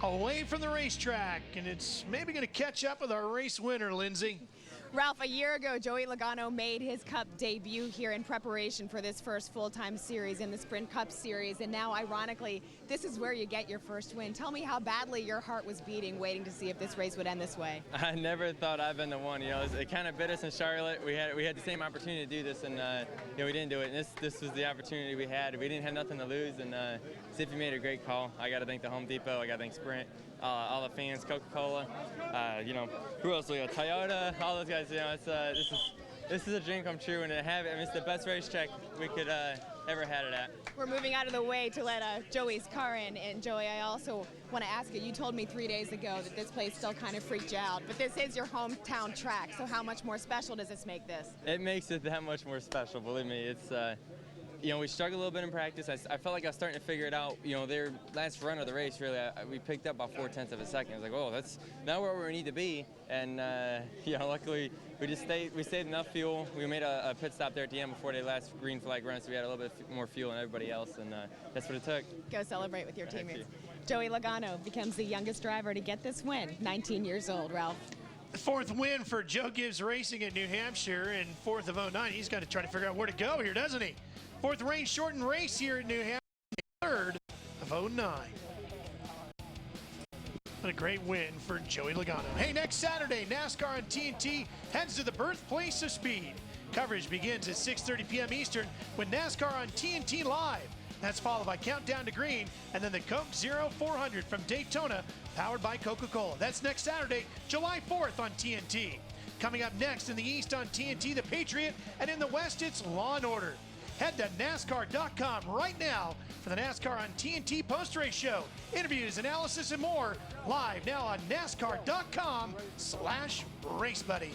away from the racetrack, and it's maybe going to catch up with our race winner, Lindsay.
Ralph, a year ago, Joey Logano made his Cup debut here in preparation for this first full-time series in the Sprint Cup Series, and now, ironically, this is where you get your first win. Tell me how badly your heart was beating, waiting to see if this race would end this way.
I never thought I'd been the one. It kind of bit us in Charlotte. We had the same opportunity to do this, and we didn't do it. And this was the opportunity we had. We didn't have nothing to lose, and Zippy made a great call. I got to thank the Home Depot. I got to thank Sprint. All the fans, Coca-Cola, who else? Toyota, all those guys. This is a dream come true, and it's the best racetrack we could ever had it at.
We're moving out of the way to let Joey's car in, and Joey, I also want to ask you told me 3 days ago that this place still kind of freaked you out, but this is your hometown track, so how much more special does this make this?
It makes it that much more special, believe me. we struggled a little bit in practice. I felt like I was starting to figure it out. Their last run of the race, really, we picked up about 0.4 of a second. I was like, oh, that's now where we need to be. And luckily we saved enough fuel. We made a pit stop there at the end before the last green flag run, so we had a little bit more fuel than everybody else, and that's what it took.
Go celebrate with your
Thank
teammates.
you.
Joey Logano becomes the youngest driver to get this win, 19 years old, Ralph.
Fourth win for Joe Gibbs Racing at New Hampshire, and fourth of 09. He's got to try to figure out where to go here, doesn't he? Fourth rain shortened race here at New Hampshire, third of 09. What a great win for Joey Logano. Hey, next Saturday, NASCAR on TNT heads to the birthplace of speed. Coverage begins at 6:30 p.m. Eastern with NASCAR on TNT Live. That's followed by Countdown to Green, and then the Coke Zero 400 from Daytona, powered by Coca-Cola. That's next Saturday, July 4th on TNT. Coming up next in the East on TNT, The Patriot, and in the West, it's Law & Order. Head to NASCAR.com right now for the NASCAR on TNT post-race show. Interviews, analysis, and more live now on NASCAR.com/RaceBuddy.